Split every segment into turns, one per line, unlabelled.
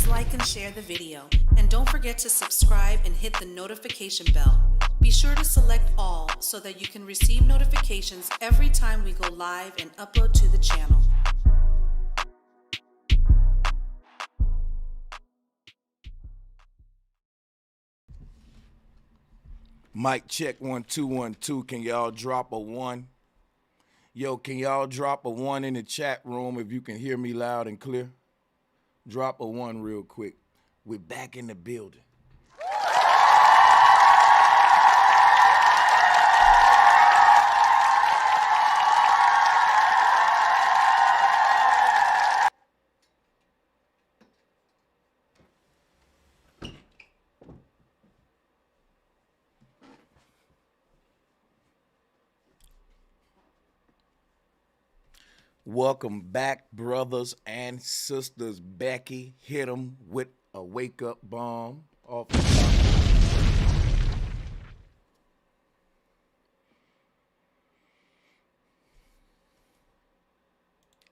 Please like and share the video, and don't forget to subscribe and hit the notification bell. Be sure to select all so that you can receive notifications every time we go live and upload to the channel.
Mic check 1 2 1 2. Can y'all drop a 1? Yo, can y'all drop a 1 in the chat room if you can hear me loud and clear? Drop a 1 real quick. We're back in the building. Welcome back, brothers and sisters. Becky hit them with a wake-up bomb off the top.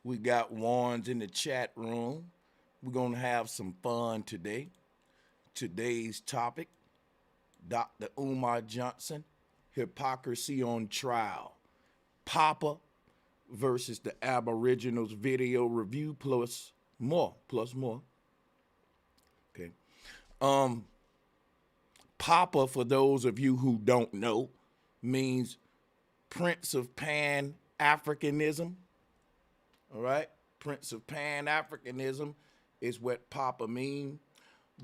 We got ones in the chat room. We're going to have some fun today. Today's topic, Dr. Umar Johnson, hypocrisy on trial. POPA versus the Aboriginals video review plus more. Okay. POPA, for those of you who don't know, means Prince of Pan-Africanism. All right? Prince of Pan-Africanism is what POPA means.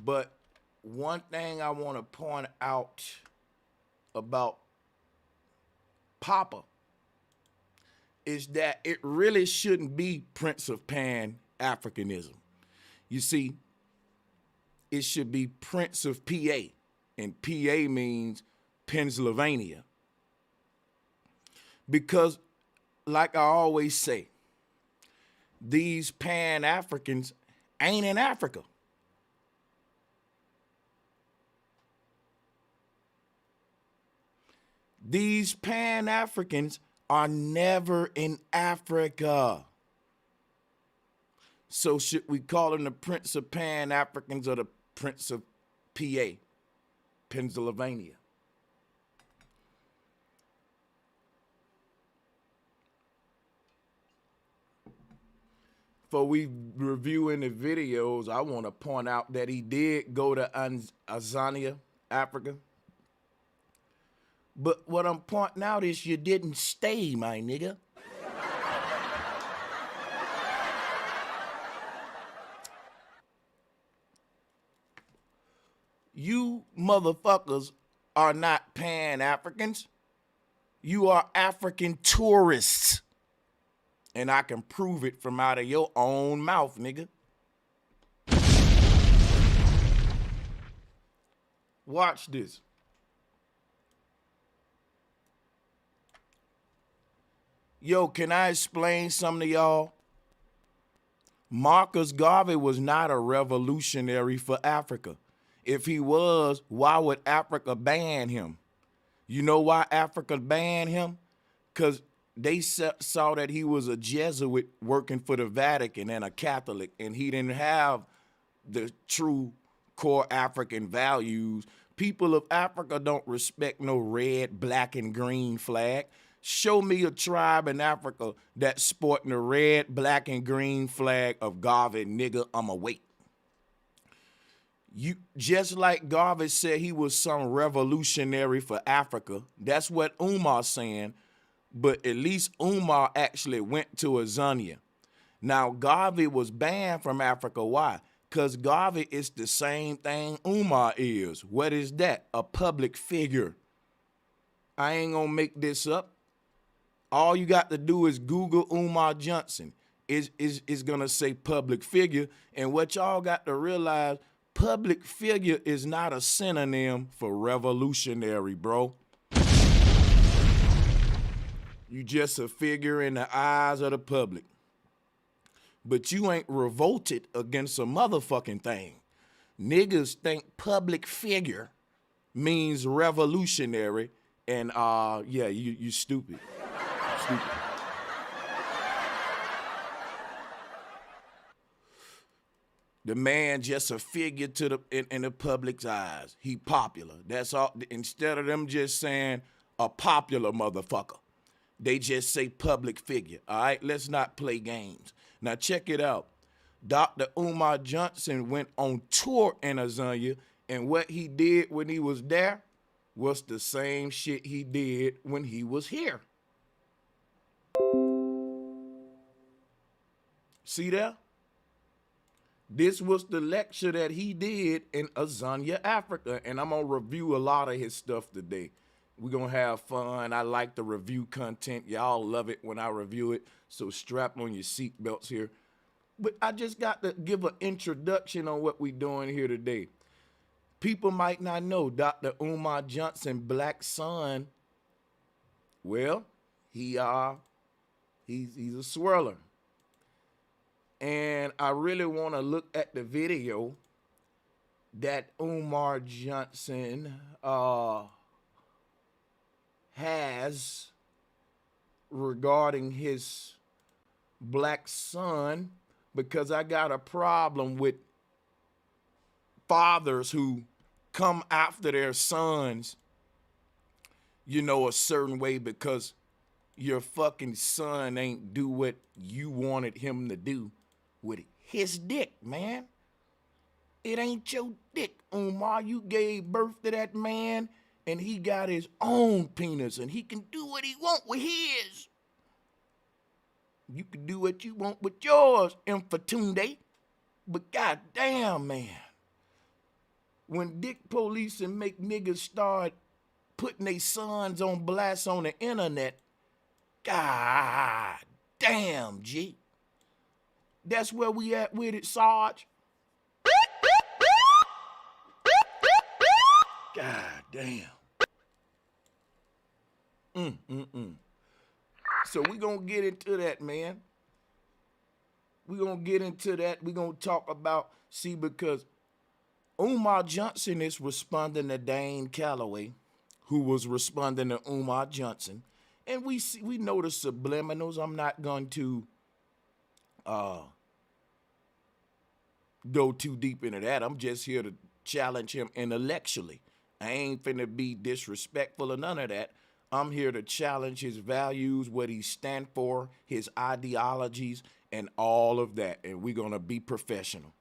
But one thing I want to point out about POPA is that it really shouldn't be Prince of Pan-Africanism. You see, it should be Prince of PA, and PA means Pennsylvania. Because, like I always say, these Pan-Africans ain't in Africa. These Pan-Africans are never in Africa. So should we call him the Prince of Pan-Africans or the Prince of PA, Pennsylvania? For we reviewing the videos, I want to point out that he did go to Tanzania, Africa. But what I'm pointing out is you didn't stay, my nigga. You motherfuckers are not Pan-Africans. You are African tourists. And I can prove it from out of your own mouth, nigga. Watch this. Yo, can I explain something to y'all? Marcus Garvey was not a revolutionary for Africa. If he was, why would Africa ban him? You know why Africa banned him? Because they saw that he was a Jesuit working for the Vatican and a Catholic, and he didn't have the true core African values. People of Africa don't respect no red, black, and green flag. Show me a tribe in Africa that's sporting the red, black, and green flag of Garvey, nigga, I'ma wait. You just like Garvey said he was some revolutionary for Africa. That's what Umar's saying, but at least Umar actually went to Tanzania. Now, Garvey was banned from Africa. Why? Because Garvey is the same thing Umar is. What is that? A public figure. I ain't gonna make this up. All you got to do is Google Umar Johnson. Is gonna say public figure. And what y'all got to realize, public figure is not a synonym for revolutionary, bro. You just a figure in the eyes of the public. But you ain't revolted against a motherfucking thing. Niggas think public figure means revolutionary, and yeah, you stupid. Stupid. The man just a figure to in the public's eyes. He popular. That's all. Instead of them just saying a popular motherfucker, they just say public figure. All right, let's not play games. Now check it out. Dr. Umar Johnson went on tour in Azania, and what he did when he was there was the same shit he did when he was here. See that? This was the lecture that he did in Azania, Africa, and I'm gonna review a lot of his stuff today. We're gonna have fun. I like the review content. Y'all love it when I review it, so strap on your seatbelts here. But I just got to give an introduction on what we're doing here today. People might not know Dr. Umar Johnson, black son. Well, he's a swirler. And I really want to look at the video that Umar Johnson has regarding his black son, because I got a problem with fathers who come after their sons, you know, a certain way because your fucking son ain't do what you wanted him to do with his dick, man. It ain't your dick, Umar. You gave birth to that man, and he got his own penis, and he can do what he want with his. You can do what you want with yours, Infatunde. But goddamn, man, when dick police and make niggas start putting their sons on blast on the internet, god damn, G. That's where we at with it, Sarge. God damn. So we gonna get into that, man. We gonna get into that. We gonna talk about, see, because Umar Johnson is responding to Dane Calloway, who was responding to Umar Johnson. And we know the subliminals. I'm not going to go too deep into that. I'm just here to challenge him intellectually. I ain't finna be disrespectful or none of that. I'm here to challenge his values, what he stand for, his ideologies, and all of that. And we're gonna be professional.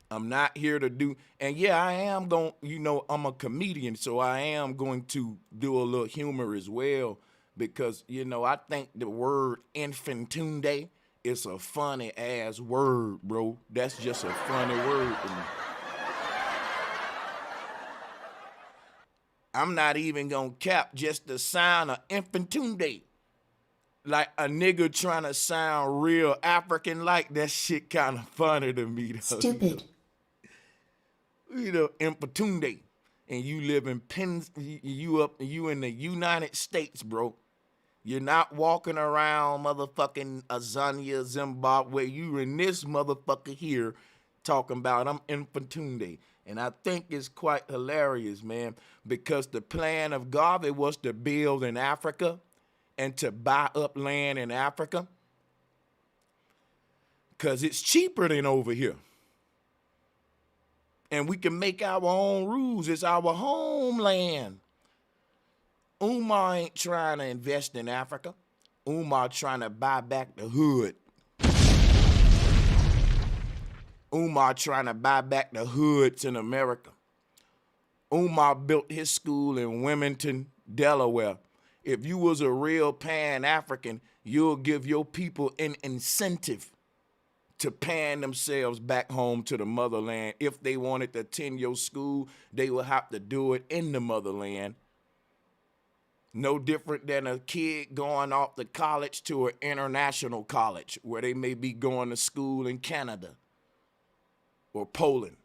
I'm not here to do, and yeah, I am going, you know, I'm a comedian, so I am going to do a little humor as well, because, you know, I think the word infantunde is a funny ass word, bro. That's just a funny word to me. I'm not even gonna cap just the sound of infantunde. Like a nigga trying to sound real African-like, that shit kind of funny to me, though.
Stupid.
You know, Infatunde, and you live in you in the United States, bro. You're not walking around motherfucking Azania, Zimbabwe. You in this motherfucker here talking about I'm Infatunde. And I think it's quite hilarious, man, because the plan of Garvey was to build in Africa and to buy up land in Africa because it's cheaper than over here. And we can make our own rules. It's our homeland. Umar ain't trying to invest in Africa. Umar trying to buy back the hood. Umar trying to buy back the hoods in America. Umar built his school in Wilmington, Delaware. If you was a real Pan-African, you'll give your people an incentive to pan themselves back home to the motherland. If they wanted to attend your school, they would have to do it in the motherland. No different than a kid going off to college to an international college where they may be going to school in Canada or Poland.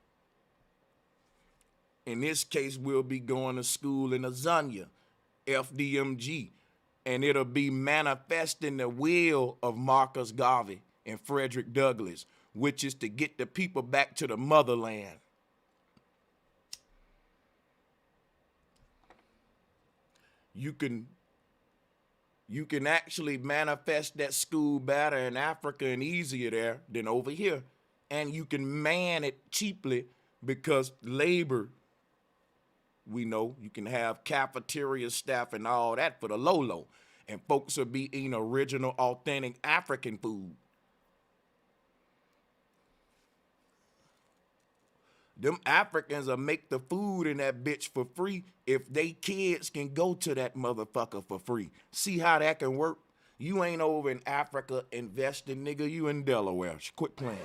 In this case, we'll be going to school in Azania, FDMG, and it'll be manifesting the will of Marcus Garvey and Frederick Douglass, which is to get the people back to the motherland. You can You can actually manifest that school better in Africa and easier there than over here. And you can man it cheaply because labor, we know you can have cafeteria staff and all that for the low. And folks will be eating original, authentic African food. Them Africans will make the food in that bitch for free if they kids can go to that motherfucker for free. See how that can work? You ain't over in Africa investing, nigga. You in Delaware. Quit playing.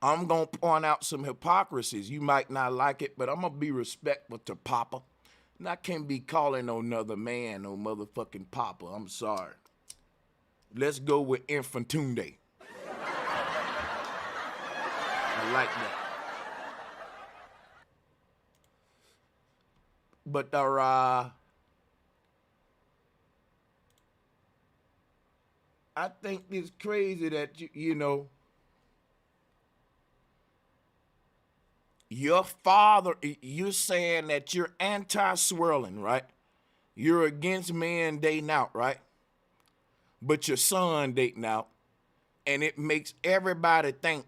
I'm going to point out some hypocrisies. You might not like it, but I'm going to be respectful to Papa. And I can't be calling no another man no motherfucking Papa. I'm sorry. Let's go with Infantunde. I like that. But I think it's crazy that you know your father, you're saying that you're anti-swirling, right? You're against men dating out, right? But your son dating out, and it makes everybody think,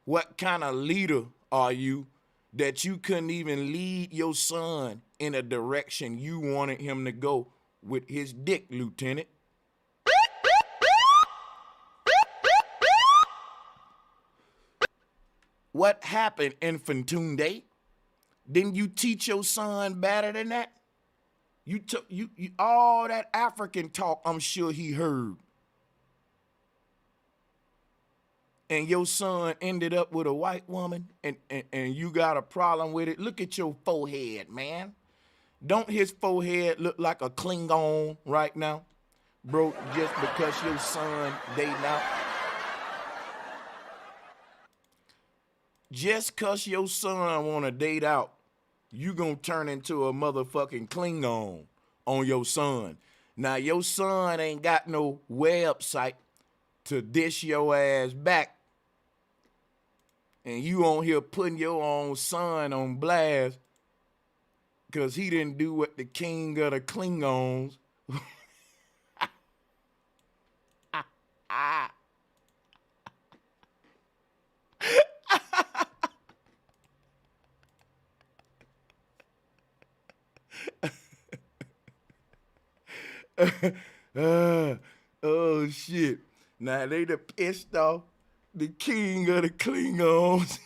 what kind of leader are you that you couldn't even lead your son in a direction you wanted him to go with his dick, Lieutenant? What happened, Infantunde? Didn't you teach your son better than that? You took you all that African talk, I'm sure he heard. And your son ended up with a white woman and you got a problem with it. Look at your forehead, man. Don't his forehead look like a Klingon right now? Bro, just because your son dating out. Just cause your son wanna date out, you gonna turn into a motherfucking Klingon on your son. Now your son ain't got no website to dish your ass back. And you on here putting your own son on blast because he didn't do what the king of the Klingons. Oh shit. Now they done pissed off the king of the Klingons.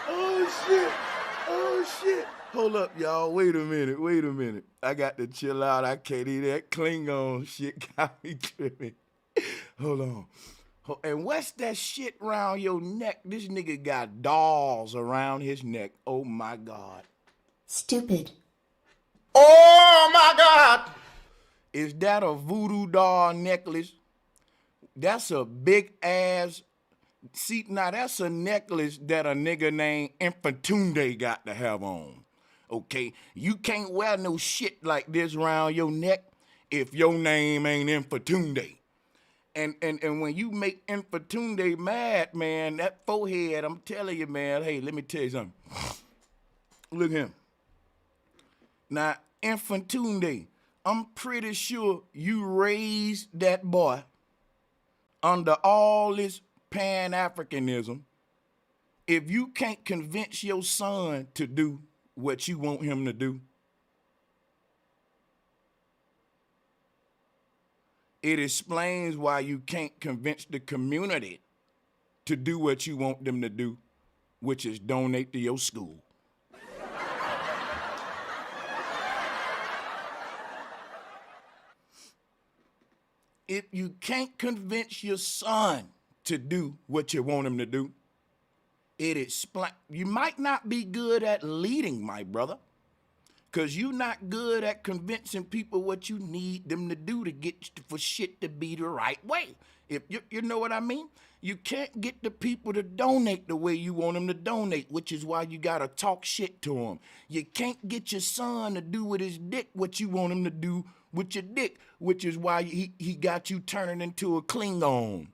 Oh shit. Oh shit. Hold up, y'all. Wait a minute. I got to chill out. I can't eat that Klingon shit. Got me tripping. Hold on. And what's that shit around your neck? This nigga got dolls around his neck. Oh my God.
Stupid.
Oh my God. Is that a voodoo doll necklace? That's a big ass. See, now that's a necklace that a nigga named Infantunde got to have on. Okay? You can't wear no shit like this around your neck if your name ain't Infantunde. And when you make Infantunde mad, man, that forehead, I'm telling you, man, hey, let me tell you something. Look at him. Now, Infantunde, I'm pretty sure you raised that boy under all this Pan-Africanism. If you can't convince your son to do what you want him to do, it explains why you can't convince the community to do what you want them to do, which is donate to your school. If you can't convince your son to do what you want him to do, it explains. You might not be good at leading, my brother, because you're not good at convincing people what you need them to do to get for shit to be the right way. If you know what I mean? You can't get the people to donate the way you want them to donate, which is why you got to talk shit to them. You can't get your son to do with his dick what you want him to do with your dick, which is why he got you turning into a Klingon.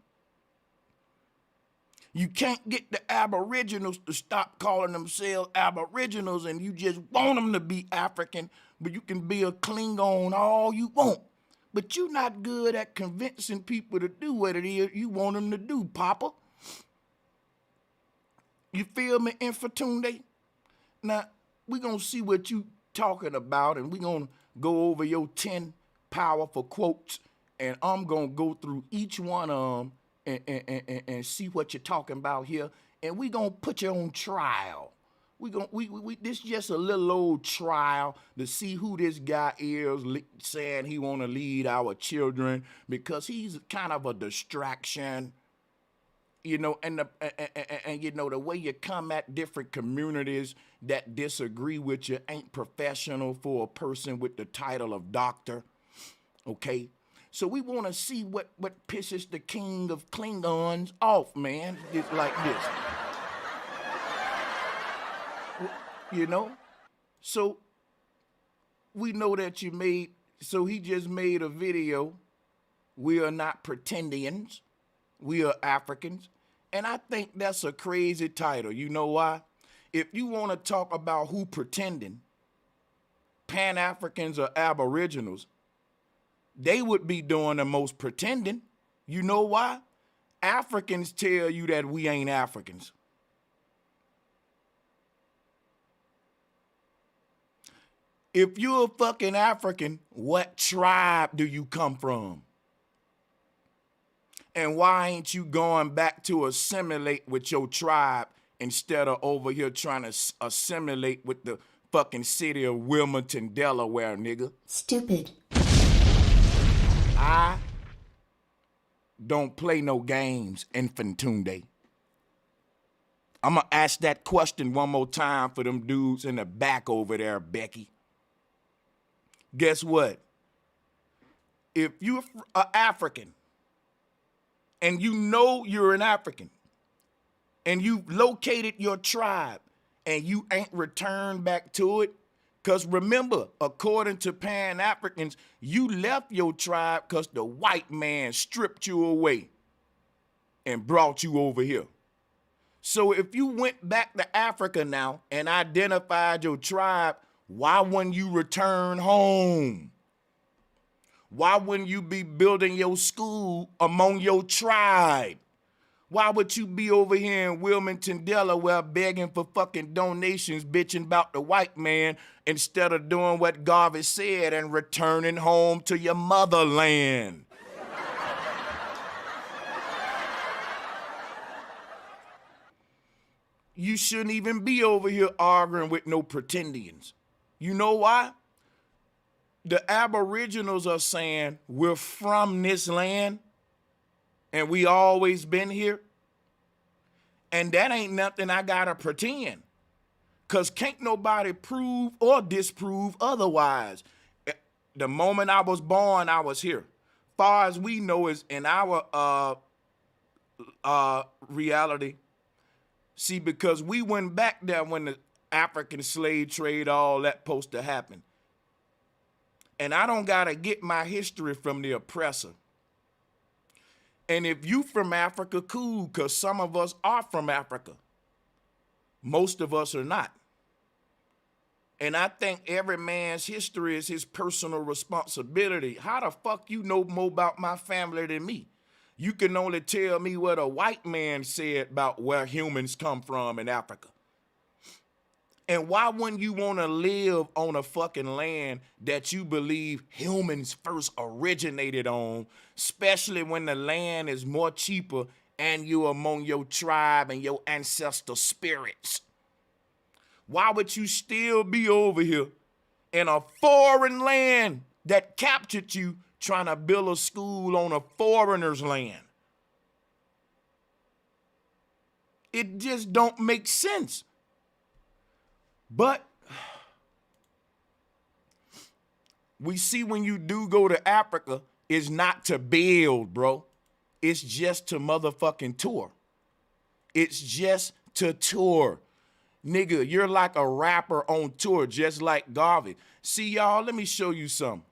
You can't get the Aboriginals to stop calling themselves Aboriginals, and you just want them to be African, but you can be a Klingon all you want. But you're not good at convincing people to do what it is you want them to do, Papa. You feel me, Infatunde? Now, we're going to see what you talking about, and we're going to go over your 10 powerful quotes, and I'm going to go through each one of them and see what you're talking about here, and we're going to put you on trial. This is just a little old trial to see who this guy is saying he want to lead our children, because he's kind of a distraction. You know, and you know, the way you come at different communities that disagree with you ain't professional for a person with the title of doctor, okay? So we want to see what pisses the king of Klingons off, man. It's like this. You know? So we know that he just made a video. We are not pretendians. We are Africans. And I think that's a crazy title. You know why? If you want to talk about who pretending, Pan-Africans or Aboriginals, they would be doing the most pretending. You know why? Africans tell you that we ain't Africans. If you're a fucking African, what tribe do you come from? And why ain't you going back to assimilate with your tribe instead of over here trying to assimilate with the fucking city of Wilmington, Delaware, nigga?
Stupid.
I don't play no games, Infantunde. I'm going to ask that question one more time for them dudes in the back over there, Becky. Guess what? If you're an African, and you know you're an African, and you located your tribe, and you ain't returned back to it, because remember, according to Pan-Africans, you left your tribe because the white man stripped you away and brought you over here. So if you went back to Africa now and identified your tribe, why wouldn't you return home? Why wouldn't you be building your school among your tribe? Why would you be over here in Wilmington, Delaware, begging for fucking donations, bitching about the white man, instead of doing what Garvey said and returning home to your motherland? You shouldn't even be over here arguing with no pretendians. You know why? The Aboriginals are saying we're from this land and we always been here. And that ain't nothing I gotta pretend. Cause can't nobody prove or disprove otherwise. The moment I was born, I was here. Far as we know is in our reality. See, because we went back there when the African slave trade, all that supposed to happen. And I don't gotta get my history from the oppressor. And if you from Africa, cool, because some of us are from Africa. Most of us are not. And I think every man's history is his personal responsibility. How the fuck you know more about my family than me? You can only tell me what a white man said about where humans come from in Africa. And why wouldn't you want to live on a fucking land that you believe humans first originated on, especially when the land is more cheaper and you're among your tribe and your ancestor spirits? Why would you still be over here in a foreign land that captured you, trying to build a school on a foreigner's land? It just don't make sense. But we see when you do go to Africa, it's not to build, bro. It's just to motherfucking tour. It's just to tour. Nigga, you're like a rapper on tour, just like Garvey. See, y'all, let me show you something.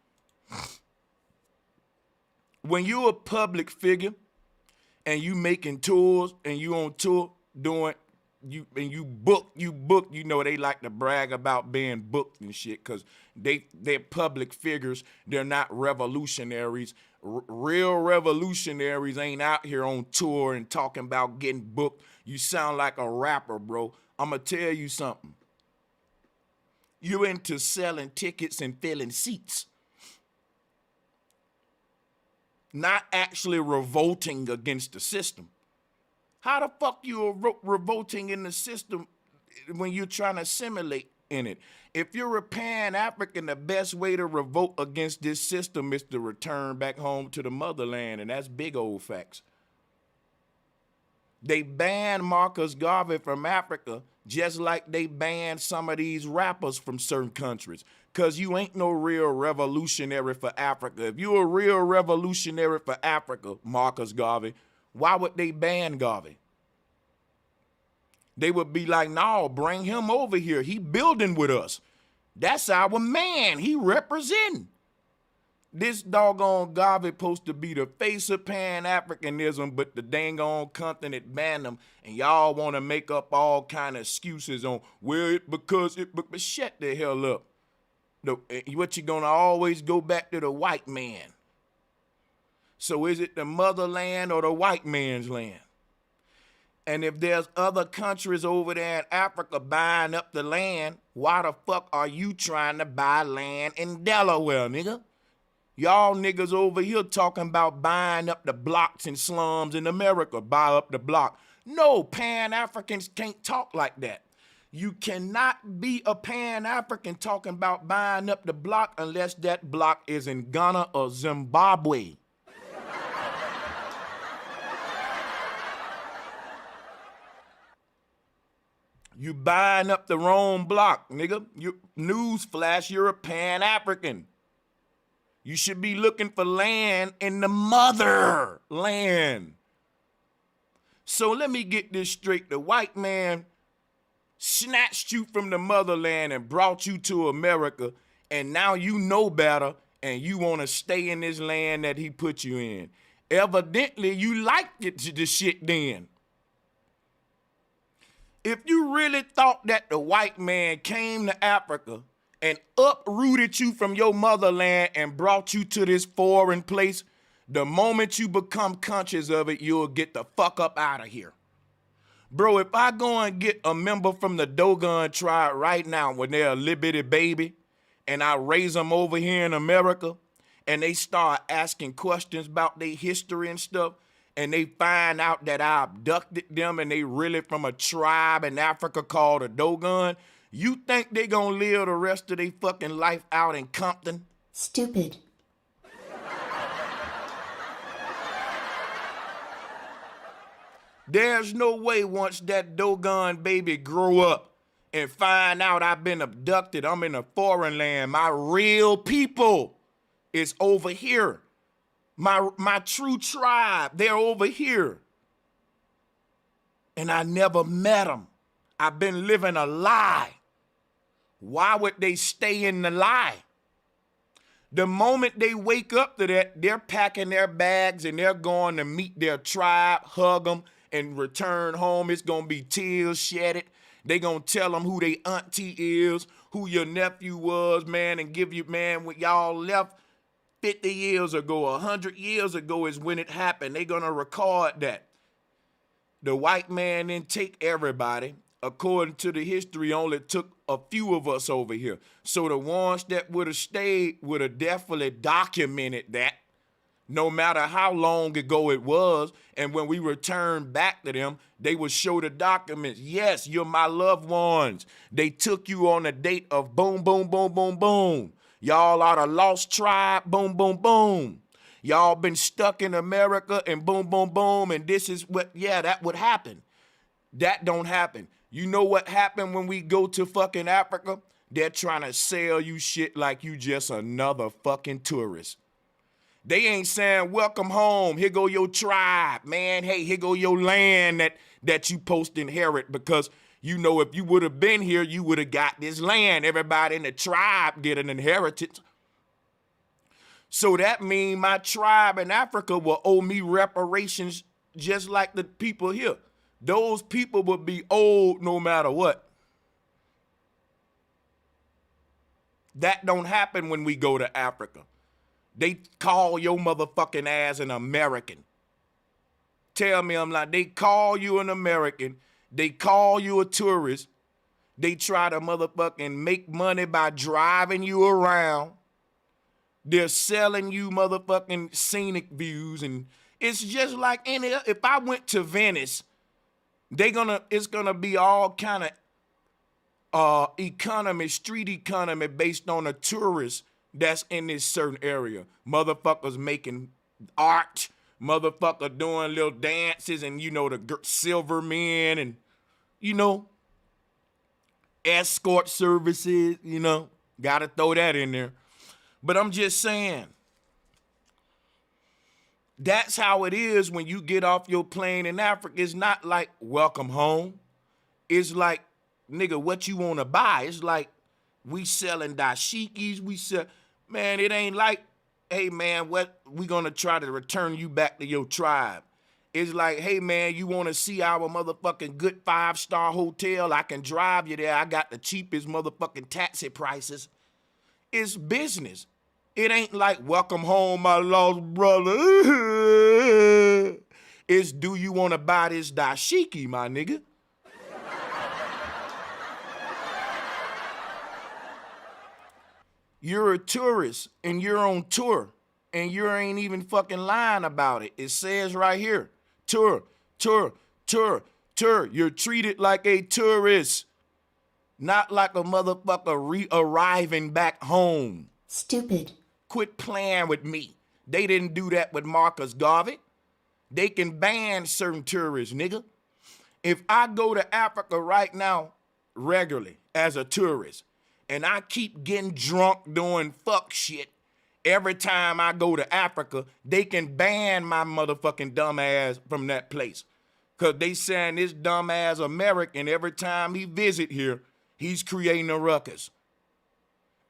When you're a public figure and you making tours and you on tour doing you book, you know, they like to brag about being booked and shit because they're public figures. They're not revolutionaries. Real revolutionaries ain't out here on tour and talking about getting booked. You sound like a rapper, bro. I'm gonna tell you something. You into selling tickets and filling seats, not actually revolting against the system. How the fuck you are revolting in the system when you're trying to assimilate in it? If you're a Pan-African, the best way to revolt against this system is to return back home to the motherland, and that's big old facts. They banned Marcus Garvey from Africa just like they banned some of these rappers from certain countries, because you ain't no real revolutionary for Africa. If you're a real revolutionary for Africa, Marcus Garvey, why would they ban Garvey? They would be like, no, bring him over here. He building with us. That's our man. He representing. This doggone Garvey supposed to be the face of Pan-Africanism, but the dang on continent banned him, and y'all want to make up all kind of excuses on, well, but shut the hell up. What you gonna always go back to the white man? So is it the motherland or the white man's land? And if there's other countries over there in Africa buying up the land, why the fuck are you trying to buy land in Delaware, nigga? Y'all niggas over here talking about buying up the blocks and slums in America, buy up the block. No, Pan-Africans can't talk like that. You cannot be a Pan-African talking about buying up the block unless that block is in Ghana or Zimbabwe. You buying up the wrong block, nigga. Newsflash, you're a Pan-African. You should be looking for land in the motherland. So let me get this straight. The white man snatched you from the motherland and brought you to America, and now you know better, and you want to stay in this land that he put you in. Evidently, you liked the shit then. If you really thought that the white man came to Africa and uprooted you from your motherland and brought you to this foreign place, the moment you become conscious of it, you'll get the fuck up out of here. Bro, if I go and get a member from the Dogon tribe right now when they're a little bitty baby, and I raise them over here in America, and they start asking questions about their history and stuff, and they find out that I abducted them and they really from a tribe in Africa called a Dogon, you think they gonna live the rest of their fucking life out in Compton?
Stupid.
There's no way once that Dogon baby grow up and find out I've been abducted, I'm in a foreign land, my real people is over here. My true tribe, they're over here. And I never met them. I've been living a lie. Why would they stay in the lie? The moment they wake up to that, they're packing their bags and they're going to meet their tribe, hug them, and return home. It's going to be tears shedded. They going to tell them who they auntie is, who your nephew was, man, and give you, man, when y'all left 50 years ago, 100 years ago is when it happened. They're going to record that. The white man didn't take everybody. According to the history, only took a few of us over here. So the ones that would have stayed would have definitely documented that, no matter how long ago it was. And when we return back to them, they would show the documents. Yes, you're my loved ones. They took you on a date of boom, boom, boom, boom, boom. Y'all are the lost tribe, boom, boom, boom. Y'all been stuck in America and boom, boom, boom. And this is what, yeah, that would happen. That don't happen. You know what happened when we go to fucking Africa? They're trying to sell you shit like you just another fucking tourist. They ain't saying, welcome home, here go your tribe, man. Hey, here go your land that you post inherit, because you know if you would have been here, you would have got this land. Everybody in the tribe get an inheritance. So that means my tribe in Africa will owe me reparations just like the people here. Those people would be old no matter what. That don't happen when we go to Africa. They call your motherfucking ass an American. Tell me I'm like, they call you an American. They call you a tourist. They try to motherfucking make money by driving you around. They're selling you motherfucking scenic views. And it's just like any, if I went to Venice, it's gonna be all kind of economy, street economy based on a tourist that's in this certain area. Motherfuckers making art, motherfucker doing little dances, and you know, the silver men, and you know, escort services, you know, gotta throw that in there. But I'm just saying, that's how it is when you get off your plane in Africa. It's not like welcome home. It's like, nigga, what you want to buy? It's like we selling dashikis. We sell, man, it ain't like, hey, man, what we going to try to return you back to your tribe. It's like, hey, man, you want to see our motherfucking good 5-star hotel? I can drive you there. I got the cheapest motherfucking taxi prices. It's business. It ain't like welcome home, my lost brother. It's do you want to buy this dashiki, my nigga? You're a tourist and you're on tour and you ain't even fucking lying about it. It says right here, tour. You're treated like a tourist, not like a motherfucker re-arriving back home.
Stupid.
Quit playing with me. They didn't do that with Marcus Garvey. They can ban certain tourists, nigga. If I go to Africa right now regularly as a tourist and I keep getting drunk doing fuck shit every time I go to Africa, they can ban my motherfucking dumb ass from that place. Because they saying this dumb ass American, every time he visit here, he's creating a ruckus.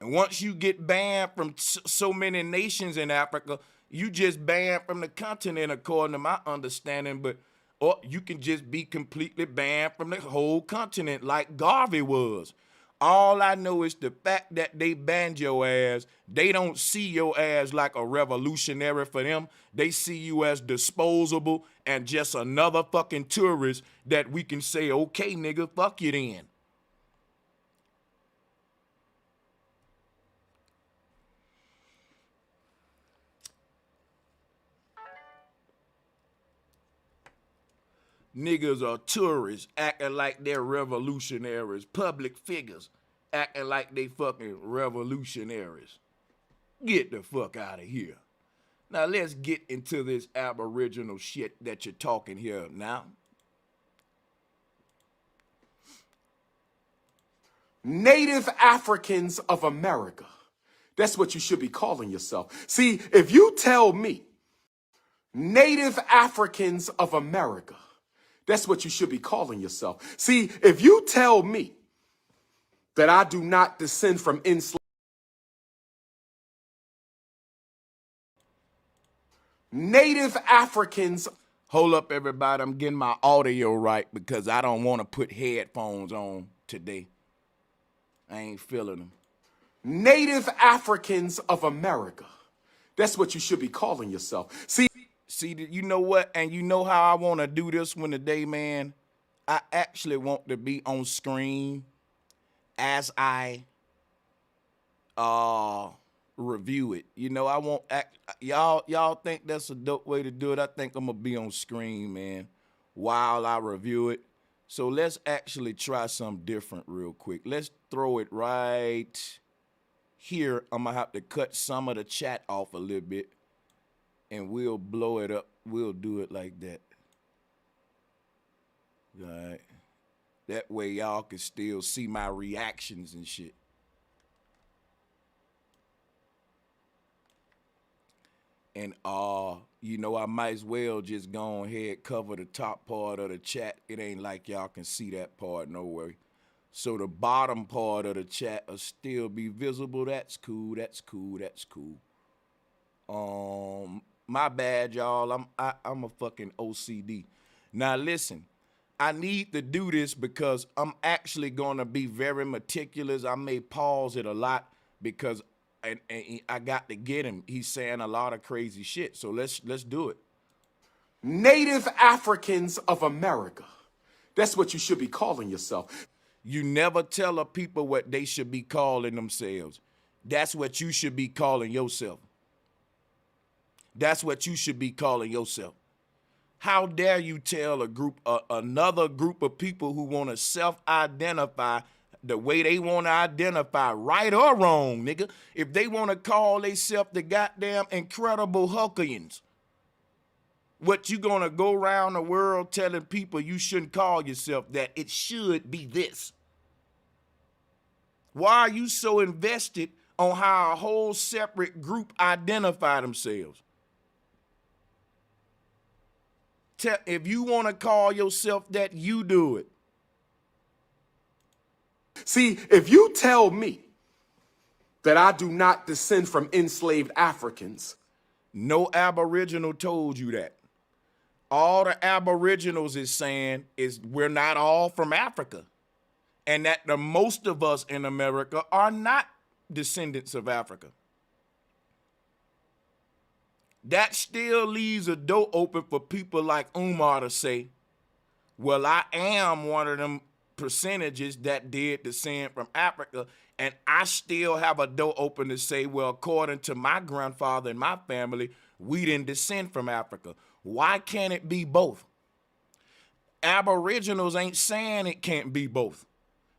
And once you get banned from so many nations in Africa, you just banned from the continent, according to my understanding. But or you can just be completely banned from the whole continent like Garvey was. All I know is the fact that they banned your ass, they don't see your ass like a revolutionary for them. They see you as disposable and just another fucking tourist that we can say, okay, nigga, fuck you then. Niggas are tourists acting like they're revolutionaries. Public figures acting like they fucking revolutionaries. Get the fuck out of here. Now let's get into this Aboriginal shit that you're talking here now.
Native Africans of America. That's what you should be calling yourself. See, if you tell me Native Africans of America, that's what you should be calling yourself. See, if you tell me that I do not descend from enslaved Native Africans.
Hold up, everybody. I'm getting my audio right because I don't want to put headphones on today. I ain't feeling them.
Native Africans of America. That's what you should be calling yourself. See,
you know what? And you know how I want to do this one today, man? I actually want to be on screen as I review it. You know, I won't act. Y'all think that's a dope way to do it? I think I'm gonna be on screen, man, while I review it. So let's actually try something different real quick. Let's throw it right here. I'm gonna have to cut some of the chat off a little bit and we'll blow it up. We'll do it like that. All right. That way y'all can still see my reactions and shit. And you know, I might as well just go ahead, cover the top part of the chat. It ain't like y'all can see that part, no way. So the bottom part of the chat will still be visible. That's cool, that's cool, that's cool. My bad, y'all. I'm a fucking OCD. Now listen, I need to do this because I'm actually gonna be very meticulous. I may pause it a lot because and I got to get him. He's saying a lot of crazy shit. So let's do it.
Native Africans of America. That's what you should be calling yourself.
You never tell a people what they should be calling themselves. That's what you should be calling yourself. That's what you should be calling yourself. How dare you tell another group of people who want to self-identify the way they want to identify, right or wrong, nigga. If they want to call themselves the goddamn incredible Hulkians, what you gonna go around the world telling people you shouldn't call yourself that? It should be this. Why are you so invested on how a whole separate group identify themselves? If you want to call yourself that, you do it.
See, if you tell me that I do not descend from enslaved Africans,
no Aboriginal told you that. All the Aboriginals is saying is we're not all from Africa, and that the most of us in America are not descendants of Africa. That still leaves a door open for people like Umar to say, well, I am one of them percentages that did descend from Africa, and I still have a door open to say, well, according to my grandfather and my family, we didn't descend from Africa. Why can't it be both? Aboriginals ain't saying it can't be both.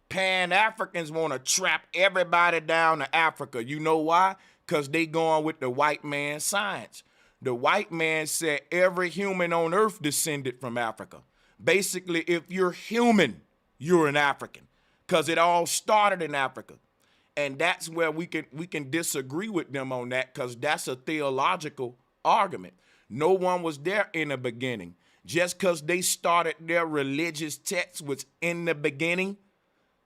Pan-Africans want to trap everybody down to Africa. You know why? Because they going with the white man's science. The white man said every human on earth descended from Africa. Basically, if you're human, you're an African, because it all started in Africa. And that's where we can disagree with them on that, because that's a theological argument. No one was there in the beginning. Just because they started their religious text was in the beginning,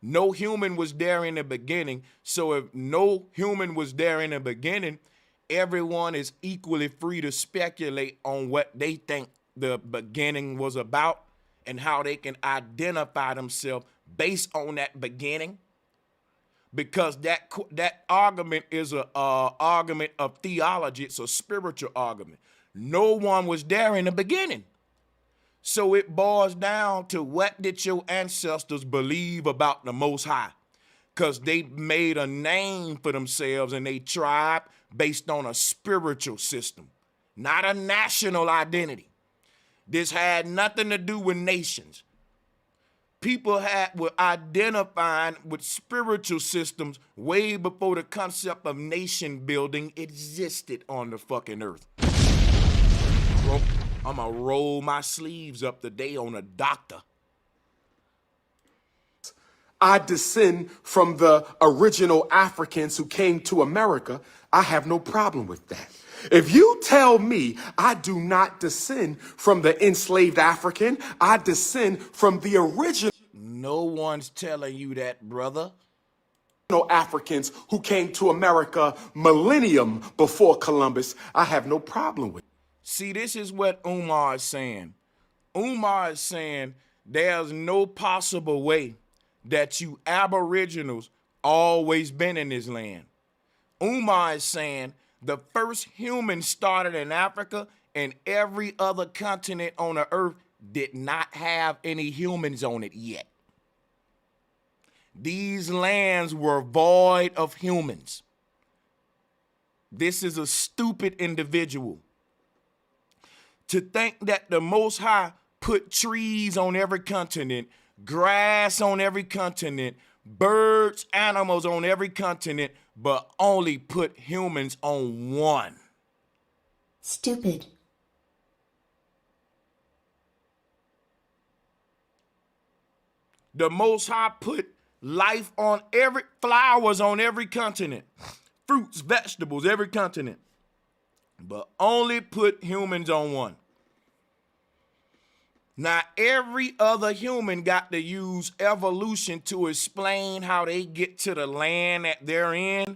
no human was there in the beginning. So if no human was there in the beginning, everyone is equally free to speculate on what they think the beginning was about and how they can identify themselves based on that beginning. Because that argument is an argument of theology. It's a spiritual argument. No one was there in the beginning. So it boils down to, what did your ancestors believe about the Most High? Because they made a name for themselves and they tribe based on a spiritual system, not a national identity. This had nothing to do with nations. People were identifying with spiritual systems way before the concept of nation building existed on the fucking earth. I'm gonna roll my sleeves up today on a doctor.
I descend from the original Africans who came to America. I have no problem with that. If you tell me I do not descend from the enslaved African, I descend from the original
No one's telling you that, brother.
Africans who came to America millennium before Columbus, I have no problem with it.
See, this is what Umar is saying. Umar is saying there's no possible way that you Aboriginals always been in this land. Umar is saying the first humans started in Africa, and every other continent on the earth did not have any humans on it yet. These lands were void of humans. This is a stupid individual to think that the Most High put trees on every continent, grass on every continent, birds, animals on every continent, but only put humans on one.
Stupid.
The Most High put life on flowers on every continent, fruits, vegetables, every continent, but only put humans on one. Now, every other human got to use evolution to explain how they get to the land that they're in,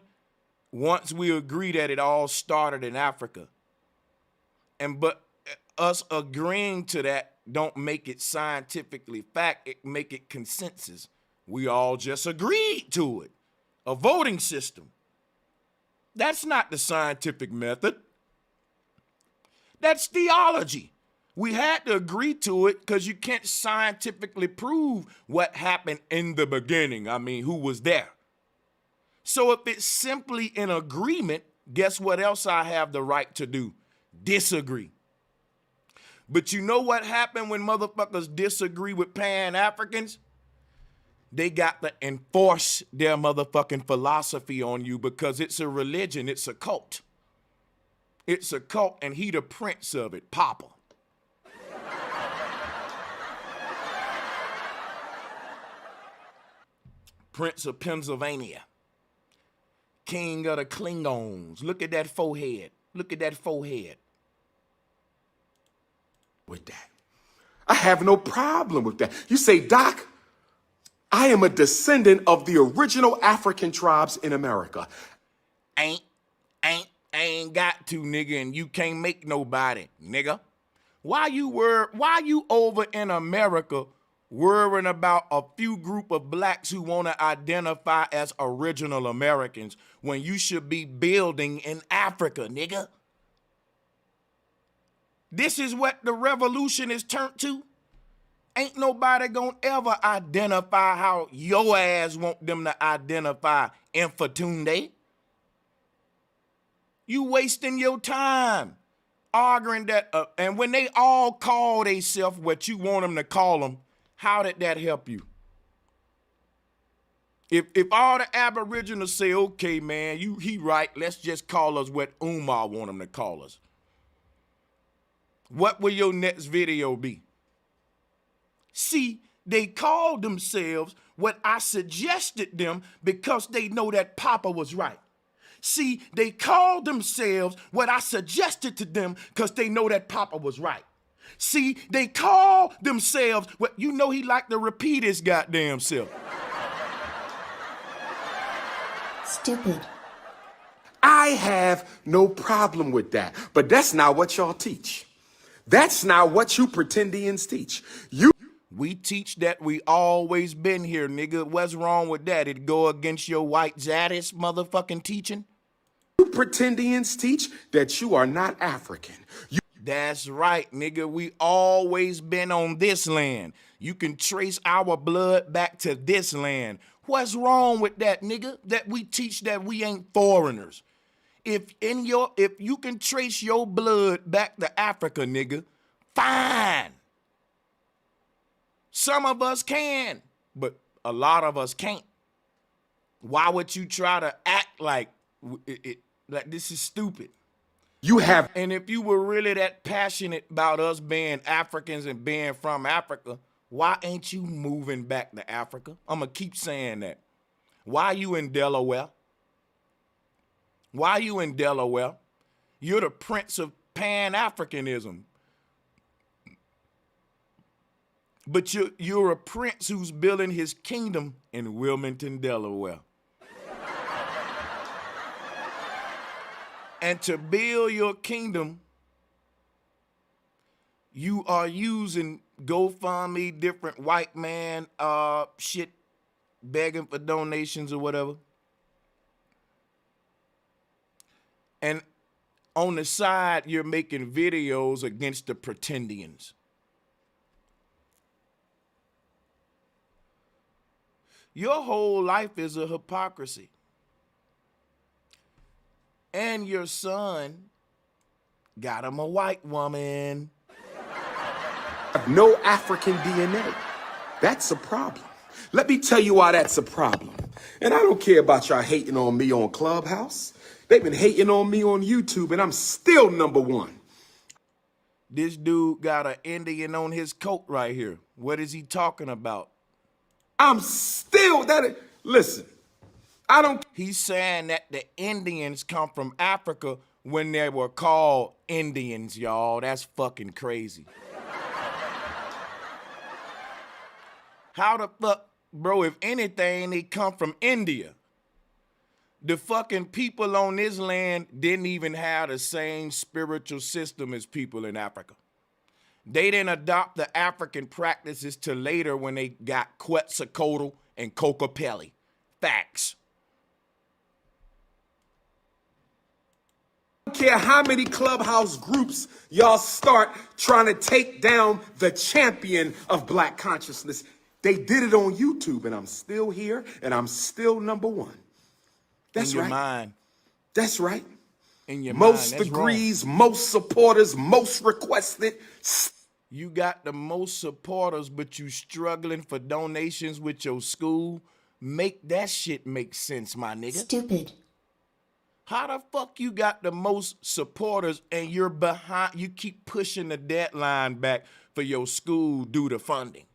once we agree that it all started in Africa. But us agreeing to that don't make it scientifically fact, it make it consensus. We all just agreed to it. A voting system. That's not the scientific method. That's theology. We had to agree to it because you can't scientifically prove what happened in the beginning. I mean, who was there? So if it's simply an agreement, guess what else I have the right to do? Disagree. But you know what happened when motherfuckers disagree with Pan-Africans? They got to enforce their motherfucking philosophy on you because it's a religion, it's a cult. It's a cult, and he the prince of it, POPA. Prince of Pennsylvania. King of the Klingons. Look at that forehead. Look at that forehead.
With that, I have no problem with that. You say, Doc, I am a descendant of the original African tribes in America.
I ain't got to, nigga, and you can't make nobody, nigga. Why you over in America worrying about a few group of blacks who want to identify as original Americans when you should be building in Africa, nigga? This is what the revolution is turned to. Ain't nobody gonna ever identify how your ass want them to identify Infatunde. You wasting your time arguing that, and when they all call themselves what you want them to call them, how did that help you? If all the Aboriginals say, okay, man, he right, let's just call us what Umar want them to call us. What will your next video be? See, they called themselves what I suggested them because they know that Papa was right. See, they called themselves what I suggested to them because they know that Papa was right. See, they call themselves what, you know, he like to repeat his goddamn self.
Stupid.
I have no problem with that, but that's not what y'all teach. That's not what you pretendians teach.
We teach that we always been here, nigga. What's wrong with that? It go against your white Zadis motherfucking teaching?
You pretendians teach that you are not African.
That's right, nigga. We always been on this land. You can trace our blood back to this land. What's wrong with that, nigga? That we teach that we ain't foreigners. If you can trace your blood back to Africa, nigga, fine. Some of us can, but a lot of us can't. Why would you try to act like like this is stupid? And if you were really that passionate about us being Africans and being from Africa, why ain't you moving back to Africa? I'm gonna keep saying that. Why you in Delaware? Why you in Delaware? You're the prince of Pan-Africanism. But you're a prince who's building his kingdom in Wilmington, Delaware. And to build your kingdom, you are using GoFundMe, different white man shit, begging for donations or whatever. And on the side, you're making videos against the pretendians. Your whole life is a hypocrisy. And your son got him a white woman.
No African DNA. That's a problem. Let me tell you why that's a problem. And I don't care about y'all hating on me on Clubhouse. They've been hating on me on YouTube, and I'm still #1.
This dude got an Indian on his coat right here. What is he talking about?
I'm still listen, I don't.
He's saying that the Indians come from Africa when they were called Indians, y'all. That's fucking crazy. How the fuck, bro, if anything, they come from India. The fucking people on this land didn't even have the same spiritual system as people in Africa. They didn't adopt the African practices till later when they got Quetzalcoatl and Kokopelli. Facts.
I don't care how many clubhouse groups y'all start trying to take down the champion of black consciousness. They did it on YouTube, and I'm still here, and I'm still number one. That's
in your
right.
mind.
That's right.
In your
most
mind. That's
degrees,
wrong.
most supporters, most requested.
You got the most supporters, but you struggling for donations with your school. Make that shit make sense, my nigga.
Stupid.
How the fuck you got the most supporters and you're behind? You keep pushing the deadline back for your school due to funding,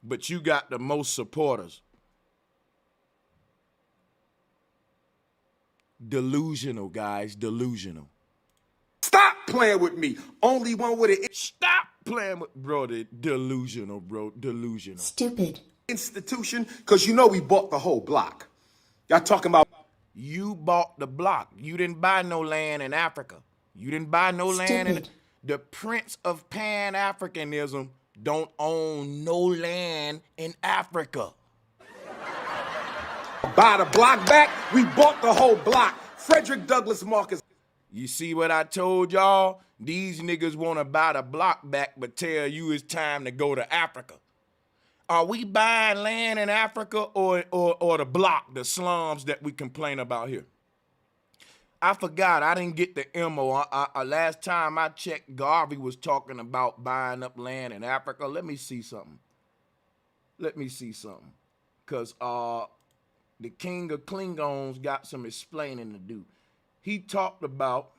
but you got the most supporters. Delusional, guys, delusional.
Stop playing with me. Only one with an
Stop playing with, bro, delusional, bro, delusional.
Stupid.
institution, because you know we bought the whole block. Y'all talking about...
You bought the block. You didn't buy no land in Africa. You didn't buy no land in...
Stupid.
The Prince of Pan-Africanism don't own no land in Africa.
Buy the block back, we bought the whole block. Frederick Douglass Marcus.
You see what I told y'all? These niggas want to buy the block back but tell you it's time to go to Africa. Are we buying land in Africa or the block, the slums that we complain about here? I forgot. I didn't get the memo. Last time I checked, Garvey was talking about buying up land in Africa. Let me see something. Because the king of Klingons got some explaining to do. He talked about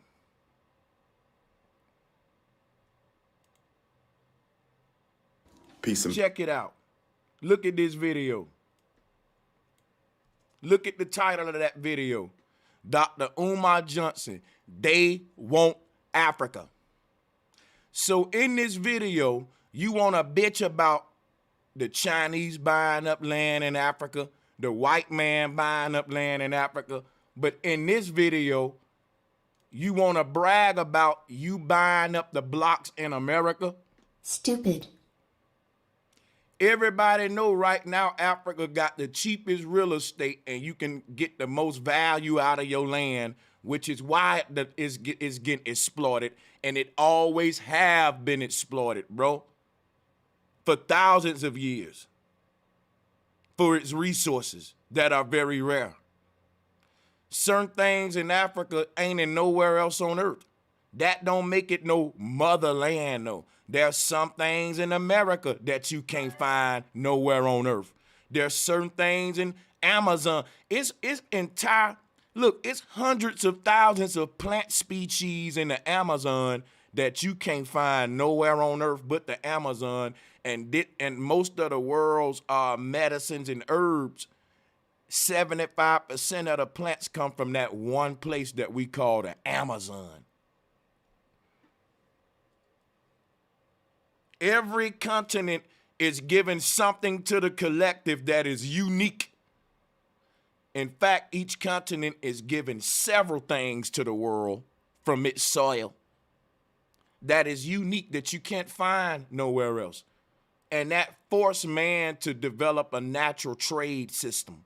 Peace and...
Check it out. Look at this video. Look at the title of that video. Dr. Umar Johnson, they want Africa. So in this video, you want to bitch about the Chinese buying up land in Africa, the white man buying up land in Africa. But in this video, you want to brag about you buying up the blocks in America.
Stupid.
Everybody know right now Africa got the cheapest real estate and you can get the most value out of your land, which is why it is getting exploited, and it always have been exploited, bro, for thousands of years for its resources that are very rare. Certain things in Africa ain't in nowhere else on earth. That don't make it no motherland, though. There's some things in America that you can't find nowhere on earth. There's certain things in Amazon. It's entire, look, it's hundreds of thousands of plant species in the Amazon that you can't find nowhere on earth but the Amazon. And most of the world's medicines and herbs, 75% of the plants come from that one place that we call the Amazon. Every continent is giving something to the collective that is unique. In fact, each continent is giving several things to the world from its soil that is unique that you can't find nowhere else. And that forced man to develop a natural trade system.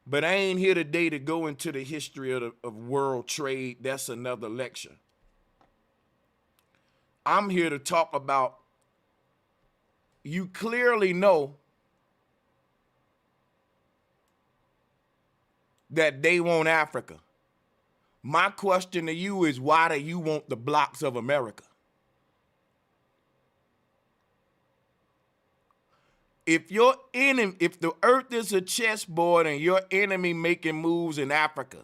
But I ain't here today to go into the history of world trade. That's another lecture. I'm here to talk about, you clearly know that they want Africa. My question to you is, why do you want the blocks of America? If your enemy, if the earth is a chessboard and your enemy making moves in Africa,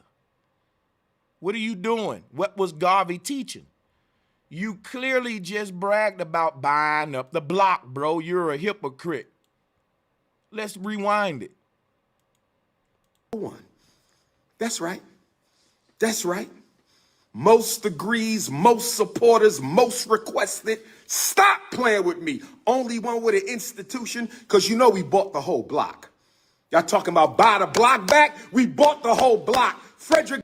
what are you doing? What was Garvey teaching? You clearly just bragged about buying up the block, bro. You're a hypocrite. Let's rewind it.
One. That's right. That's right. Most degrees, most supporters, most requested. Stop playing with me. Only one with an institution, because you know we bought the whole block. Y'all talking about buy the block back? We bought the whole block. Frederick.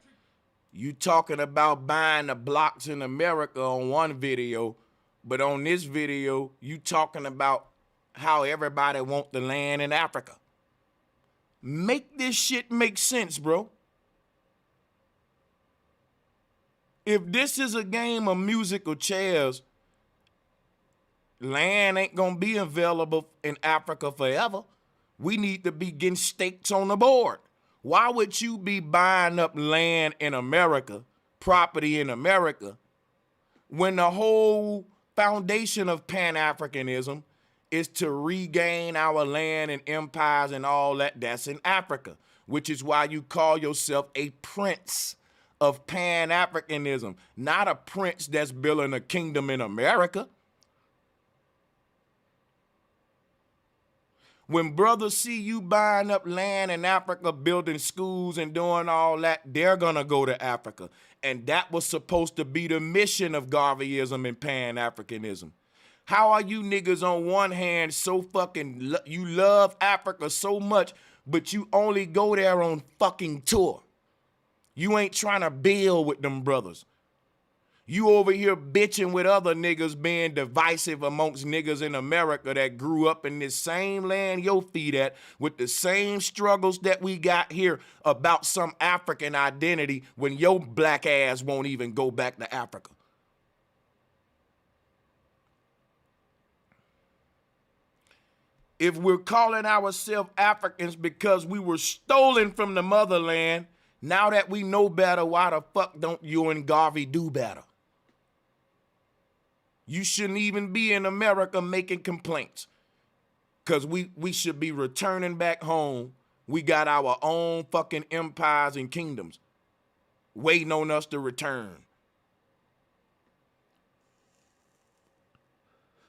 You talking about buying the blocks in America on one video, but on this video, you talking about how everybody want the land in Africa. Make this shit make sense, bro. If this is a game of musical chairs, land ain't gonna be available in Africa forever. We need to be getting stakes on the board. Why would you be buying up land in America, property in America, when the whole foundation of Pan-Africanism is to regain our land and empires and all that? That's in Africa, which is why you call yourself a prince of Pan-Africanism, not a prince that's building a kingdom in America. When brothers see you buying up land in Africa, building schools and doing all that, they're gonna go to Africa. And that was supposed to be the mission of Garveyism and Pan-Africanism. How are you niggas on one hand so fucking, you love Africa so much, but you only go there on fucking tour? You ain't trying to build with them brothers. You over here bitching with other niggas being divisive amongst niggas in America that grew up in this same land your feet at with the same struggles that we got here about some African identity when your black ass won't even go back to Africa. If we're calling ourselves Africans because we were stolen from the motherland, now that we know better, why the fuck don't you and Garvey do better? You shouldn't even be in America making complaints, because we should be returning back home. We got our own fucking empires and kingdoms waiting on us to return.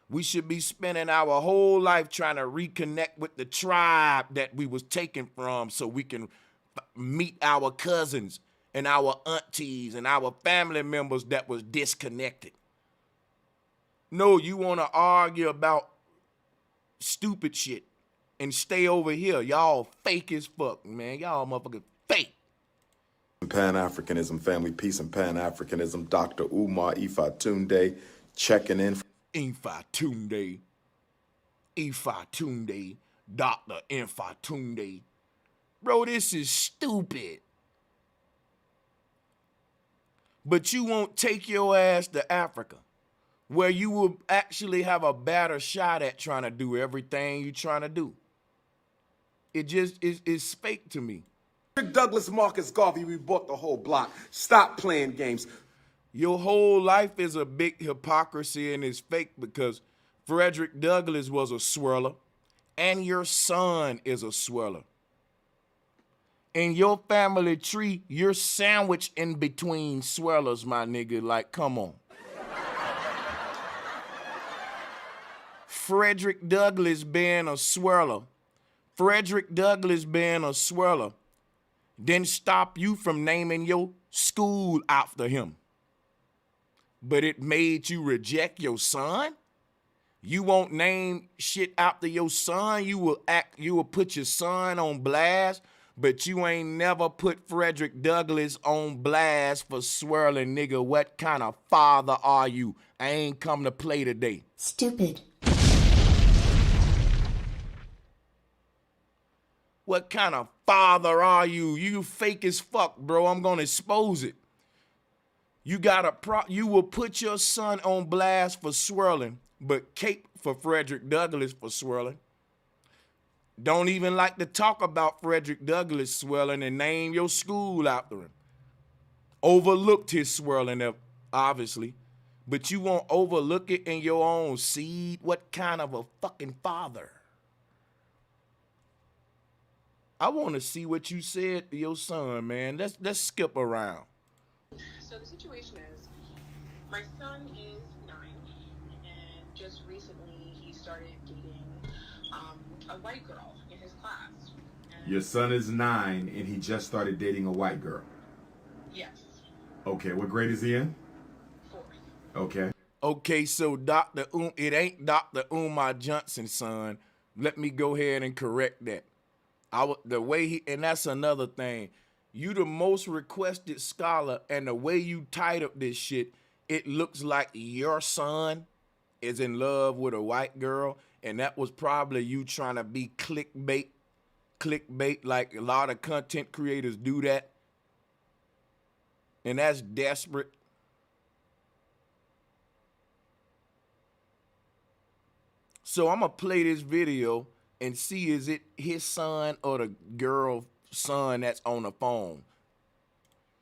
We should be spending our whole life trying to reconnect with the tribe that we was taken from so we can meet our cousins and our aunties and our family members that was disconnected. No, you want to argue about stupid shit and stay over here. Y'all fake as fuck, man. Y'all motherfucking fake.
Pan-Africanism, family peace and Pan-Africanism. Dr. Umar Ifatunde checking in.
Ifatunde. Dr. Ifatunde. Bro, this is stupid. But you won't take your ass to Africa, where you will actually have a better shot at trying to do everything you're trying to do. It just is fake to me.
Douglas Marcus Garvey, we bought the whole block. Stop playing games.
Your whole life is a big hypocrisy and it's fake, because Frederick Douglass was a swirler and your son is a swirler. In your family tree, you're sandwiched in between swirlers, my nigga. Like, come on. Frederick Douglass being a swirler, didn't stop you from naming your school after him. But it made you reject your son? You won't name shit after your son? You will put your son on blast, but you ain't never put Frederick Douglass on blast for swirling, nigga. What kind of father are you? I ain't come to play today.
Stupid.
What kind of father are you? You fake as fuck, bro. I'm gonna expose it. You will put your son on blast for swirling, but cape for Frederick Douglass for swirling. Don't even like to talk about Frederick Douglass swirling and name your school after him. Overlooked his swirling, obviously, but you won't overlook it in your own seed. What kind of a fucking father? I want to see what you said to your son, man. Let's skip around.
So the situation is, my son is 9, and just recently he started dating a white girl in his class. And
Your son is 9 and he just started dating a white girl.
yes,
Okay, what grade is he in?
4th.
Okay.
Okay, so it ain't Dr. Umar Johnson's son. Let me go ahead and correct that. The way he, and that's another thing. You the most requested scholar, and the way you titled this shit, it looks like your son is in love with a white girl, and that was probably you trying to be clickbait, like a lot of content creators do that. And that's desperate. So I'm gonna play this video and see, is it his son or the girl son that's on the phone.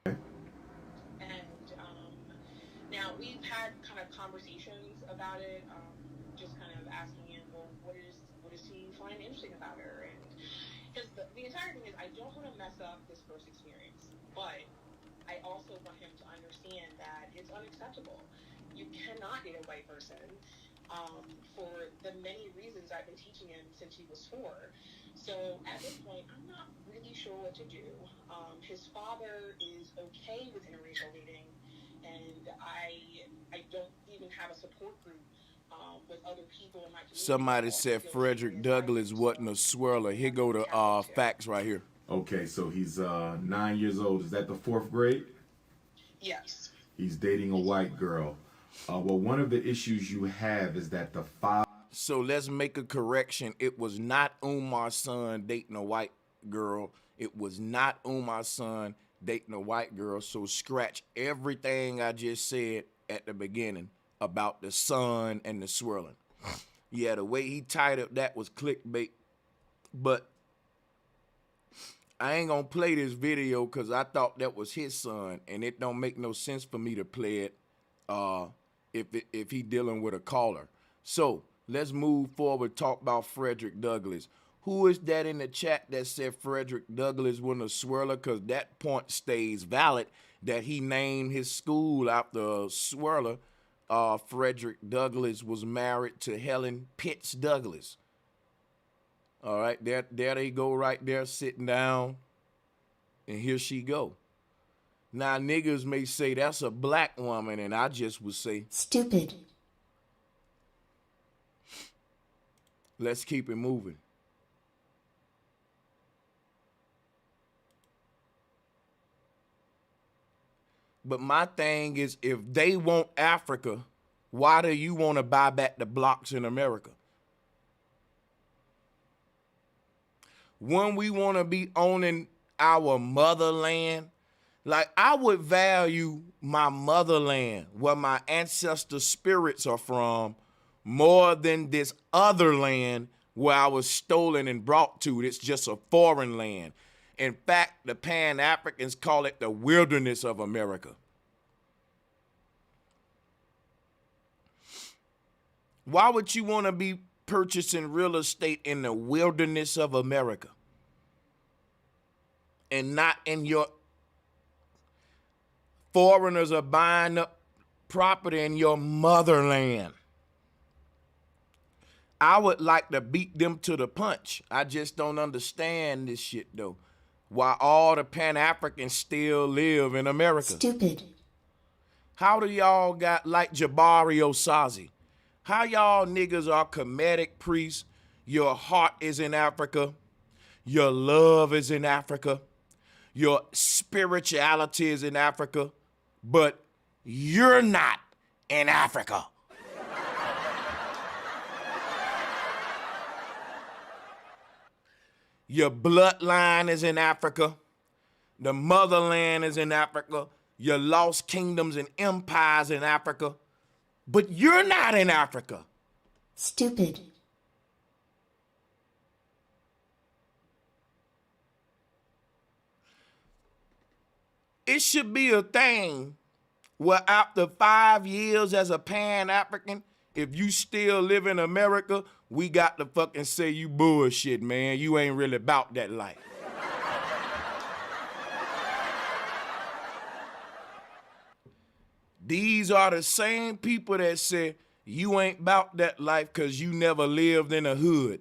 And now we've had kind of conversations about it, just kind of asking him, well, what does he find interesting about her? And because the entire thing is, I don't want to mess up this first experience, but I also want him to understand that it's unacceptable. You cannot date a white person for the many reasons I've been teaching him since he was 4. So at this point, I'm not really sure what to do. His father is okay with interracial dating, and I don't even have a support group with other people in my community.
Somebody said Frederick Douglass wasn't a swirler. Here go the facts right here.
Okay, so he's 9 years old. Is that the 4th grade?
Yes.
He's dating a white girl. Well, one of the issues you have is that the father.
So let's make a correction. It was not Umar's son dating a white girl. It was not Umar's son dating a white girl. So scratch everything I just said at the beginning about the son and the swirling. Yeah, the way he titled that was clickbait. But I ain't gonna play this video because I thought that was his son, and it don't make no sense for me to play it if he dealing with a caller. So let's move forward, talk about Frederick Douglass. Who is that in the chat that said Frederick Douglass wasn't a swirler? Because that point stays valid, that he named his school after a swirler. Frederick Douglass was married to Helen Pitts Douglass. All right, there they go right there sitting down, and here she go. Now niggas may say that's a black woman, and I just would say
Stupid.
let's keep it moving. But my thing is, if they want Africa, why do you want to buy back the blocks in America? When we want to be owning our motherland, like I would value my motherland, where my ancestor spirits are from, more than this other land where I was stolen and brought to. It's just a foreign land. In fact, the Pan-Africans call it the wilderness of America. Why would you want to be purchasing real estate in the wilderness of America and not in your... Foreigners are buying up property in your motherland. I would like to beat them to the punch. I just don't understand this shit though. Why all the Pan-Africans still live in America.
Stupid.
How do y'all got like Jabari Osazi? How y'all niggas are Kemetic priests? Your heart is in Africa. Your love is in Africa. Your spirituality is in Africa. But you're not in Africa. Your bloodline is in Africa. The motherland is in Africa. Your lost kingdoms and empires in Africa. But you're not in Africa.
Stupid.
It should be a thing where after 5 years as a Pan-African, if you still live in America, we got to fucking say you bullshit, man. You ain't really about that life. These are the same people that say you ain't about that life because you never lived in a hood.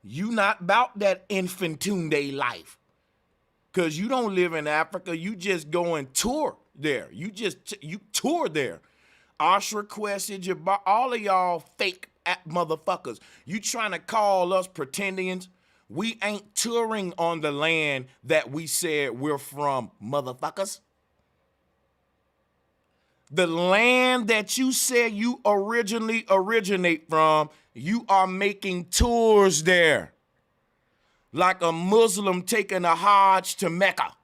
You not about that Infantunde life because you don't live in Africa. You just go and tour there. You tour there. Osh requested all of y'all fake motherfuckers. You trying to call us pretendians? We ain't touring on the land that we said we're from, motherfuckers. The land that you said you originally originate from, you are making tours there. Like a Muslim taking a Hajj to Mecca.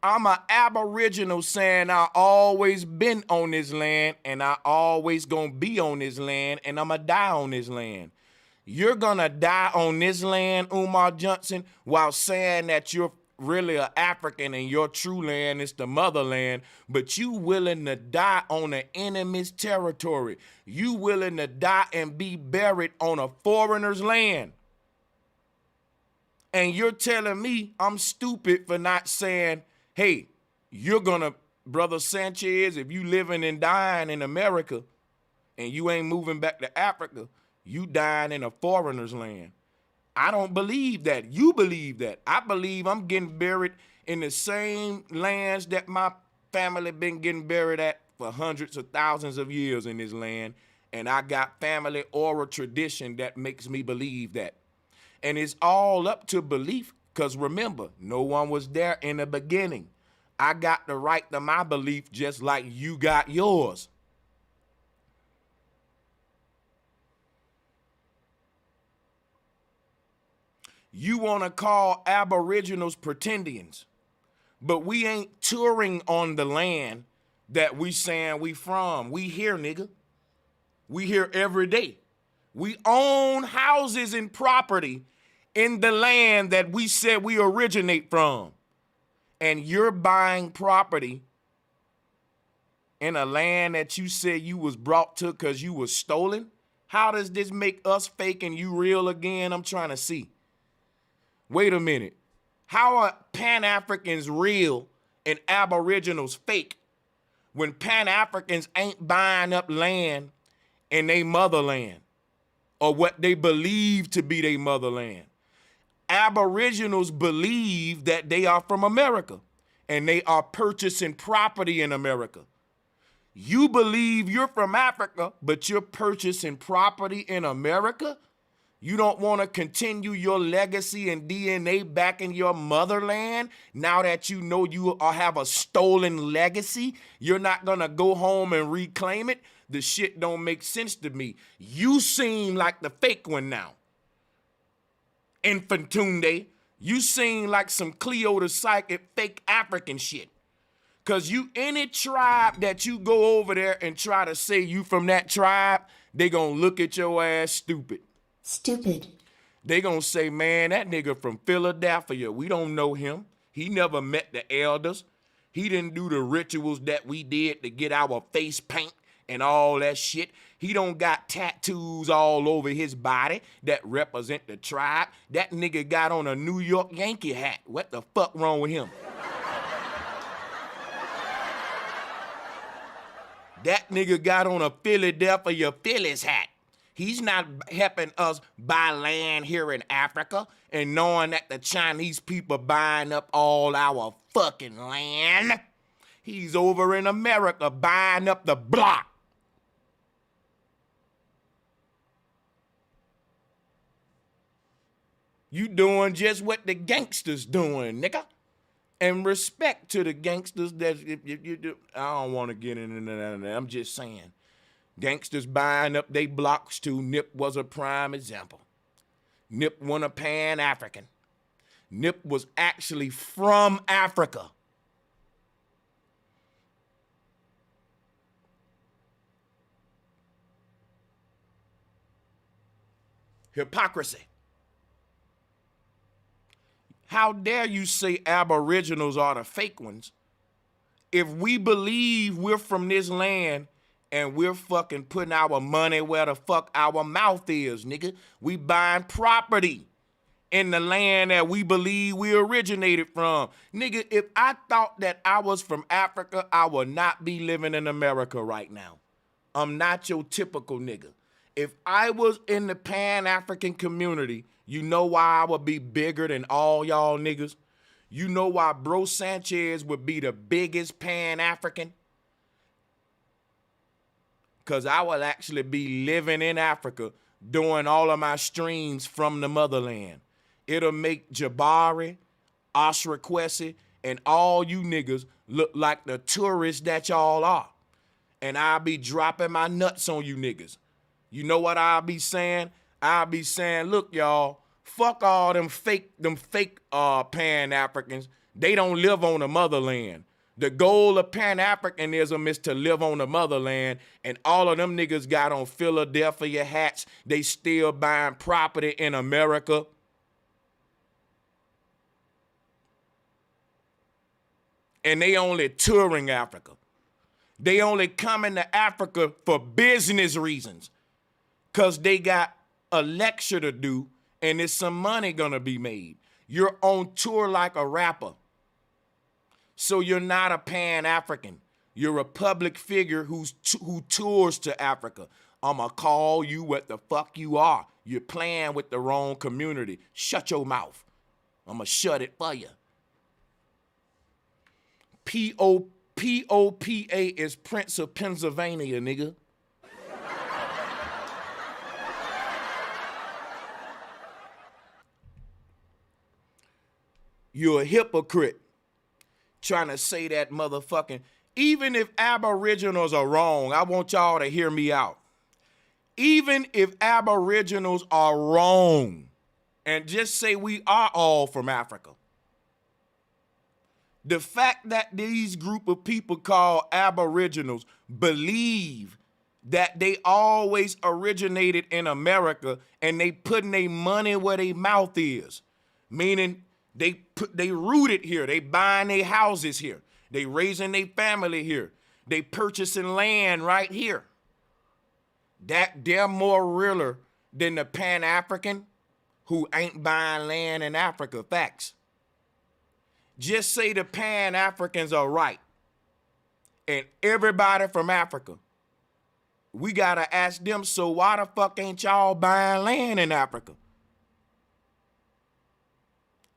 I'm an Aboriginal saying I always been on this land and I always gonna be on this land and I'ma die on this land. You're gonna die on this land, Umar Johnson, while saying that you're really an African and your true land is the motherland, but you willing to die on an enemy's territory. You willing to die and be buried on a foreigner's land. And you're telling me I'm stupid for not saying, hey, you're gonna, Brother Sanchez, if you living and dying in America and you ain't moving back to Africa, you dying in a foreigner's land. I don't believe that. You believe that. I believe I'm getting buried in the same lands that my family been getting buried at for hundreds of thousands of years in this land. And I got family oral tradition that makes me believe that. And it's all up to belief, because remember, no one was there in the beginning. I got the right to my belief just like you got yours. You want to call Aboriginals pretendians, but we ain't touring on the land that we saying we from. We here, nigga. We here every day. We own houses and property in the land that we said we originate from. And you're buying property in a land that you said you was brought to because you was stolen? How does this make us fake and you real again? I'm trying to see. Wait a minute. How are Pan-Africans real and Aboriginals fake when Pan-Africans ain't buying up land in their motherland or what they believe to be their motherland? Aboriginals believe that they are from America and they are purchasing property in America. You believe you're from Africa, but you're purchasing property in America? You don't want to continue your legacy and DNA back in your motherland now that you know you have a stolen legacy? You're not going to go home and reclaim it? The shit don't make sense to me. You seem like the fake one now. Infantunde, you seem like some Cleo the Psychic fake African shit. Because you, any tribe that you go over there and try to say you from that tribe, they going to look at your ass stupid.
Stupid.
They gonna say, man, that nigga from Philadelphia, we don't know him. He never met the elders. He didn't do the rituals that we did to get our face paint and all that shit. He don't got tattoos all over his body that represent the tribe. That nigga got on a New York Yankee hat. What the fuck wrong with him? That nigga got on a Philadelphia Phillies hat. He's not helping us buy land here in Africa and knowing that the Chinese people buying up all our fucking land. He's over in America buying up the block. You doing just what the gangsters doing, nigga. And respect to the gangsters that if you do. I don't want to get into that. I'm just saying. Gangsters buying up they blocks too. Nip was a prime example. Nip wasn't a Pan-African. Nip was actually from Africa. Hypocrisy. How dare you say Aboriginals are the fake ones? If we believe we're from this land and we're fucking putting our money where the fuck our mouth is, nigga. We buying property in the land that we believe we originated from. Nigga, if I thought that I was from Africa, I would not be living in America right now. I'm not your typical nigga. If I was in the Pan-African community, you know why I would be bigger than all y'all niggas? You know why Bro Sanchez would be the biggest Pan-African? because I will actually be living in Africa doing all of my streams from the motherland. It'll make Jabari, Osraquesi, and all you niggas look like the tourists that y'all are. And I'll be dropping my nuts on you niggas. You know what I'll be saying? I'll be saying, look, y'all, fuck all them fake Pan-Africans. They don't live on the motherland. The goal of Pan-Africanism is to live on the motherland, and all of them niggas got on Philadelphia hats. They still buying property in America. And they only touring Africa. They only coming to Africa for business reasons, because they got a lecture to do and there's some money gonna be made. You're on tour like a rapper. So you're not a Pan-African. You're a public figure who tours to Africa. I'ma call you what the fuck you are. You're playing with the wrong community. Shut your mouth. I'ma shut it for you. POPA is Prince of Pennsylvania, nigga. You're a hypocrite trying to say that motherfucking, even if Aboriginals are wrong, I want y'all to hear me out. Even if Aboriginals are wrong, and just say we are all from Africa, the fact that these group of people called Aboriginals believe that they always originated in America and they putting their money where their mouth is, meaning they rooted here, they buying their houses here, they raising their family here, they purchasing land right here. That they're more realer than the Pan-African who ain't buying land in Africa. Facts. Just say the Pan-Africans are right. And everybody from Africa, we gotta ask them, so why the fuck ain't y'all buying land in Africa?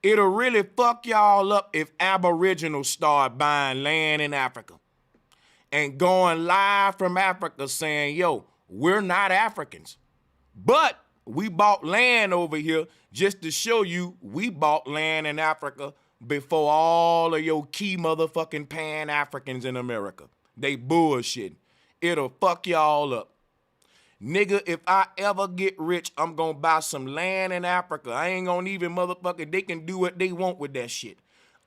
It'll really fuck y'all up if Aboriginals start buying land in Africa and going live from Africa saying, yo, we're not Africans, but we bought land over here just to show you we bought land in Africa before all of your key motherfucking Pan-Africans in America. They bullshit. It'll fuck y'all up. Nigga, if I ever get rich, I'm gonna buy some land in Africa. I ain't gonna even motherfucker, they can do what they want with that shit.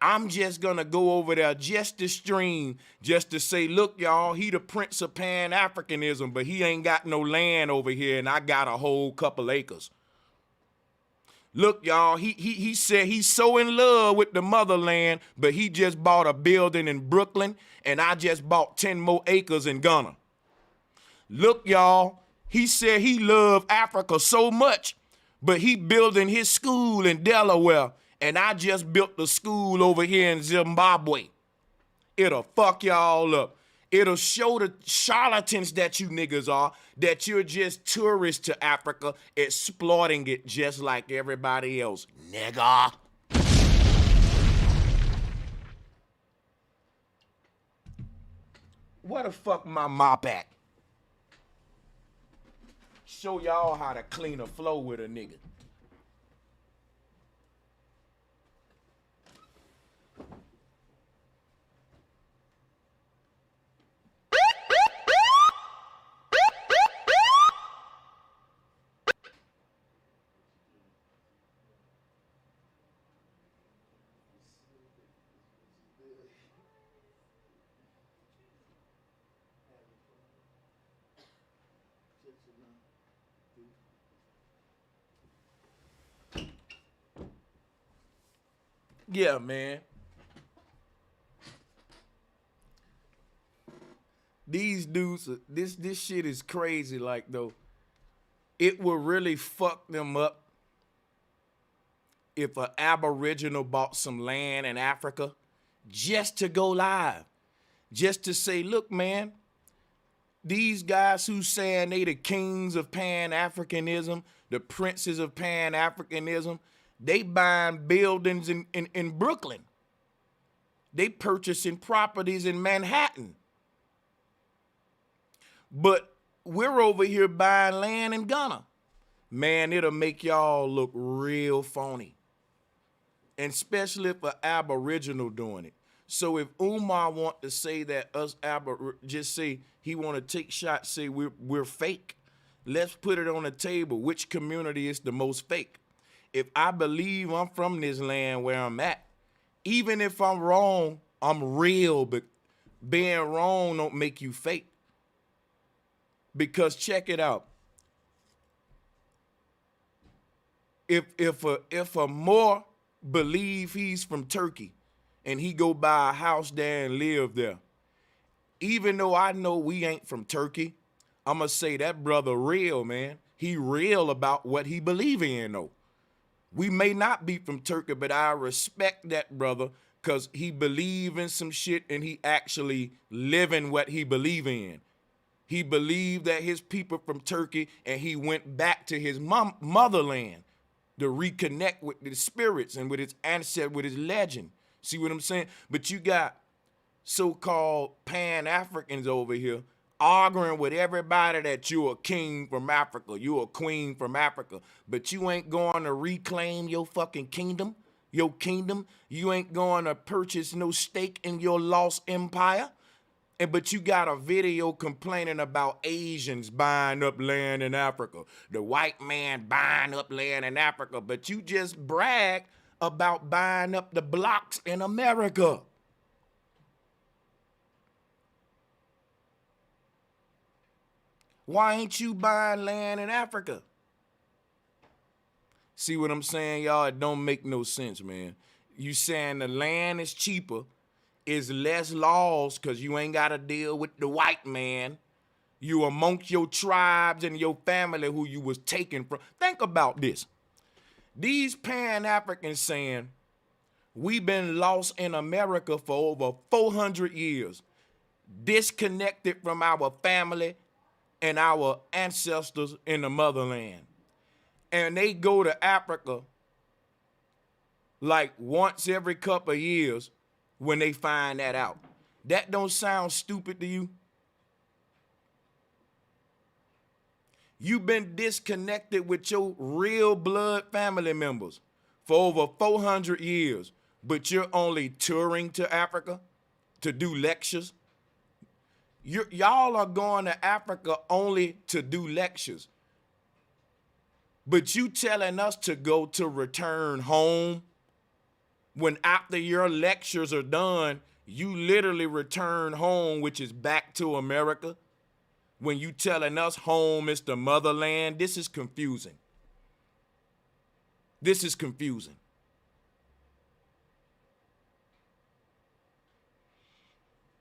I'm just gonna go over there just to stream, just to say, look, y'all, he the Prince of Pan-Africanism, but he ain't got no land over here and I got a whole couple acres. Look, y'all, he said he's so in love with the motherland, but he just bought a building in Brooklyn and I just bought 10 more acres in Ghana. Look, y'all, he said he loved Africa so much, but he building his school in Delaware, and I just built the school over here in Zimbabwe. It'll fuck y'all up. It'll show the charlatans that you niggas are, that you're just tourists to Africa, exploiting it just like everybody else, nigga. Where the fuck my mop at? Show y'all how to clean a floor with a nigga. Yeah, man. These dudes, this shit is crazy. Like, though, it will really fuck them up if an Aboriginal bought some land in Africa just to go live, just to say, look, man, these guys who saying they the kings of Pan-Africanism, the princes of Pan-Africanism, they buying buildings in Brooklyn. They purchasing properties in Manhattan. But we're over here buying land in Ghana. Man, it'll make y'all look real phony. And especially if an Aboriginal doing it. So if Umar want to say that us just say he want to take shots, say we're fake, let's put it on the table. Which community is the most fake? If I believe I'm from this land where I'm at, even if I'm wrong, I'm real, but being wrong don't make you fake. Because check it out. If a Moor believe he's from Turkey and he go buy a house there and live there, even though I know we ain't from Turkey, I'ma say that brother real, man. He real about what he believe in, though. We may not be from Turkey, but I respect that brother because he believe in some shit and he actually living what he believe in. He believed that his people from Turkey and he went back to his motherland to reconnect with the spirits and with his ancestor, with his legend. See what I'm saying? But you got so-called Pan-Africans over here arguing with everybody that you're a king from Africa, you're a queen from Africa, but you ain't going to reclaim your fucking kingdom, your kingdom. You ain't going to purchase no stake in your lost empire. But you got a video complaining about Asians buying up land in Africa, the white man buying up land in Africa, but you just brag about buying up the blocks in America. Why ain't you buying land in Africa? See what I'm saying, y'all? It don't make no sense, man. You saying the land is cheaper, is less laws because you ain't got to deal with the white man. You amongst your tribes and your family who you was taken from. Think about this. These Pan-Africans saying, we've been lost in America for over 400 years, disconnected from our family and our ancestors in the motherland. And they go to Africa like once every couple of years when they find that out. That don't sound stupid to you? You've been disconnected with your real blood family members for over 400 years, but you're only touring to Africa to do lectures. Y'all are going to Africa only to do lectures. But you telling us to go to return home when after your lectures are done, you literally return home, which is back to America. When you telling us home is the motherland, this is confusing. This is confusing.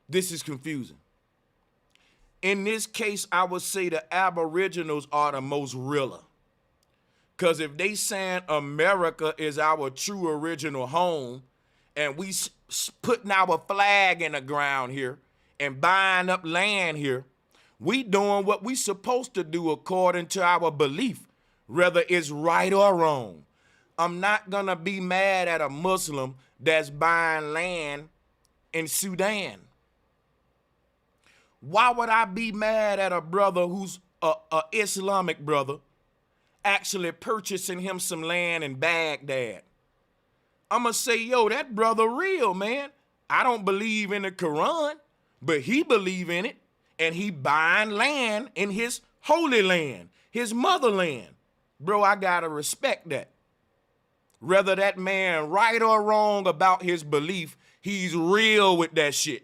This is confusing. In this case, I would say the Aboriginals are the most realer. Because if they saying America is our true original home and we putting our flag in the ground here and buying up land here, we doing what we supposed to do according to our belief, whether it's right or wrong. I'm not going to be mad at a Muslim that's buying land in Sudan. Why would I be mad at a brother who's a Islamic brother actually purchasing him some land in Baghdad? I'm going to say, yo, that brother real, man. I don't believe in the Quran, but he believe in it, and he buying land in his holy land, his motherland. Bro, I got to respect that. Whether that man right or wrong about his belief, he's real with that shit.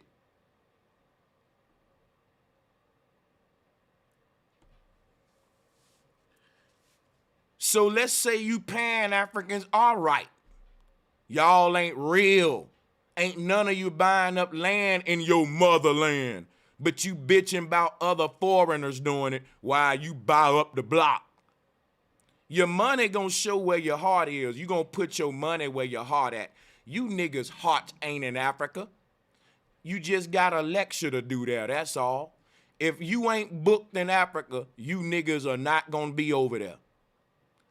So let's say you Pan-Africans are right. Y'all ain't real. Ain't none of you buying up land in your motherland, but you bitching about other foreigners doing it while you buy up the block. Your money gonna show where your heart is. You gonna put your money where your heart at. You niggas' hearts ain't in Africa. You just got a lecture to do there, that's all. If you ain't booked in Africa, you niggas are not gonna be over there.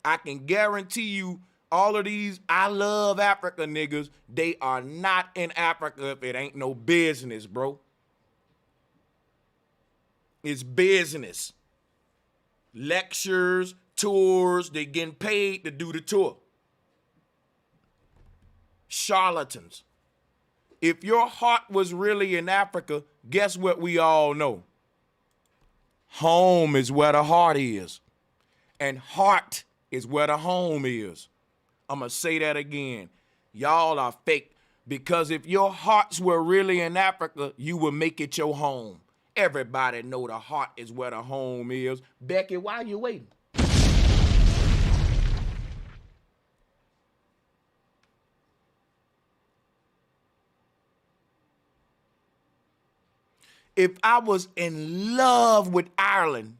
I can guarantee you all of these I love Africa niggas, they are not in Africa if it ain't no business, bro. It's business. lectures, tours, they getting paid to do the tour. Charlatans. If your heart was really in Africa, guess what we all know? Home is where the heart is. And heart is where the home is. I'm going to say that again. Y'all are fake. Because if your hearts were really in Africa, you would make it your home. Everybody know the heart is where the home is. Becky, why you waiting? If I was in love with Ireland,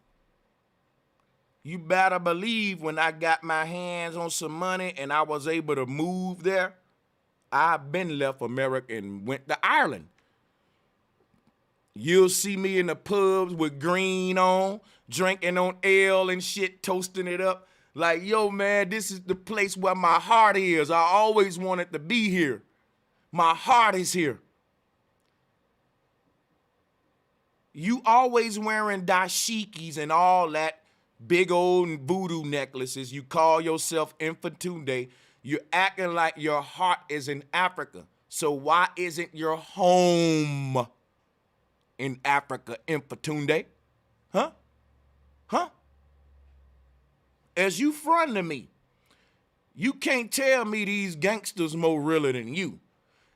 you better believe when I got my hands on some money and I was able to move there, I've been left America and went to Ireland. You'll see me in the pubs with green on, drinking on ale and shit, toasting it up. Like, yo, man, this is the place where my heart is. I always wanted to be here. My heart is here. You always wearing dashikis and all that big old voodoo necklaces. You call yourself Infatunde. You're acting like your heart is in Africa. So why isn't your home in Africa, Infatunde? Huh? Huh? As you front of me, you can't tell me these gangsters more realer than you.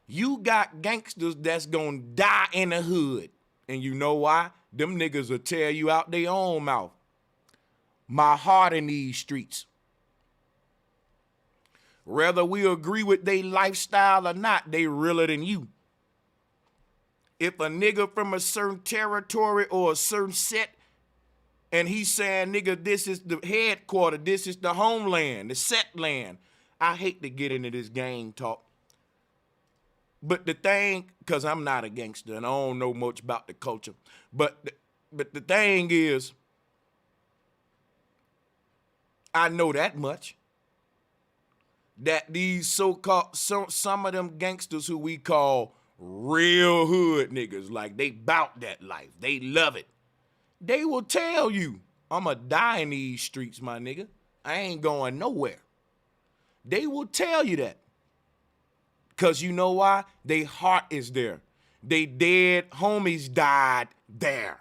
You got gangsters that's gonna die in the hood. And you know why? Them niggas will tear you out their own mouth. My heart in these streets. Whether we agree with their lifestyle or not, they realer than you. If a nigga from a certain territory or a certain set, and he's saying, nigga, this is the headquarters, this is the homeland, the set land. I hate to get into this gang talk. But the thing, because I'm not a gangster and I don't know much about the culture, but the thing is, I know that much. That these so-called, some of them gangsters who we call real hood niggas, like they bout that life, they love it. They will tell you, I'ma die in these streets, my nigga. I ain't going nowhere. They will tell you that. Because you know why? Their heart is there. They dead homies died there.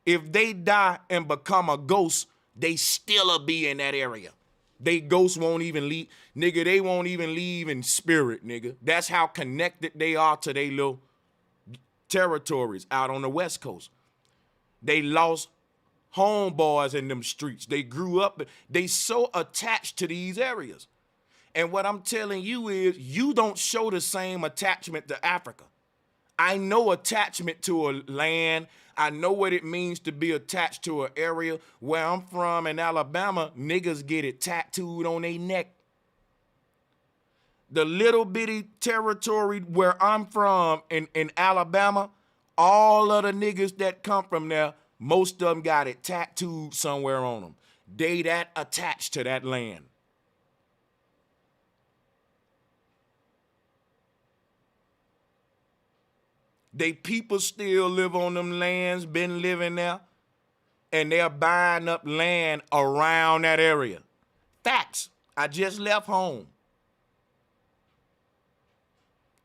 If they die and become a ghost, they still'll be in that area. They ghosts won't even leave. Nigga, they won't even leave in spirit, nigga. That's how connected they are to their little territories out on the West Coast. They lost homeboys in them streets. They grew up, they so attached to these areas. And what I'm telling you is, you don't show the same attachment to Africa. I know attachment to a land. I know what it means to be attached to an area. Where I'm from in Alabama, niggas get it tattooed on their neck. The little bitty territory where I'm from in Alabama, all of the niggas that come from there, most of them got it tattooed somewhere on them. They that attached to that land. They people still live on them lands, been living there, and they're buying up land around that area. Facts. I just left home.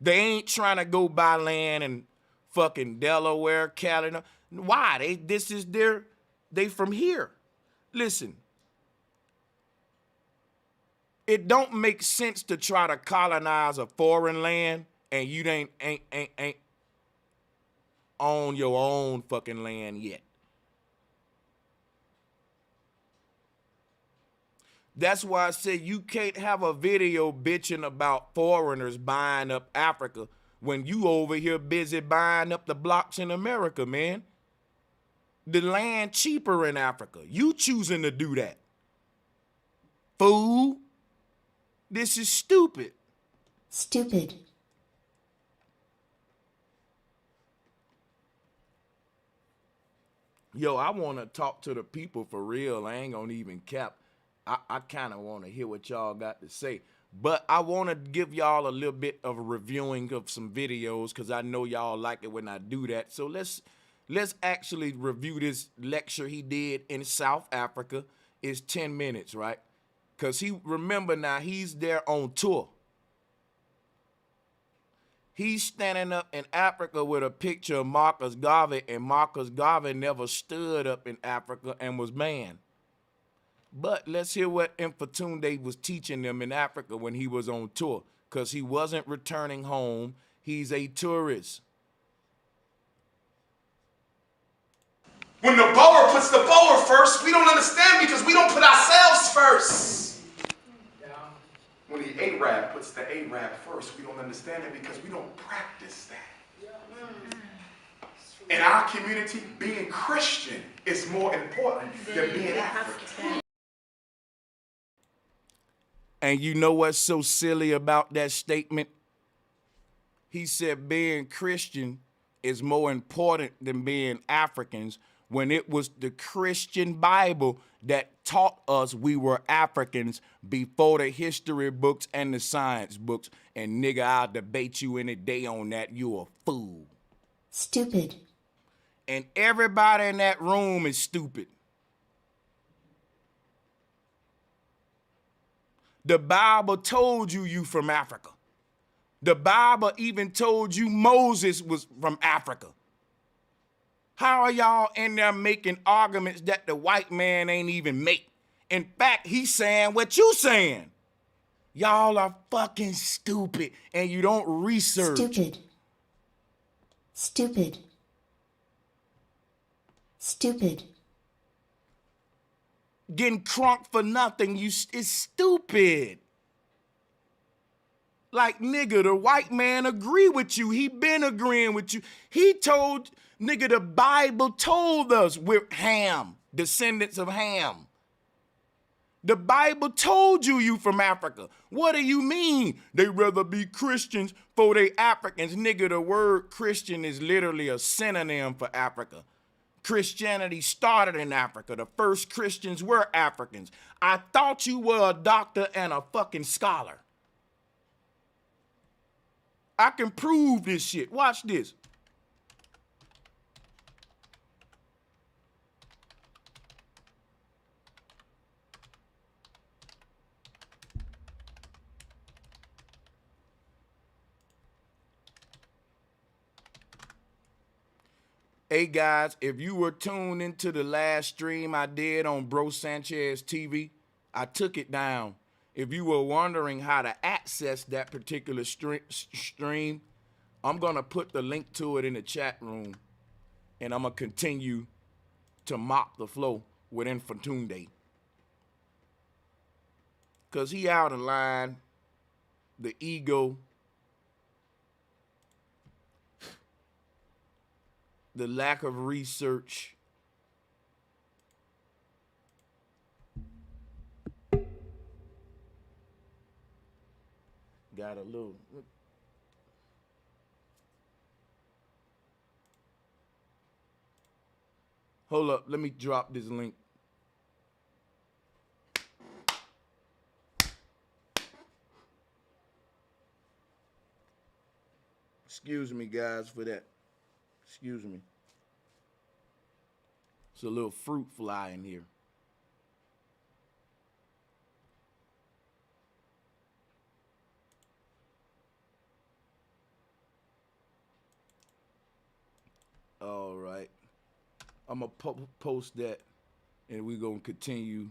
They ain't trying to go buy land in fucking Delaware, Cali. Why? They from here. Listen, it don't make sense to try to colonize a foreign land and you ain't on your own fucking land yet. That's why I said you can't have a video bitching about foreigners buying up Africa when you over here busy buying up the blocks in America, man. The land cheaper in Africa. You choosing to do that. Fool. This is stupid.
Stupid.
Yo, I want to talk to the people for real. I ain't gonna even cap. I kind of want to hear what y'all got to say. But I want to give y'all a little bit of a reviewing of some videos because I know y'all like it when I do that. So let's Let's actually review this lecture he did in South Africa. It's 10 minutes, right? Because remember now, he's there on tour. He's standing up in Africa with a picture of Marcus Garvey, and Marcus Garvey never stood up in Africa and was banned. But let's hear what Mfatunde was teaching them in Africa when he was on tour, because he wasn't returning home. He's a tourist.
When the Boer puts the Boer first, we don't understand because we don't put ourselves first. When the Arab puts the Arab first, we don't understand it because we don't practice that. In our community, being Christian is more important than being African.
And you know what's so silly about that statement? He said being Christian is more important than being Africans, when it was the Christian Bible that taught us we were Africans before the history books and the science books. And nigga, I'll debate you any day on that. You a fool.
Stupid.
And everybody in that room is stupid. The Bible told you from Africa. The Bible even told you Moses was from Africa. How are y'all in there making arguments that the white man ain't even make? In fact, he's saying what you saying. Y'all are fucking stupid and you don't research.
Stupid. Stupid. Stupid.
Getting crunk for nothing, it's stupid. Like, nigga, the white man agree with you. He been agreeing with you. He told, nigga, the Bible told us we're Ham, descendants of Ham. The Bible told you from Africa. What do you mean? They rather be Christians for they Africans. Nigga, the word Christian is literally a synonym for Africa. Christianity started in Africa. The first Christians were Africans. I thought you were a doctor and a fucking scholar. I can prove this shit. Watch this. Hey guys, if you were tuned into the last stream I did on brosancheztv, I took it down. If you were wondering how to access that particular stream, I'm going to put the link to it in the chat room, and I'm going to continue to mop the flow with Infatunde. Because he out of line, the ego, the lack of research, got a little. Hold up, let me drop this link. Excuse me, guys, for that. Excuse me. It's a little fruit fly in here. All right. I'm going to post that, and we're going to continue.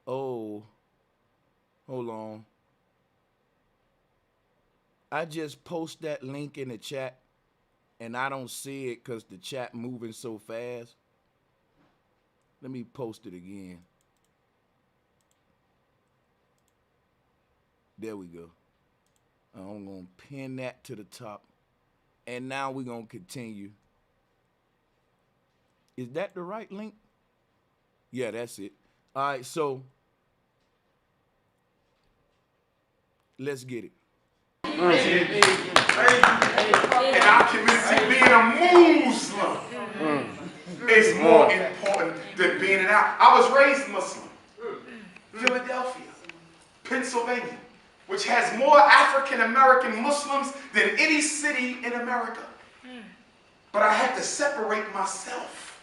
Oh, hold on. I just post that link in the chat, and I don't see it because the chat moving so fast. Let me post it again. There we go. I'm going to pin that to the top. And now we're going to continue. Is that the right link? Yeah, that's it. All right, so let's get it.
In our community, being a Muslim is more important than being an Arab. I was raised Muslim. Philadelphia, Pennsylvania, which has more African American Muslims than any city in America. But I had to separate myself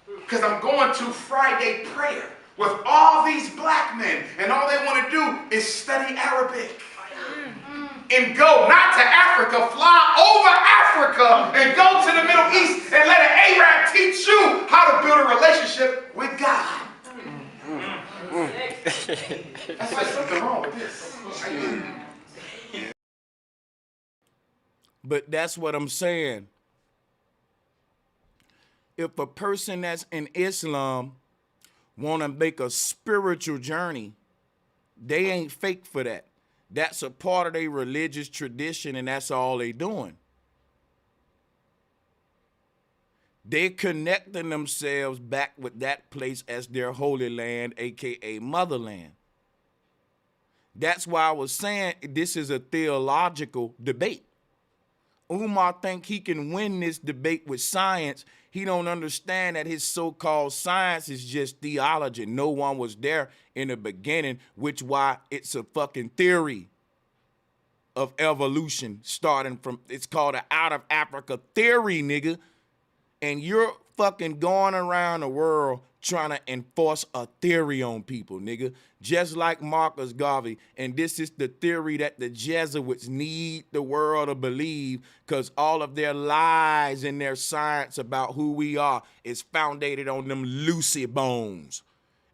because I'm going to Friday prayer with all these black men, and all they want to do is study Arabic. And go not to Africa, fly over Africa and go to the Middle East and let an Arab teach you how to build a relationship with God. That's like something wrong with this.
But that's what I'm saying. If a person that's in Islam want to make a spiritual journey, they ain't fake for that. That's a part of their religious tradition, and that's all they doing. They're connecting themselves back with that place as their holy land, aka motherland. That's why I was saying this is a theological debate. Umar think he can win this debate with science. He don't understand that his so-called science is just theology. No one was there in the beginning, which why it's a fucking theory of evolution starting from, it's called an out of Africa theory, nigga. And you're fucking going around the world trying to enforce a theory on people, nigga. Just like Marcus Garvey. And this is the theory that the Jesuits need the world to believe, because all of their lies and their science about who we are is founded on them Lucy bones.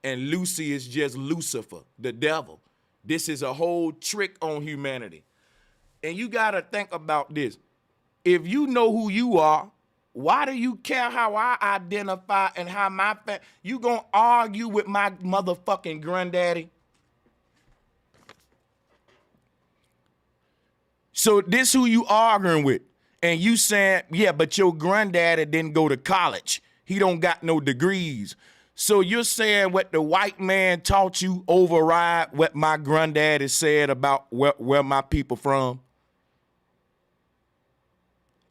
And Lucy is just Lucifer, the devil. This is a whole trick on humanity. And you got to think about this. If you know who you are, why do you care how I identify and how my you gonna argue with my motherfucking granddaddy? So this who you arguing with, and you saying, yeah, but your granddaddy didn't go to college. He don't got no degrees. So you're saying what the white man taught you override what my granddaddy said about where my people from?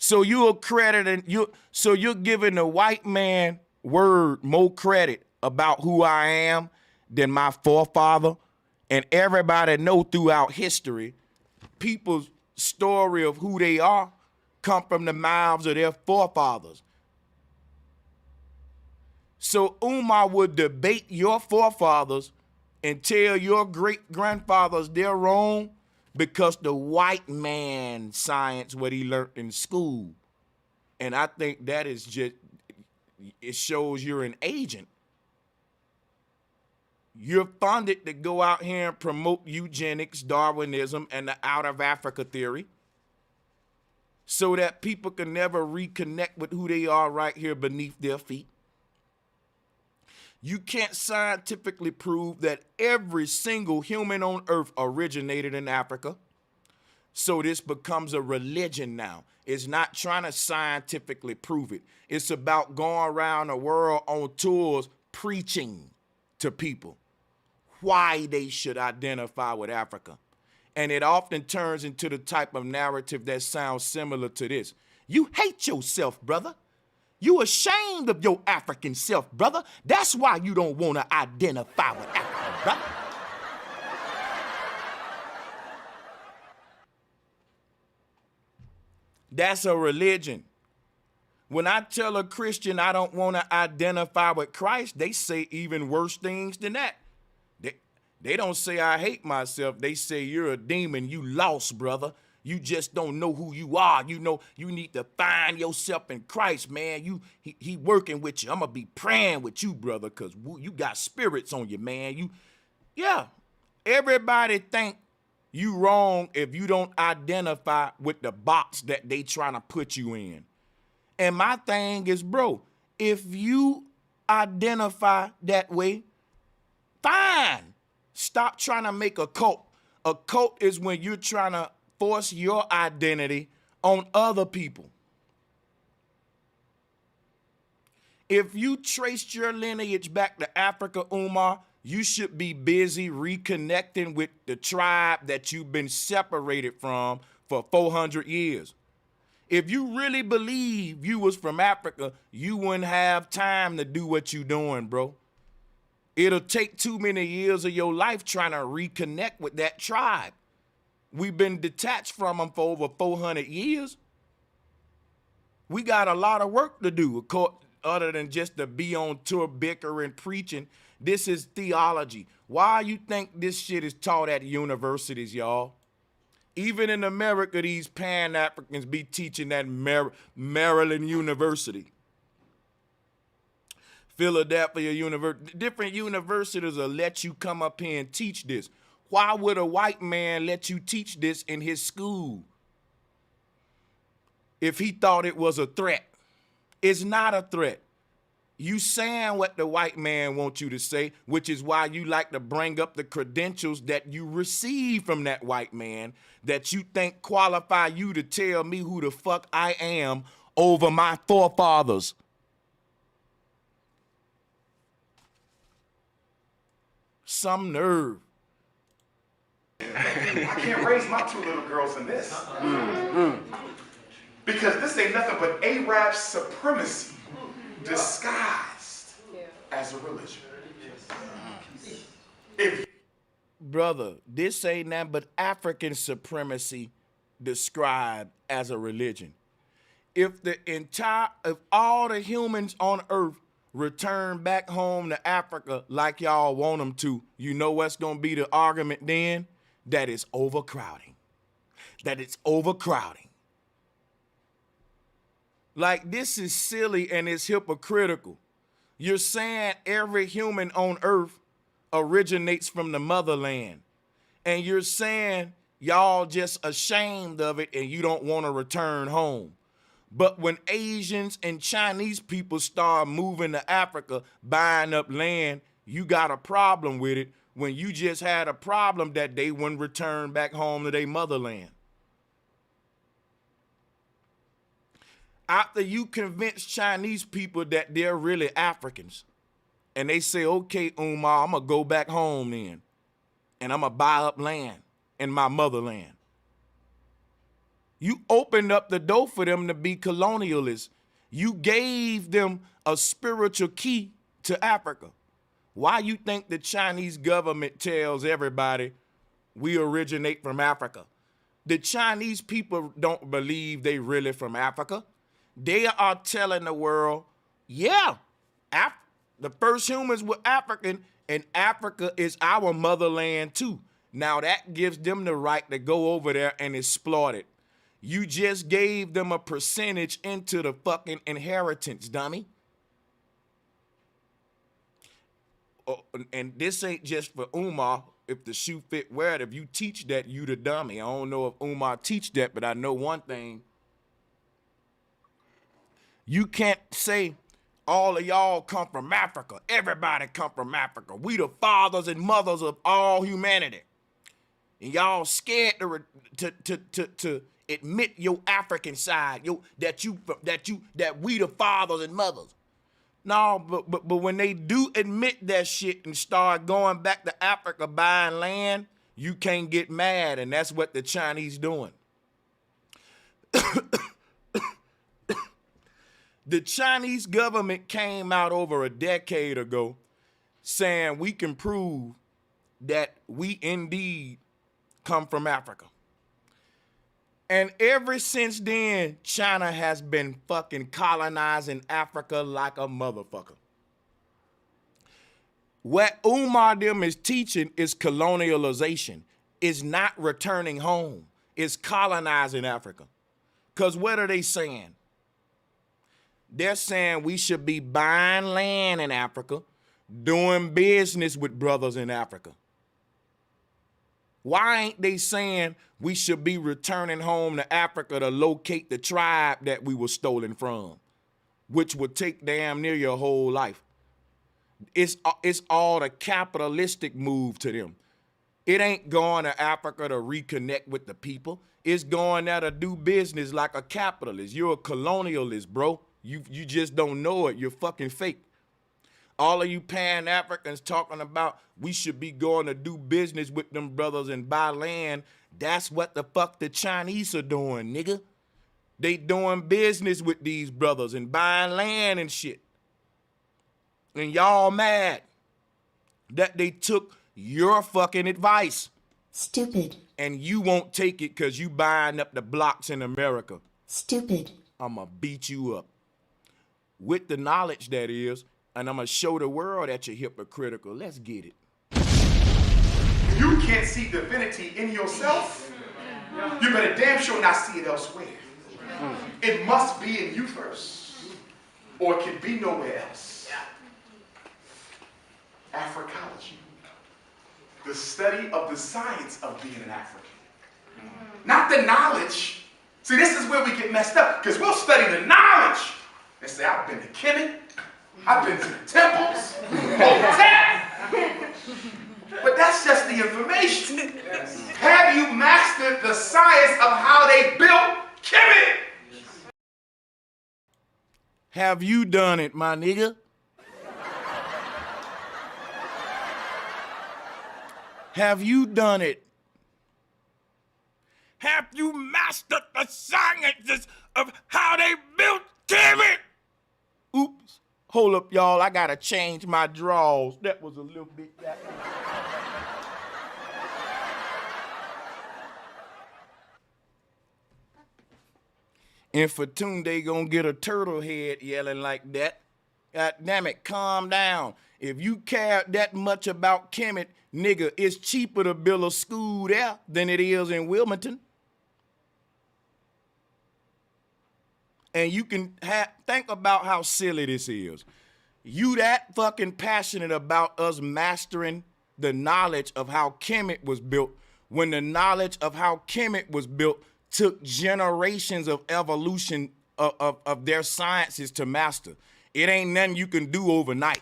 So you're crediting so you're giving the white man word more credit about who I am than my forefather. And everybody know throughout history, people's story of who they are come from the mouths of their forefathers. So Umar would debate your forefathers and tell your great grandfathers they're wrong, because the white man science what he learned in school. And I think that is just, it shows you're an agent. You're funded to go out here and promote eugenics, Darwinism, and the out of Africa theory so that people can never reconnect with who they are right here beneath their feet. You can't scientifically prove that every single human on earth originated in Africa. So this becomes a religion now. It's not trying to scientifically prove it. It's about going around the world on tours preaching to people why they should identify with Africa. And it often turns into the type of narrative that sounds similar to this. You hate yourself, brother. You ashamed of your African self, brother. That's why you don't want to identify with Africa, brother. That's a religion. When I tell a Christian I don't want to identify with Christ, they say even worse things than that. They don't say I hate myself. They say you're a demon. You lost, brother. You just don't know who you are. You know, you need to find yourself in Christ, man. He working with you. I'm going to be praying with you, brother, because you got spirits on you, man. Yeah, everybody think you wrong if you don't identify with the box that they trying to put you in. And my thing is, bro, if you identify that way, fine. Stop trying to make a cult. A cult is when you're trying to force your identity on other people. If you traced your lineage back to Africa, Umar, you should be busy reconnecting with the tribe that you've been separated from for 400 years. If you really believe you was from Africa, you wouldn't have time to do what you doing, bro. It'll take too many years of your life trying to reconnect with that tribe. We've been detached from them for over 400 years. We got a lot of work to do, other than just to be on tour bickering, preaching. This is theology. Why you think this shit is taught at universities, y'all? Even in America, these Pan-Africans be teaching at Maryland University, Philadelphia University. Different universities will let you come up here and teach this. Why would a white man let you teach this in his school if he thought it was a threat? It's not a threat. You saying what the white man wants you to say, which is why you like to bring up the credentials that you receive from that white man that you think qualify you to tell me who the fuck I am over my forefathers. Some nerve.
I can't raise my two little girls in this. Because this ain't nothing but Arab supremacy disguised as a religion.
Brother, this ain't nothing but African supremacy described as a religion. If all the humans on earth return back home to Africa like y'all want them to, you know what's gonna be the argument then? That it's overcrowding. That it's overcrowding. Like, this is silly and it's hypocritical. You're saying every human on earth originates from the motherland. And you're saying y'all just ashamed of it and you don't want to return home. But when Asians and Chinese people start moving to Africa, buying up land, you got a problem with it when you just had a problem that they wouldn't return back home to their motherland. After you convince Chinese people that they're really Africans, and they say, okay, Umar, I'm going to go back home then, and I'm going to buy up land in my motherland. You opened up the door for them to be colonialists. You gave them a spiritual key to Africa. Why you think the Chinese government tells everybody we originate from Africa? The Chinese people don't believe they really from Africa. They are telling the world, yeah, the first humans were African, and Africa is our motherland too. Now that gives them the right to go over there and exploit it. You just gave them a percentage into the fucking inheritance, dummy. Oh, and this ain't just for Umar. If the shoe fit, wear it. If you teach that, you the dummy. I don't know if Umar teach that, but I know one thing. You can't say all of y'all come from Africa. Everybody come from Africa. We the fathers and mothers of all humanity. And y'all scared to admit your African side, that we the fathers and mothers. No, but when they do admit that shit and start going back to Africa buying land, you can't get mad, and that's what the Chinese doing. The Chinese government came out over a decade ago saying we can prove that we indeed come from Africa. And ever since then, China has been fucking colonizing Africa like a motherfucker. What Umar them is teaching is colonialization. It's not returning home. It's colonizing Africa. Because what are they saying? They're saying we should be buying land in Africa, doing business with brothers in Africa. Why ain't they saying we should be returning home to Africa to locate the tribe that we were stolen from, which would take damn near your whole life? It's all a capitalistic move to them. It ain't going to Africa to reconnect with the people. It's going there to do business like a capitalist. You're a colonialist, bro. You just don't know it. You're fucking fake. All of you Pan-Africans talking about we should be going to do business with them brothers and buy land. That's what the fuck the Chinese are doing, nigga. They doing business with these brothers and buying land and shit. And y'all mad that they took your fucking advice.
Stupid.
And you won't take it because you buying up the blocks in America.
Stupid.
I'ma beat you up. With the knowledge that is, and I'ma show the world that you're hypocritical. Let's get it.
You can't see divinity in yourself. You better damn sure not see it elsewhere. It must be in you first, or it can be nowhere else. Africology, the study of the science of being an African, not the knowledge. See, this is where we get messed up, because we'll study the knowledge and say, I've been to Kemet, I've been to the temples, but that's just the information. Have you mastered the science of how they built Kemet?
Have you done it, my nigga? Have you done it? Have you mastered the sciences of how they built Kemet? Oops. Hold up, y'all. I gotta change my drawers. That was a little bit. And Fatunde gonna get a turtle head yelling like that. God damn it, calm down. If you care that much about Kemet, nigga, it's cheaper to build a school there than it is in Wilmington. And you can think about how silly this is. You that fucking passionate about us mastering the knowledge of how Kemet was built, when the knowledge of how Kemet was built took generations of evolution of their sciences to master. It ain't nothing you can do overnight.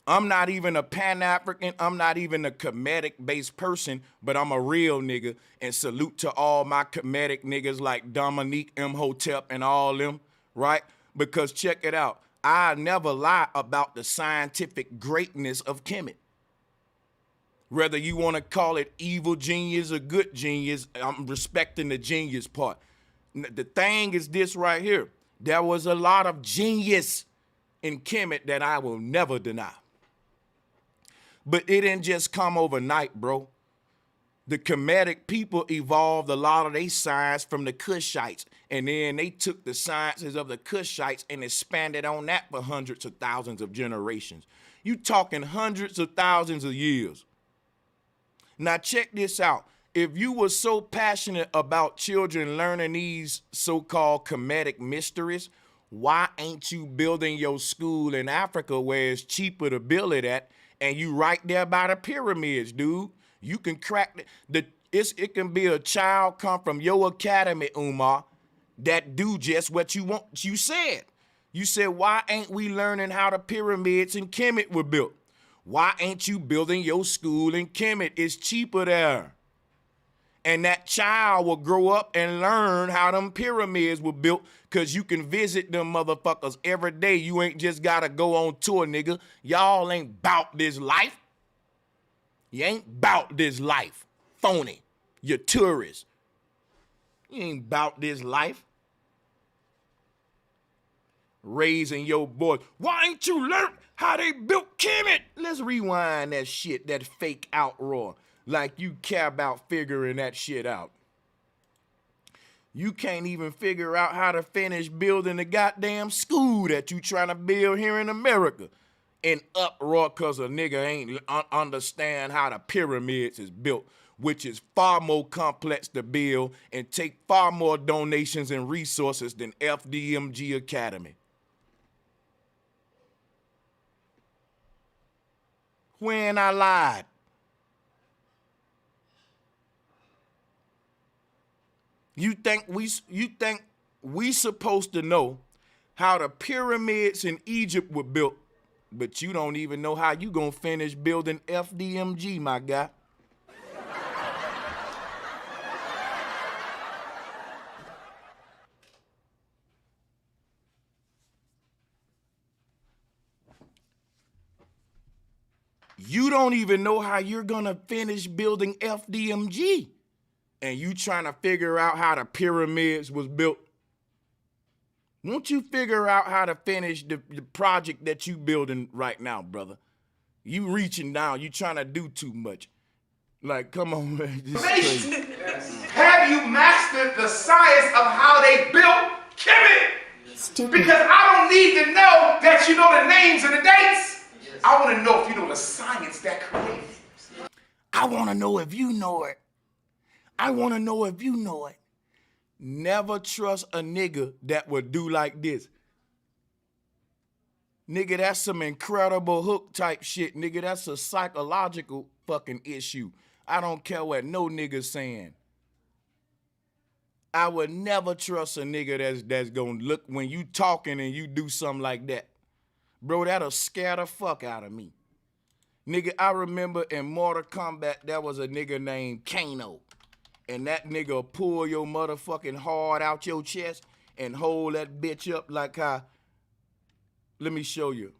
I'm not even a Pan-African. I'm not even a Kemetic-based person, but I'm a real nigga. And salute to all my Kemetic niggas like Dominique Imhotep and all them, right? Because check it out. I never lie about the scientific greatness of Kemet. Whether you want to call it evil genius or good genius, I'm respecting the genius part. The thing is this right here. There was a lot of genius in Kemet that I will never deny. But it didn't just come overnight, bro. The Kemetic people evolved a lot of their science from the Kushites, and then they took the sciences of the Kushites and expanded on that for hundreds of thousands of generations. You talking hundreds of thousands of years. Now check this out. If you were so passionate about children learning these so-called Kemetic mysteries, why ain't you building your school in Africa where it's cheaper to build it at, and you right there by the pyramids, dude? You can crack it can be a child come from your academy, Umar, that do just what you want. You said, why ain't we learning how the pyramids in Kemet were built? Why ain't you building your school in Kemet? It's cheaper there. And that child will grow up and learn how them pyramids were built, because you can visit them motherfuckers every day. You ain't just got to go on tour, nigga. Y'all ain't bout this life. You ain't bout this life. Phony. You're tourists. You ain't bout this life. Raising your boys. Why ain't you learned how they built Kemet? Let's rewind that shit, that fake outroar. Like you care about figuring that shit out. You can't even figure out how to finish building the goddamn school that you trying to build here in America. In uproar because a nigga ain't understand how the pyramids is built, which is far more complex to build and take far more donations and resources than FDMG Academy. When I lied. You think we supposed to know how the pyramids in Egypt were built, but you don't even know how you gonna finish building FDMG, my guy. You don't even know how you're gonna finish building FDMG. And you trying to figure out how the pyramids was built. Won't you figure out how to finish the project that you building right now, brother? You reaching down, you trying to do too much. Like, come on, man. This is crazy.
Have you mastered the science of how they built Kemet?
Stupid.
Because I don't need to know that you know the names and the dates. I want to know if you know the science that created it.
I want to know if you know it. I want to know if you know it. Never trust a nigga that would do like this. Nigga, that's some incredible hook type shit. Nigga, that's a psychological fucking issue. I don't care what no nigga's saying. I would never trust a nigga that's gonna look when you talking and you do something like that. Bro, that'll scare the fuck out of me. Nigga, I remember in Mortal Kombat, there was a nigga named Kano. And that nigga pull your motherfucking heart out your chest and hold that bitch up like how, let me show you.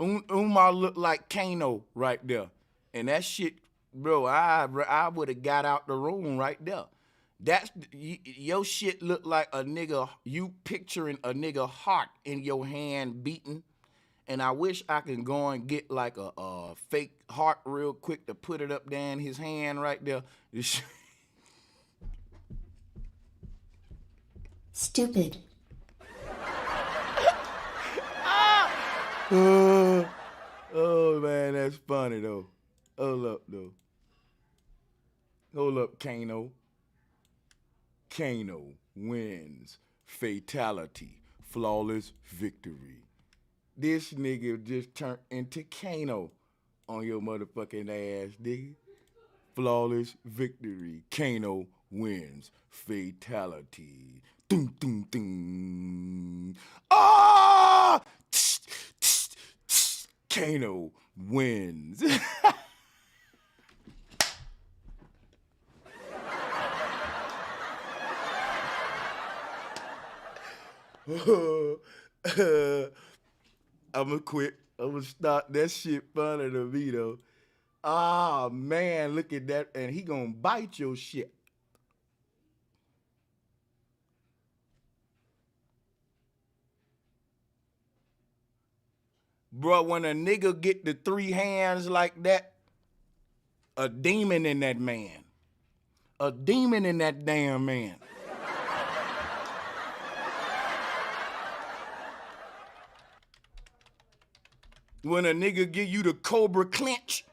Umar looked like Kano right there. And that shit, bro, I would have got out the room right there. That's, your shit look like a nigga, you picturing a nigga heart in your hand beating. And I wish I could go and get like a fake heart real quick to put it up there in his hand right there.
Stupid.
Oh man, that's funny though. Hold up though. Hold up, Kano. Kano wins. Fatality. Flawless victory. This nigga just turned into Kano on your motherfucking ass, nigga. Flawless victory. Kano wins. Fatality. Ding, ding, ding. Ah! Kano wins. I'ma quit. I'ma stop. That shit funny to me though. Ah man, look at that. And he gonna bite your shit. Bro, when a nigga get the 3 hands like that, a demon in that man. A demon in that damn man. When a nigga give you the cobra clench,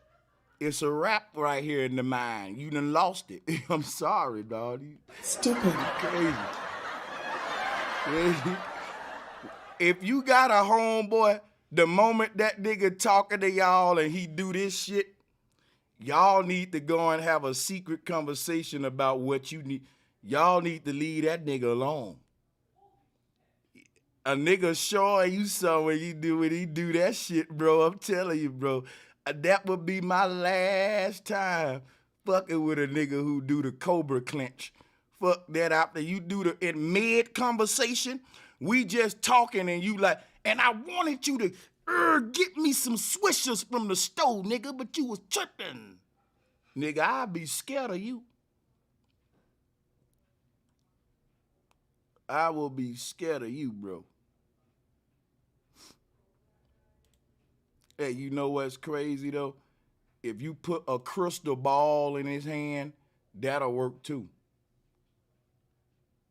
it's a wrap right here in the mind. You done lost it. I'm sorry, dog.
Stupid.
Crazy. Crazy. If you got a homeboy, the moment that nigga talking to y'all and he do this shit, y'all need to go and have a secret conversation about what you need. Y'all need to leave that nigga alone. A nigga showing you something when he do that shit, bro. I'm telling you, bro. That would be my last time fucking with a nigga who do the cobra clench. Fuck that after you do the in mid conversation, we just talking and you like, and I wanted you to get me some swishers from the stove, nigga, but you was tripping. Nigga, I'd be scared of you. I will be scared of you, bro. Hey, you know what's crazy though? If you put a crystal ball in his hand, that'll work too.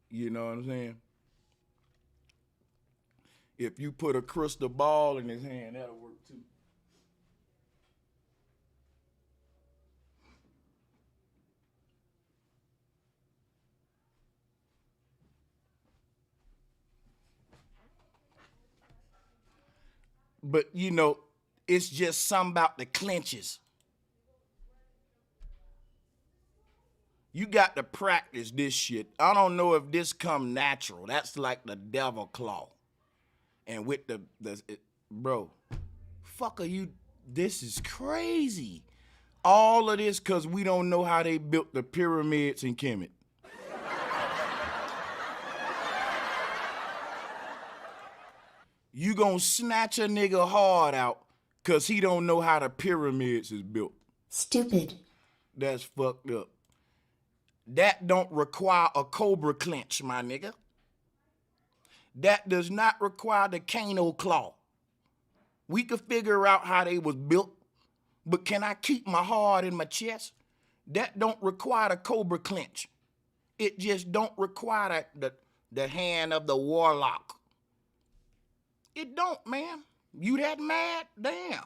You know what I'm saying? If you put a crystal ball in his hand, that'll work too. But you know, it's just something about the clenches. You got to practice this shit. I don't know if this come natural. That's like the devil claw. And with bro, fuck are you, this is crazy. All of this because we don't know how they built the pyramids in Kemet. You gonna snatch a nigga hard out because he don't know how the pyramids is built.
Stupid.
That's fucked up. That don't require a cobra clench, my nigga. That does not require the cano claw. We could figure out how they was built, but can I keep my heart in my chest? That don't require the cobra clinch. It just don't require the hand of the warlock. It don't, man. You that mad? Damn.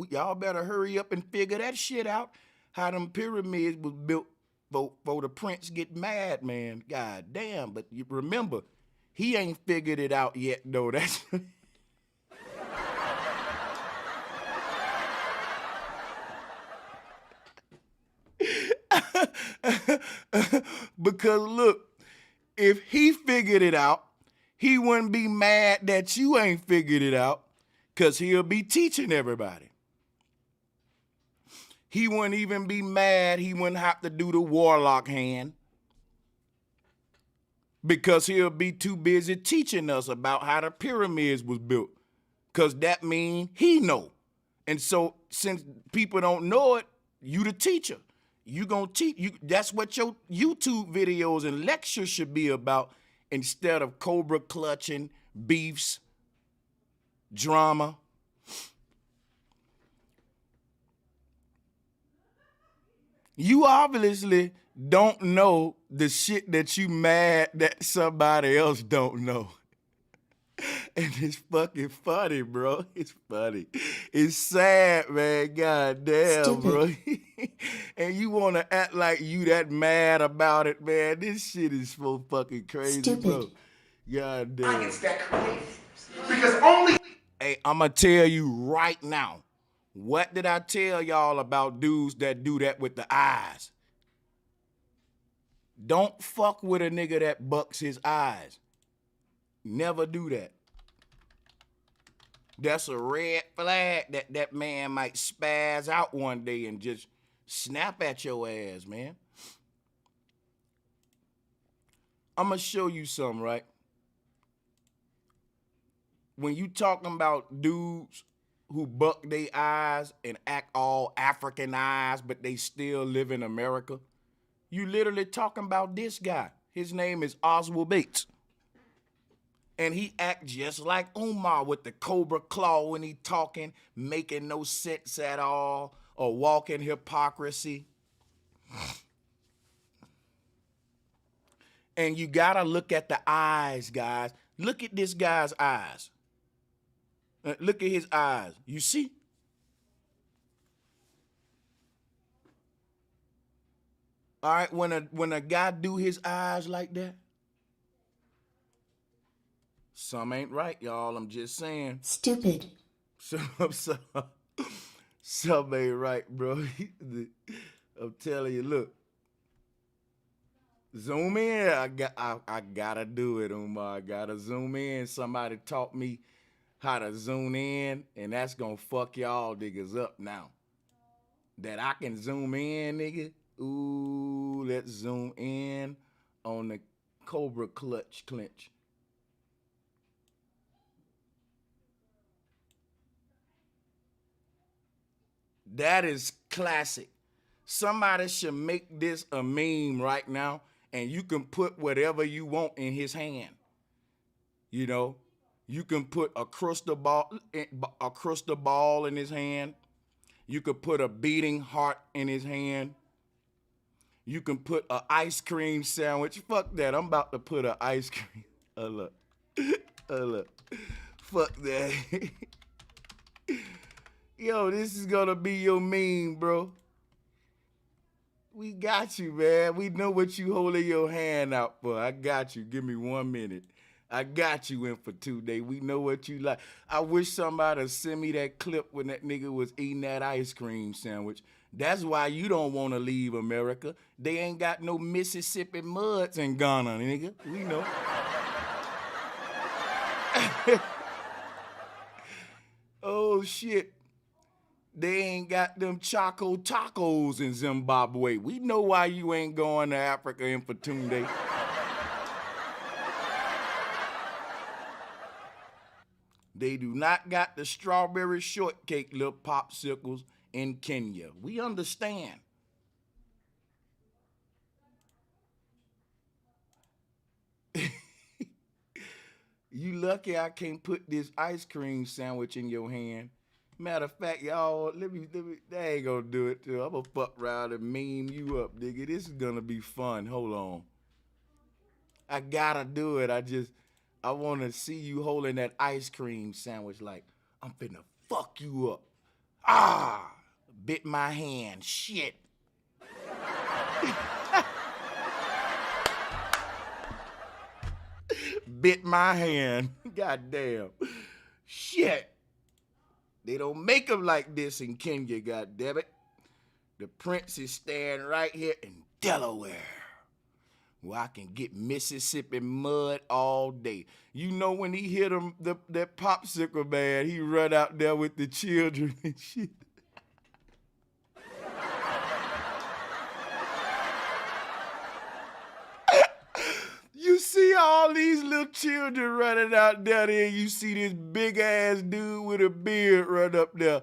Y'all better hurry up and figure that shit out. How them pyramids was built for the prince get mad, man. God damn. But you remember, he ain't figured it out yet, though. That's because look, if he figured it out, he wouldn't be mad that you ain't figured it out, because he'll be teaching everybody. He wouldn't even be mad. He wouldn't have to do the warlock hand, because he'll be too busy teaching us about how the pyramids was built, because that means he know. And so since people don't know it, you the teacher. You gonna teach. That's what your YouTube videos and lectures should be about, instead of cobra clutching, beefs, drama. You obviously don't know the shit that you mad that somebody else don't know. And it's fucking funny, bro. It's funny. It's sad, man. God damn, bro. And you want to act like you that mad about it, man. This shit is so fucking crazy, bro. God damn.
Science that creates. Because only...
Hey, I'm going to tell you right now. What did I tell y'all about dudes that do that with the eyes? Don't fuck with a nigga that bucks his eyes. Never do that. That's a red flag that man might spaz out one day and just snap at your ass, man. I'm going to show you something, right? When you talking about dudes who buck their eyes and act all Africanized, but they still live in America, you literally talking about this guy. His name is Oswald Bates. And he act just like Umar with the cobra claw when he talking, making no sense at all, or walking hypocrisy. And you gotta look at the eyes, guys. Look at this guy's eyes. Look at his eyes. You see? All right, when a guy do his eyes like that, some ain't right, y'all. I'm just saying.
Stupid.
Some ain't right, bro. I'm telling you, look. Zoom in. I gotta do it, Umar. I gotta zoom in. Somebody taught me how to zoom in, and that's gonna fuck y'all niggas up now. That I can zoom in, nigga. Ooh, let's zoom in on the cobra clinch. That is classic. Somebody should make this a meme right now, and you can put whatever you want in his hand. You know, you can put a crystal ball in his hand. You could put a beating heart in his hand. You can put an ice cream sandwich. Fuck that. I'm about to put an ice cream. Look. Look. Fuck that. Yo, this is gonna be your meme, bro. We got you, man. We know what you holding your hand out for. I got you. Give me 1 minute. I got you in for 2 days. We know what you like. I wish somebody send me that clip when that nigga was eating that ice cream sandwich. That's why you don't want to leave America. They ain't got no Mississippi muds in Ghana, nigga. We know. Oh, shit. They ain't got them Choco tacos in Zimbabwe. We know why you ain't going to Africa in for 2 days. They do not got the strawberry shortcake little popsicles in Kenya. We understand. You lucky I can't put this ice cream sandwich in your hand. Matter of fact, y'all, let me, they ain't gonna do it too. I'm gonna fuck around and meme you up, nigga. This is gonna be fun. Hold on. I gotta do it. I wanna see you holding that ice cream sandwich like, I'm finna fuck you up. Ah, bit my hand, shit. Bit my hand, goddamn. Shit. They don't make them like this in Kenya, goddammit. The prince is staying right here in Delaware, where I can get Mississippi mud all day. You know when he hit him, that popsicle man, he run out there with the children and shit. You see all these little children running out there, and you see this big ass dude with a beard run up there.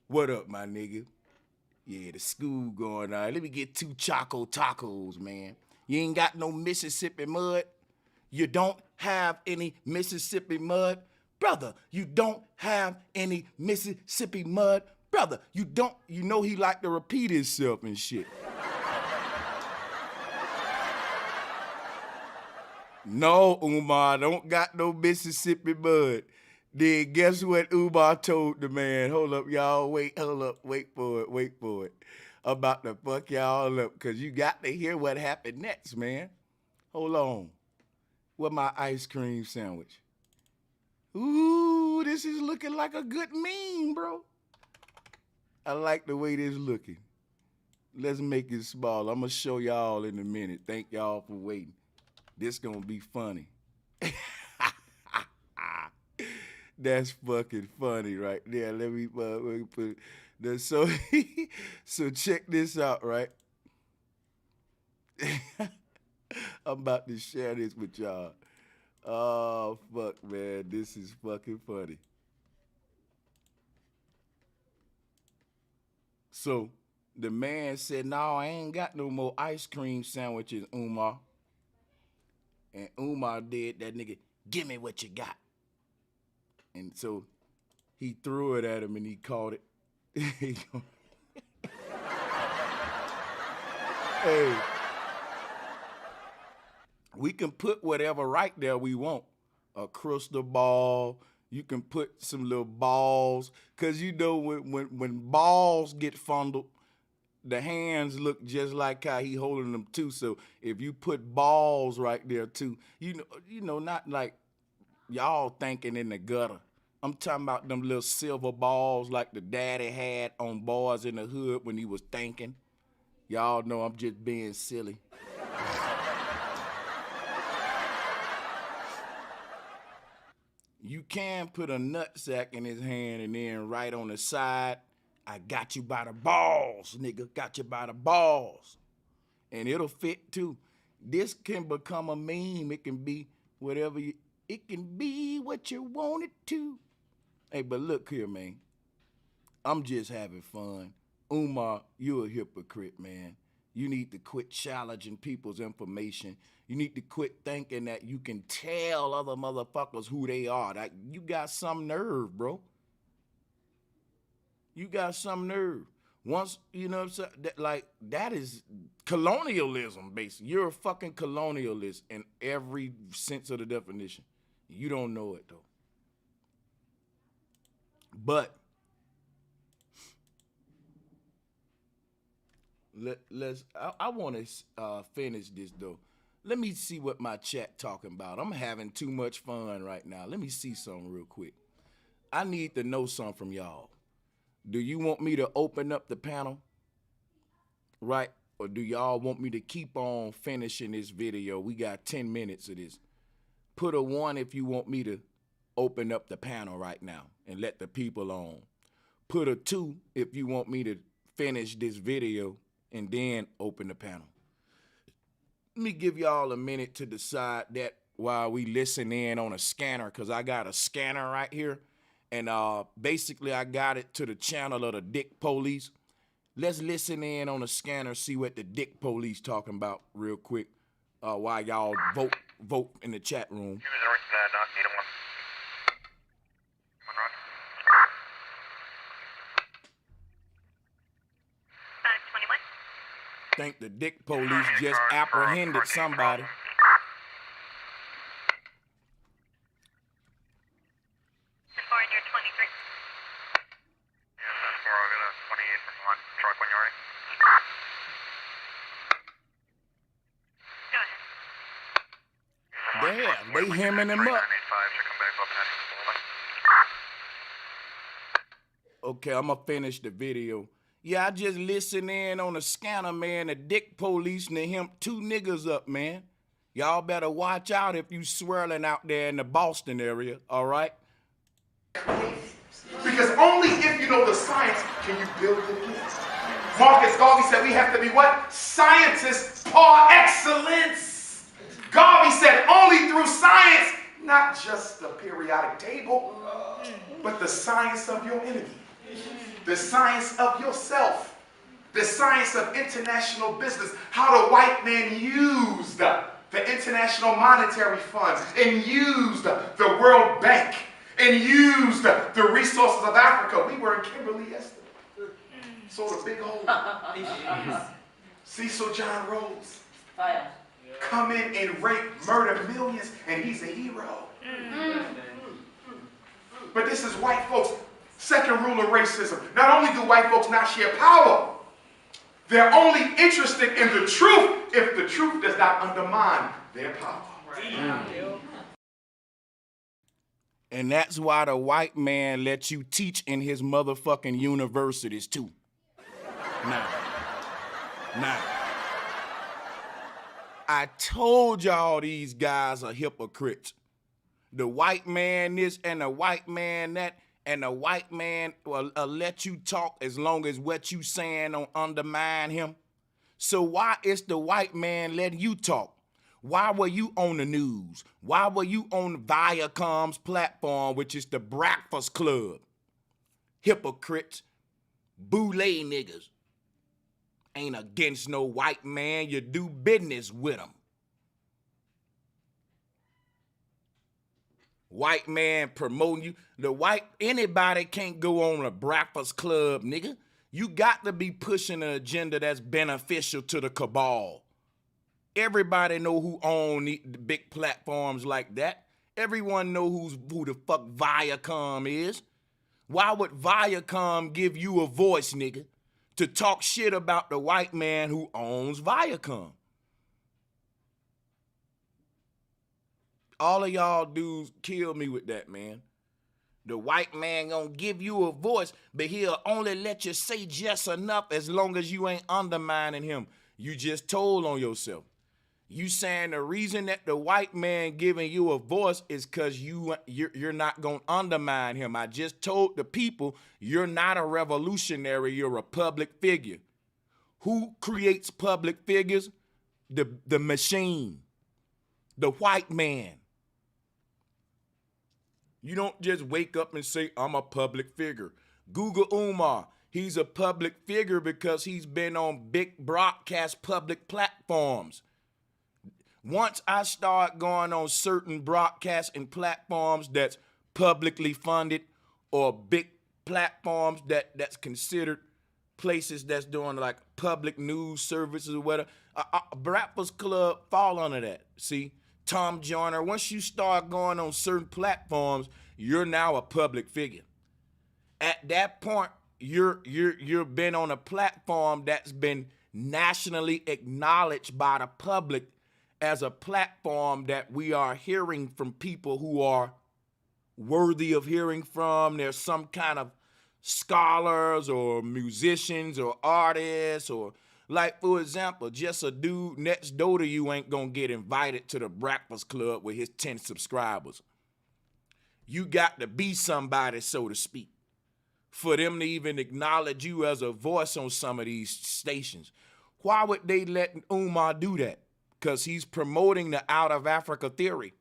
What up, my nigga? Yeah, the school going on. Let me get 2 Choco Tacos, man. You ain't got no Mississippi mud? You don't have any Mississippi mud? Brother, you don't have any Mississippi mud? Brother, you know he like to repeat himself and shit. No, Umar, don't got no Mississippi mud. Then guess what Umar told the man? Hold up, y'all. Wait for it. I'm about to fuck y'all up, because you got to hear what happened next, man. Hold on. Where my ice cream sandwich? Ooh, this is looking like a good meme, bro. I like the way this looking. Let's make it small. I'm going to show y'all in a minute. Thank y'all for waiting. This gonna be funny. That's fucking funny right there. Let me put it. So check this out, right? I'm about to share this with y'all. Oh, fuck, man. This is fucking funny. So the man said, no, I ain't got no more ice cream sandwiches, Umar. And Umar did that nigga, give me what you got. And so he threw it at him and he caught it. Hey, we can put whatever right there we want. A crystal ball. You can put some little balls. Because you know when balls get fondled, the hands look just like how he holding them too. So if you put balls right there too, you know, not like y'all thinking in the gutter. I'm talking about them little silver balls like the daddy had on Boys in the Hood when he was thinking. Y'all know I'm just being silly. You can put a nutsack in his hand and then right on the side, I got you by the balls, nigga. Got you by the balls. And it'll fit too. This can become a meme. It can be whatever it can be what you want it to. Hey, but look here, man. I'm just having fun. Umar, you're a hypocrite, man. You need to quit challenging people's information. You need to quit thinking that you can tell other motherfuckers who they are. Like, you got some nerve, bro. You got some nerve. Once, you know what I'm saying? That is colonialism, basically. You're a fucking colonialist in every sense of the definition. You don't know it, though. But I want to finish this, though. Let me see what my chat talking about. I'm having too much fun right now. Let me see something real quick. I need to know something from y'all. Do you want me to open up the panel, right? Or do y'all want me to keep on finishing this video? We got 10 minutes of this. Put a 1 if you want me to open up the panel right now and let the people on. Put a 2 if you want me to finish this video and then open the panel. Let me give y'all a minute to decide that while we listen in on a scanner, because I got a scanner right here. And basically, I got it to the channel of the Dick Police. Let's listen in on the scanner, see what the Dick Police talking about real quick while y'all vote in the chat room.
User not need
think the dick police just apprehended somebody. Damn, they hemming him up. Okay, I'm gonna finish the video. Yeah, I just listened in on the scanner, man. The dick police and him 2 niggas up, man. Y'all better watch out if you swirling out there in the Boston area, all right?
Because only if you know the science can you build the myth. Marcus Garvey said we have to be what? Scientists par excellence. Garvey said only through science, not just the periodic table, but the science of your enemy, the science of yourself, the science of international business, how the white man used the International Monetary Fund and used the World Bank and used the resources of Africa. We were in Kimberley yesterday. Saw the big hole. Cecil John Rhodes. Come in and rape, murder millions, and he's a hero. But this is white folks' second rule of racism. Not only do white folks not share power, they're only interested in the truth if the truth does not undermine their power.
And that's why the white man lets you teach in his motherfucking universities too. Now, I told y'all these guys are hypocrites. The white man this and the white man that, and the white man will let you talk as long as what you saying don't undermine him. So why is the white man letting you talk? Why were you on the news? Why were you on Viacom's platform, which is the Breakfast Club? Hypocrites, boule niggas. Ain't against no white man, you do business with them. White man promoting you. Anybody can't go on a Breakfast Club, nigga. You got to be pushing an agenda that's beneficial to the cabal. Everybody know who own the big platforms like that. Everyone know who the fuck Viacom is. Why would Viacom give you a voice, nigga, to talk shit about the white man who owns Viacom? All of y'all dudes kill me with that, man. The white man gonna give you a voice, but he'll only let you say just enough as long as you ain't undermining him. You just told on yourself. You saying the reason that the white man giving you a voice is because you're not gonna undermine him. I just told the people you're not a revolutionary, you're a public figure. Who creates public figures? The machine, the white man. You don't just wake up and say, I'm a public figure. Google Umar. He's a public figure because he's been on big broadcast public platforms. Once I start going on certain broadcasts and platforms that's publicly funded or big platforms that's considered places that's doing like public news services or whatever, Breakfast Club fall under that. See, Tom Joyner, once you start going on certain platforms, you're now a public figure. At that point, you've been on a platform that's been nationally acknowledged by the public as a platform that we are hearing from people who are worthy of hearing from. There's some kind of scholars or musicians or artists, or like, for example, just a dude next door to you ain't gonna get invited to the Breakfast Club with his 10 subscribers. You got to be somebody, so to speak, for them to even acknowledge you as a voice on some of these stations. Why would they let Umar do that? Because he's promoting the out of Africa theory.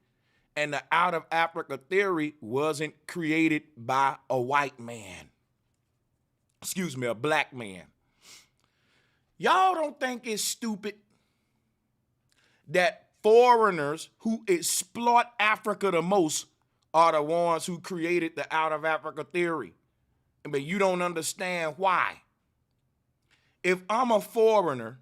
And the out of Africa theory wasn't created by a white man. Excuse me, a black man. Y'all don't think it's stupid that foreigners who exploit Africa the most are the ones who created the out of Africa theory? But you don't understand why. If I'm a foreigner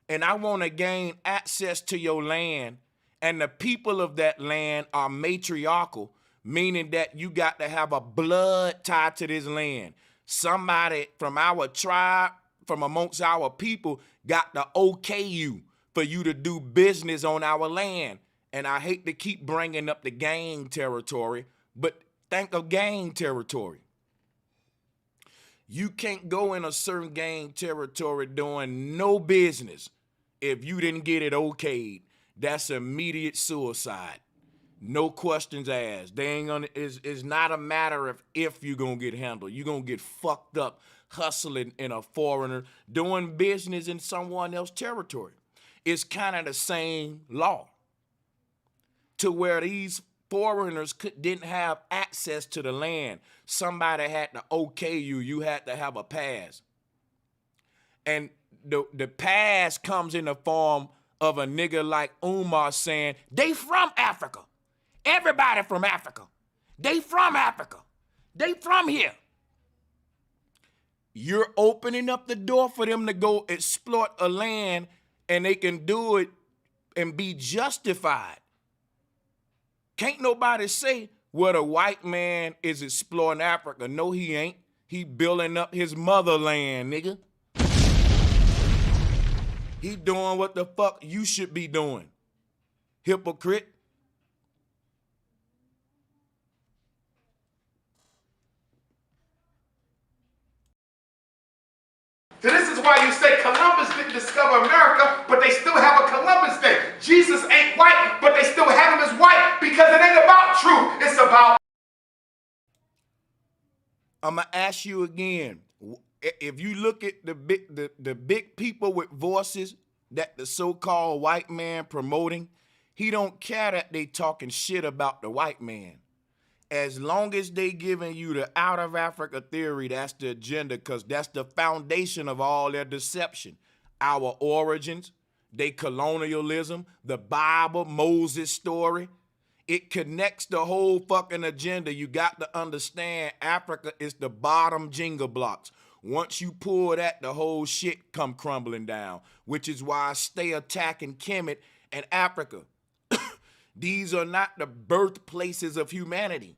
and I want to gain access to your land, and the people of that land are matriarchal, meaning that you got to have a blood tie to this land. Somebody from our tribe, from amongst our people, got to okay you for you to do business on our land. And I hate to keep bringing up the gang territory, but think of gang territory. You can't go in a certain gang territory doing no business if you didn't get it okayed. That's immediate suicide. No questions asked. They ain't gonna. It's not a matter of if you're gonna get handled. You're gonna get fucked up hustling in a foreigner, doing business in someone else's territory. It's kind of the same law. To where these foreigners didn't have access to the land. Somebody had to okay you. You had to have a pass. And the pass comes in the form of a nigga like Umar saying, they from Africa. Everybody from Africa. They from Africa. They from here. You're opening up the door for them to go exploit a land, and they can do it and be justified. Can't nobody say, well, the white man is exploring Africa. No, he ain't. He building up his motherland, nigga. He doing what the fuck you should be doing. Hypocrite.
So this is why you say Columbus didn't discover America, but they still have a Columbus Day. Jesus ain't white, but they still have him as white because it ain't about truth. It's about...
I'm going to ask you again. If you look at the big people with voices that the so-called white man promoting, he don't care that they talking shit about the white man. As long as they giving you the out of Africa theory, that's the agenda, because that's the foundation of all their deception. Our origins, their colonialism, the Bible, Moses' story. It connects the whole fucking agenda. You got to understand Africa is the bottom Jenga blocks. Once you pull that, the whole shit come crumbling down, which is why I stay attacking Kemet and Africa. These are not the birthplaces of humanity.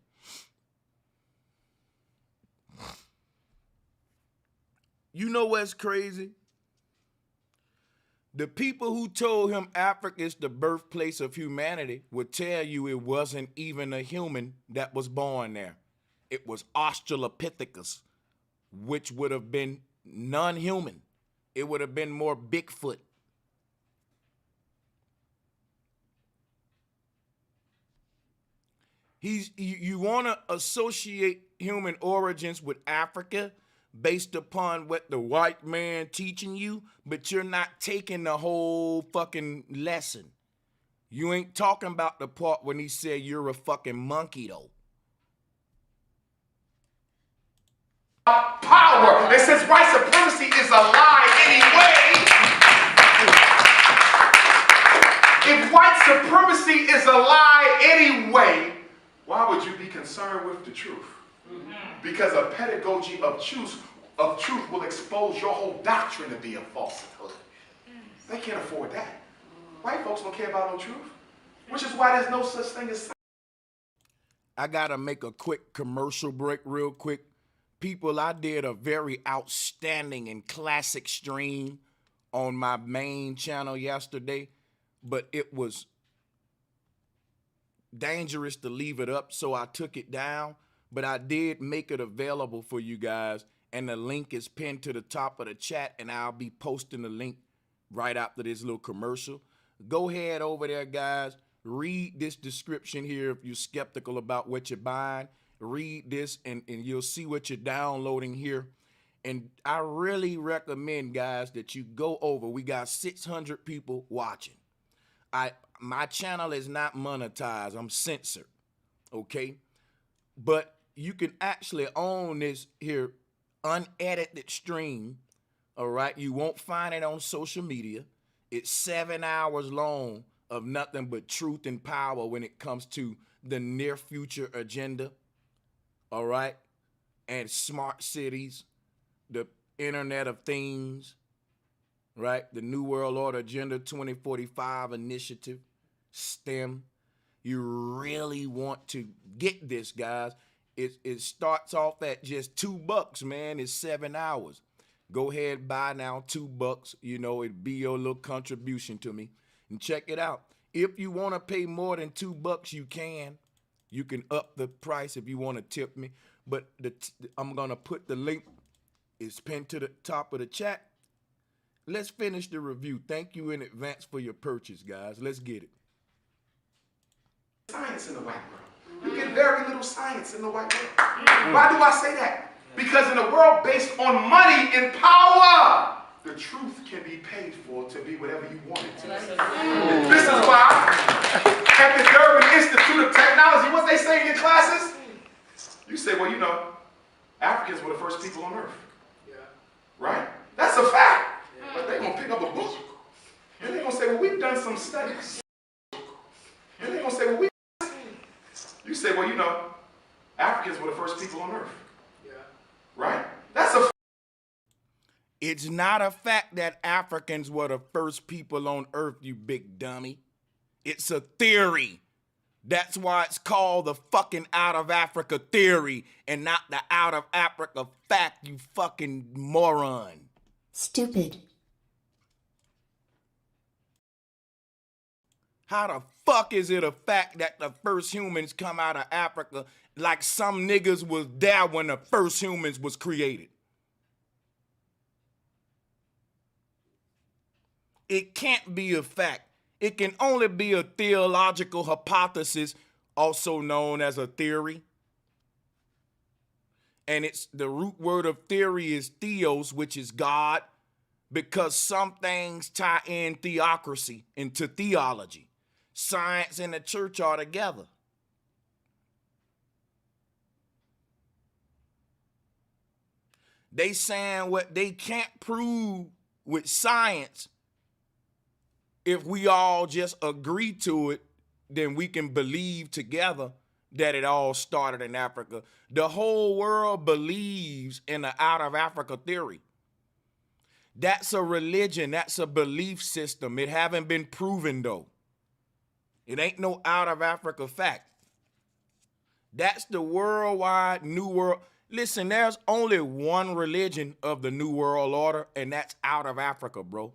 You know what's crazy? The people who told him Africa is the birthplace of humanity would tell you it wasn't even a human that was born there. It was Australopithecus, which would have been non-human. It would have been more Bigfoot. You want to associate human origins with Africa based upon what the white man teaching you, but you're not taking the whole fucking lesson. You ain't talking about the part when he said you're a fucking monkey, though.
Power. It says white supremacy is a lie anyway. If white supremacy is a lie anyway, why would you be concerned with the truth? Because a pedagogy of truth will expose your whole doctrine to be a falsehood. They can't afford that. White folks don't care about no truth, which is why there's no such thing as...
I gotta make a quick commercial break real quick. People, I did a very outstanding and classic stream on my main channel yesterday, but it was dangerous to leave it up, so I took it down. But I did make it available for you guys, and the link is pinned to the top of the chat, and I'll be posting the link right after this little commercial. Go ahead over there, guys. Read this description here if you're skeptical about what you're buying. Read this, and you'll see what you're downloading here. And I really recommend, guys, that you go over. We got 600 people watching. My channel is not monetized. I'm censored, okay? But you can actually own this here unedited stream, all right? You won't find it on social media. It's 7 hours long of nothing but truth and power when it comes to the near future agenda, all right? And smart cities, the Internet of Things, right? The New World Order Agenda 2045 Initiative, STEM. You really want to get this, guys. It starts off at just $2, man. It's 7 hours. Go ahead, buy now, $2. You know, it'd be your little contribution to me. And check it out. If you want to pay more than $2, you can. You can up the price if you want to tip me. But I'm going to put the link. It's pinned to the top of the chat. Let's finish the review. Thank you in advance for your purchase, guys. Let's get it.
Science in the white world. You get very little science in the white world. Why do I say that? Because in a world based on money and power, the truth can be paid for to be whatever you want it to be. This is why at the Durban Institute of Technology, what they say in your classes, you say, well, you know, Africans were the first people on earth. Right? That's a fact. But they're going to pick up a book and they're going to say, well, we've done some studies. And they're going to say, well, you say, well, you know, Africans were the first people on earth. Right? That's a fact.
It's not a fact that Africans were the first people on earth, you big dummy. It's a theory. That's why it's called the fucking out of Africa theory and not the out of Africa fact, you fucking moron.
Stupid.
How the fuck is it a fact that the first humans come out of Africa like some niggas was there when the first humans was created? It can't be a fact. It can only be a theological hypothesis, also known as a theory. And it's the root word of theory is theos, which is God, because some things tie in theocracy into theology. Science and the church are together. They saying what they can't prove with science. If we all just agree to it, then we can believe together that it all started in Africa. The whole world believes in the out of Africa theory. That's a religion. That's a belief system. It haven't been proven though. It ain't no out of Africa fact. That's the worldwide new world. Listen, there's only one religion of the New World Order, and that's out of Africa, bro.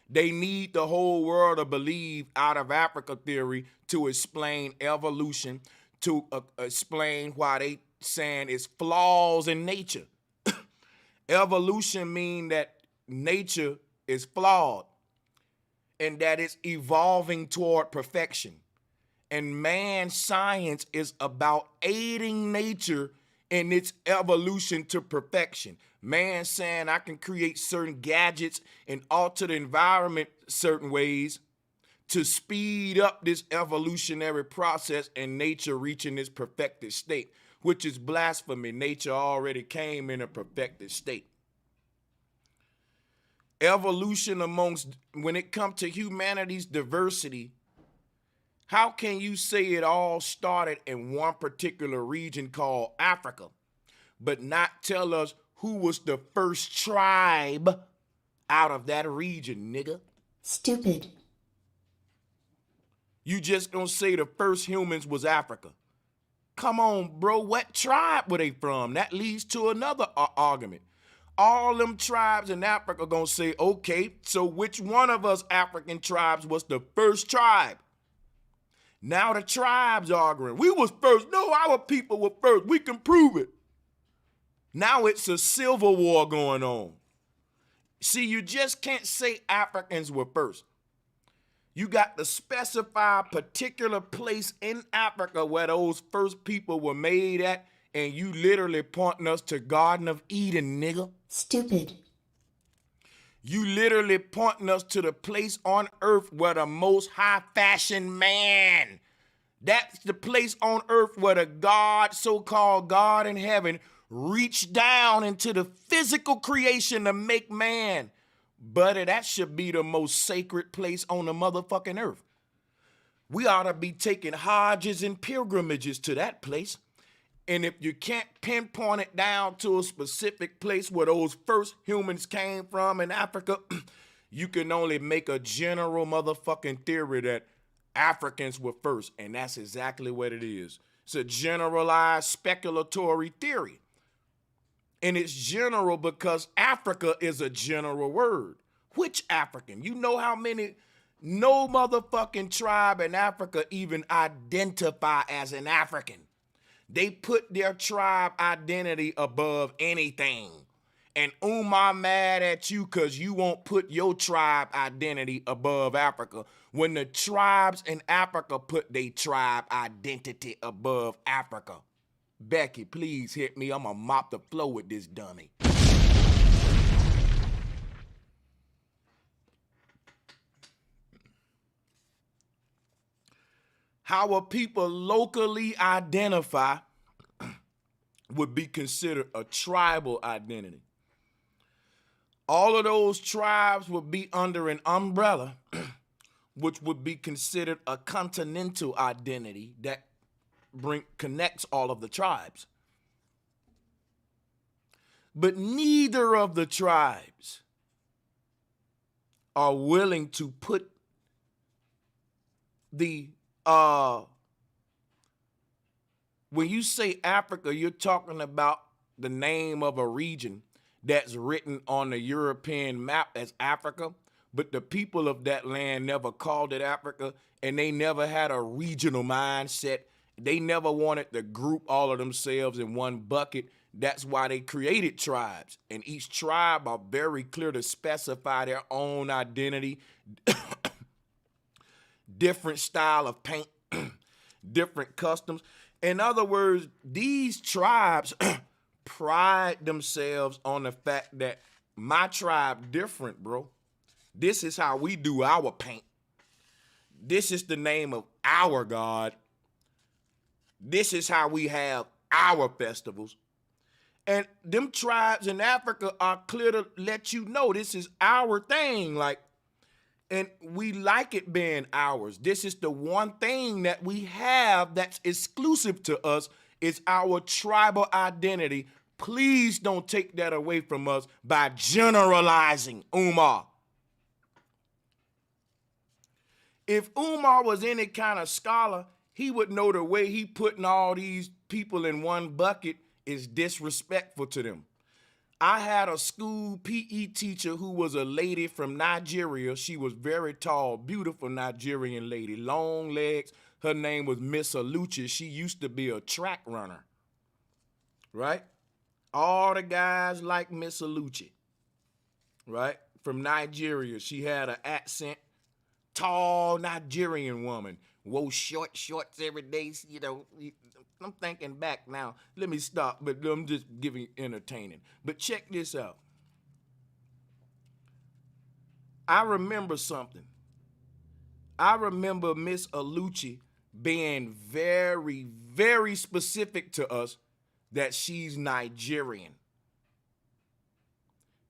They need the whole world to believe out of Africa theory to explain evolution, to explain why they saying it's flaws in nature. Evolution mean that nature is flawed and that it's evolving toward perfection. And man's science is about aiding nature in its evolution to perfection. Man saying I can create certain gadgets and alter the environment certain ways to speed up this evolutionary process and nature reaching its perfected state, which is blasphemy. Nature already came in a perfected state. Evolution amongst, when it comes to humanity's diversity, how can you say it all started in one particular region called Africa, but not tell us who was the first tribe out of that region, nigga?
Stupid.
You just gonna say the first humans was Africa. Come on, bro, what tribe were they from? That leads to another argument. All them tribes in Africa gonna say, okay, so which one of us African tribes was the first tribe? Now the tribes arguing. We was first. No, our people were first. We can prove it. Now it's a civil war going on. See, you just can't say Africans were first. You got to specify a particular place in Africa where those first people were made at, and you literally pointing us to Garden of Eden, nigga.
Stupid.
You literally pointing us to the place on earth where the most high fashion man, that's the place on earth where the God, so-called God in heaven, reached down into the physical creation to make man. Buddy, that should be the most sacred place on the motherfucking earth. We ought to be taking Hajjs and pilgrimages to that place. And if you can't pinpoint it down to a specific place where those first humans came from in Africa, You can only make a general motherfucking theory that Africans were first, and that's exactly what it is. It's a generalized speculatory theory. And it's general because Africa is a general word. Which African? You know how many, no motherfucking tribe in Africa even identify as an African. They put their tribe identity above anything. And Umar mad at you because you won't put your tribe identity above Africa when the tribes in Africa put their tribe identity above Africa. Becky, please hit me. I'm going to mop the floor with this dummy. How a people locally identify would be considered a tribal identity. All of those tribes would be under an umbrella, which would be considered a continental identity that connects all of the tribes. But neither of the tribes are willing to put the when you say Africa, you're talking about the name of a region that's written on the European map as Africa, but the people of that land never called it Africa, and they never had a regional mindset. They never wanted to group all of themselves in one bucket. That's why they created tribes, and each tribe are very clear to specify their own identity, different style of paint, different customs. In other words, these tribes pride themselves on the fact that my tribe different, bro. This is how we do our paint. This is the name of our God. This is how we have our festivals. And them tribes in Africa are clear to let you know this is our thing. Like, and we like it being ours. This is the one thing that we have that's exclusive to us. It's our tribal identity. Please don't take that away from us by generalizing Umar. If Umar was any kind of scholar, he would know the way he putting all these people in one bucket is disrespectful to them. I had a school PE teacher who was a lady from Nigeria. She was very tall, beautiful Nigerian lady, long legs. Her name was Miss Aluchi. She used to be a track runner, right? All the guys like Miss Aluchi, right? From Nigeria. She had an accent, tall Nigerian woman, wore short shorts every day, you know. I'm thinking back now. Let me stop, but I'm just giving entertaining. But check this out. I remember something. I remember Miss Aluchi being very, very specific to us that she's Nigerian.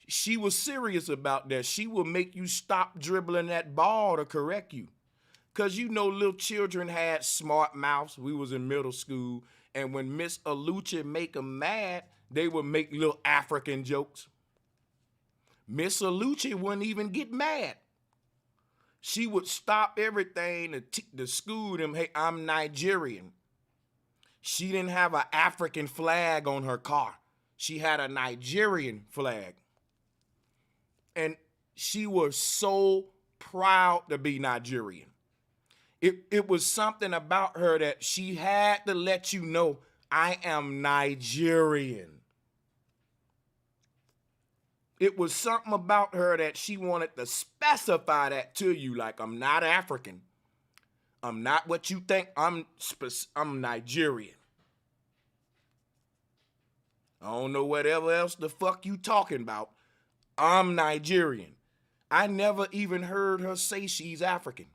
She was serious about that. She will make you stop dribbling that ball to correct you. Because you know little children had smart mouths. We was in middle school. And when Miss Aluchi make them mad, they would make little African jokes. Miss Aluchi wouldn't even get mad. She would stop everything to school them, hey, I'm Nigerian. She didn't have an African flag on her car. She had a Nigerian flag. And she was so proud to be Nigerian. It was something about her that she had to let you know, I am Nigerian. It was something about her that she wanted to specify that to you, like, I'm not African. I'm not what you think. I'm Nigerian. I don't know whatever else the fuck you talking about. I'm Nigerian. I never even heard her say she's African.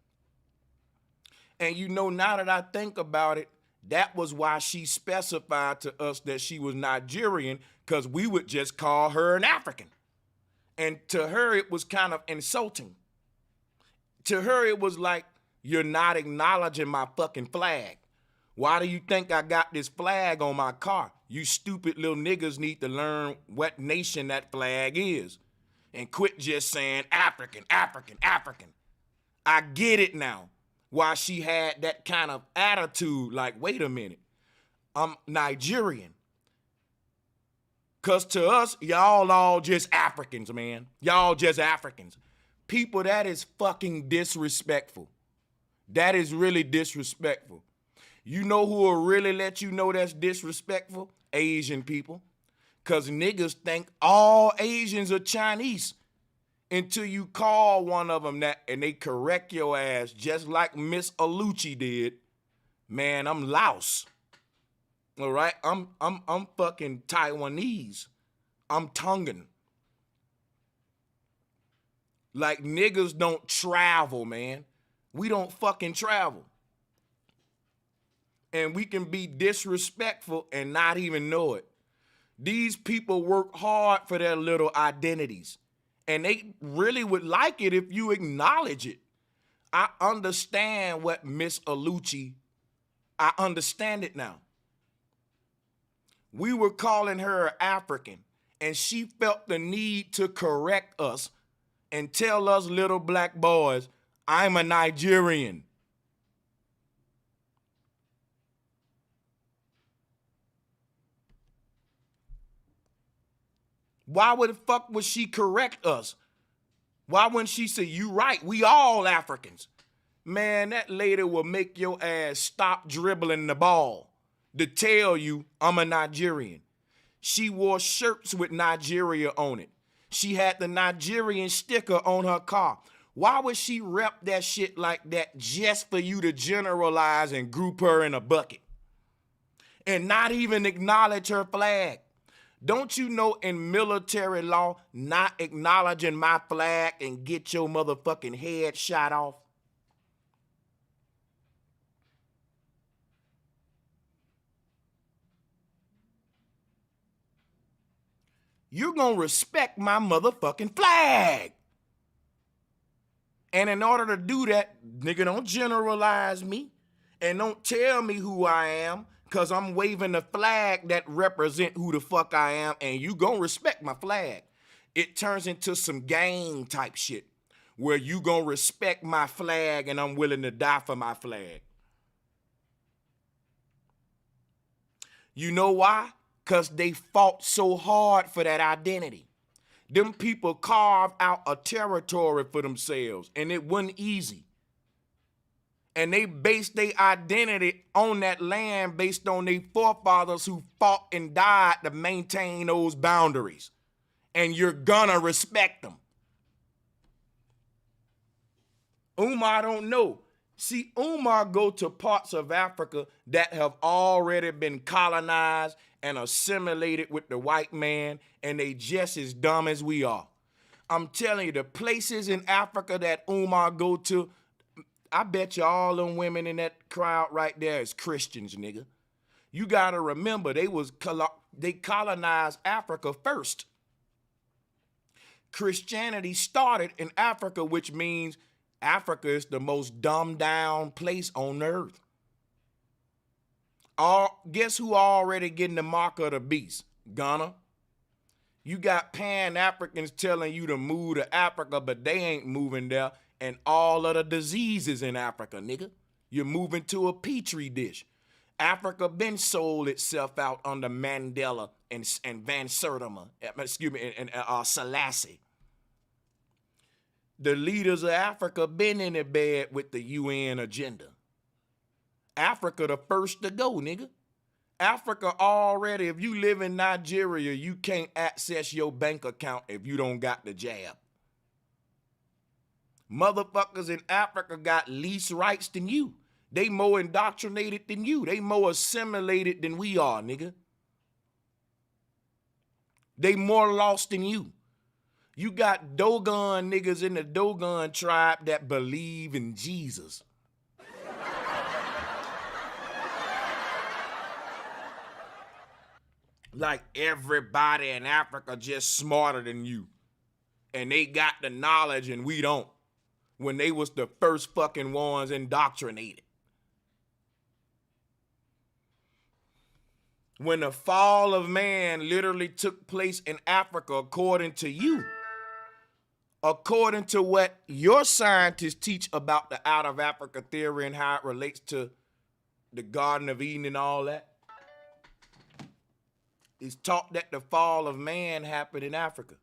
And you know, now that I think about it, that was why she specified to us that she was Nigerian, because we would just call her an African. And to her, it was kind of insulting. To her, it was like, you're not acknowledging my fucking flag. Why do you think I got this flag on my car? You stupid little niggas need to learn what nation that flag is. and quit just saying African, African, African. I get it now. Why she had that kind of attitude, like, wait a minute, I'm Nigerian. Because to us, y'all all just Africans, man. Y'all just Africans. People, that is fucking disrespectful. That is really disrespectful. You know who will really let you know that's disrespectful? Asian people. Because niggas think all Asians are Chinese until you call one of them that and they correct your ass just like Miss Alucci did. Man, I'm Laos. All right? I'm fucking Taiwanese. I'm Tongan. Like, niggas don't travel, man. We don't fucking travel. And we can be disrespectful and not even know it. These people work hard for their little identities. And they really would like it if you acknowledge it. I understand what Miss Alucci, I understand it now. We were calling her African, and she felt the need to correct us and tell us little black boys, I'm a Nigerian. Why would the fuck would she correct us? Why wouldn't she say, you right, we all Africans? Man, that lady will make your ass stop dribbling the ball to tell you I'm a Nigerian. She wore shirts with Nigeria on it. She had the Nigerian sticker on her car. Why would she rep that shit like that just for you to generalize and group her in a bucket? And not even acknowledge her flag. Don't you know in military law, not acknowledging my flag and get your motherfucking head shot off? You're gonna respect my motherfucking flag. And in order to do that, nigga, don't generalize me and don't tell me who I am, because I'm waving a flag that represent who the fuck I am, and you gonna respect my flag. It turns into some gang type shit where you gonna respect my flag and I'm willing to die for my flag. You know why? Because they fought so hard for that identity. Them people carved out a territory for themselves, and it wasn't easy. And they based their identity on that land based on their forefathers who fought and died to maintain those boundaries. And you're gonna respect them. Umar don't know. See, Umar go to parts of Africa that have already been colonized and assimilated with the white man, and they just as dumb as we are. I'm telling you, the places in Africa that Umar go to, I bet you all them women in that crowd right there is Christians, nigga. You gotta remember, they colonized Africa first. Christianity started in Africa, which means Africa is the most dumbed down place on earth. Guess who already getting the mark of the beast? Ghana. You got Pan-Africans telling you to move to Africa, but they ain't moving there. And all of the diseases in Africa, nigga. You're moving to a petri dish. Africa been sold itself out under Mandela and Van Sertima, and Selassie. The leaders of Africa been in the bed with the UN agenda. Africa the first to go, nigga. Africa already, if you live in Nigeria, you can't access your bank account if you don't got the jab. Motherfuckers in Africa got least rights than you. They more indoctrinated than you. They more assimilated than we are, nigga. They more lost than you. You got Dogon niggas in the Dogon tribe that believe in Jesus. Like everybody in Africa just smarter than you. And they got the knowledge and we don't. When they was the first fucking ones indoctrinated. When the fall of man literally took place in Africa according to you. according to what your scientists teach about the out of Africa theory and how it relates to the Garden of Eden and all that, it's taught that the fall of man happened in Africa.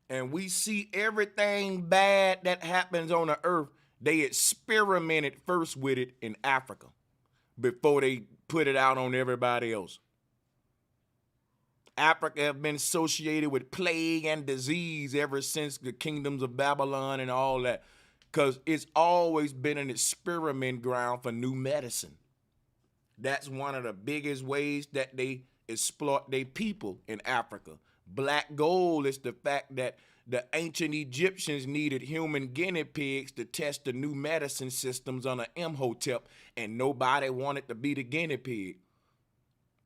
And we see everything bad that happens on the earth, they experimented first with it in Africa before they put it out on everybody else. Africa have been associated with plague and disease ever since the kingdoms of Babylon and all that, because it's always been an experiment ground for new medicine. That's one of the biggest ways that they exploit their people in Africa. Black gold is the fact that the ancient Egyptians needed human guinea pigs to test the new medicine systems under Imhotep, and nobody wanted to be the guinea pig.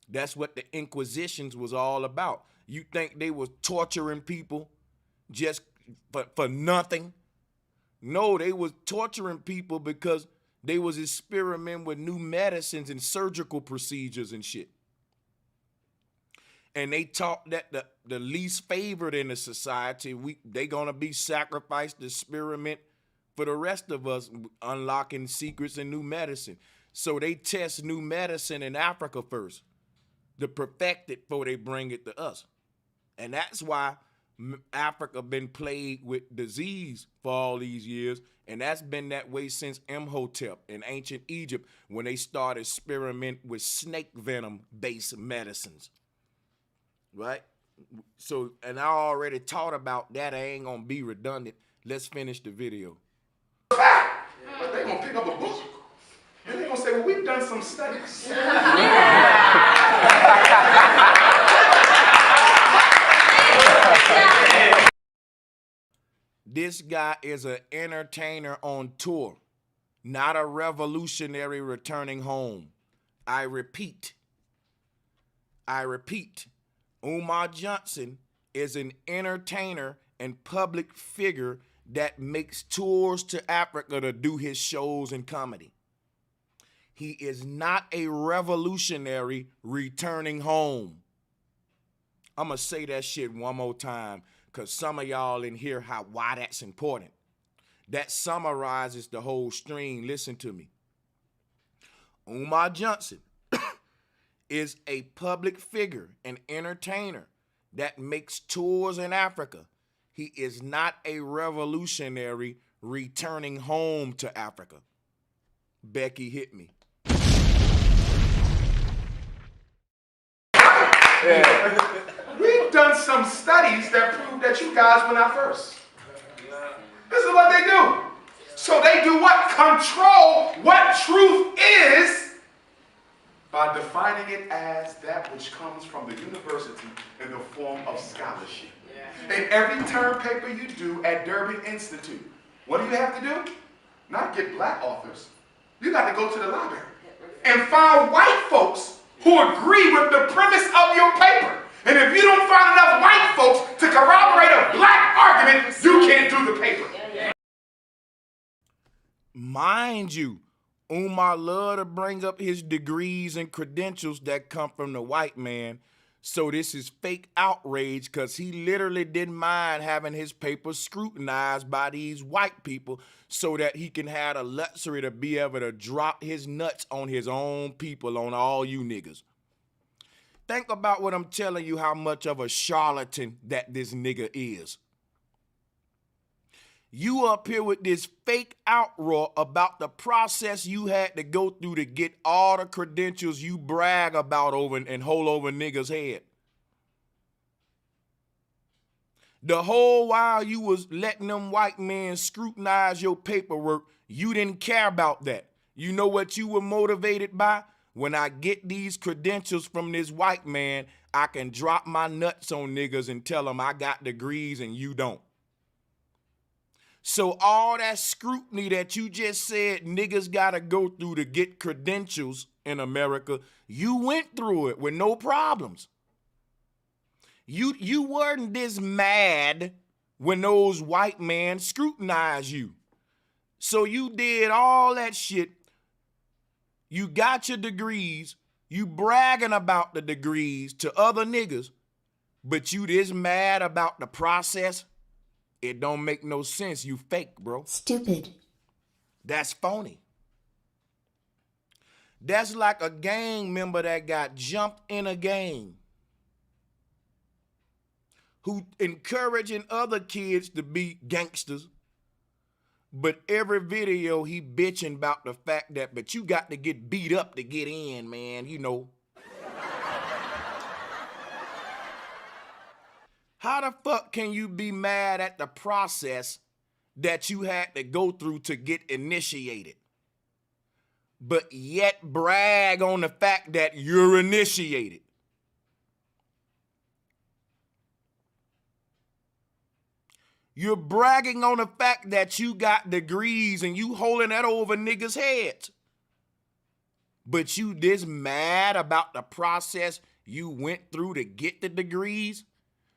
That's what the Inquisitions was all about. You think they was torturing people just for nothing? No, they was torturing people because they was experimenting with new medicines and surgical procedures and shit. And they taught that the least favored in the society, they gonna be sacrificed to experiment for the rest of us, unlocking secrets and new medicine. So they test new medicine in Africa first, to perfect it before they bring it to us. And that's why Africa been plagued with disease for all these years, and that's been that way since Imhotep in ancient Egypt, when they started experimenting with snake venom-based medicines. Right? So, and I already taught about that. I ain't gonna be redundant. Let's finish the video.
Fact. But they gonna pick up a book and they gonna say, well, we've done some studies.
This guy is an entertainer on tour, not a revolutionary returning home. I repeat, Umar Johnson is an entertainer and public figure that makes tours to Africa to do his shows and comedy. He is not a revolutionary returning home. I'm going to say that shit one more time because some of y'all in here, why that's important. That summarizes the whole stream. Listen to me. Umar Johnson is a public figure, an entertainer that makes tours in Africa. He is not a revolutionary returning home to Africa. Becky, hit me.
We've done some studies that prove that you guys were not first. This is what they do. So they do what? Control what truth is by defining it as that which comes from the university in the form of scholarship. In every term paper you do at Durban Institute, what do you have to do? Not get black authors. You got to go to the library and find white folks who agree with the premise of your paper. And if you don't find enough white folks to corroborate a black argument, you can't do the paper.
Mind you, Umar love to bring up his degrees and credentials that come from the white man. So this is fake outrage because he literally didn't mind having his papers scrutinized by these white people so that he can have the luxury to be able to drop his nuts on his own people, on all you niggas. Think about what I'm telling you, how much of a charlatan that this nigga is. You up here with this fake outroar about the process you had to go through to get all the credentials you brag about over and hold over niggas' head. The whole while you was letting them white men scrutinize your paperwork, you didn't care about that. You know what you were motivated by? When I get these credentials from this white man, I can drop my nuts on niggas and tell them I got degrees and you don't. So all that scrutiny that you just said niggas gotta go through to get credentials in America, you went through it with no problems. You weren't this mad when those white men scrutinized you. So you did all that shit. You got your degrees. You bragging about the degrees to other niggas. but you this mad about the process, it don't make no sense. You fake, bro.
Stupid.
That's phony. That's like a gang member that got jumped in a game, who encouraging other kids to be gangsters, but every video he bitching about the fact that, but you got to get beat up to get in, man, you know. How the fuck can you be mad at the process that you had to go through to get initiated, but yet brag on the fact that you're initiated? You're bragging on the fact that you got degrees and you holding that over niggas' heads. But you this mad about the process you went through to get the degrees?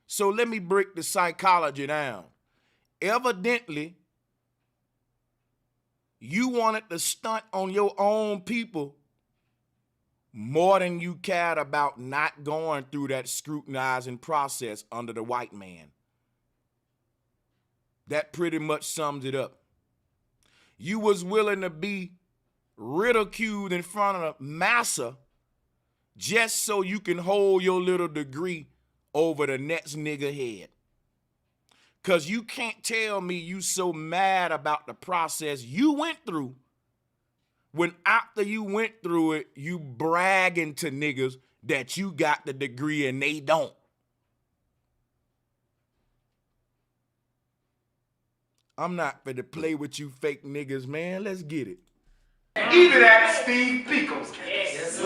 So let me break the psychology down. Evidently, you wanted to stunt on your own people more than you cared about not going through that scrutinizing process under the white man. That pretty much sums it up. You was willing to be ridiculed in front of massa just so you can hold your little degree over the next nigga head. Cause you can't tell me you so mad about the process you went through when after you went through it, you bragging to niggas that you got the degree and they don't. I'm not finna play with you fake niggas, man. Let's get it.
Even at Steve Biko's case.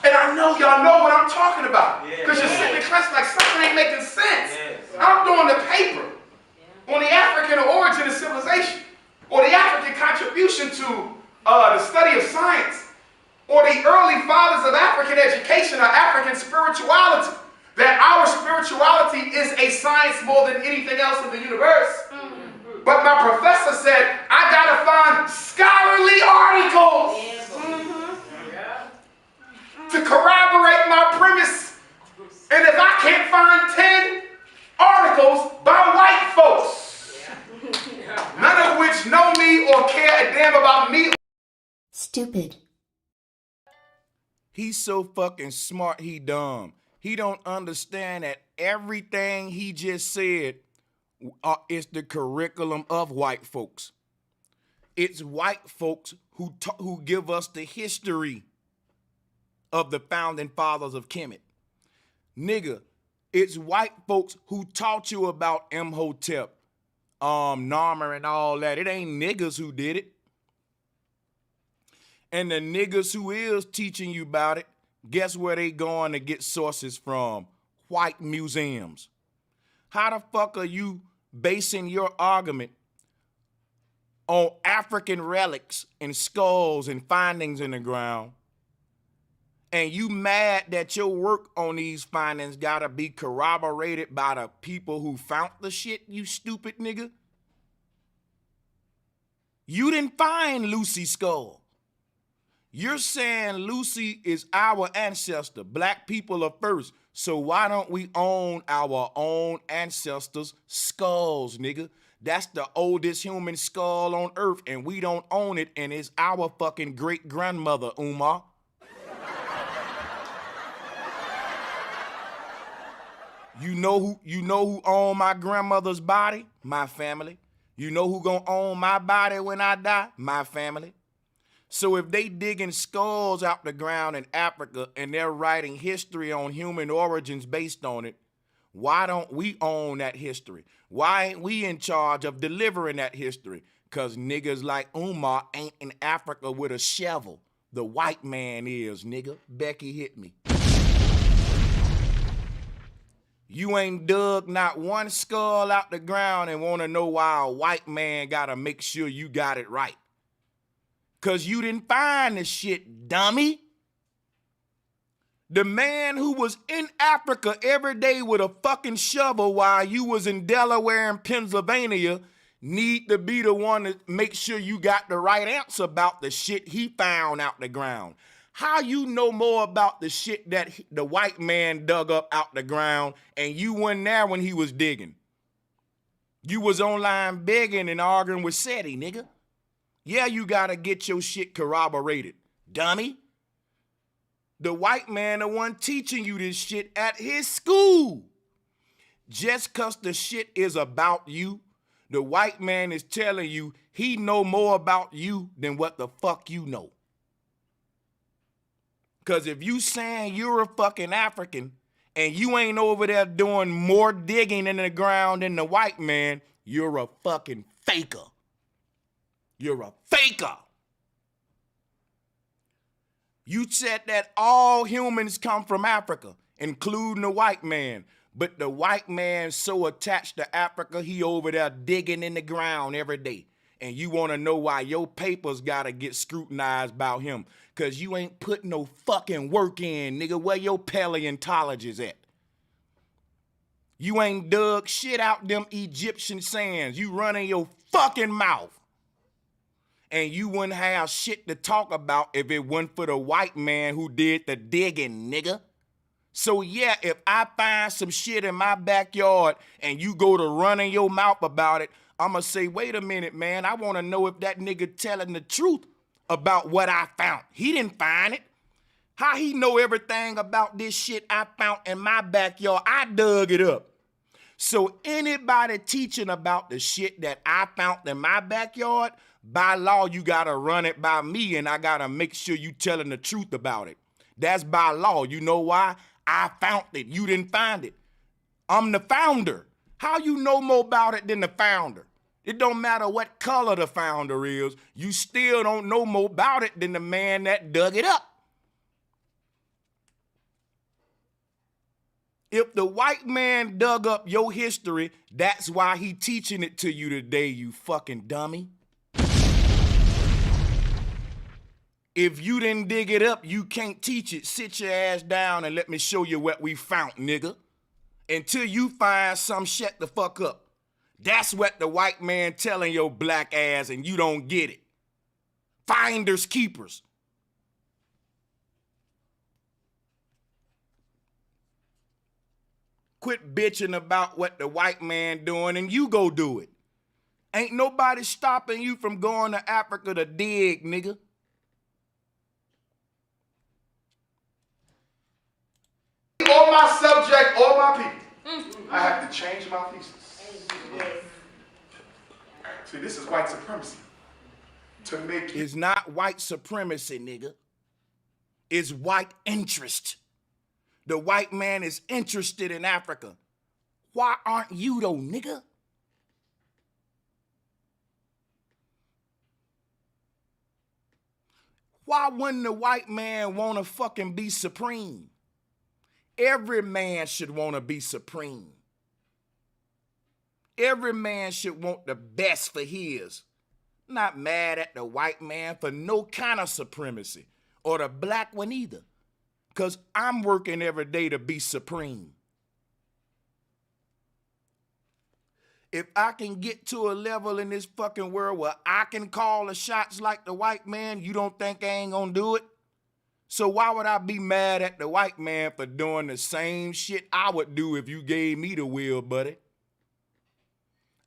And I know y'all know what I'm talking about. Because you're sitting in class like something ain't making sense. I'm doing the paper on the African origin of civilization, or the African contribution to the study of science, or the early fathers of African education or African spirituality. That our spirituality is a science more than anything else in the universe. But my professor said, I gotta find scholarly articles to corroborate my premise. And if I can't find 10 articles by white folks, none of which know me or care a damn about me.
Stupid.
He's so fucking smart, he dumb. He don't understand that everything he just said is the curriculum of white folks. It's white folks who give us the history of the founding fathers of Kemet. Nigga, it's white folks who taught you about Imhotep, Narmer and all that. It ain't niggas who did it. And the niggas who is teaching you about it, guess where they going to get sources from? White museums. How the fuck are you basing your argument on African relics and skulls and findings in the ground, and you mad that your work on these findings gotta be corroborated by the people who found the shit, you stupid nigga? You didn't find Lucy's skull. You're saying Lucy is our ancestor. Black people are first. So why don't we own our own ancestors' skulls, nigga? That's the oldest human skull on earth, and we don't own it, and it's our fucking great-grandmother, Umar. You know who own my grandmother's body? My family. You know who gonna own my body when I die? My family. So if they digging skulls out the ground in Africa and they're writing history on human origins based on it, why don't we own that history? Why ain't we in charge of delivering that history? Because niggas like Umar ain't in Africa with a shovel. The white man is, nigga. Becky hit me. You ain't dug not one skull out the ground and want to know why a white man got to make sure you got it right. Because you didn't find the shit, dummy. The man who was in Africa every day with a fucking shovel while you was in Delaware and Pennsylvania, need to be the one to make sure you got the right answer about the shit he found out the ground. How you know more about the shit that the white man dug up out the ground and you weren't there when he was digging? You was online begging and arguing with SETI, nigga. Yeah, you gotta get your shit corroborated, dummy. The white man the one teaching you this shit at his school. Just cause the shit is about you, the white man is telling you he know more about you than what the fuck you know. Cause if you saying you're a fucking African and you ain't over there doing more digging in the ground than the white man, you're a fucking faker. You're a faker. You said that all humans come from Africa, including the white man. But the white man's so attached to Africa, he over there digging in the ground every day. And you want to know why your papers got to get scrutinized about him. Because you ain't put no fucking work in, nigga. Where your paleontologist at? You ain't dug shit out them Egyptian sands. You running your fucking mouth. And you wouldn't have shit to talk about if it wasn't for the white man who did the digging, nigga. So yeah, if I find some shit in my backyard and you go to running your mouth about it, I'ma say, wait a minute, man. I want to know if that nigga telling the truth about what I found. He didn't find it. How he know everything about this shit I found in my backyard? I dug it up. So anybody teaching about the shit that I found in my backyard, by law, you gotta run it by me and I gotta make sure you telling the truth about it. That's by law. You know why? I found it. You didn't find it. I'm the founder. How you know more about it than the founder? It don't matter what color the founder is. You still don't know more about it than the man that dug it up. If the white man dug up your history, that's why he teaching it to you today, you fucking dummy. If you didn't dig it up, you can't teach it. Sit your ass down and let me show you what we found, nigga. Until you find some shut the fuck up. That's what the white man telling your black ass and you don't get it. Finders keepers. Quit bitching about what the white man doing and you go do it. Ain't nobody stopping you from going to Africa to dig, nigga.
Or my subject or my people. I have to change my thesis. See, this is white supremacy. To make
It's not white supremacy, nigga. It's white interest. The white man is interested in Africa. Why aren't you though, nigga? Why wouldn't the white man want to fucking be supreme? Every man should want to be supreme. Every man should want the best for his. Not mad at the white man for no kind of supremacy, or the black one either. Because I'm working every day to be supreme. If I can get to a level in this fucking world where I can call the shots like the white man, you don't think I ain't gonna do it? So why would I be mad at the white man for doing the same shit I would do if you gave me the will, buddy?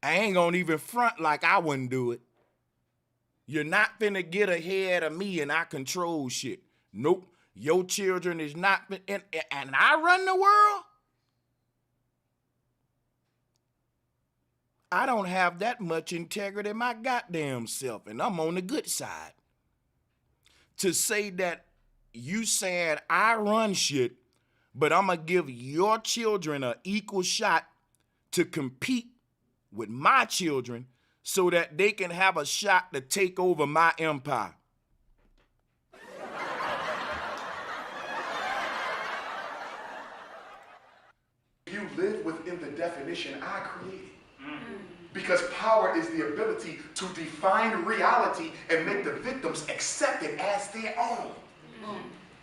I ain't gonna even front like I wouldn't do it. You're not finna get ahead of me and I control shit. Nope. Your children is not, and I run the world? I don't have that much integrity my goddamn self, and I'm on the good side. To say that you said I run shit, but I'm gonna give your children an equal shot to compete with my children so that they can have a shot to take over my empire.
you live within the definition I created. Because power is the ability to define reality and make the victims accept it as their own.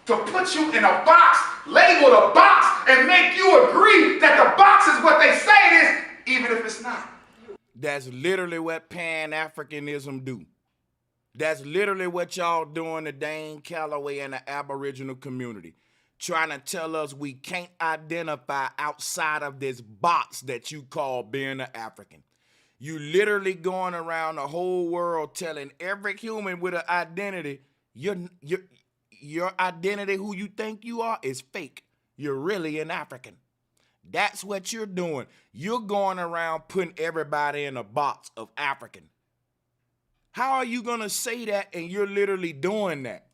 To put you in a box, label a box, and make you agree that the box is what they say it is, even if it's not.
That's literally what Pan-Africanism do. That's literally what y'all doing to Dane Calloway and the Aboriginal community. Trying to tell us we can't identify outside of this box that you call being an African. You literally going around the whole world telling every human with an identity, your identity, who you think you are, is fake. You're really an African. That's what you're doing. You're going around putting everybody in a box of African. How are you going to say that and you're literally doing that?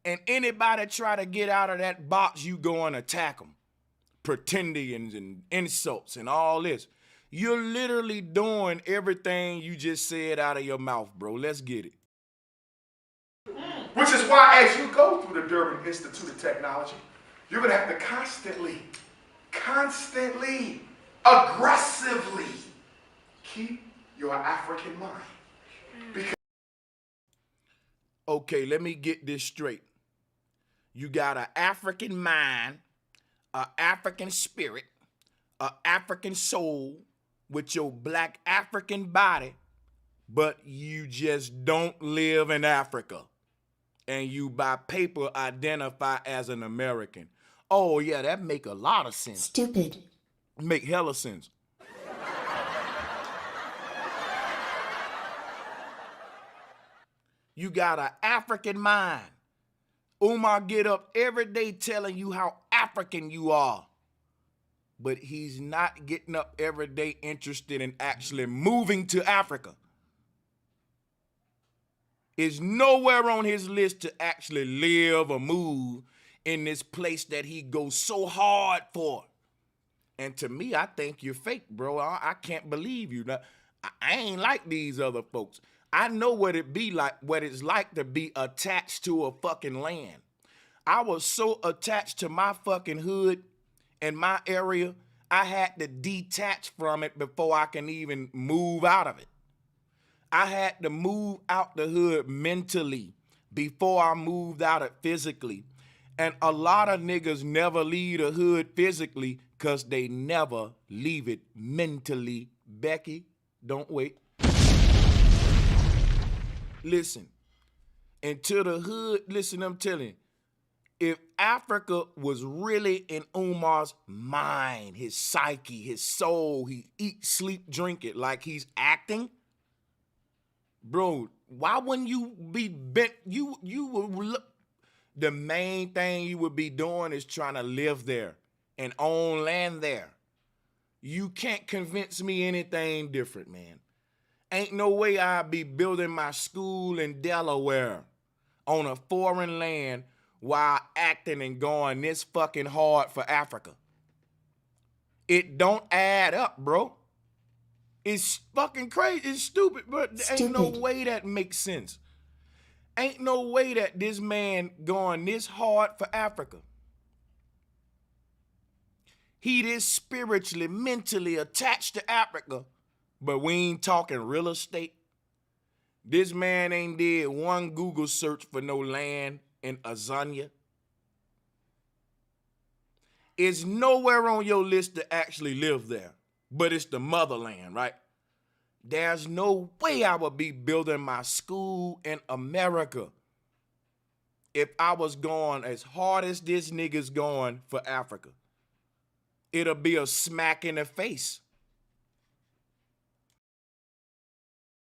And anybody try to get out of that box, you go and attack them. Pretendians and insults and all this. You're literally doing everything you just said out of your mouth, bro. Let's get it.
Which is why as you go through the Durban Institute of Technology, you're going to have to constantly, aggressively keep your African mind. Because
okay, let me get this straight. You got an African mind, an African spirit, an African soul with your black African body, but you just don't live in Africa. And you by paper identify as an American. Oh yeah, that make a lot of sense.
Stupid.
Make hella sense. You got an African mind. Umar get up every day telling you how African you are. But he's not getting up every day interested in actually moving to Africa. Is nowhere on his list to actually live or move in this place that he goes so hard for. And to me, I think you're fake, bro. I can't believe you. Now, I ain't like these other folks. I know what it's like to be attached to a fucking land. I was so attached to my fucking hood and my area, I had to detach from it before I can even move out of it. I had to move out the hood mentally before I moved out it physically. And a lot of niggas never leave the hood physically because they never leave it mentally. Becky, don't wait. Listen, into the hood, listen, I'm telling you, if Africa was really in Umar's mind, his psyche, his soul, he eat, sleep, drink it like he's acting, bro, why wouldn't you be bent? You would, the main thing you would be doing is trying to live there and own land there. You can't convince me anything different, man. Ain't no way I'd be building my school in Delaware on a foreign land while acting and going this fucking hard for Africa. It don't add up, bro. It's fucking crazy. It's stupid, but there ain't no way that makes sense. Ain't no way that this man going this hard for Africa. He is spiritually, mentally attached to Africa, but we ain't talking real estate. This man ain't did one Google search for no land in Azania. It's nowhere on your list to actually live there, but it's the motherland, right? There's no way I would be building my school in America if I was going as hard as this nigga's going for Africa. It'll be a smack in the face.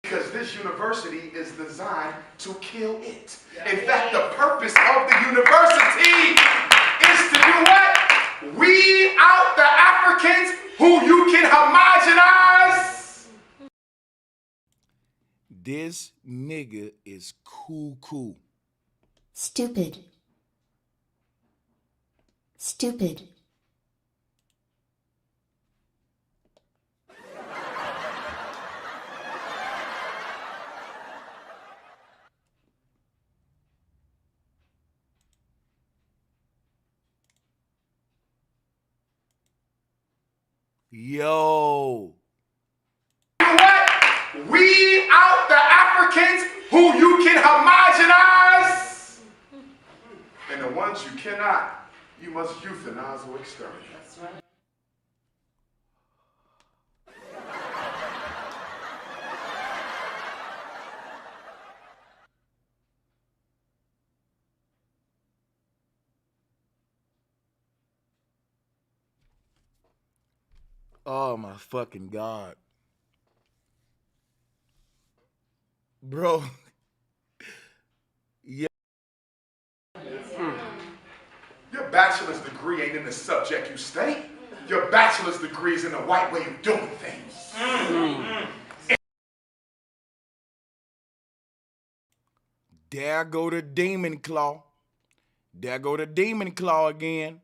because this university is designed to kill it. In fact, the purpose of the university is to do what? Weed out the Africans who you can homogenize.
This nigga is cool.
Stupid. Stupid.
Yo.
You know what? Weed out the Africans who you can homogenize. And the ones you cannot, you must euthanize or exterminate. That's right.
Oh my fucking God. Bro. Yeah.
Your bachelor's degree ain't in the subject you study. Your bachelor's degree is in the white way of doing things.
There go the demon claw. There go the demon claw again.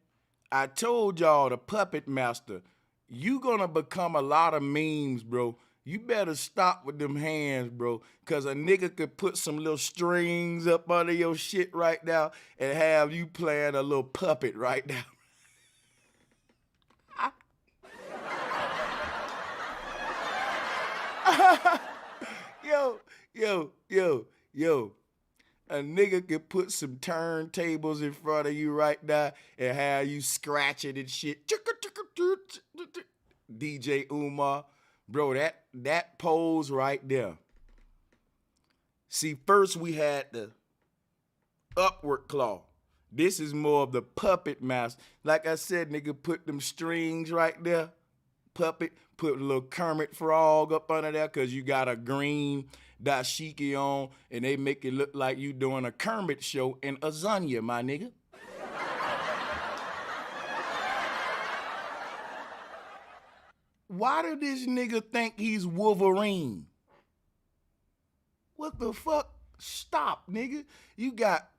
I told y'all, the puppet master, you gonna become a lot of memes, bro. You better stop with them hands, bro, because a nigga could put some little strings up under your shit right now and have you playing a little puppet right now. Yo. A nigga could put some turntables in front of you right now and have you scratching and shit. DJ Umar. Bro, that pose right there. See, first we had the upward claw. This is more of the puppet master. Like I said, nigga, put them strings right there. Puppet, put a little Kermit Frog up under there because you got a green dashiki on and they make it look like you doing a Kermit show in Azania, my nigga. Why did this nigga think he's Wolverine? What the fuck? Stop, nigga. You got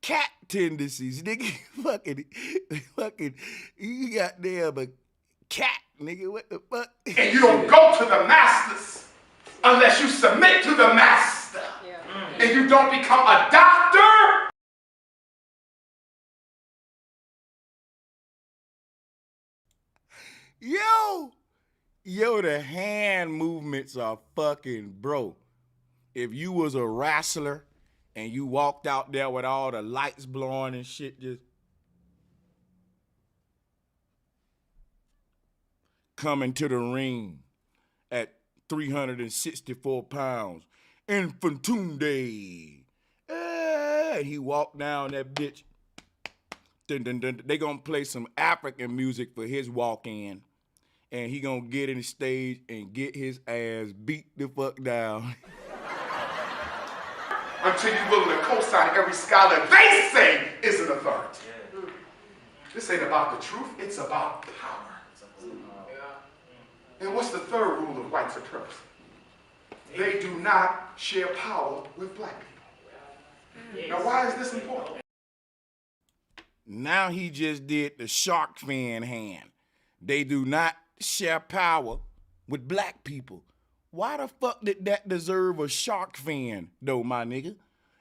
cat tendencies, nigga. fucking, you got damn a cat, nigga. What the fuck?
And you don't go to the masters unless you submit to the master. Yeah. And you don't become a doctor.
Yo, the hand movements are fucking bro. If you was a wrestler and you walked out there with all the lights blowing and shit, just coming to the ring at 364 pounds, Infantunde. He walked down that bitch. They gonna play some African music for his walk-in. And he gonna get in the stage and get his ass beat the fuck down.
Until you're willing to co-sign every scholar they say is an authority. Yeah. This ain't about the truth, it's about power. And what's the third rule of white supremacy? They do not share power with black people. Now why is this important?
Now he just did the shark fin hand. They do not share power with black people. Why the fuck did that deserve a shark fin, though, my nigga?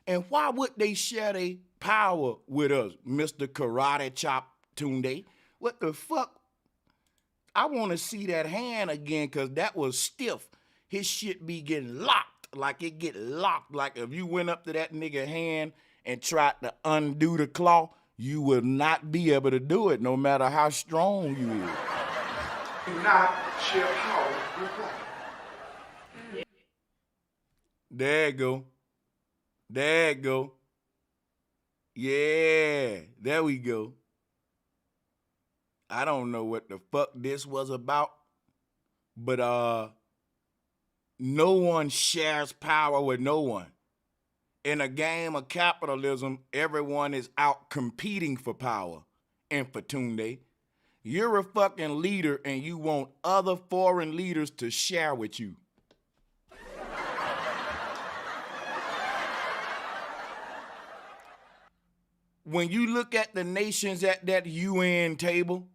And why would they share their power with us, Mr. Karate Chop Tunde? What the fuck? I want to see that hand again, because that was stiff. His shit be getting locked, like it get locked. Like if you went up to that nigga hand and tried to undo the claw, you will not be able to do it, no matter how strong you is.
Do not share power with black people.
There you go. There you go. Yeah, there we go. I don't know what the fuck this was about, but no one shares power with no one. In a game of capitalism, everyone is out competing for power. Infatunde. You're a fucking leader and you want other foreign leaders to share with you. When you look at the nations at that UN table,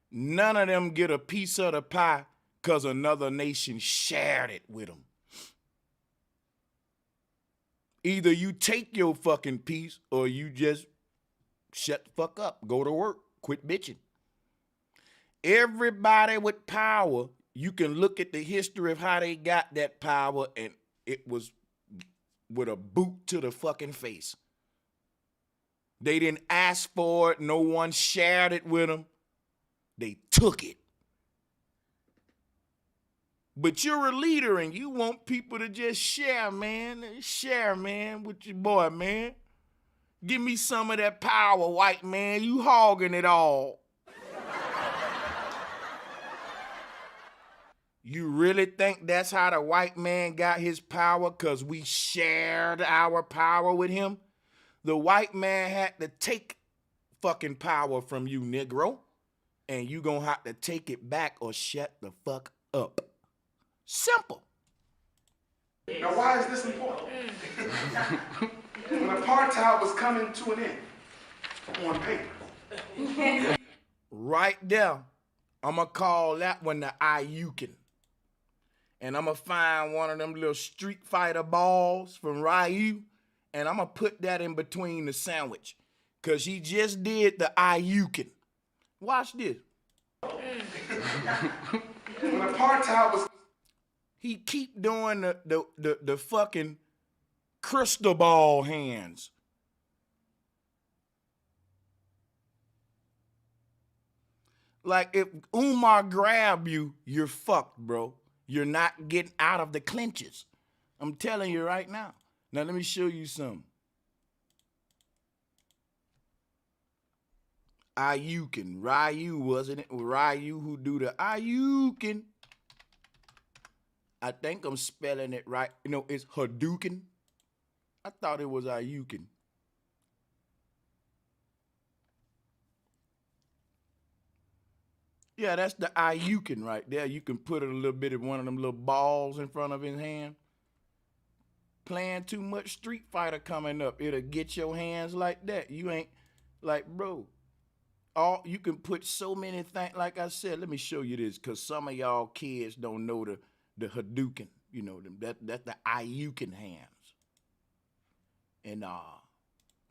none of them get a piece of the pie because another nation shared it with them. Either you take your fucking piece or you just shut the fuck up, go to work, quit bitching. Everybody with power, you can look at the history of how they got that power, and it was with a boot to the fucking face. They didn't ask for it. No one shared it with them. They took it. But you're a leader and you want people to just share, man. Share, man, with your boy, man. Give me some of that power, white man. You hogging it all. You really think that's how the white man got his power? Because we shared our power with him? The white man had to take fucking power from you, Negro. And you gonna have to take it back or shut the fuck up. Simple.
Now, why is this important? When apartheid was coming to an end on paper.
Right there, I'm gonna call that one the Ayukin. And I'm gonna find one of them little Street Fighter balls from Ryu, and I'm gonna put that in between the sandwich. Cause he just did the Ayukin. Watch this.
When apartheid was
He keep doing the fucking crystal ball hands. Like if Umar grab you, you're fucked, bro. You're not getting out of the clinches. I'm telling you right now. Now let me show you something. Ayukin. Ryu, wasn't it? Ryu who do the Ayukin. I think I'm spelling it right. You know, it's Hadouken. I thought it was Ayukin. Yeah, that's the Ayukin right there. You can put a little bit of one of them little balls in front of his hand. Playing too much Street Fighter coming up, it'll get your hands like that. You ain't like, bro. All you can put so many things. Like I said, let me show you this, cause some of y'all kids don't know the Hadouken. You know them. That's the Ayukin hands. And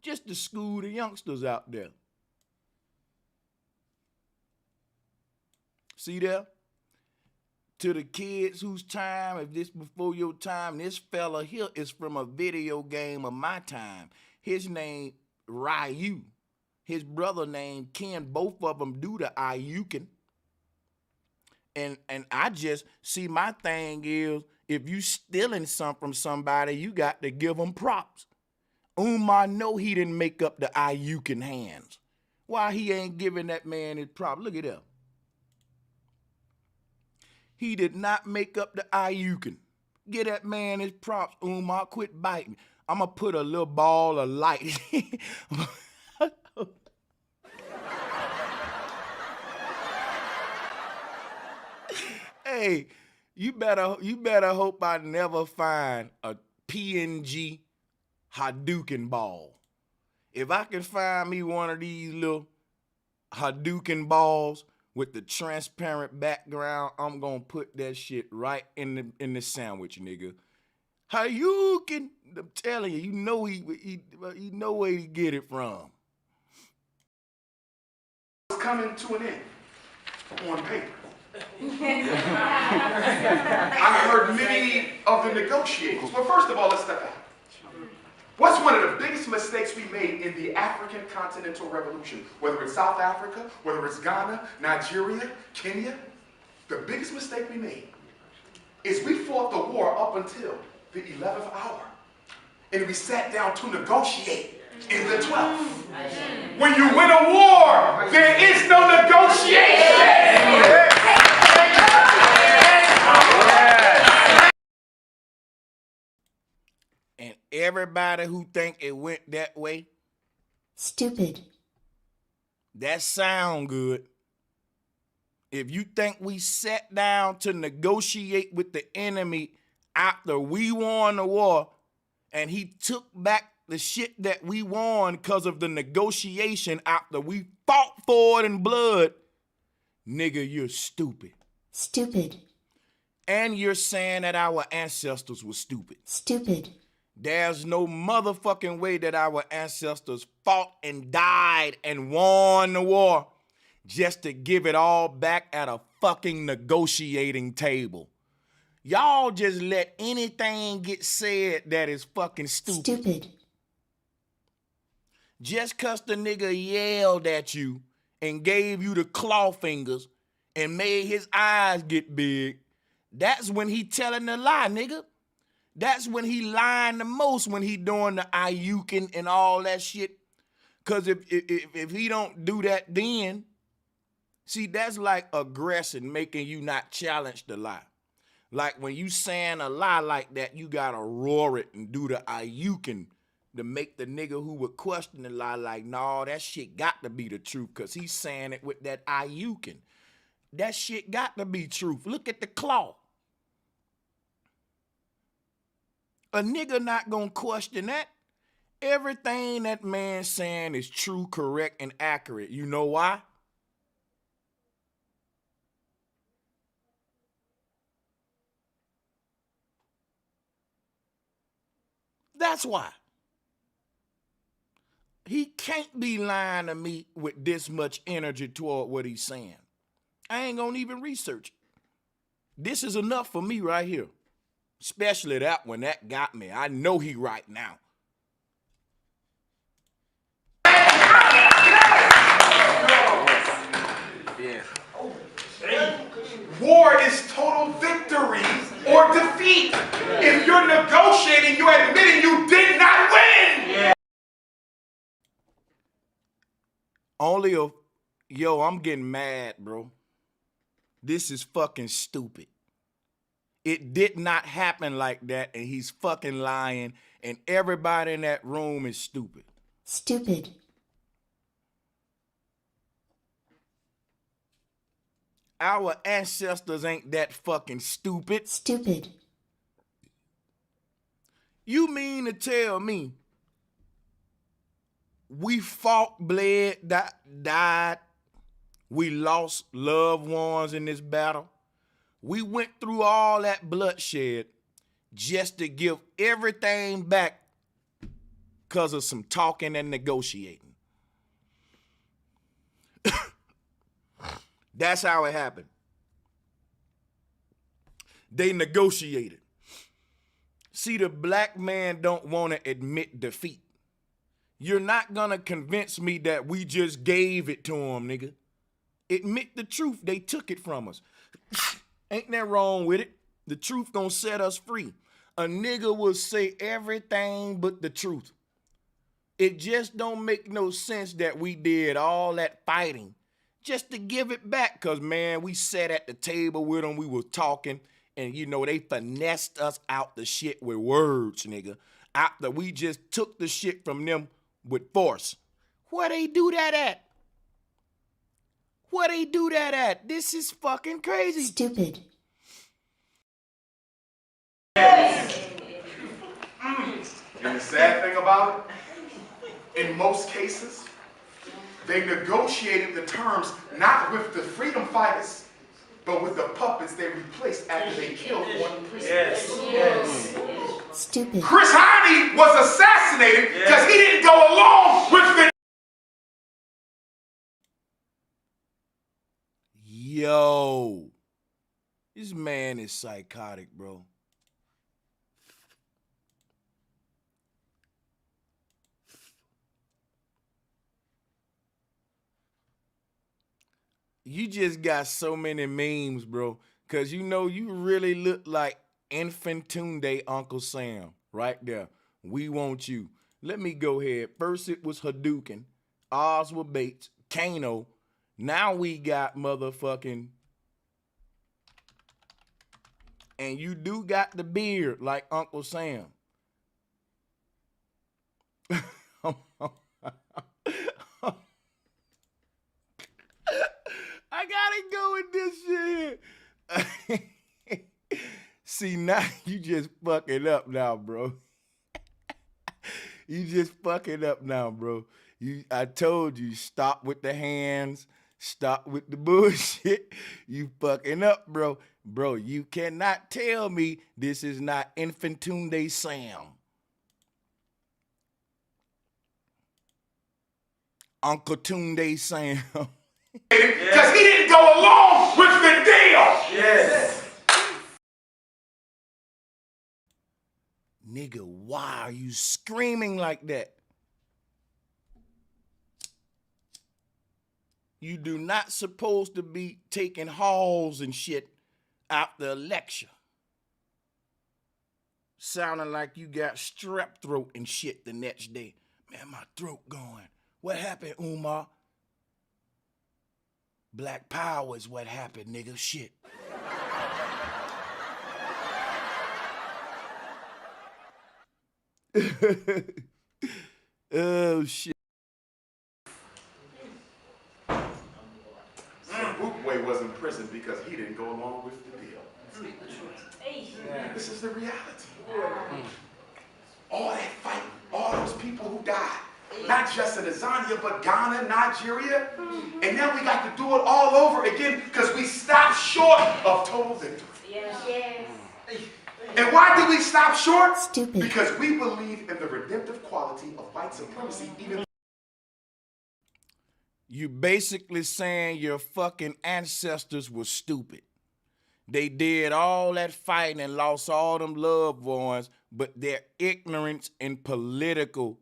just to school the youngsters out there. See there? To the kids whose time, if this before your time, this fella here is from a video game of my time. His name Ryu. His brother named Ken. Both of them do the Ayukin. And I just see, my thing is, if you stealing something from somebody, you got to give them props. Umar know he didn't make up the Ayukin hands. Why he ain't giving that man his props? Look at that. He did not make up the Ayukin. Get that man his props, Umar. Quit biting. I'm going to put a little ball of light. Hey, you better hope I never find a PNG Hadouken ball. If I can find me one of these little Hadouken balls with the transparent background, I'm gonna put that shit right in the sandwich, nigga. Hadouken, I'm telling you, you know he know where he get it from.
was coming to an end on paper. I heard many of the negotiators. Well, first of all, let's step back. What's one of the biggest mistakes we made in the African continental revolution? Whether it's South Africa, whether it's Ghana, Nigeria, Kenya, the biggest mistake we made is we fought the war up until the 11th hour. And we sat down to negotiate in the 12th. When you win a war, there is no negotiation.
And everybody who think it went that way,
Stupid.
that sound good. If you think we sat down to negotiate with the enemy after we won the war, and he took back the shit that we won because of the negotiation after we fought for it in blood, nigga, you're stupid.
Stupid.
And you're saying that our ancestors were stupid.
Stupid.
There's no motherfucking way that our ancestors fought and died and won the war just to give it all back at a fucking negotiating table. Y'all just let anything get said that is fucking stupid.
Stupid.
Just cause the nigga yelled at you and gave you the claw fingers and made his eyes get big, that's when he telling the lie, nigga. That's when he lying the most, when he doing the Ayukin and all that shit. Cause if he don't do that then, see, that's like aggression, making you not challenge the lie. Like when you saying a lie like that, you gotta roar it and do the ayukin to make the nigga who would question the lie like, nah, that shit got to be the truth, cause he's saying it with that ayukin. That shit got to be truth. Look at the claw. A nigga not gonna question that. Everything that man saying is true, correct, and accurate. You know why? That's why. He can't be lying to me with this much energy toward what he's saying. I ain't gonna even research it. This is enough for me right here. Especially that one, that got me. I know he right now.
Yeah. War is total victory or defeat. If you're negotiating, you're admitting you did not win. Yeah.
Yo, I'm getting mad, bro. This is fucking stupid. It did not happen like that, and he's fucking lying, and everybody in that room is stupid.
Stupid.
Our ancestors ain't that fucking stupid.
Stupid.
You mean to tell me we fought, bled, died, we lost loved ones in this battle? We went through all that bloodshed just to give everything back because of some talking and negotiating. That's how it happened. They negotiated. See, the black man don't want to admit defeat. You're not going to convince me that we just gave it to them, nigga. Admit the truth. They took it from us. Ain't that wrong with it? The truth gonna set us free. A nigga will say everything but the truth. It just don't make no sense that we did all that fighting just to give it back. Cause man, we sat at the table with them, we was talking, and you know, they finessed us out the shit with words, nigga. After we just took the shit from them with force. Where they do that at? Where they do that at? This is fucking crazy.
Stupid.
And the sad thing about it, in most cases, they negotiated the terms not with the freedom fighters, but with the puppets they replaced after they killed one prisoner.
Yes. Stupid.
Chris Hani was assassinated because he didn't go along with the...
Yo, this man is psychotic, bro. You just got so many memes, bro. Cause you know you really look like Infantunde Uncle Sam right there. We want you. Let me go ahead. First it was Hadouken, Oswald Bates, Kano. Now we got motherfucking, and you do got the beard like Uncle Sam. I gotta go with this shit. See, now you just fucking up now, bro. You just fucking up now, bro. I told you, stop with the hands. Stop with the bullshit. You fucking up, bro. Bro, you cannot tell me this is not Infantunde Sam. Uncle Tunde Sam.
Because he didn't go along with the deal.
Yes. Nigga, why are you screaming like that? You do not supposed to be taking halls and shit after a lecture. Sounding like you got strep throat and shit the next day. Man, my throat going. What happened, Umar? Black power is what happened, nigga. Shit. Oh shit.
Bootway was in prison because he didn't go along with the deal. This is the reality. All that fight, all those people who died, not just in Tanzania, but Ghana, Nigeria, and now we got to do it all over again because we stopped short of total victory. And why do we stop short?
Stupid.
Because we believe in the redemptive quality of white supremacy, even.
You basically saying your fucking ancestors were stupid. They did all that fighting and lost all them loved ones, but their ignorance in political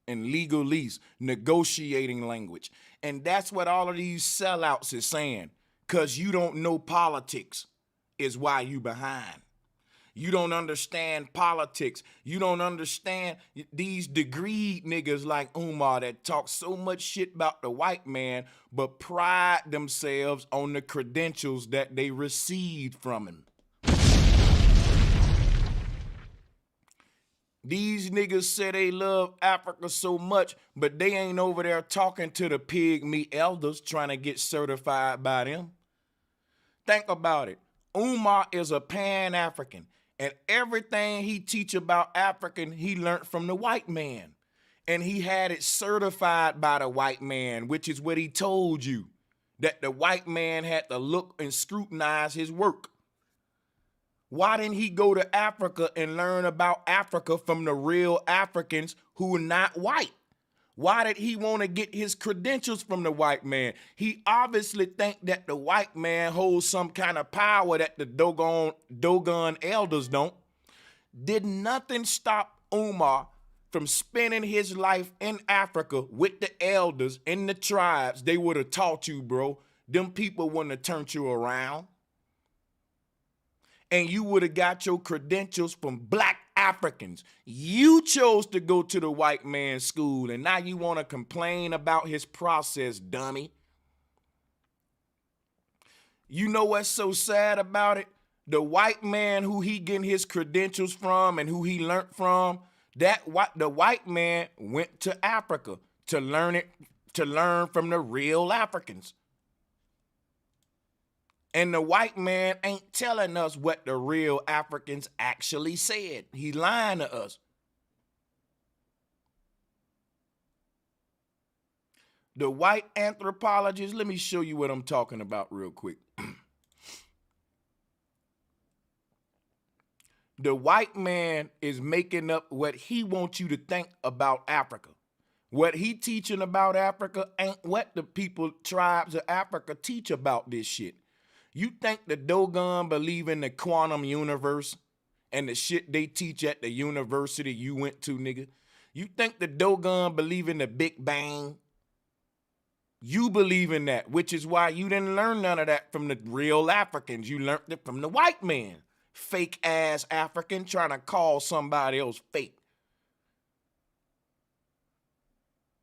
and legalese, negotiating language. And that's what all of these sellouts is saying. Cause you don't know politics is why you behind. You don't understand politics. You don't understand these degreed niggas like Umar that talk so much shit about the white man, but pride themselves on the credentials that they received from him. These niggas say they love Africa so much, but they ain't over there talking to the pygmy elders trying to get certified by them. Think about it. Umar is a Pan-African. And everything he teach about African, he learned from the white man. And he had it certified by the white man, which is what he told you, that the white man had to look and scrutinize his work. Why didn't he go to Africa and learn about Africa from the real Africans who are not white? Why did he want to get his credentials from the white man? He obviously think that the white man holds some kind of power that the Dogon elders don't. Did nothing stop Umar from spending his life in Africa with the elders in the tribes? They would have taught you, bro. Them people wouldn't have turned you around. And you would have got your credentials from black Africans. You chose to go to the white man's school, and now you want to complain about his process, dummy. You know what's so sad about it? The white man who he getting his credentials from and who he learned from, the white man went to Africa to learn from the real Africans. And the white man ain't telling us what the real Africans actually said. He lying to us. The white anthropologists, let me show you what I'm talking about real quick. The white man is making up what he wants you to think about Africa. What he teaching about Africa ain't what the people, tribes of Africa teach about this shit. You think the Dogon believe in the quantum universe and the shit they teach at the university you went to, nigga? You think the Dogon believe in the Big Bang? You believe in that, which is why you didn't learn none of that from the real Africans. You learned it from the white man. Fake ass African trying to call somebody else fake.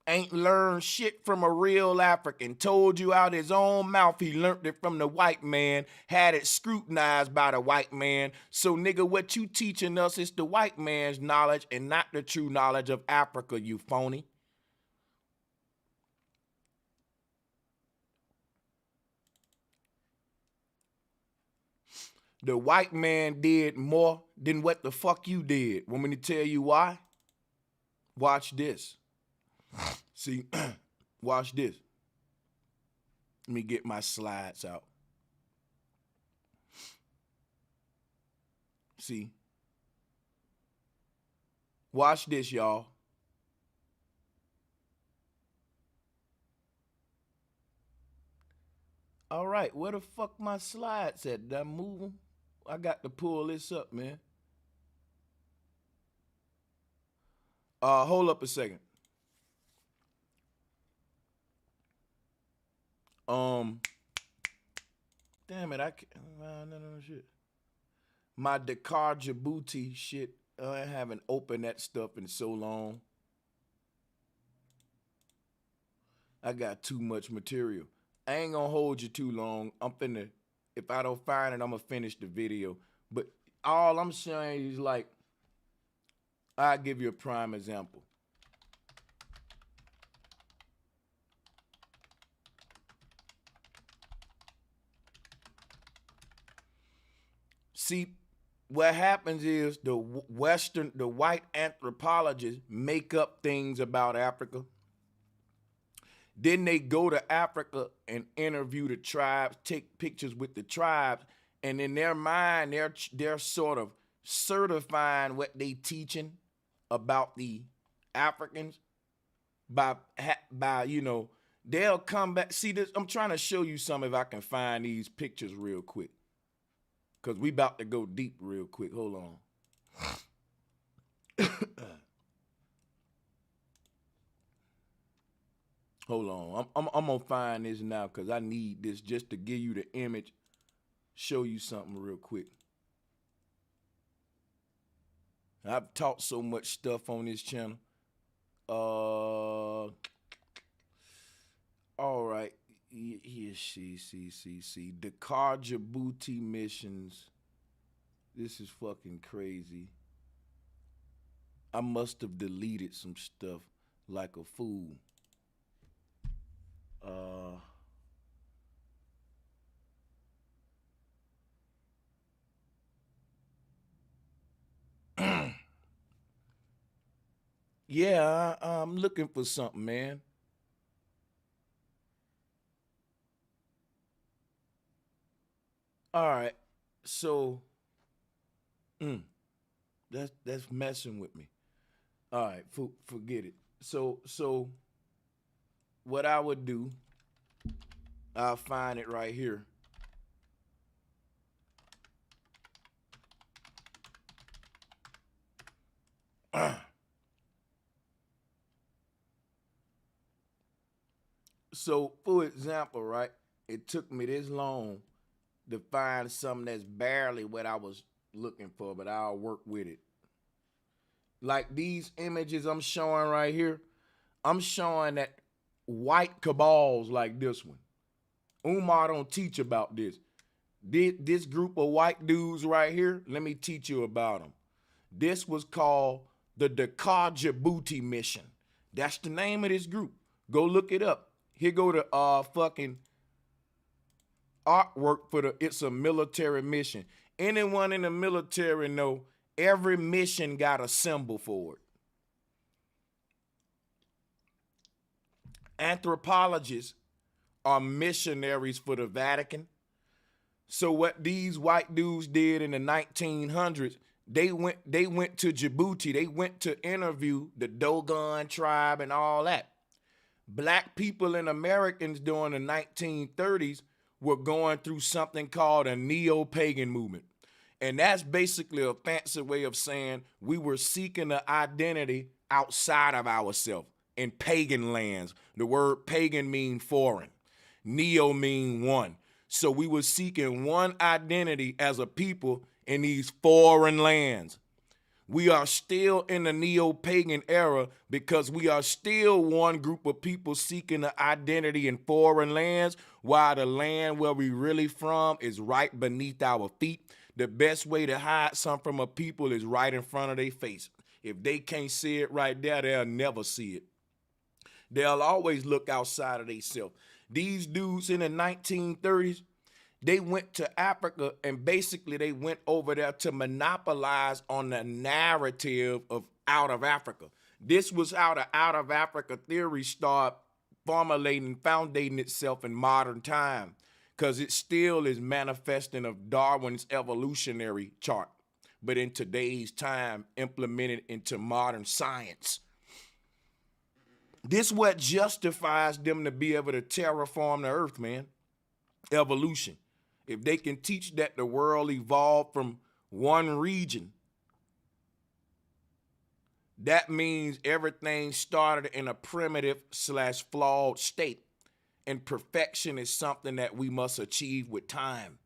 Ain't learned shit from a real African. Told you out his own mouth he learned it from the white man, had it scrutinized by the white man. So nigga, what you teaching us is the white man's knowledge and not the true knowledge of Africa, you phony. The white man did more than what the fuck you did. Want me to tell you why? Watch this. See, watch this. Let me get my slides out. See. Watch this, y'all. All right, where the fuck my slides at? Did I move them? I got to pull this up, man. Hold up a second. Damn it, I can't, no, shit. My Dakar Djibouti shit, I haven't opened that stuff in so long. I got too much material. I ain't gonna hold you too long. I'm finna, if I don't find it, I'm gonna finish the video. But all I'm saying is like, I'll give you a prime example. See, what happens is the white anthropologists make up things about Africa. Then they go to Africa and interview the tribes, take pictures with the tribes, and in their mind, they're sort of certifying what they teaching about the Africans by they'll come back. See this, I'm trying to show you some if I can find these pictures real quick. Cause we about to go deep real quick. Hold on. Hold on. I'm gonna find this now because I need this just to give you the image, show you something real quick. I've taught so much stuff on this channel. All right. Here, see. Dakar Djibouti missions. This is fucking crazy. I must have deleted some stuff like a fool. Yeah, I'm looking for something, man. All right, so that's messing with me. All right, forget it. So what I would do, I'll find it right here. So, for example, right, it took me this long to find something that's barely what I was looking for, but I'll work with it. Like these images I'm showing right here, I'm showing that white cabals like this one. Umar don't teach about this. This group of white dudes right here, let me teach you about them. This was called the Dakar Djibouti mission. That's the name of this group. Go look it up. Here go the fucking artwork for it's a military mission. Anyone in the military know every mission got a symbol for it. Anthropologists are missionaries for the Vatican. So what these white dudes did in the 1900s, they went to Djibouti. They went to interview the Dogon tribe and all that. Black people and Americans during the 1930s were going through something called a neo-pagan movement. And that's basically a fancy way of saying we were seeking an identity outside of ourselves in pagan lands. The word pagan means foreign. Neo mean one. So we were seeking one identity as a people in these foreign lands. We are still in the neo-pagan era because we are still one group of people seeking an identity in foreign lands while the land where we really from is right beneath our feet. The best way to hide something from a people is right in front of their face. If they can't see it right there, they'll never see it. They'll always look outside of themselves. These dudes in the 1930s, they went to Africa and basically they went over there to monopolize on the narrative of out of Africa. This was how the out of Africa theory started foundating itself in modern time because it still is manifesting of Darwin's evolutionary chart, but in today's time implemented into modern science. This what justifies them to be able to terraform the earth, man. Evolution. If they can teach that the world evolved from one region, that means everything started in a primitive / flawed state. And perfection is something that we must achieve with time.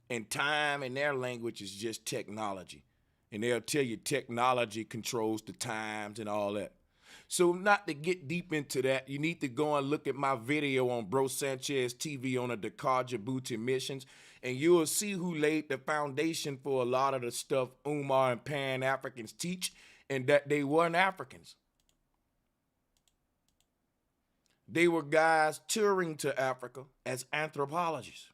And time in their language is just technology. And they'll tell you technology controls the times and all that. So not to get deep into that, you need to go and look at my video on Bro Sanchez TV on the Dakar Djibouti missions. and you'll see who laid the foundation for a lot of the stuff Umar and Pan-Africans teach, and that they weren't Africans. They were guys touring to Africa as anthropologists.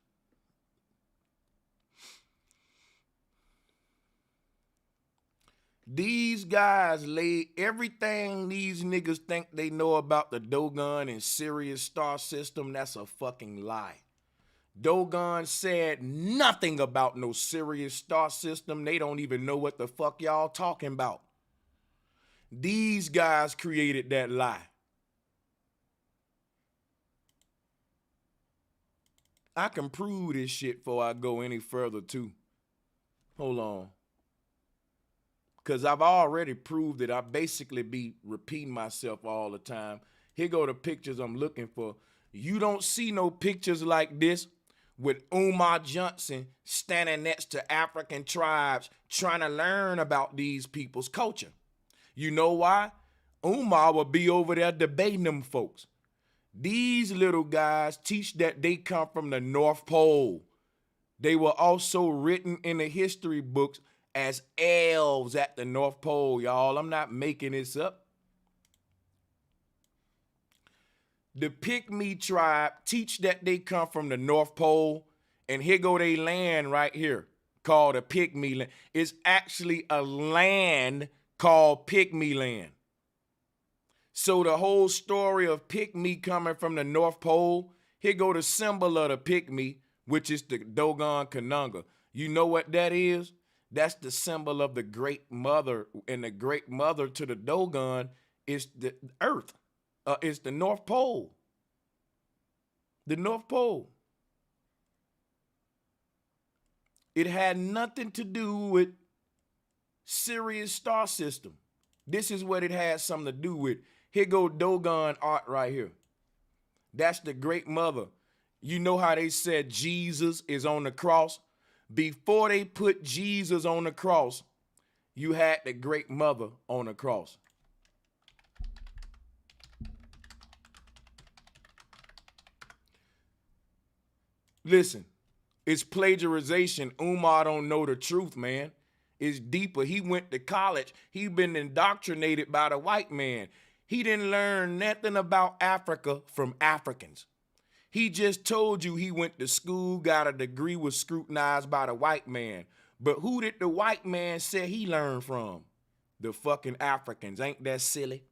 These guys laid everything these niggas think they know about the Dogon and Sirius star system. That's a fucking lie. Dogon said nothing about no Sirius star system. They don't even know what the fuck y'all talking about. These guys created that lie. I can prove this shit before I go any further too. Hold on. Because I've already proved it. I basically be repeating myself all the time. Here go the pictures I'm looking for. You don't see no pictures like this with Umar Johnson standing next to African tribes trying to learn about these people's culture. You know why? Umar will be over there debating them folks. These little guys teach that they come from the North Pole. They were also written in the history books as elves at the North Pole, y'all. I'm not making this up. The Pygmy tribe teach that they come from the North Pole, and here go they land right here called the Pygmy land. It's actually a land called Pygmy land. So the whole story of Pygmy coming from the North Pole, here go the symbol of the Pygmy, which is the Dogon Kanunga. You know what that is? That's the symbol of the Great Mother, and the Great Mother to the Dogon is the Earth. It's the North Pole. The North Pole. It had nothing to do with Sirius star system. This is what it had something to do with. Here go Dogon art right here. That's the Great Mother. You know how they said Jesus is on the cross? Before they put Jesus on the cross, you had the Great Mother on the cross. Listen, it's plagiarization. Umar don't know the truth, man. It's deeper. He went to college. He been indoctrinated by the white man. He didn't learn nothing about Africa from Africans. He just told you he went to school, got a degree, was scrutinized by the white man. But who did the white man say he learned from? The fucking Africans. Ain't that silly?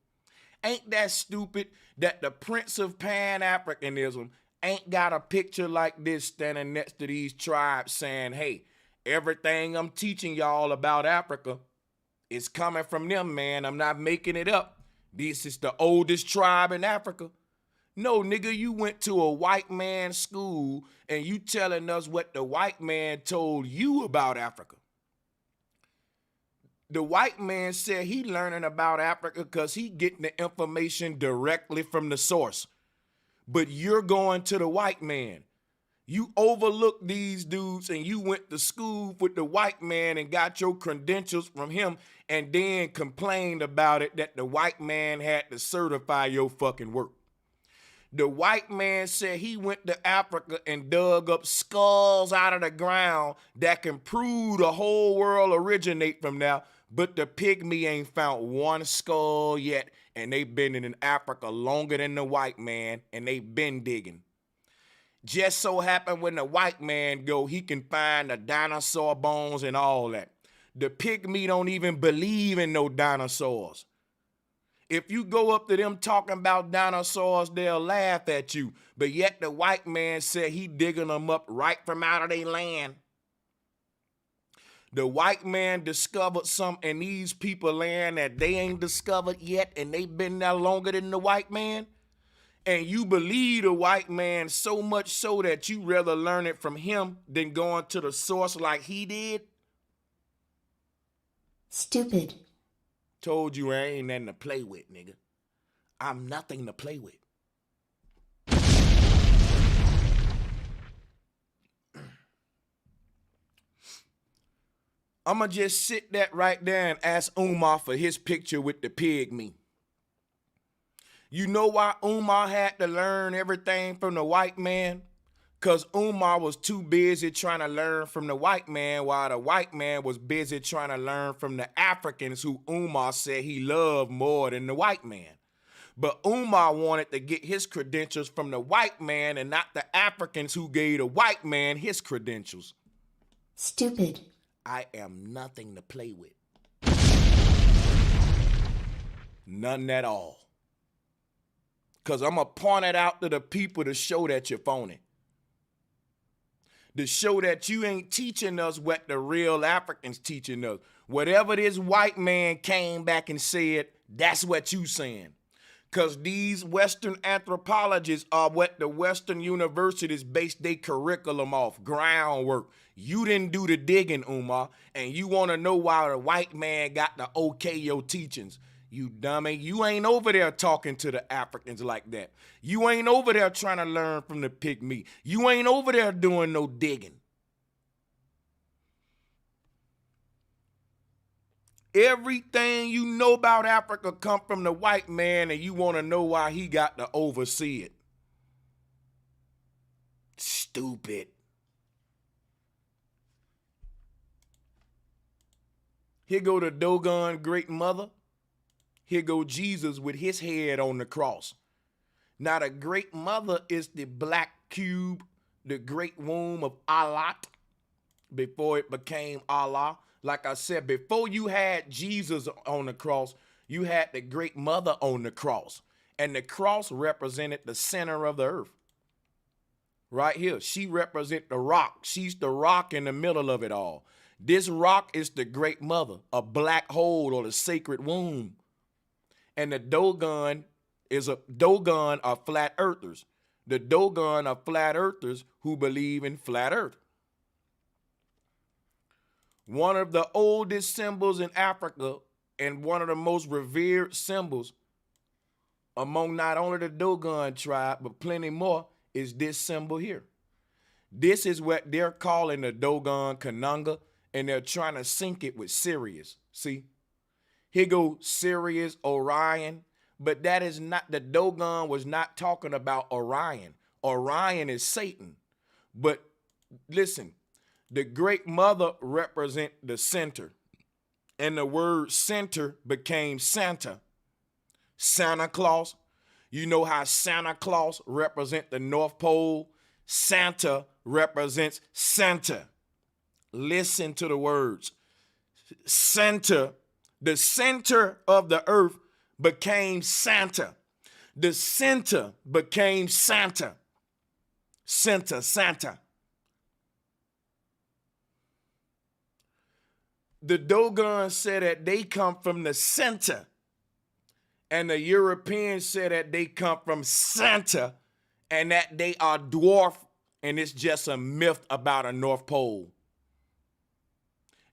Ain't that stupid that the Prince of Pan-Africanism ain't got a picture like this standing next to these tribes saying, hey, everything I'm teaching y'all about Africa is coming from them, man. I'm not making it up. This is the oldest tribe in Africa. No, nigga, you went to a white man's school and you telling us what the white man told you about Africa. The white man said he learning about Africa because he getting the information directly from the source. But you're going to the white man. You overlooked these dudes and you went to school with the white man and got your credentials from him and then complained about it that the white man had to certify your fucking work. The white man said he went to Africa and dug up skulls out of the ground that can prove the whole world originate from there, but the Pygmy ain't found one skull yet, and they been in Africa longer than the white man, and they been digging. Just so happened when the white man go, he can find the dinosaur bones and all that. The Pygmy don't even believe in no dinosaurs. If you go up to them talking about dinosaurs, they'll laugh at you. But yet the white man said he digging them up right from out of their land. The white man discovered something in these people land that they ain't discovered yet, and they been there longer than the white man. And you believe the white man so much so that you rather learn it from him than going to the source like he did.
Stupid.
Told you I ain't nothing to play with, nigga. I'm nothing to play with. I'ma just sit that right there and ask Umar for his picture with the Pygmy. You know why Umar had to learn everything from the white man? Because Umar was too busy trying to learn from the white man while the white man was busy trying to learn from the Africans who Umar said he loved more than the white man. But Umar wanted to get his credentials from the white man and not the Africans who gave the white man his credentials.
Stupid.
I am nothing to play with. None at all. Because I'm going to point it out to the people to show that you're phony. To show that you ain't teaching us what the real Africans teaching us. Whatever this white man came back and said, that's what you saying. Because these Western anthropologists are what the Western universities base their curriculum off, groundwork. You didn't do the digging, Umar, and you want to know why the white man got to okay your teachings. You dummy, you ain't over there talking to the Africans like that. You ain't over there trying to learn from the pygmy. You ain't over there doing no digging. Everything you know about Africa come from the white man, and you want to know why he got to oversee it. Stupid. Here go the Dogon great mother. Here go Jesus with his head on the cross. Now the great mother is the black cube, the great womb of Allah, before it became Allah. Like I said, before you had Jesus on the cross, you had the great mother on the cross. And the cross represented the center of the earth. Right here, she represents the rock. She's the rock in the middle of it all. This rock is the great mother, a black hole or the sacred womb. And the Dogon are flat earthers. The Dogon are flat earthers who believe in flat earth. One of the oldest symbols in Africa and one of the most revered symbols among not only the Dogon tribe, but plenty more, is this symbol here. This is what they're calling the Dogon Kananga, and they're trying to sync it with Sirius. See? Here go Sirius, Orion, but that is not, the Dogon was not talking about Orion. Orion is Satan. But listen, the great mother represent the center, and the word center became Santa. Santa Claus, you know how Santa Claus represent the North Pole? Santa represents Santa. Listen to the words. Center. The center of the earth became Santa. The center became Santa. Santa. The Dogon said that they come from the center. And the Europeans said that they come from Santa and that they are dwarf, and it's just a myth about a North Pole.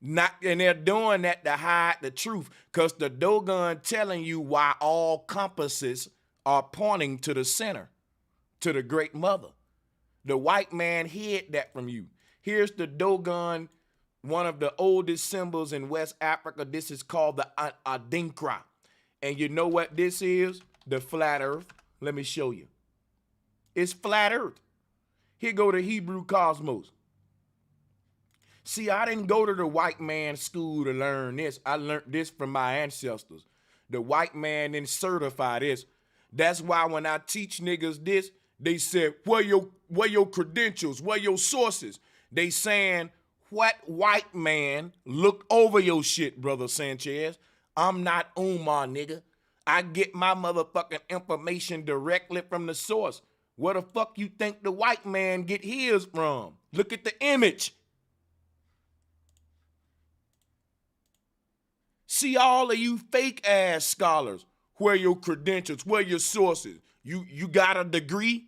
And they're doing that to hide the truth, because the Dogon telling you why all compasses are pointing to the center, to the great mother. The white man hid that from you. Here's the Dogon, one of the oldest symbols in West Africa. This is called the Adinkra. And you know what this is? The flat earth. Let me show you. It's flat earth. Here go the Hebrew cosmos. See, I didn't go to the white man's school to learn this. I learned this from my ancestors. The white man didn't certify this. That's why when I teach niggas this, they said, where your credentials? Where your sources? They saying, what white man looked over your shit, Brother Sanchez? I'm not Umar, nigga. I get my motherfucking information directly from the source. Where the fuck you think the white man get his from? Look at the image. See, all of you fake ass scholars, where your credentials, where your sources? You got a degree?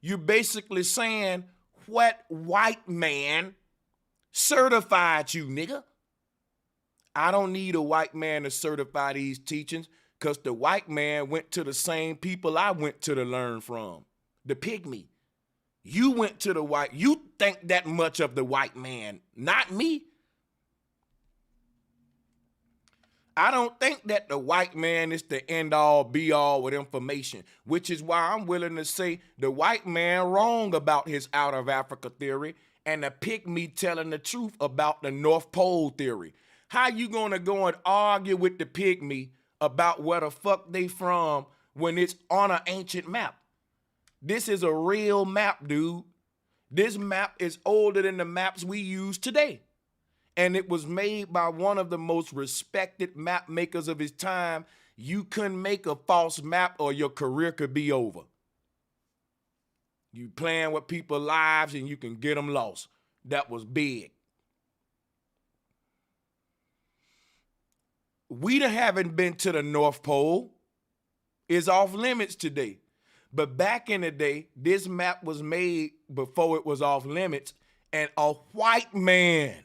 You're basically saying, what white man certified you, nigga? I don't need a white man to certify these teachings, because the white man went to the same people I went to learn from. The pygmy. You went to the white. You think that much of the white man, not me. I don't think that the white man is the end all be all with information, which is why I'm willing to say the white man wrong about his out of Africa theory and the pygmy telling the truth about the North Pole theory. How you gonna go and argue with the pygmy about where the fuck they from when it's on an ancient map? This is a real map, dude. This map is older than the maps we use today. And it was made by one of the most respected map makers of his time. You couldn't make a false map or your career could be over. You playing with people's lives and you can get them lost. That was big. We haven't been to the North Pole. It's off limits today. But back in the day, this map was made before it was off limits, and a white man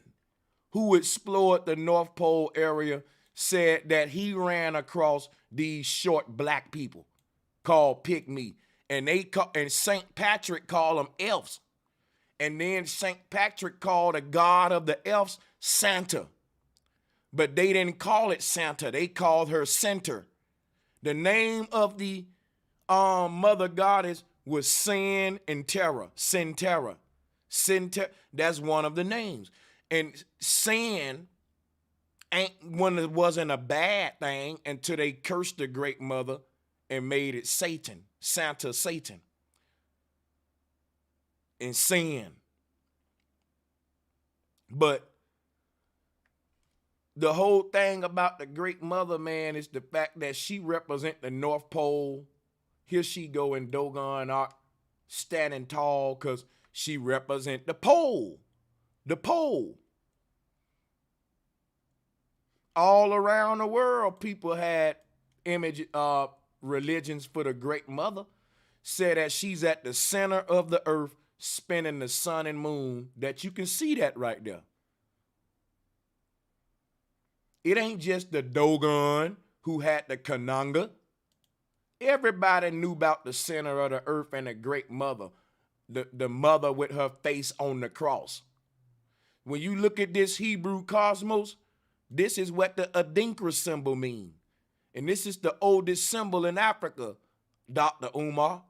who explored the North Pole area said that he ran across these short black people called pygmy, and St. Patrick called them elves. And then St. Patrick called the god of the elves Santa. But they didn't call it Santa. They called her Center. The name of the mother goddess was Sin and Terra. Sin-Terra. That's one of the names. And sin wasn't a bad thing until they cursed the great mother and made it Satan. Santa, Satan. And sin. But the whole thing about the great mother, man, is the fact that she represents the North Pole. Here she go in Dogon art, standing tall because she represents the pole. The pole. All around the world, people had religions for the great mother. Said that she's at the center of the earth, spinning the sun and moon. That you can see that right there. It ain't just the Dogon who had the Kananga. Everybody knew about the center of the earth and the great mother. The mother with her face on the cross. When you look at this Hebrew cosmos, this is what the Adinkra symbol means. And this is the oldest symbol in Africa, Dr. Umar.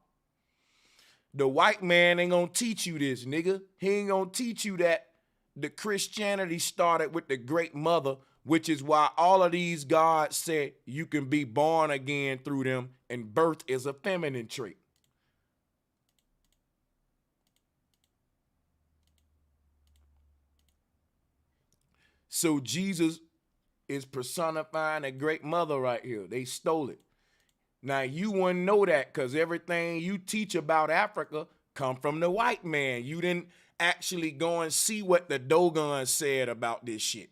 The white man ain't gonna teach you this, nigga. He ain't gonna teach you that the Christianity started with the great mother, which is why all of these gods said you can be born again through them, and birth is a feminine trait. So Jesus is personifying a great mother right here. They stole it. Now you wouldn't know that because everything you teach about Africa come from the white man. You didn't actually go and see what the Dogon said about this shit.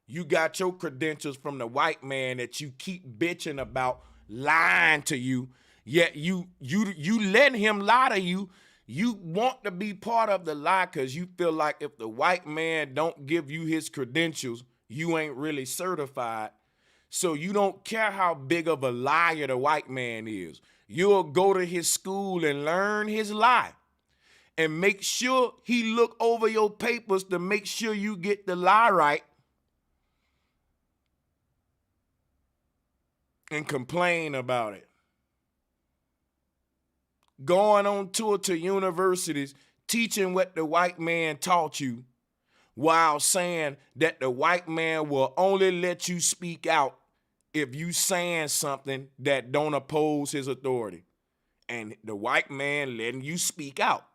You got your credentials from the white man that you keep bitching about lying to you. Yet you let him lie to you. You want to be part of the lie because you feel like if the white man don't give you his credentials, you ain't really certified. So you don't care how big of a liar the white man is. You'll go to his school and learn his lie and make sure he look over your papers to make sure you get the lie right and complain about it. Going on tour to universities, teaching what the white man taught you while saying that the white man will only let you speak out if you saying something that don't oppose his authority. And the white man letting you speak out.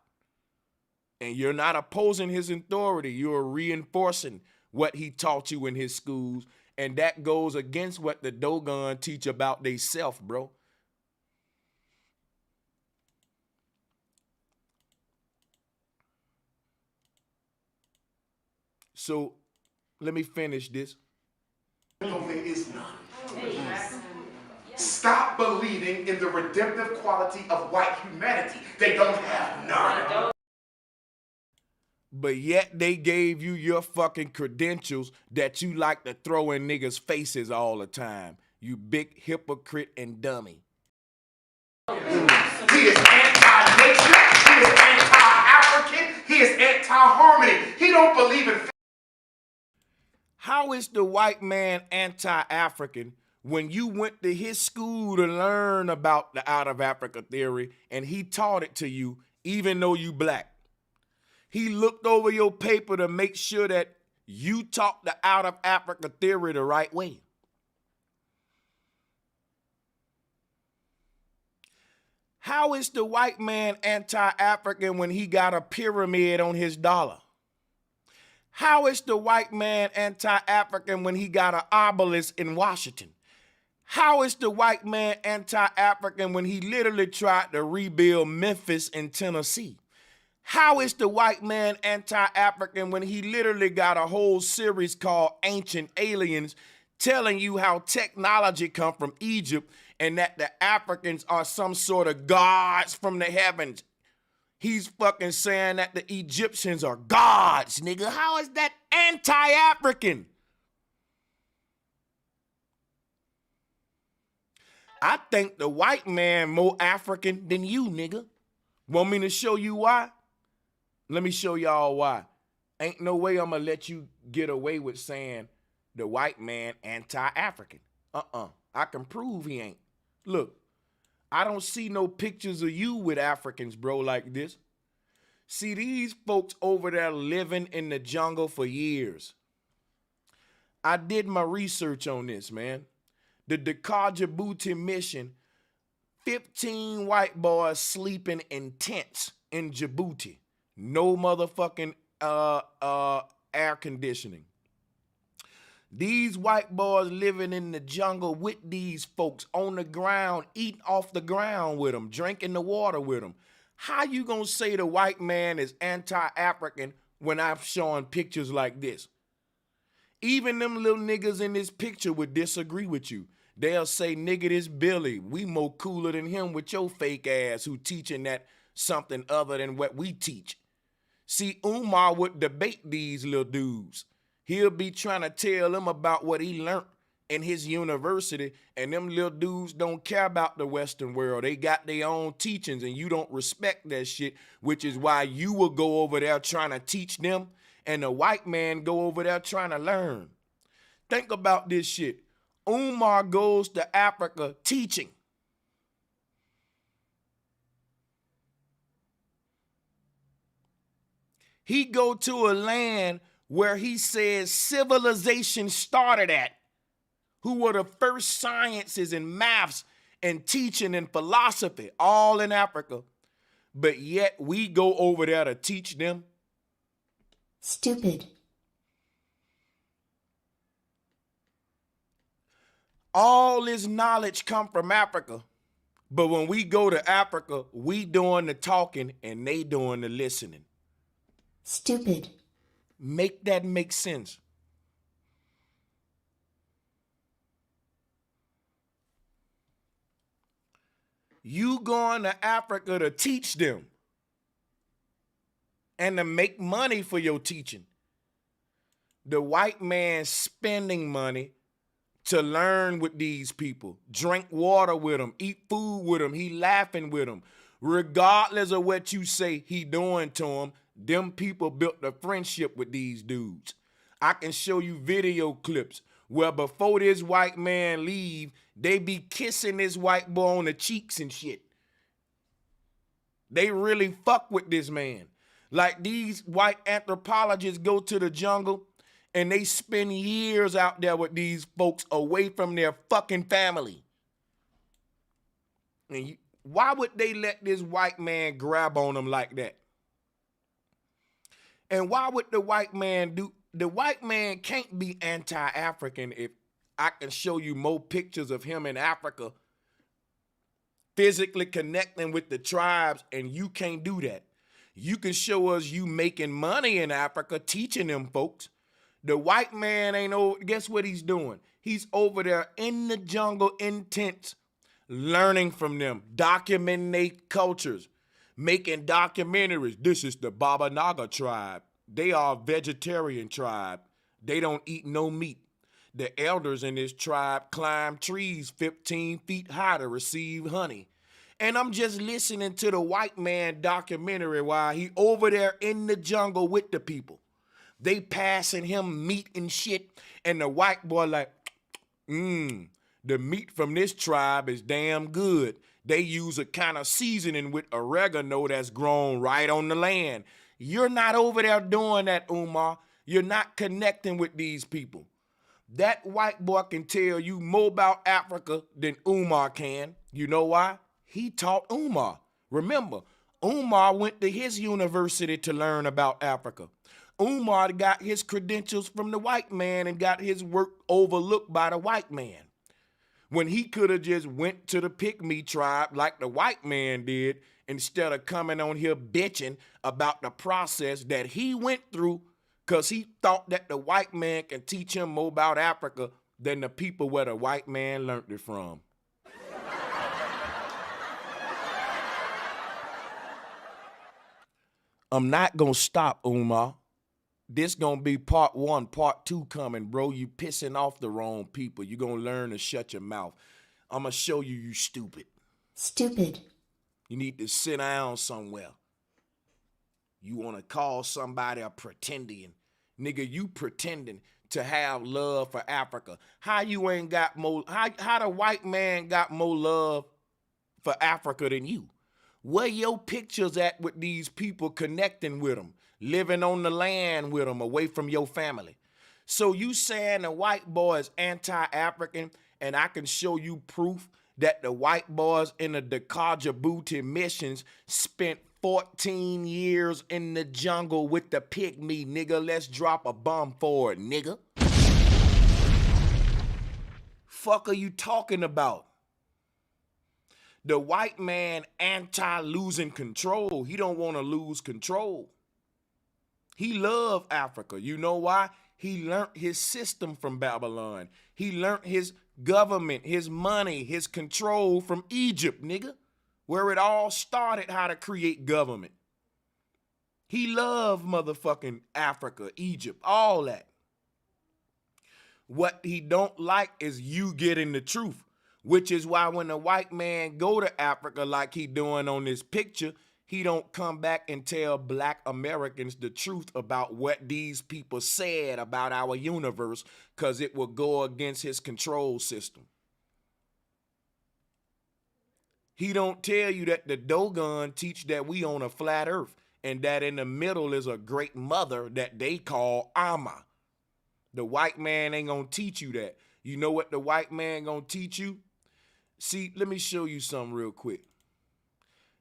And you're not opposing his authority. You're reinforcing what he taught you in his schools. And that goes against what the Dogon teach about they self, bro. So let me finish this.
No, there is none. Stop believing in the redemptive quality of white humanity. They don't have none.
But yet they gave you your fucking credentials that you like to throw in niggas' faces all the time. You big hypocrite and dummy.
He is anti-nature. He is anti-African. He is anti-harmony. He don't believe in...
How is the white man anti-African when you went to his school to learn about the out of Africa theory and he taught it to you even though you black? He looked over your paper to make sure that you taught the out of Africa theory the right way. How is the white man anti-African when he got a pyramid on his dollar? How is the white man anti-African when he got an obelisk in Washington? How is the white man anti-African when he literally tried to rebuild Memphis in Tennessee? How is the white man anti-African when he literally got a whole series called Ancient Aliens telling you how technology come from Egypt and that the Africans are some sort of gods from the heavens? He's fucking saying that the Egyptians are gods, nigga. How is that anti-African? I think the white man more African than you, nigga. Want me to show you why? Let me show y'all why. Ain't no way I'm gonna let you get away with saying the white man anti-African. I can prove he ain't. Look, I don't see no pictures of you with Africans, bro, like this. See, these folks over there living in the jungle for years. I did my research on this, man. The Dakar Djibouti mission, 15 white boys sleeping in tents in Djibouti. No motherfucking air conditioning. These white boys living in the jungle with these folks on the ground, eating off the ground with them, drinking the water with them. How you gonna say the white man is anti-African when I'm showing pictures like this? Even them little niggas in this picture would disagree with you. They'll say, nigga, this Billy, we more cooler than him with your fake ass who teaching that something other than what we teach. See, Umar would debate these little dudes. He'll be trying to tell them about what he learned in his university, and them little dudes don't care about the Western world. They got their own teachings, and you don't respect that shit, which is why you will go over there trying to teach them, and the white man go over there trying to learn. Think about this shit. Umar goes to Africa teaching. He go to a land where he says civilization started at, who were the first sciences and maths and teaching and philosophy, all in Africa. But yet we go over there to teach them.
Stupid.
All this knowledge come from Africa. But when we go to Africa, we doing the talking and they doing the listening.
Stupid.
Make that make sense. You going to Africa to teach them and to make money for your teaching. The white man spending money to learn with these people, drink water with them, eat food with them, he laughing with them. Regardless of what you say he doing to them people built a friendship with these dudes. I can show you video clips where before this white man leave, they be kissing this white boy on the cheeks and shit. They really fuck with this man. Like these white anthropologists go to the jungle and they spend years out there with these folks away from their fucking family. And why would they let this white man grab on them like that? And why would the white man do? The white man can't be anti-African if I can show you more pictures of him in Africa physically connecting with the tribes, and you can't do that. You can show us you making money in Africa teaching them folks. The white man ain't over. Guess what he's doing? He's over there in the jungle in tents, learning from them, documenting their cultures, making documentaries. This is the Baba Naga tribe. They are a vegetarian tribe. They don't eat no meat. The elders in this tribe climb trees 15 feet high to receive honey. And I'm just listening to the white man documentary while he over there in the jungle with the people. They passing him meat and shit, And the white boy like, the meat from this tribe is damn good. They use a kind of seasoning with oregano that's grown right on the land. You're not over there doing that, Umar. You're not connecting with these people. That white boy can tell you more about Africa than Umar can. You know why? He taught Umar. Remember, Umar went to his university to learn about Africa. Umar got his credentials from the white man and got his work overlooked by the white man. When he could have just went to the Pygmy tribe like the white man did instead of coming on here bitching about the process that he went through because he thought that the white man can teach him more about Africa than the people where the white man learned it from. I'm not gonna stop, Umar. This gonna be part 1, part 2 coming, bro. You pissing off the wrong people. You gonna learn to shut your mouth. I'm gonna show you you stupid.
Stupid.
You need to sit down somewhere. You wanna call somebody a pretendian. Nigga, you pretending to have love for Africa. How you ain't got more, how the white man got more love for Africa than you? Where your pictures at with these people connecting with them, living on the land with them, away from your family? So you saying the white boy is anti-African, and I can show you proof that the white boys in the Dakajabuti missions spent 14 years in the jungle with the pygmy, nigga. Let's drop a bomb for it, nigga. Fuck are you talking about? The white man anti-losing control. He don't want to lose control. He love Africa. You know why? He learned his system from Babylon. He learned his government, his money, his control from Egypt, nigga. Where it all started, how to create government. He loved motherfucking Africa, Egypt, all that. What he don't like is you getting the truth. Which is why when the white man go to Africa like he doing on this picture, he don't come back and tell black Americans the truth about what these people said about our universe, because it will go against his control system. He don't tell you that the Dogon teach that we on a flat earth and that in the middle is a great mother that they call Amma. The white man ain't gonna teach you that. You know what the white man gonna teach you? See, let me show you something real quick.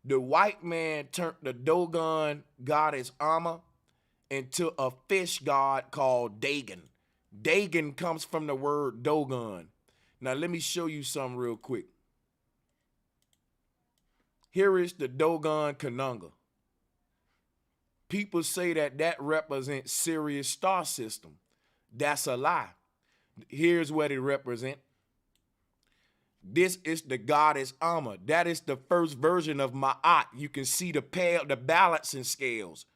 The white man turned the Dogon goddess Amma into a fish god called Dagon. Dagon comes from the word Dogon. Now let me show you something real quick. Here is the Dogon Kanunga. People say that that represents Sirius star system. That's a lie. Here's what it represents. This is the goddess Amma. That is the first version of Ma'at. You can see the balancing scales,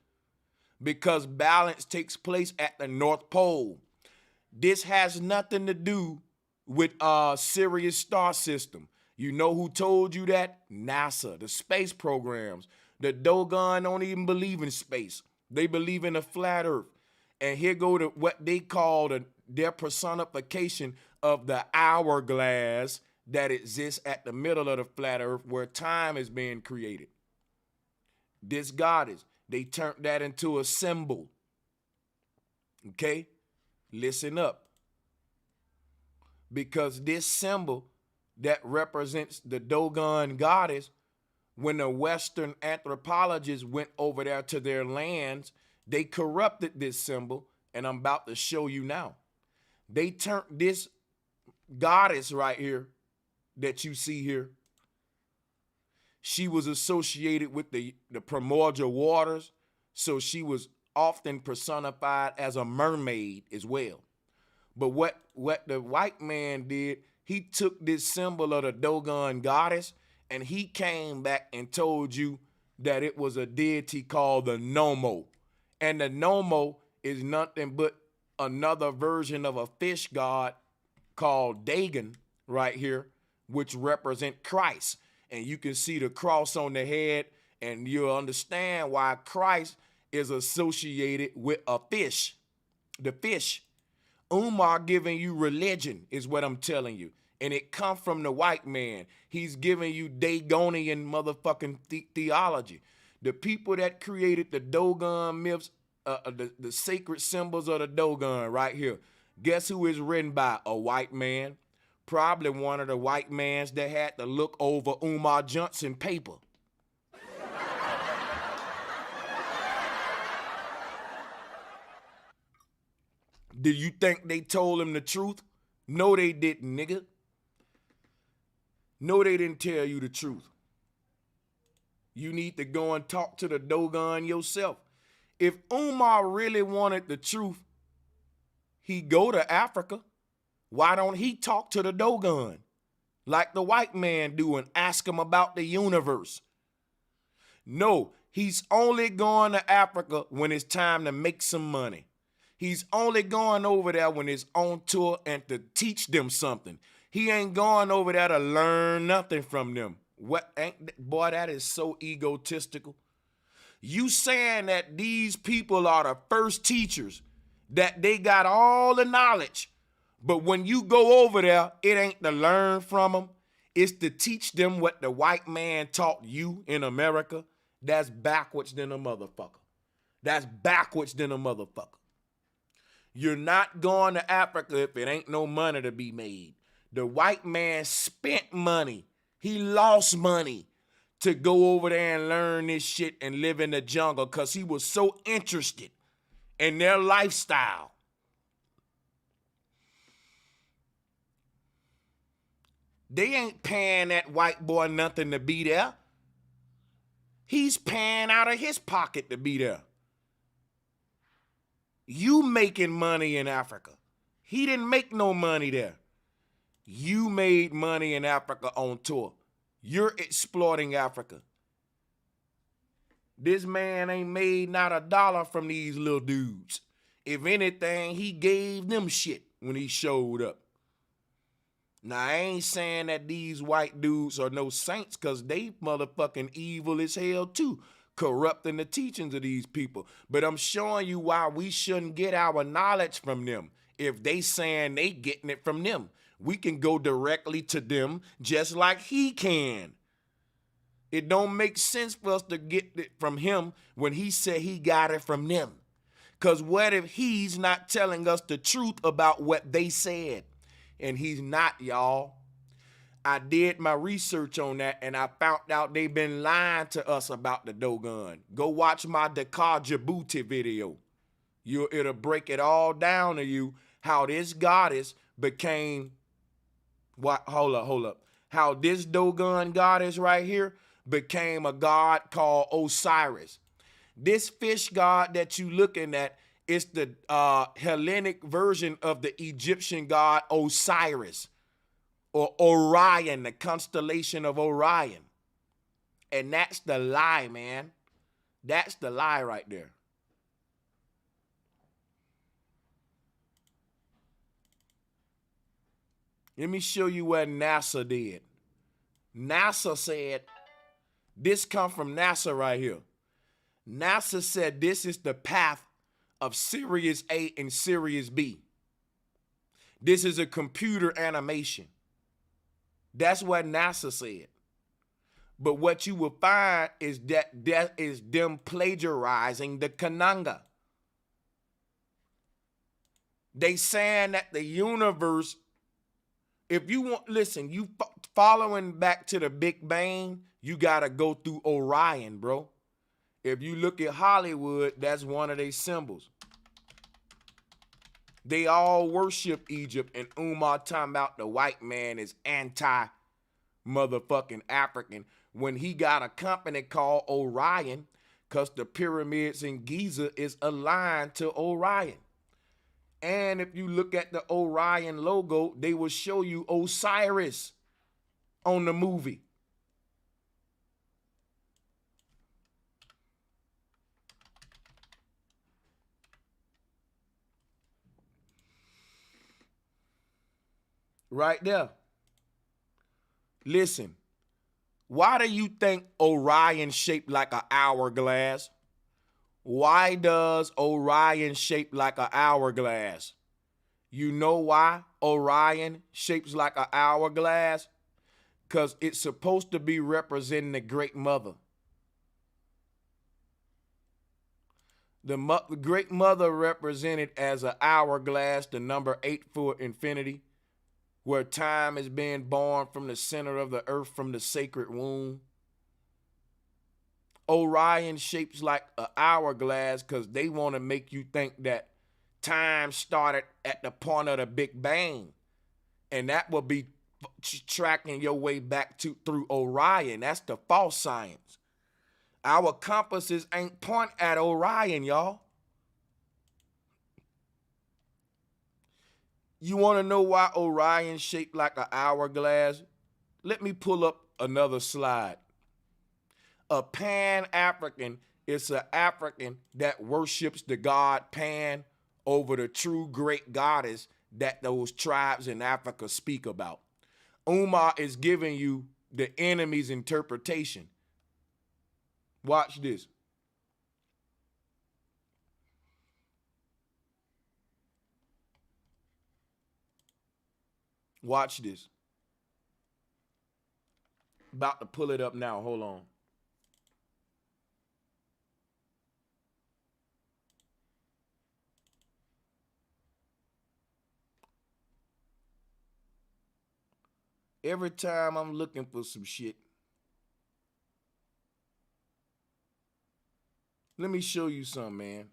because balance takes place at the North Pole. This has nothing to do with Sirius star system. You know who told you that? NASA, the space programs. The Dogon don't even believe in space. They believe in a flat earth. And here go to what they call their personification of the hourglass that exists at the middle of the flat earth where time is being created. This goddess, they turned that into a symbol. Okay? Listen up. Because this symbol that represents the Dogon goddess, when the Western anthropologists went over there to their lands, they corrupted this symbol, and I'm about to show you now. They turned this goddess right here that you see here. She was associated with the primordial waters, so she was often personified as a mermaid as well. But what the white man did, he took this symbol of the Dogon goddess and he came back and told you that it was a deity called the Nomo. And the Nomo is nothing but another version of a fish god called Dagon right here, which represent Christ. And you can see the cross on the head, and you'll understand why Christ is associated with a fish, the fish. Umar giving you religion is what I'm telling you. And it come from the white man. He's giving you Dagonian motherfucking theology. The people that created the Dogon myths, the sacred symbols of the Dogon right here. Guess who is written by? A white man. Probably one of the white mans that had to look over Umar Johnson paper. Did you think they told him the truth? No, they didn't, nigga. No, they didn't tell you the truth. You need to go and talk to the Dogon yourself. If Umar really wanted the truth, he'd go to Africa. Why don't he talk to the Dogon like the white man do and ask him about the universe? No, he's only going to Africa when it's time to make some money. He's only going over there when it's on tour and to teach them something. He ain't going over there to learn nothing from them. Boy, that is so egotistical. You saying that these people are the first teachers, that they got all the knowledge, but when you go over there, it ain't to learn from them. It's to teach them what the white man taught you in America. That's backwards than a motherfucker. That's backwards than a motherfucker. You're not going to Africa if it ain't no money to be made. The white man spent money. He lost money to go over there and learn this shit and live in the jungle because he was so interested in their lifestyle. They ain't paying that white boy nothing to be there. He's paying out of his pocket to be there. You making money in Africa. He didn't make no money there. You made money in Africa on tour. You're exploiting Africa. This man ain't made not a dollar from these little dudes. If anything, he gave them shit when he showed up. Now, I ain't saying that these white dudes are no saints, because they motherfucking evil as hell too, corrupting the teachings of these people. But I'm showing you why we shouldn't get our knowledge from them. If they saying they getting it from them, we can go directly to them just like he can. It don't make sense for us to get it from him when he said he got it from them. Because what if he's not telling us the truth about what they said? And he's not, y'all. I did my research on that, and I found out they've been lying to us about the Dogon. Go watch my Dakar Djibouti video. It'll break it all down to you how this goddess became, hold up. How this Dogon goddess right here became a god called Osiris. This fish god that you looking at is the Hellenic version of the Egyptian god Osiris, or Orion, the constellation of Orion. And that's the lie, man. That's the lie right there. Let me show you what NASA did. NASA said, this come from NASA right here. NASA said this is the path of Sirius A and Sirius B. This is a computer animation. That's what NASA said. But what you will find is that is them plagiarizing the Kananga. They saying that the universe, if you want, listen, you following back to the Big Bang, you got to go through Orion, bro. If you look at Hollywood, that's one of their symbols. They all worship Egypt, and Umar talking about the white man is anti-motherfucking African when he got a company called Orion, because the pyramids in Giza is aligned to Orion. And if you look at the Orion logo, they will show you Osiris on the movie. Right there. Listen, why do you think Orion shaped like an hourglass? Why does Orion shape like an hourglass? You know why Orion shapes like an hourglass? Because it's supposed to be representing the Great Mother. The Great Mother represented as an hourglass, the number 8 for infinity, where time is being born from the center of the earth, from the sacred womb. Orion shapes like an hourglass because they want to make you think that time started at the point of the Big Bang. And that will be tracking your way back to through Orion. That's the false science. Our compasses ain't point at Orion, y'all. You want to know why Orion shaped like an hourglass? Let me pull up another slide. A Pan-African is an African that worships the god Pan over the true great goddess that those tribes in Africa speak about. Umar is giving you the enemy's interpretation. Watch this. Watch this. About to pull it up now. Hold on. Every time I'm looking for some shit, let me show you something, man.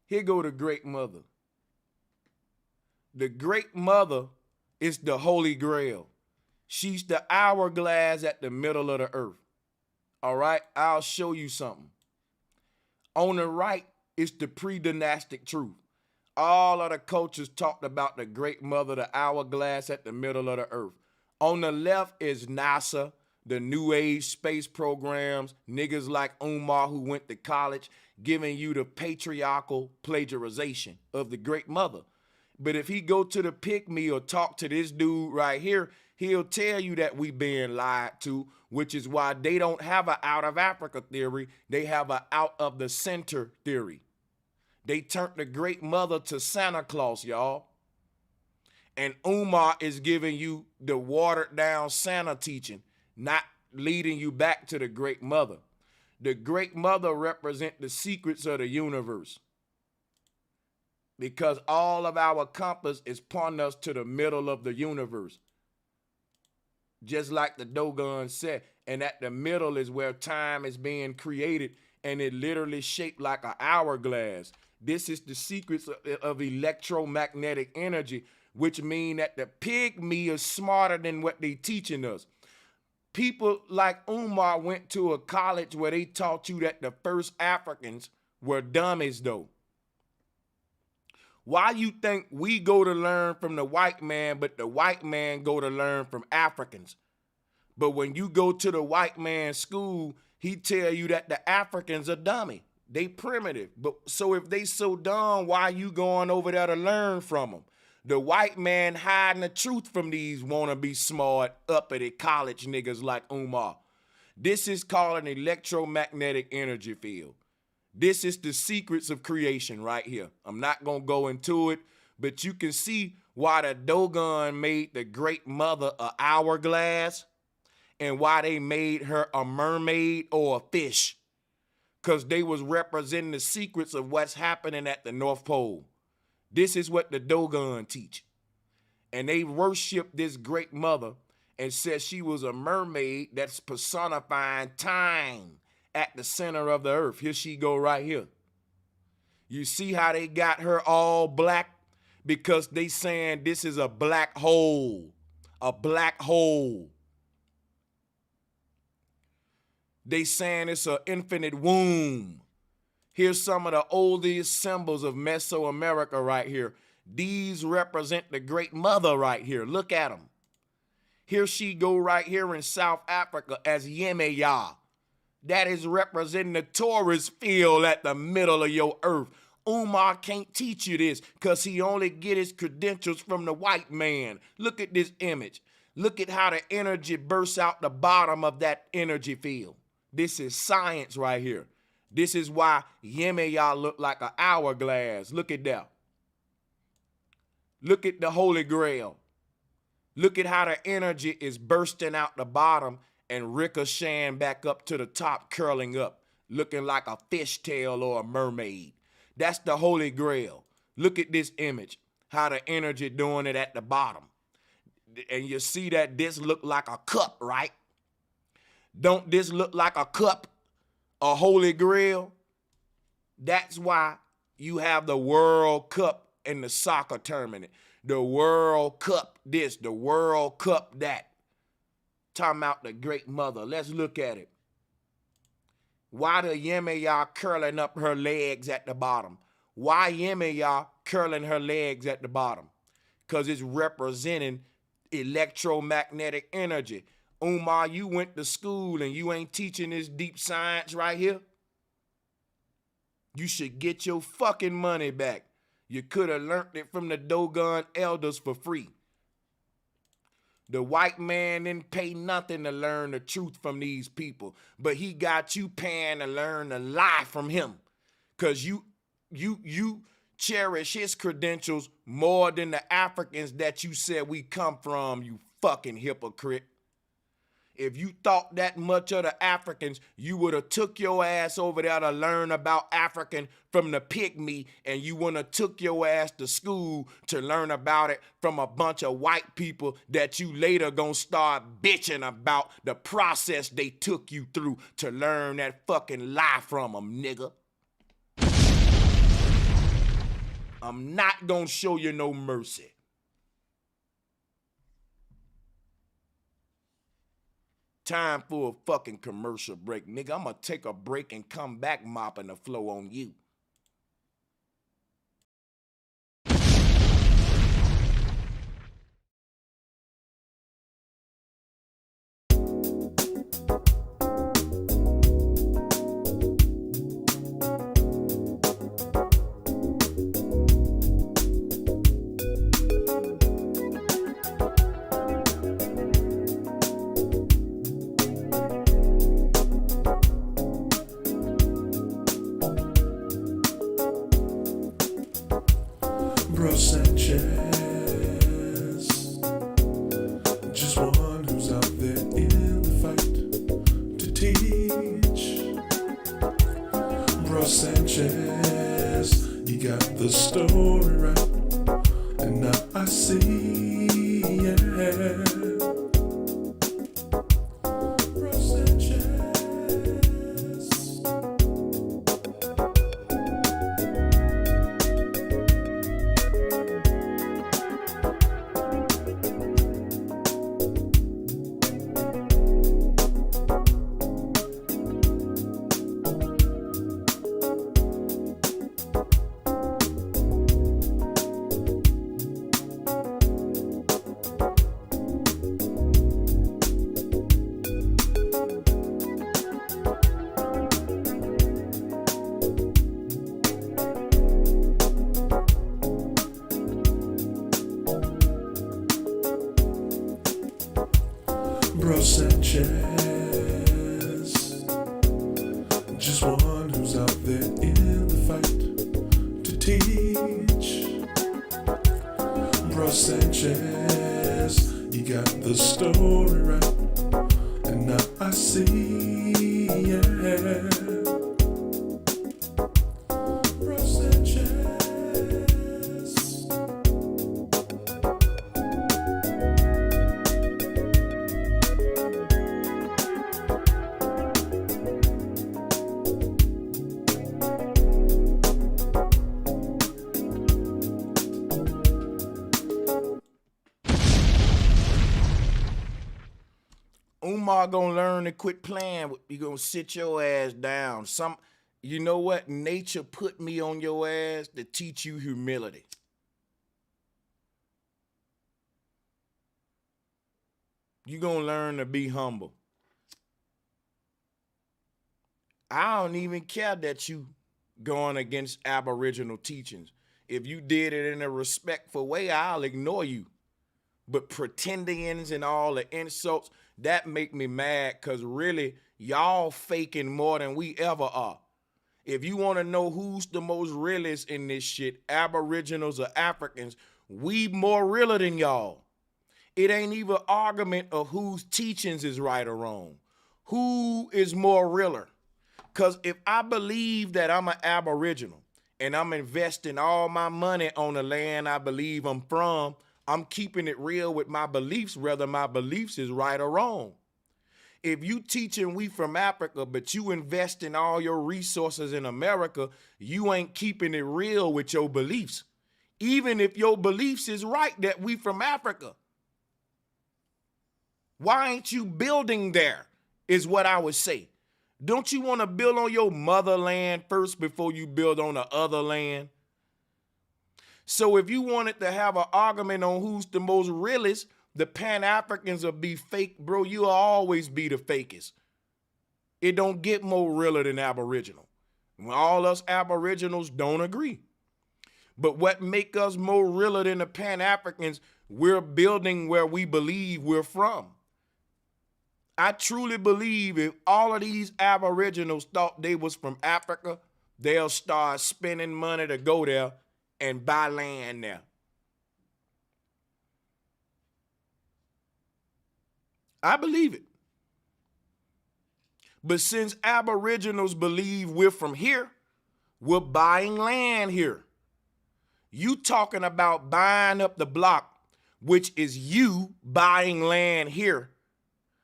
Here go the Great Mother. The Great Mother is the Holy Grail. She's the hourglass at the middle of the earth. All right, I'll show you something. On the right is the pre-dynastic truth. All of the cultures talked about the Great Mother, the hourglass at the middle of the earth. On the left is NASA, the New Age space programs, niggas like Umar who went to college, giving you the patriarchal plagiarization of the Great Mother. But if he go to the pygmy or talk to this dude right here, he'll tell you that we being lied to, which is why they don't have an out of Africa theory. They have an out of the center theory. They turned the Great Mother to Santa Claus, y'all. And Umar is giving you the watered down Santa teaching, not leading you back to the Great Mother. The Great Mother represents the secrets of the universe, because all of our compass is pointing us to the middle of the universe. Just like the Dogon said, and at the middle is where time is being created, and it literally shaped like an hourglass. This is the secrets of electromagnetic energy, which mean that the pygmy is smarter than what they teaching us. People like Umar went to a college where they taught you that the first Africans were dummies, though. Why you think we go to learn from the white man, but the white man go to learn from Africans? But when you go to the white man's school, he tell you that the Africans are dummy. They primitive. But so if they so dumb, why you going over there to learn from them? The white man hiding the truth from these wannabe smart, uppity college niggas like Umar. This is called an electromagnetic energy field. This is the secrets of creation right here. I'm not going to go into it, but you can see why the Dogon made the Great Mother an hourglass and why they made her a mermaid or a fish. Because they was representing the secrets of what's happening at the North Pole. This is what the Dogon teach. And they worship this Great Mother and said she was a mermaid that's personifying time at the center of the earth. Here she go right here. You see how they got her all black? Because they saying this is a black hole. A black hole. They saying it's an infinite womb. Here's some of the oldest symbols of Mesoamerica right here. These represent the Great Mother right here. Look at them. Here she go right here in South Africa as Yemeya. That is representing the tourist field at the middle of your earth. Umar can't teach you this because he only get his credentials from the white man. Look at this image. Look at how the energy bursts out the bottom of that energy field. This is science right here. This is why Yemeya look like an hourglass. Look at that. Look at the Holy Grail. Look at how the energy is bursting out the bottom and ricocheting back up to the top, curling up, looking like a fishtail or a mermaid. That's the Holy Grail. Look at this image, how the energy doing it at the bottom. And you see that this look like a cup, right? Don't this look like a cup, a Holy Grail? That's why you have the World Cup in the soccer tournament. The World Cup this, the World Cup that. Talking about the great mother. Let's look at it. Why the Yemaya curling up her legs at the bottom? Why Yemaya curling her legs at the bottom? Because it's representing electromagnetic energy. Umar, you went to school and you ain't teaching this deep science right here? You should get your fucking money back. You could have learned it from the Dogon elders for free. The white man didn't pay nothing to learn the truth from these people, but he got you paying to learn the lie from him. Cause you cherish his credentials more than the Africans that you said we come from, you fucking hypocrite. If you thought that much of the Africans, you would have took your ass over there to learn about African from the pygmy, and you wouldn't have took your ass to school to learn about it from a bunch of white people that you later gonna start bitching about the process they took you through to learn that fucking lie from them, nigga. I'm not gonna show you no mercy. Time for a fucking commercial break, nigga. I'm gonna take a break and come back mopping the floor on you.
Bro Sanchez, just one who's out there in the fight to teach. Bro Sanchez, you got the story right, and now I see, yeah. Bro Sanchez. Bro Sanchez, just one who's out there in the fight to teach. Bro Sanchez, you got the story right, and now I see, yeah. Bro Sanchez.
Umar gonna learn to quit playing. You gonna sit your ass down. You know what? Nature put me on your ass to teach you humility. You gonna learn to be humble. I don't even care that you going against Aboriginal teachings. If you did it in a respectful way, I'll ignore you. But pretendings and all the insults, that make me mad, because really, y'all faking more than we ever are. If you want to know who's the most realest in this shit, Aboriginals or Africans, We more realer than y'all. It ain't even an argument of whose teachings is right or wrong. Who is more realer? Because if I believe that I'm an Aboriginal and I'm investing all my money on the land I believe I'm from, I'm keeping it real with my beliefs, whether my beliefs is right or wrong. If you teaching we from Africa, but you invest in all your resources in America, you ain't keeping it real with your beliefs. Even if your beliefs is right that we from Africa. Why ain't you building there is what I would say. Don't you want to build on your motherland first before you build on the other land? So if you wanted to have an argument on who's the most realest, the Pan-Africans will be fake, bro. You'll always be the fakest. It don't get more realer than Aboriginal. All us Aboriginals don't agree. But what make us more realer than the Pan-Africans, we're building where we believe we're from. I truly believe if all of these Aboriginals thought they was from Africa, they'll start spending money to go there and buy land there. I believe it. But since Aboriginals believe we're from here, we're buying land here. You talking about buying up the block, which is you buying land here,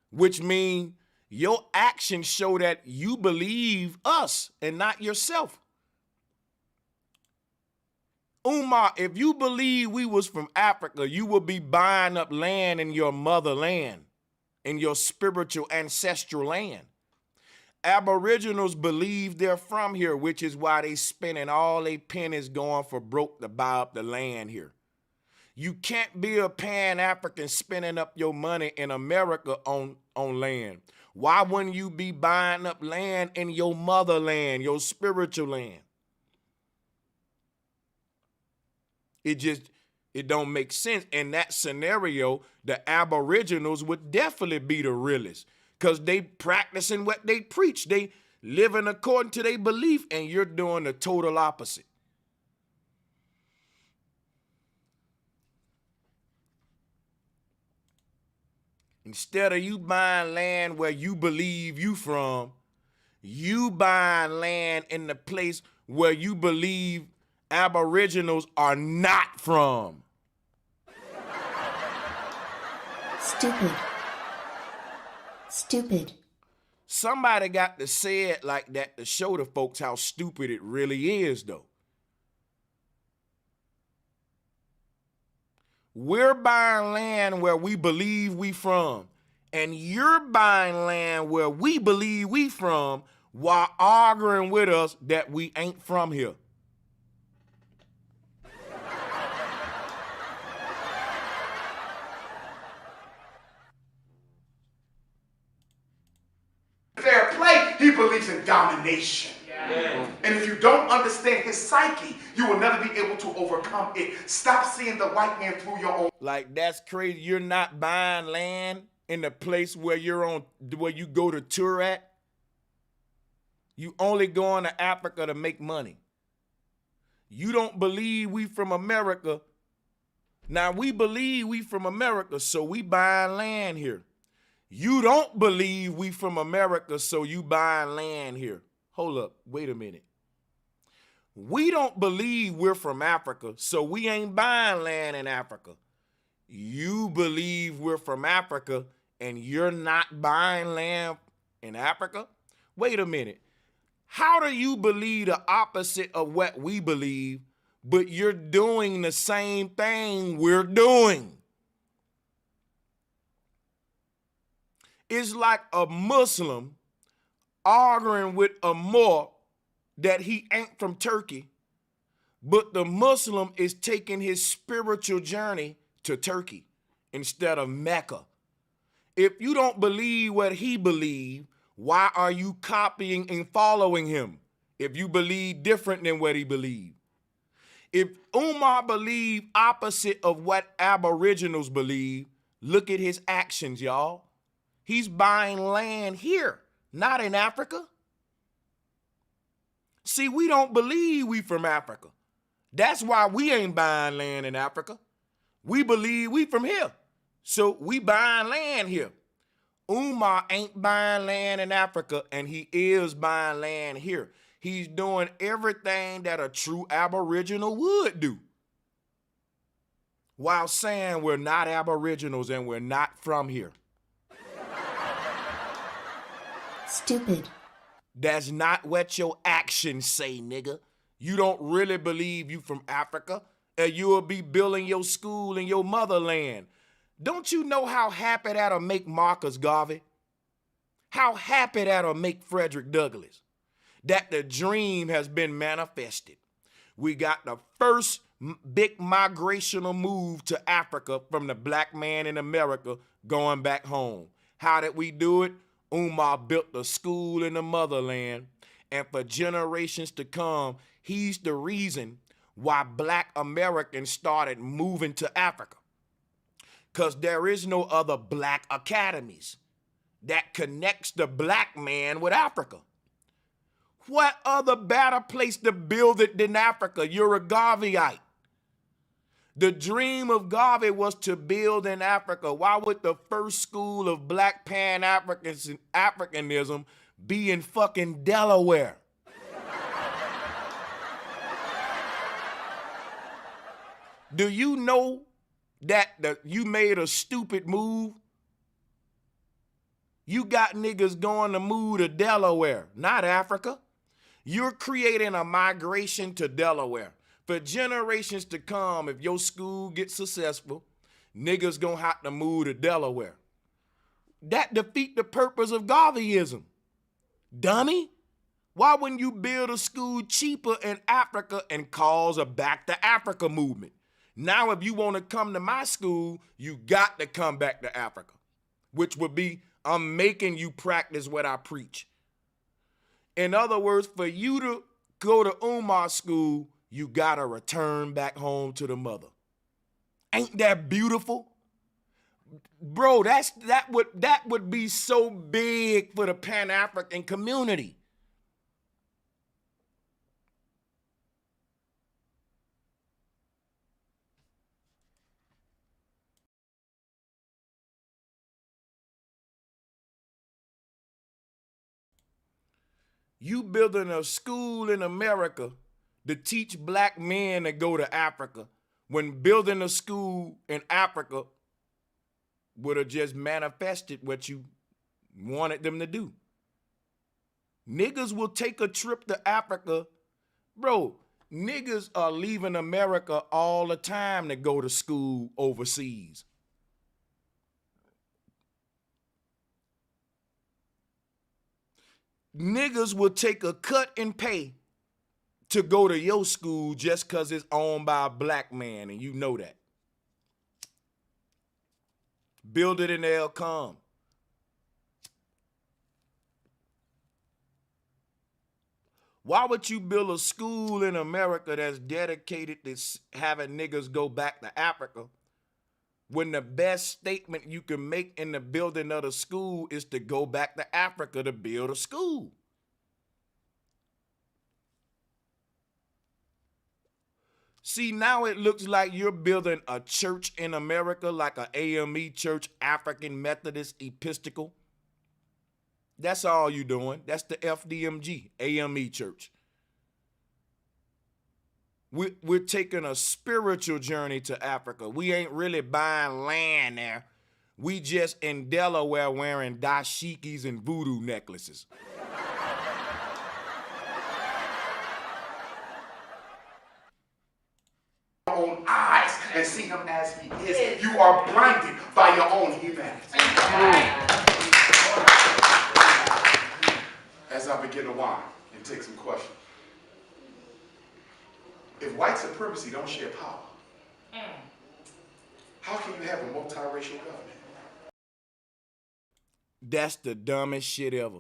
which means your actions show that you believe us and not yourself. Umar, if you believe we was from Africa, you would be buying up land in your motherland, in your spiritual ancestral land. Aboriginals believe they're from here, which is why they spending all their pennies going for broke to buy up the land here. You can't be a Pan-African spending up your money in America on land. Why wouldn't you be buying up land in your motherland, your spiritual land? It don't make sense. In that scenario, the Aboriginals would definitely be the realest because they practicing what they preach. They living according to their belief, and you're doing the total opposite. Instead of you buying land where you believe you from, you buying land in the place where you believe Aboriginals are not from.
Stupid. Stupid.
Somebody got to say it like that to show the folks how stupid it really is, though. We're buying land where we believe we from, and you're buying land where we believe we from while arguing with us that we ain't from here.
Fair play, he believes in domination. And if you don't understand his psyche, you will never be able to overcome it. Stop seeing the white man through your own.
Like, that's crazy. You're not buying land in the place where where you go to tour at. You only going to Africa to make money. You don't believe we from America. Now, we believe we from America, so we buying land here. You don't believe we from America, so you buying land here. Hold up, wait a minute. We don't believe we're from Africa, so we ain't buying land in Africa. You believe we're from Africa, and you're not buying land in Africa? Wait a minute. How do you believe the opposite of what we believe, but you're doing the same thing we're doing? It's like a Muslim arguing with a Moor that he ain't from Turkey, but the Muslim is taking his spiritual journey to Turkey instead of Mecca. If you don't believe what he believed, why are you copying and following him if you believe different than what he believed? If Umar believed opposite of what Aboriginals believe, look at his actions, y'all. He's buying land here, not in Africa. See, we don't believe we from Africa. That's why we ain't buying land in Africa. We believe we from here. So we buying land here. Umar ain't buying land in Africa, and he is buying land here. He's doing everything that a true Aboriginal would do, while saying we're not Aboriginals and we're not from here.
Stupid.
That's not what your actions say, nigga. You don't really believe you from Africa, and you'll be building your school in your motherland. Don't you know how happy that'll make Marcus Garvey? How happy that'll make Frederick Douglass? That the dream has been manifested. We got the first big migrational move to Africa from the black man in America going back home. How did we do it? Umar built a school in the motherland, and for generations to come, he's the reason why black Americans started moving to Africa. Because there is no other black academies that connects the black man with Africa. What other better place to build it than Africa? You're a Garveyite. The dream of Garvey was to build in Africa. Why would the first school of black Pan-Africanism be in fucking Delaware? Do you know that you made a stupid move? You got niggas going to move to Delaware, not Africa. You're creating a migration to Delaware. For generations to come, if your school gets successful, niggas gonna have to move to Delaware. That defeat the purpose of Garveyism. Dummy. Why wouldn't you build a school cheaper in Africa and cause a back to Africa movement? Now, if you want to come to my school, you got to come back to Africa, which would be, I'm making you practice what I preach. In other words, for you to go to Umar school, you got to return back home to the mother. Ain't that beautiful? Bro, that would be so big for the Pan-African community. You building a school in America to teach black men to go to Africa, when building a school in Africa would have just manifested what you wanted them to do. Niggas will take a trip to Africa. Bro, niggas are leaving America all the time to go to school overseas. Niggas will take a cut in pay to go to your school just because it's owned by a black man, and you know that. Build it and they'll come. Why would you build a school in America that's dedicated to having niggas go back to Africa when the best statement you can make in the building of the school is to go back to Africa to build a school? See, now it looks like you're building a church in America, like an AME church, African Methodist Episcopal. That's all you doing. That's the FDMG, AME church. We're taking a spiritual journey to Africa. We ain't really buying land there. We just in Delaware wearing dashikis and voodoo necklaces.
Own eyes and see him as he is. You are blinded by your own humanity. As I begin to whine and take some questions. If white supremacy don't share power, how can you have a multiracial government?
That's the dumbest shit ever.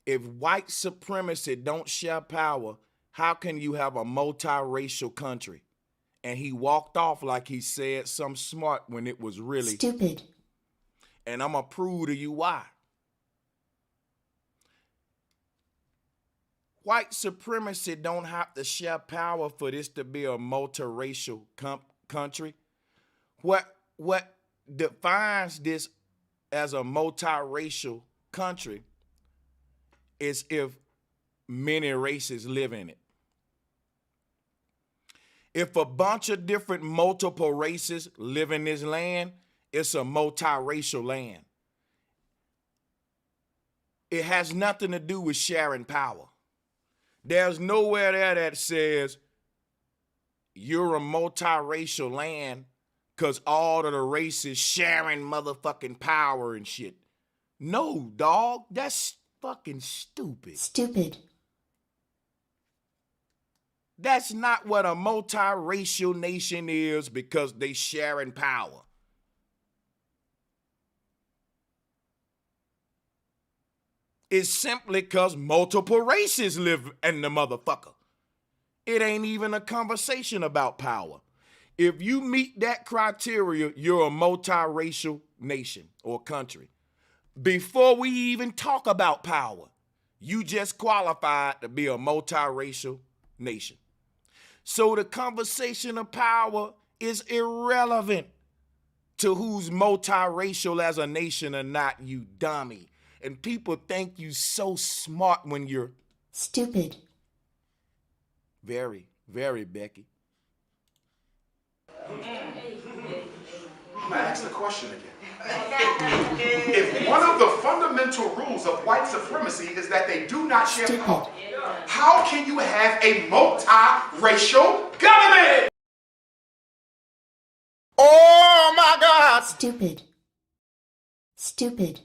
If white supremacy don't share power, how can you have a multiracial country? And he walked off like he said something smart when it was really
Stupid.
And I'm going to prove to you why. White supremacy don't have to share power for this to be a multiracial country. What defines this as a multiracial country is if many races live in it. If a bunch of different multiple races live in this land, it's a multiracial land. It has nothing to do with sharing power. There's nowhere there that says you're a multiracial land because all of the races sharing motherfucking power and shit. No, dog, that's fucking stupid.
Stupid.
That's not what a multiracial nation is because they sharing power. It's simply because multiple races live in the motherfucker. It ain't even a conversation about power. If you meet that criteria, you're a multiracial nation or country. Before we even talk about power, you just qualified to be a multiracial nation. So the conversation of power is irrelevant to who's multiracial as a nation or not, you dummy. And people think you so smart when you're
Stupid.
very, very, Becky.
I'm gonna ask the question again. If one of the fundamental rules of white supremacy is that they do not share
Stupid.
power, how can you have a multiracial government?
Oh my God!
Stupid. Stupid.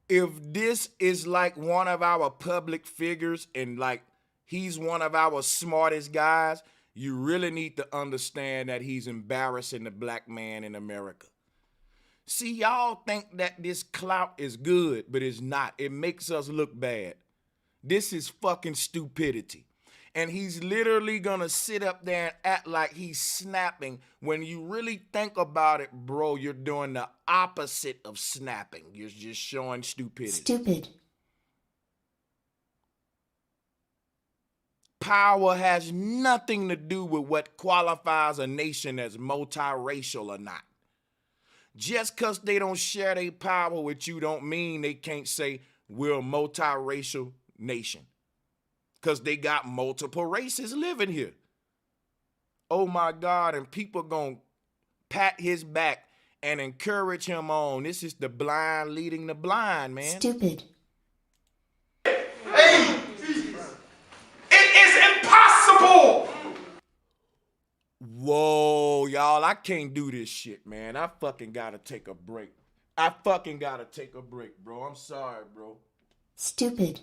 If this is like one of our public figures and like he's one of our smartest guys, you really need to understand that he's embarrassing the black man in America. See, y'all think that this clout is good, but it's not. It makes us look bad. This is fucking stupidity. And he's literally gonna sit up there and act like he's snapping. When you really think about it, bro, you're doing the opposite of snapping. You're just showing stupidity.
Stupid.
Power has nothing to do with what qualifies a nation as multiracial or not. Just because they don't share their power with you don't mean they can't say we're a multiracial nation. Because they got multiple races living here. Oh my God, and people gonna pat his back and encourage him on. This is the blind leading the blind, man.
Stupid.
Hey, it is impossible.
Whoa, y'all, I can't do this shit, man. I fucking gotta take a break. Bro. I'm sorry, bro.
Stupid.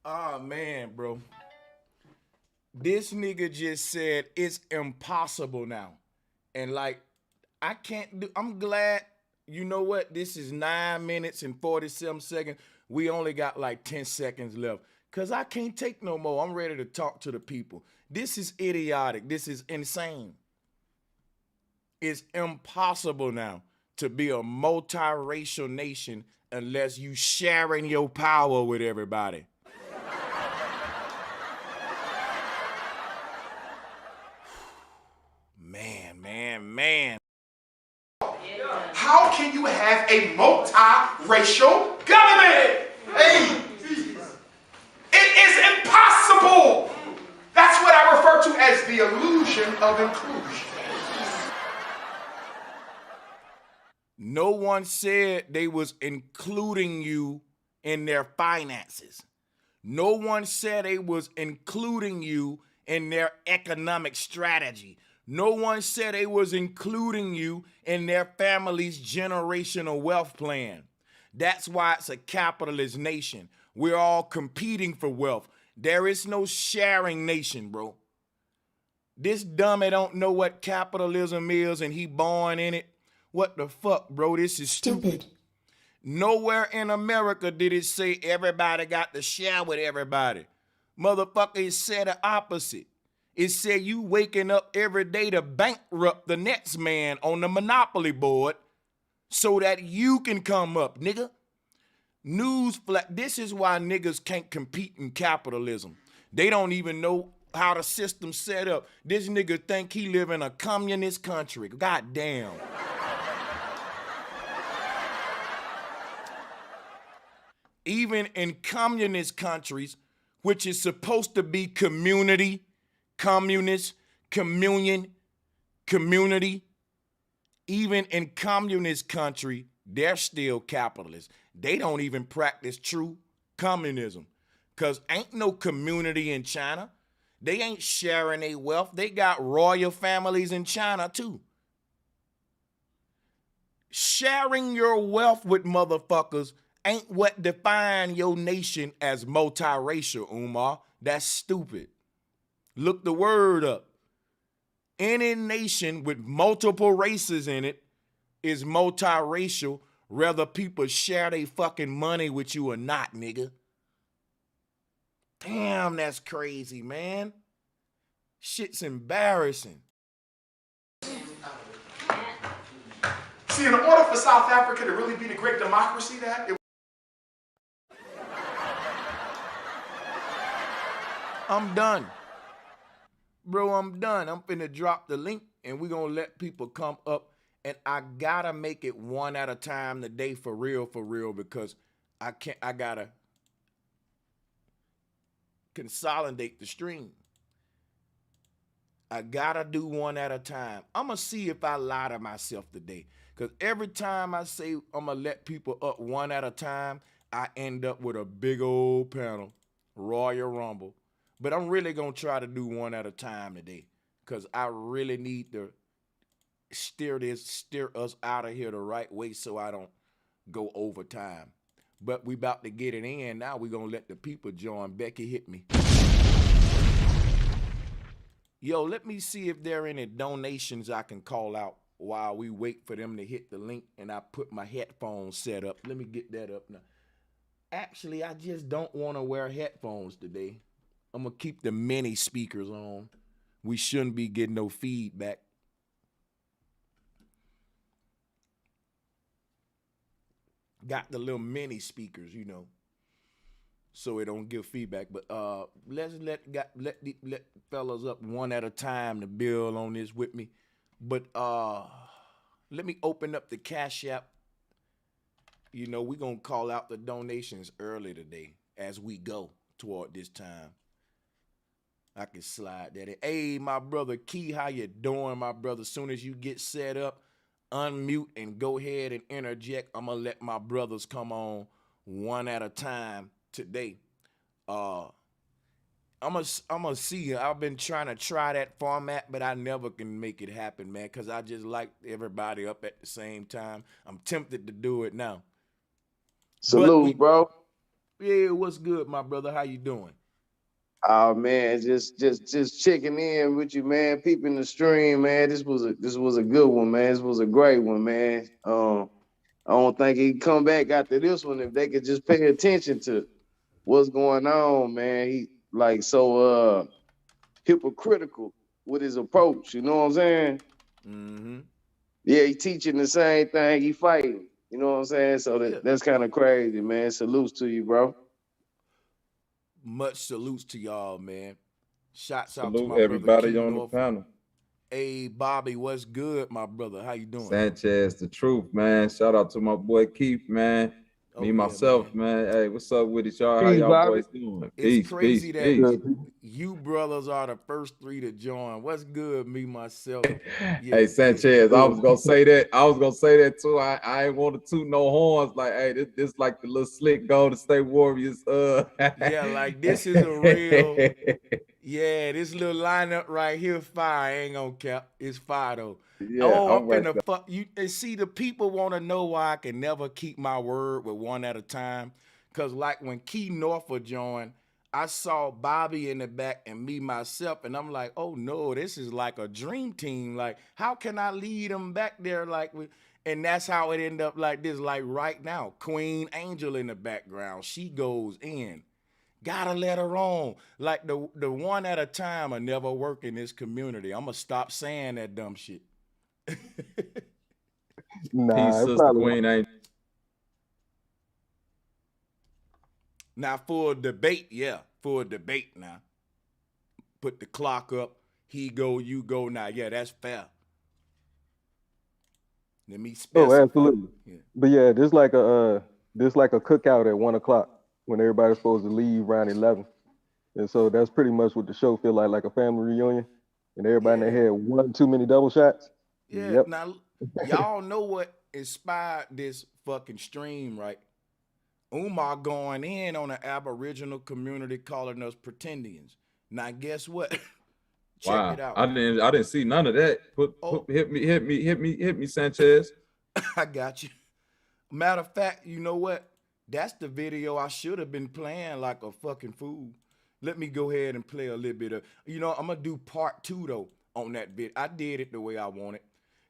Oh man, bro. This nigga just said it's impossible now. And like, I can't do, I'm glad, you know what? This is 9 minutes and 47 seconds. We only got like 10 seconds left. Cause I can't take no more. I'm ready to talk to the people. This is idiotic. This is insane. It's impossible now to be a multiracial nation unless you sharing your power with everybody. Man.
How can you have a multiracial government? Hey, it is impossible. That's what I refer to as the illusion of inclusion.
No one said they was including you in their finances. No one said they was including you in their economic strategy. No one said they was including you in their family's generational wealth plan. That's why it's a capitalist nation. We're all competing for wealth. There is no sharing nation, bro. This dummy don't know what capitalism is and he born in it. What the fuck, bro? This is stupid. Nowhere in America did it say everybody got to share with everybody. Motherfucker, it said the opposite. It said you waking up every day to bankrupt the next man on the monopoly board so that you can come up, nigga. Newsflash, this is why niggas can't compete in capitalism. They don't even know how the system's set up. This nigga think he live in a communist country. God damn. Even in communist countries, which is supposed to be community, communist, communion, community, even in communist country, they're still capitalists. They don't even practice true communism because ain't no community in China. They ain't sharing their wealth. They got royal families in China too. Sharing your wealth with motherfuckers ain't what define your nation as multiracial, Umar. That's stupid. Look the word up. Any nation with multiple races in it is multiracial, whether people share their fucking money with you or not, nigga. Damn, that's crazy, man. Shit's embarrassing.
See, in order for South Africa to really be the great democracy that it
I'm done. Bro, I'm done. I'm finna drop the link and we're gonna let people come up, and I gotta make it one at a time today for real, because I gotta consolidate the stream. I gotta do one at a time. I'm gonna see if I lie to myself today, because every time I say I'm gonna let people up one at a time, I end up with a big old panel, Royal Rumble. But I'm really going to try to do one at a time today, because I really need to steer us out of here the right way so I don't go over time. But we about to get it in. Now we're going to let the people join. Becky, hit me. Yo, let me see if there are any donations I can call out while we wait for them to hit the link and I put my headphones set up. Let me get that up now. Actually, I just don't want to wear headphones today. I'm going to keep the mini speakers on. We shouldn't be getting no feedback. Got the little mini speakers, you know, so it don't give feedback. But let's let fellas up one at a time to build on this with me. But let me open up the Cash App. You know, we're going to call out the donations early today as we go toward this time. I can slide that in. Hey, my brother Key, how you doing, my brother? As soon as you get set up, unmute and go ahead and interject. I'm going to let my brothers come on one at a time today. I'm gonna see. I've been trying to try that format, but I never can make it happen, man, because I just like everybody up at the same time. I'm tempted to do it now.
Salute, bro.
Yeah, what's good, my brother? How you doing?
Oh man, just checking in with you, man. Peeping the stream, man. This was a good one, man. This was a great one, man. I don't think he'd come back after this one if they could just pay attention to what's going on, man. He like so hypocritical with his approach. You know what I'm saying?
Mm-hmm.
Yeah, he teaching the same thing he fighting. You know what I'm saying? So that's kind of crazy, man. Salutes to you, bro.
Much salutes to y'all, man. Shouts out to
Salute
my brother
everybody
King
on
North.
the panel.
Hey, Bobby, what's good, my brother? How you doing?
Sanchez, the truth, man. Shout out to my boy Keith, man. Me, myself, man. Hey, what's up with it, y'all? How
Peace,
y'all
Bobby.
boys doing?
It's
Peace,
crazy
peace,
that
peace.
you brothers are the first three to join. What's good, me, myself? Yeah,
Hey, Sanchez, I was gonna say that. I was gonna say that too. I ain't want to toot no horns. Like, hey, this like the little slick Golden State Warriors.
Yeah, like this is a real. Yeah, this little lineup right here, fire. I ain't gonna cap. It's fire though.
Yeah,
Oh,
I'm
I'm
right
finna fuck you. And see, the people want to know why I can never keep my word with one at a time. Cause like when Key Norfolk joined, I saw Bobby in the back and me myself, and I'm like, oh no, this is like a dream team. Like, how can I lead them back there? Like, and that's how it ended up like this. Like right now, Queen Angel in the background, she goes in. Gotta let her on. Like the one at a time will never work in this community. I'm gonna stop saying that dumb shit.
Peace, sister Queen Angel.
Now for a debate, yeah, for a debate now. Put the clock up. He go, you go. Now, yeah, that's fair. Let me specify.
Oh, absolutely. Yeah. But yeah, this like a cookout at 1 o'clock when everybody's supposed to leave around 11. And so that's pretty much what the show feel like a family reunion. And everybody in there had one too many double shots.
Yeah.
Yep.
Now, y'all know what inspired this fucking stream, right? Umar going in on an Aboriginal community calling us pretendians. Now, guess what? Check it out.
I didn't see none of that. Hit me, Sanchez.
I got you. Matter of fact, you know what? That's the video I should have been playing like a fucking fool. Let me go ahead and play a little bit of, I'm going to do part 2 though on that bit. I did it the way I want it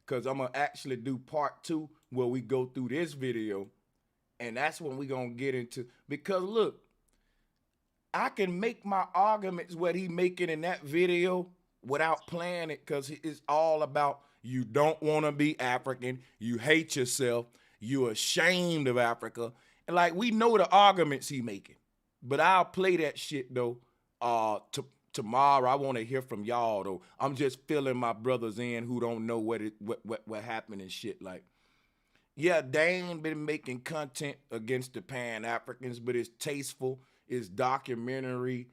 because I'm going to actually do part 2 where we go through this video. And that's when we're going to get into, because look, I can make my arguments what he making in that video without playing it because it's all about you don't want to be African, you hate yourself, you're ashamed of Africa. And like, we know the arguments he making. But I'll play that shit though tomorrow. I want to hear from y'all though. I'm just filling my brothers in who don't know what happened and shit. Like, yeah, they ain't been making content against the Pan-Africans, but it's tasteful, it's documentary.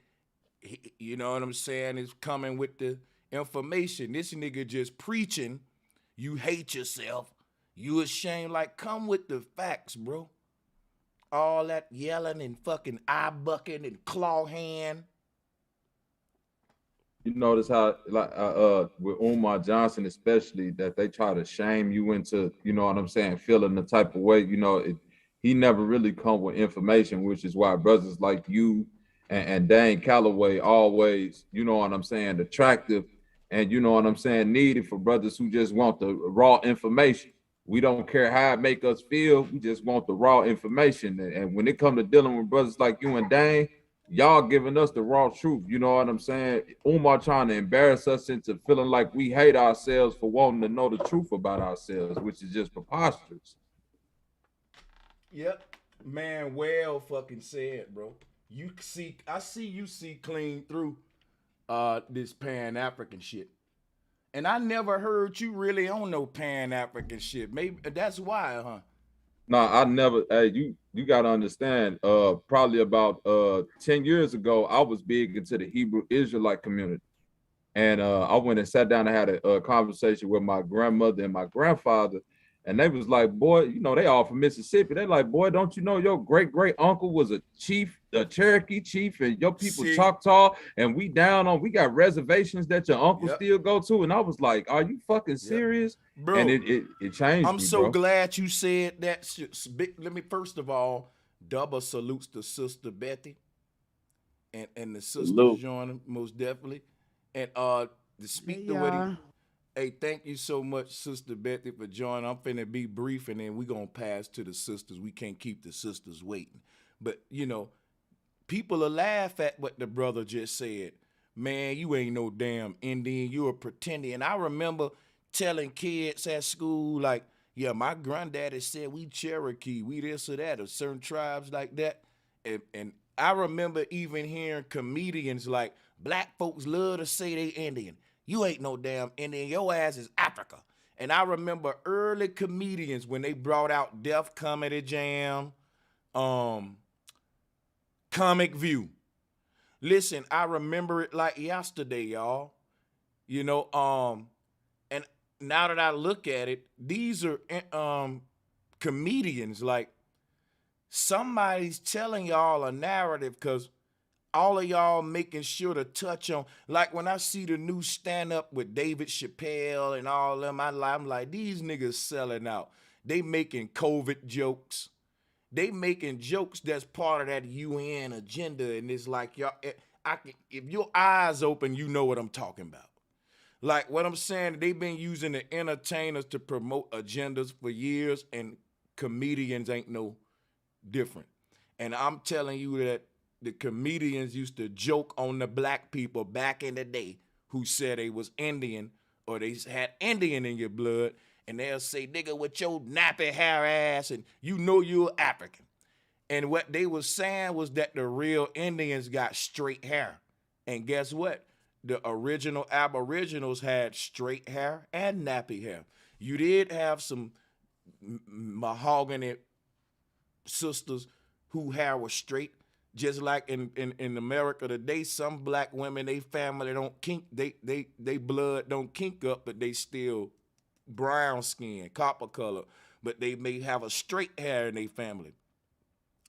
You know what I'm saying? It's coming with the information. This nigga just preaching, you hate yourself, you ashamed. Like, come with the facts, bro. All that yelling and fucking eye bucking and claw hand.
You notice how, like, with Umar Johnson especially, that they try to shame you into, you know what I'm saying, feeling the type of way. He never really come with information, which is why brothers like you and Dane Calloway always, you know what I'm saying, attractive and, you know what I'm saying, needed for brothers who just want the raw information. We don't care how it make us feel. We just want the raw information. And when it comes to dealing with brothers like you and Dane, y'all giving us the raw truth. You know what I'm saying? Umar trying to embarrass us into feeling like we hate ourselves for wanting to know the truth about ourselves, which is just preposterous.
Yep. Man, well fucking said, bro. I see you see clean through this Pan-African shit. And I never heard you really on no Pan-African shit. Maybe that's why, huh?
No, I never. Hey, you gotta understand. Probably about 10 years ago, I was big into the Hebrew Israelite community, and I went and sat down and had a conversation with my grandmother and my grandfather, and they was like, "Boy, they all from Mississippi." They like, "Boy, don't you know your great uncle was a chief, a Cherokee chief, and your people Choctaw, and we got reservations that your uncle still go to." And I was like, "Are you fucking serious?"
Bro,
and it changed.
I'm so glad you said that. Let me first of all, double salutes to Sister Betty and the sisters
Salute.
joining most definitely. And to speak to what he,
y'all.
hey, thank you so much, Sister Betty, for joining. I'm finna be brief, and then we gonna pass to the sisters. We can't keep the sisters waiting. But you know, people will laugh at what the brother just said. Man, you ain't no damn Indian. You a pretending. And I remember telling kids at school, like, yeah, my granddaddy said we Cherokee, we this or that, or certain tribes like that. And I remember even hearing comedians like, black folks love to say they Indian. You ain't no damn Indian. Your ass is Africa. And I remember early comedians when they brought out Def Comedy Jam, Comic View. Listen, I remember it like yesterday, y'all. You know, and now that I look at it, these are comedians. Like, somebody's telling y'all a narrative, because all of y'all making sure to touch on, like when I see the new stand-up with David Chappelle and all them, I'm like, these niggas selling out. They making COVID jokes. They making jokes that's part of that UN agenda, and it's like, y'all, if your eyes open, you know what I'm talking about. Like what I'm saying, they've been using the entertainers to promote agendas for years, and comedians ain't no different. And I'm telling you that the comedians used to joke on the black people back in the day who said they was Indian or they had Indian in your blood, and they'll say, nigga, with your nappy hair ass, and you know you're African. And what they was saying was that the real Indians got straight hair. And guess what? The original Aboriginals had straight hair and nappy hair. You did have some mahogany sisters who hair was straight, just like in America today. Some black women, they family don't kink, they blood don't kink up, but they still brown skin, copper color, but they may have a straight hair in their family.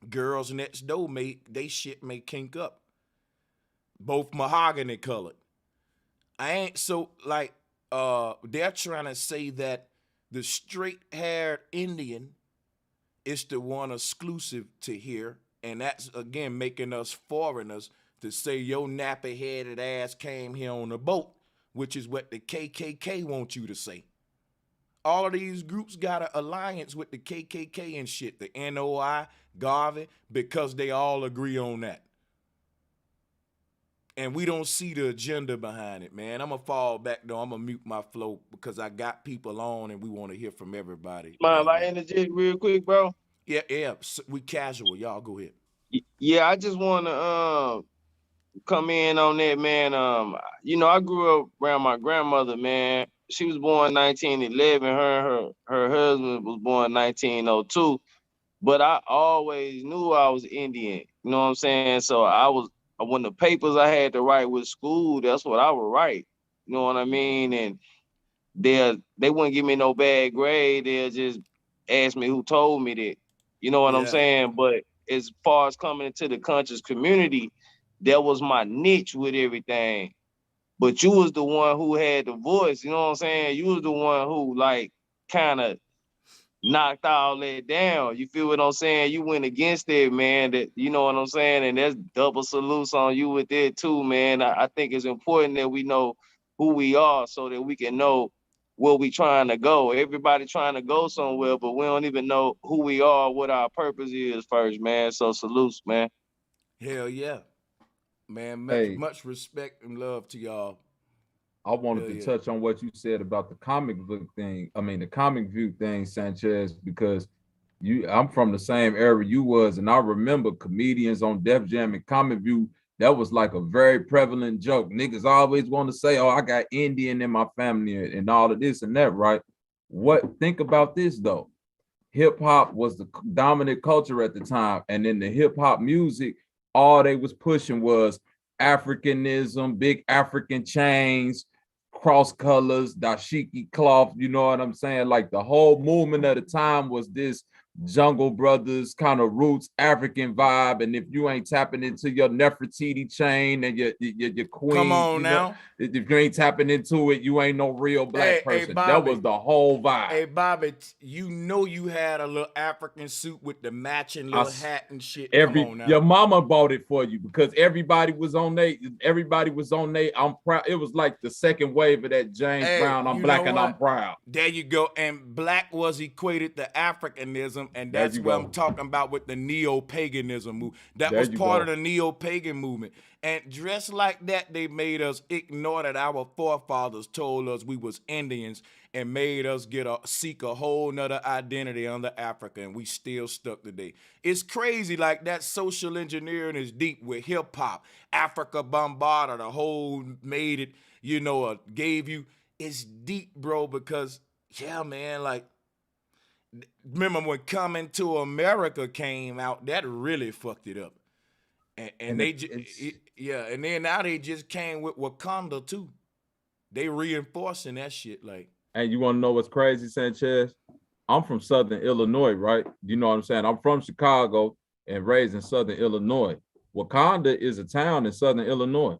Girls next door they shit may kink up, both mahogany colored. I ain't so like they're trying to say that the straight haired Indian is the one exclusive to here, and that's again making us foreigners to say your nappy headed ass came here on a boat, which is what the KKK wants you to say. All of these groups got an alliance with the KKK and shit, the NOI, Garvey, because they all agree on that. And we don't see the agenda behind it, man. I'm going to fall back, though. I'm going to mute my flow because I got people on and we want to hear from everybody.
Mind if I interject real quick, bro?
Yeah. We casual. Y'all go ahead.
Yeah, I just want to come in on that, man. You know, I grew up around my grandmother, man. She was born 1911. Her husband was born 1902. But I always knew I was Indian. You know what I'm saying? So when the papers I had to write with school, that's what I would write. You know what I mean? And they wouldn't give me no bad grade. They'll just ask me who told me that. You know what I'm saying? But as far as coming into the conscious community, that was my niche with everything. But you was the one who had the voice, you know what I'm saying? You was the one who like kind of knocked all that down. You feel what I'm saying? You went against it, man. That, you know what I'm saying? And that's double salutes on you with it too, man. I think it's important that we know who we are so that we can know where we trying to go. Everybody trying to go somewhere, but we don't even know who we are, what our purpose is first, man. So salutes, man.
Hell yeah. Man,
Hey,
much respect and love to y'all.
I wanted to touch on what you said about the comic book thing. I mean, the comic view thing, Sanchez, because I'm from the same era you was, and I remember comedians on Def Jam and Comic View. That was like a very prevalent joke. Niggas always want to say, "Oh, I got Indian in my family," and all of this and that, right? Think about this though. Hip hop was the dominant culture at the time, and in the hip hop music, all they was pushing was Africanism, big African chains, cross colors, dashiki cloth, you know what I'm saying? Like the whole movement of the time was this Jungle Brothers kind of roots African vibe, and if you ain't tapping into your Nefertiti chain and your queen,
Come on
you know,
now.
if you ain't tapping into it, you ain't no real black person. That
Bobby.
was the whole vibe.
Hey Bobby, you know you had a little African suit with the matching little hat and shit. Come on now.
Your mama bought it for you because everybody was on they. I'm proud. It was like the second wave of that James Brown. I'm black and I'm proud.
There you go. And black was equated to Africanism, and that's what I'm talking about with the neo-paganism movement. That was part of the neo-pagan movement. And just like that, they made us ignore that our forefathers told us we was Indians and made us seek a whole nother identity under Africa, and we still stuck today. It's crazy, like that social engineering is deep with hip hop. Africa Bombarded, the whole made it, you know, gave you. It's deep, bro, because yeah, man, like remember when Coming to America came out, that really fucked it up. And they and then now they just came with Wakanda too. They reinforcing that shit like.
And you want to know what's crazy, Sanchez? I'm from Southern Illinois, right? You know what I'm saying? I'm from Chicago and raised in Southern Illinois. Wakanda is a town in Southern Illinois.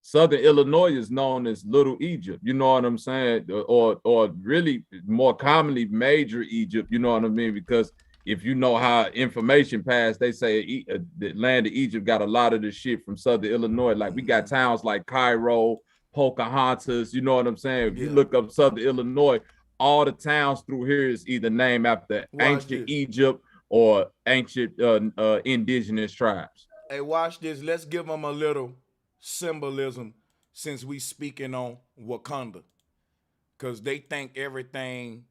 Southern Illinois is known as Little Egypt, you know what I'm saying? Or really more commonly Major Egypt, you know what I mean? Because if you know how information passed, they say the land of Egypt got a lot of the shit from Southern Illinois. Like we got towns like Cairo, Pocahontas, you know what I'm saying? If you look up Southern Illinois, all the towns through here is either named after ancient Egypt or ancient indigenous tribes.
Hey, watch this. Let's give them a little symbolism since we speaking on Wakanda. Because they think everything,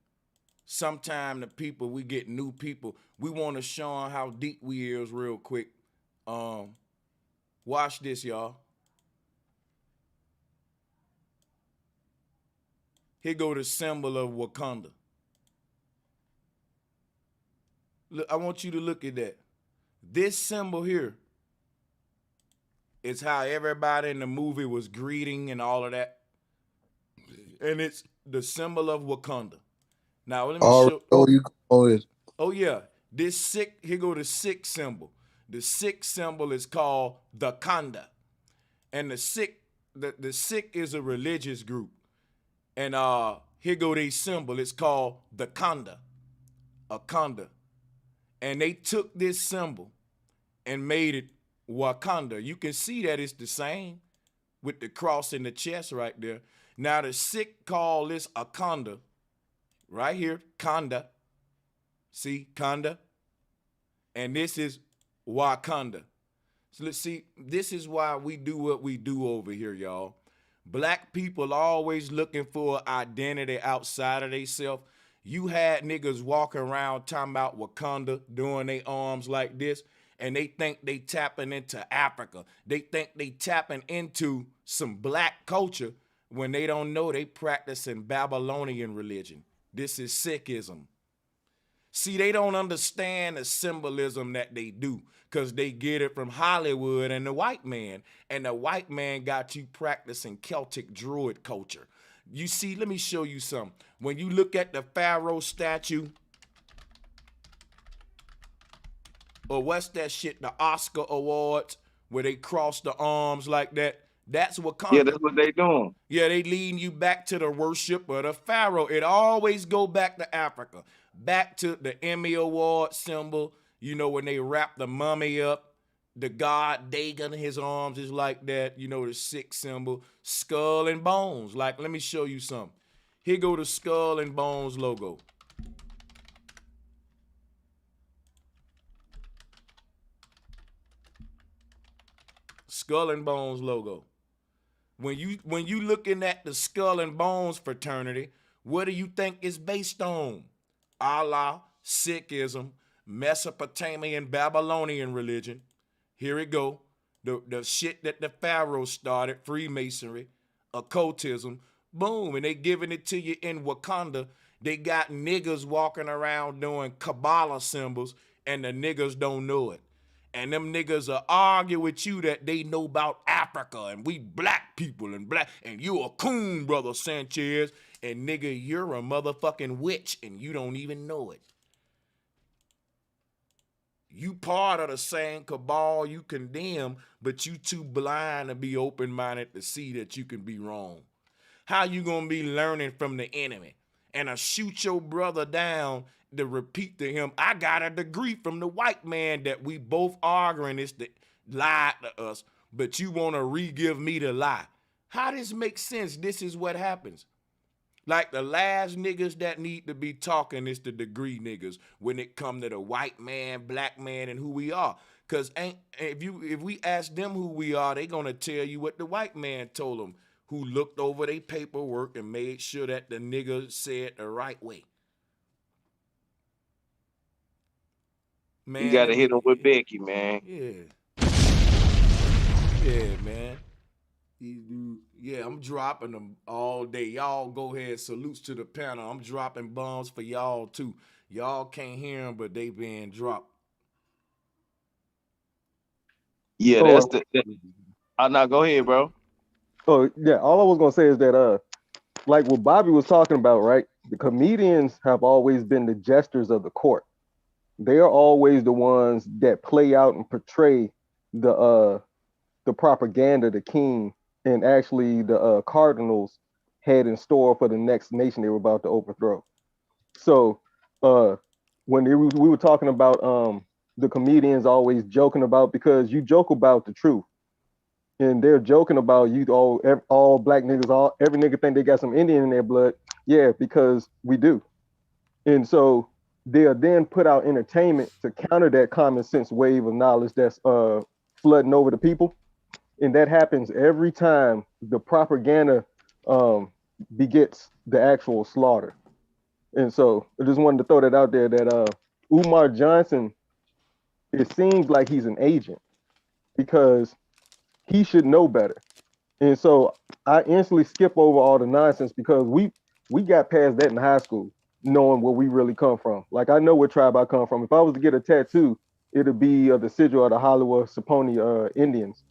sometime the people, we get new people, we want to show them how deep we is real quick. Watch this, y'all. Here go the symbol of Wakanda. Look, I want you to look at that. This symbol here is how everybody in the movie was greeting and all of that. And it's the symbol of Wakanda. Now, let me show. Oh, yeah. This Sikh, here go the Sikh symbol. The Sikh symbol is called the Khanda. And the Sikh is a religious group. And here go their symbol. It's called the Khanda, a Khanda. And they took this symbol and made it Wakanda. You can see that it's the same with the cross in the chest right there. Now the Sikh call this a Khanda, right here, Khanda. See, Khanda. And this is Wakanda. So let's see, this is why we do what we do over here, y'all. Black people always looking for identity outside of themselves. You had niggas walking around talking about Wakanda, doing their arms like this, and they think they tapping into Africa. They think they tapping into some black culture when they don't know they practicing Babylonian religion. This is Sikhism. See, they don't understand the symbolism that they do because they get it from Hollywood and the white man. And the white man got you practicing Celtic Druid culture. You see, let me show you something. When you look at the Pharaoh statue, or what's that shit, the Oscar Awards, where they cross the arms like that, that's what comes.
Yeah, that's what they doing.
Yeah, they leading you back to the worship of the Pharaoh. It always go back to Africa. Back to the Emmy Award symbol, you know, when they wrap the mummy up, the god Dagon, his arms is like that, you know, the Sikh symbol, skull and bones. Like, let me show you something. Here go the skull and bones logo. Skull and bones logo. When you looking at the skull and bones fraternity, what do you think it's based on? Allah, Sikhism, Mesopotamian, Babylonian religion. Here it go. The shit that the Pharaoh started, Freemasonry, occultism, boom. And they giving it to you in Wakanda. They got niggas walking around doing Kabbalah symbols and the niggas don't know it. And them niggas will argue with you that they know about Africa and we black people and you a coon, brother Sanchez. And nigga, you're a motherfucking witch and you don't even know it. You part of the same cabal you condemn, but you too blind to be open-minded to see that you can be wrong. How you gonna be learning from the enemy and shoot your brother down to repeat to him, I got a degree from the white man that we both arguing is the lie to us, but you wanna re-give me the lie. How this makes sense? This is what happens. Like the last niggas that need to be talking is the degree niggas when it come to the white man, black man, and who we are. Cause if we ask them who we are, they gonna tell you what the white man told them, who looked over their paperwork and made sure that the nigga said the right way. Man,
You gotta hit him with Becky, man.
Yeah. Yeah, man. Yeah, I'm dropping them all day. Y'all go ahead, salutes to the panel. I'm dropping bombs for y'all too. Y'all can't hear them, but they being dropped.
Yeah, that's the. Now go ahead, bro.
Oh yeah, all I was gonna say is that like what Bobby was talking about, right? The comedians have always been the jesters of the court. They are always the ones that play out and portray the propaganda the king and actually the cardinals had in store for the next nation they were about to overthrow. So when we were talking about the comedians always joking about, because you joke about the truth. And they're joking about you all black niggas, every nigga think they got some Indian in their blood. Yeah, because we do. And so they'll then put out entertainment to counter that common sense wave of knowledge that's flooding over the people. And that happens every time the propaganda begets the actual slaughter. And so I just wanted to throw that out there that Umar Johnson, it seems like he's an agent because he should know better. And so I instantly skip over all the nonsense because we got past that in high school, knowing where we really come from. Like, I know what tribe I come from. If I was to get a tattoo, it'd be the sigil of the Hollywood Saponi Indians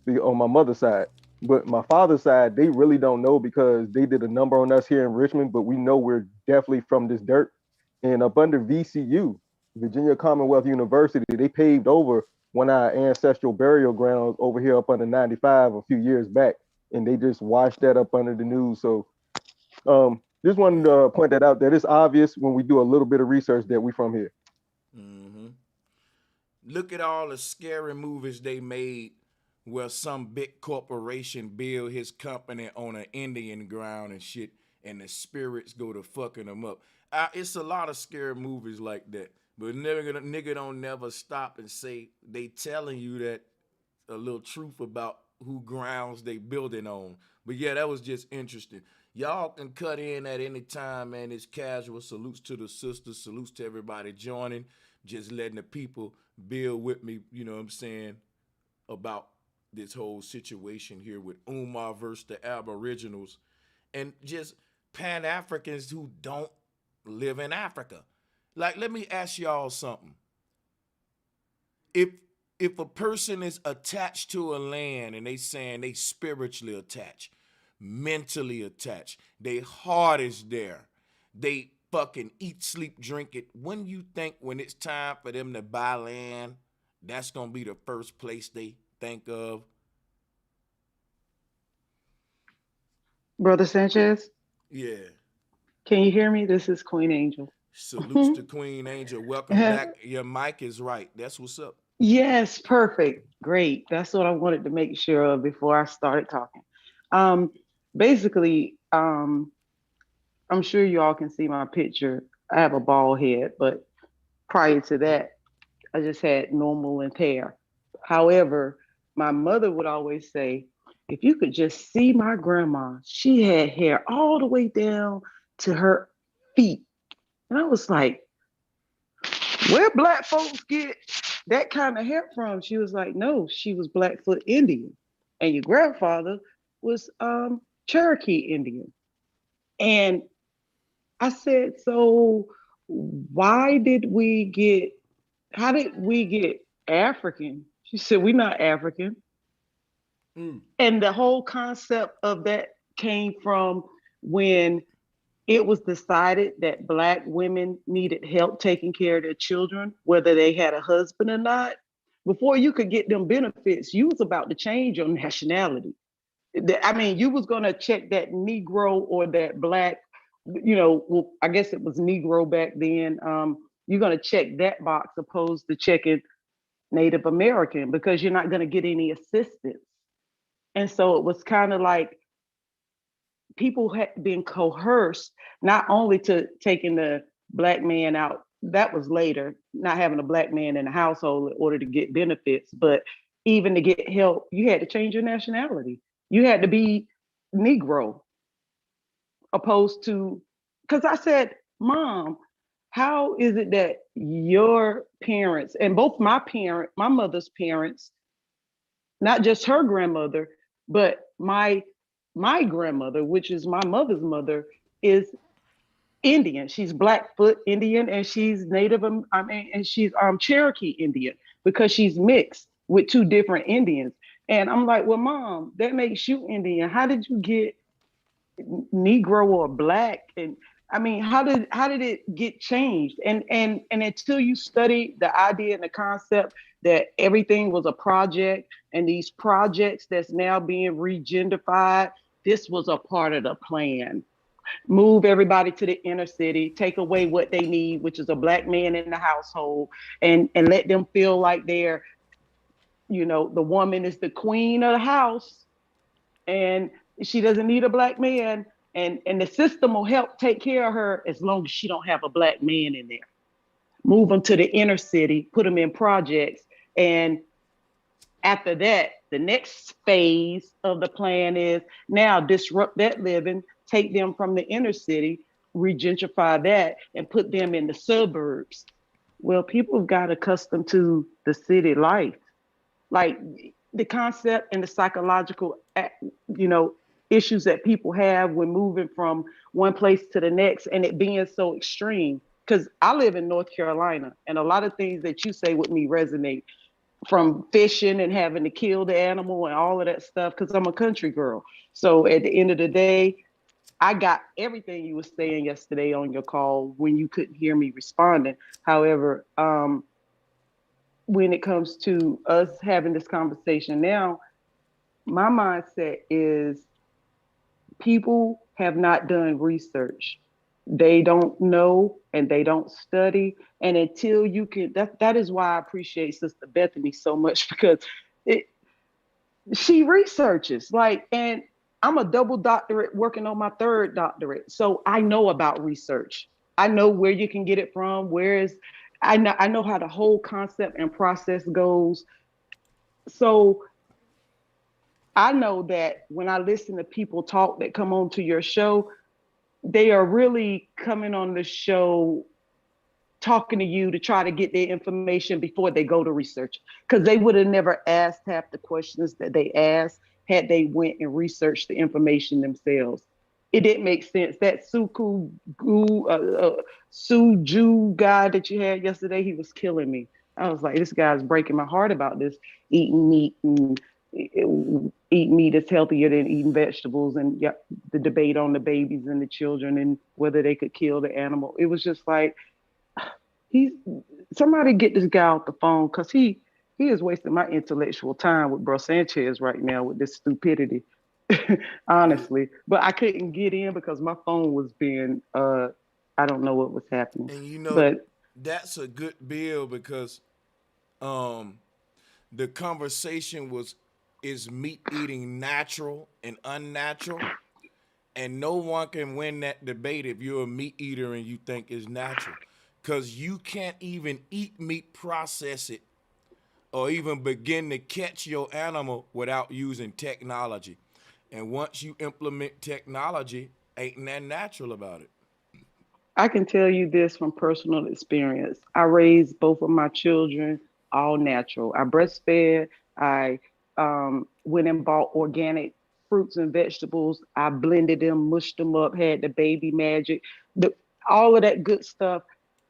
on my mother's side. But my father's side, they really don't know because they did a number on us here in Richmond, but we know we're definitely from this dirt. And up under VCU, Virginia Commonwealth University, they paved over one of our ancestral burial grounds over here up under 95 a few years back, and they just washed that up under the news. So just wanted to point that out, that it's obvious when we do a little bit of research that we from here.
Mm-hmm. Look at all the scary movies they made where some big corporation build his company on an Indian ground and shit, and the spirits go to fucking them up. It's a lot of scary movies like that. But nigga don't never stop and say they telling you that a little truth about who grounds they building on. But yeah, that was just interesting. Y'all can cut in at any time, man. It's casual. Salutes to the sisters. Salutes to everybody joining. Just letting the people build with me, you know what I'm saying, about this whole situation here with Umar versus the Aboriginals and just Pan-Africans who don't live in Africa. Like, let me ask y'all something. If a person is attached to a land and they saying they spiritually attached, mentally attached, their heart is there, they fucking eat, sleep, drink it, when you think when it's time for them to buy land, that's gonna be the first place they think of?
Brother Sanchez?
Yeah.
Can you hear me? This is Queen Angel.
Salutes to Queen Angel. Welcome back. Your mic is right. That's what's up.
Yes, perfect. Great. That's what I wanted to make sure of before I started talking. Basically, I'm sure you all can see my picture. I have a bald head, but prior to that, I just had normal length hair. However, my mother would always say, if you could just see my grandma, she had hair all the way down to her feet. And I was like, where black folks get that kind of hair from? She was like, no, she was Blackfoot Indian. And your grandfather was Cherokee Indian. And I said, so how did we get African? She said, we're not African. And the whole concept of that came from when it was decided that Black women needed help taking care of their children, whether they had a husband or not. Before you could get them benefits, you was about to change your nationality. I mean, you was gonna check that Negro or that Black, well, I guess it was Negro back then. You're gonna check that box opposed to checking Native American because you're not gonna get any assistance. And so it was kind of like people had been coerced not only to taking the Black man out, that was later, not having a Black man in the household in order to get benefits, but even to get help, you had to change your nationality. You had to be Negro opposed to, because I said, Mom, how is it that your parents and both my mother's parents, not just her grandmother, but my grandmother, which is my mother's mother, is Indian. She's Blackfoot Indian and she's Native, and she's Cherokee Indian because she's mixed with two different Indians. And I'm like, well, Mom, that makes you Indian. How did you get Negro or Black? And I mean, how did it get changed? And until you study the idea and the concept that everything was a project, and these projects that's now being regendified, this was a part of the plan. Move everybody to the inner city, take away what they need, which is a Black man in the household, and let them feel like they're, the woman is the queen of the house and she doesn't need a Black man, and the system will help take care of her as long as she don't have a Black man in there. Move them to the inner city, put them in projects, and after that, the next phase of the plan is now disrupt that living, take them from the inner city, regentrify that, and put them in the suburbs. Well, people have got accustomed to the city life. Like the concept and the psychological, issues that people have when moving from one place to the next and it being so extreme. Because I live in North Carolina and a lot of things that you say with me resonate, from fishing and having to kill the animal and all of that stuff, because I'm a country girl. So at the end of the day, I got everything you were saying yesterday on your call when you couldn't hear me responding. However, when it comes to us having this conversation now, my mindset is people have not done research. They don't know and they don't study. And until you can, that is why I appreciate Sister Bethany so much, because she researches, and I'm a double doctorate working on my third doctorate. So I know about research. I know where you can get it from, I know how the whole concept and process goes. So I know that when I listen to people talk that come on to your show, they are really coming on the show talking to you to try to get their information before they go to research, because they would have never asked half the questions that they asked had they went and researched the information themselves. It didn't make sense. That Suju guy that you had yesterday, he was killing me. I was like, this guy's breaking my heart about this eating meat and eating meat is healthier than eating vegetables, and the debate on the babies and the children and whether they could kill the animal. It was just like, somebody get this guy off the phone, because he is wasting my intellectual time with Bro Sanchez right now with this stupidity, honestly. But I couldn't get in because my phone was being, I don't know what was happening.
And that's a good bill, because the conversation is meat eating natural and unnatural? And no one can win that debate if you're a meat eater and you think it's natural. Because you can't even eat meat, process it, or even begin to catch your animal without using technology. And once you implement technology, ain't nothing natural about it.
I can tell you this from personal experience. I raised both of my children all natural. I breastfed. I went and bought organic fruits and vegetables. I blended them, mushed them up, had the baby magic, all of that good stuff.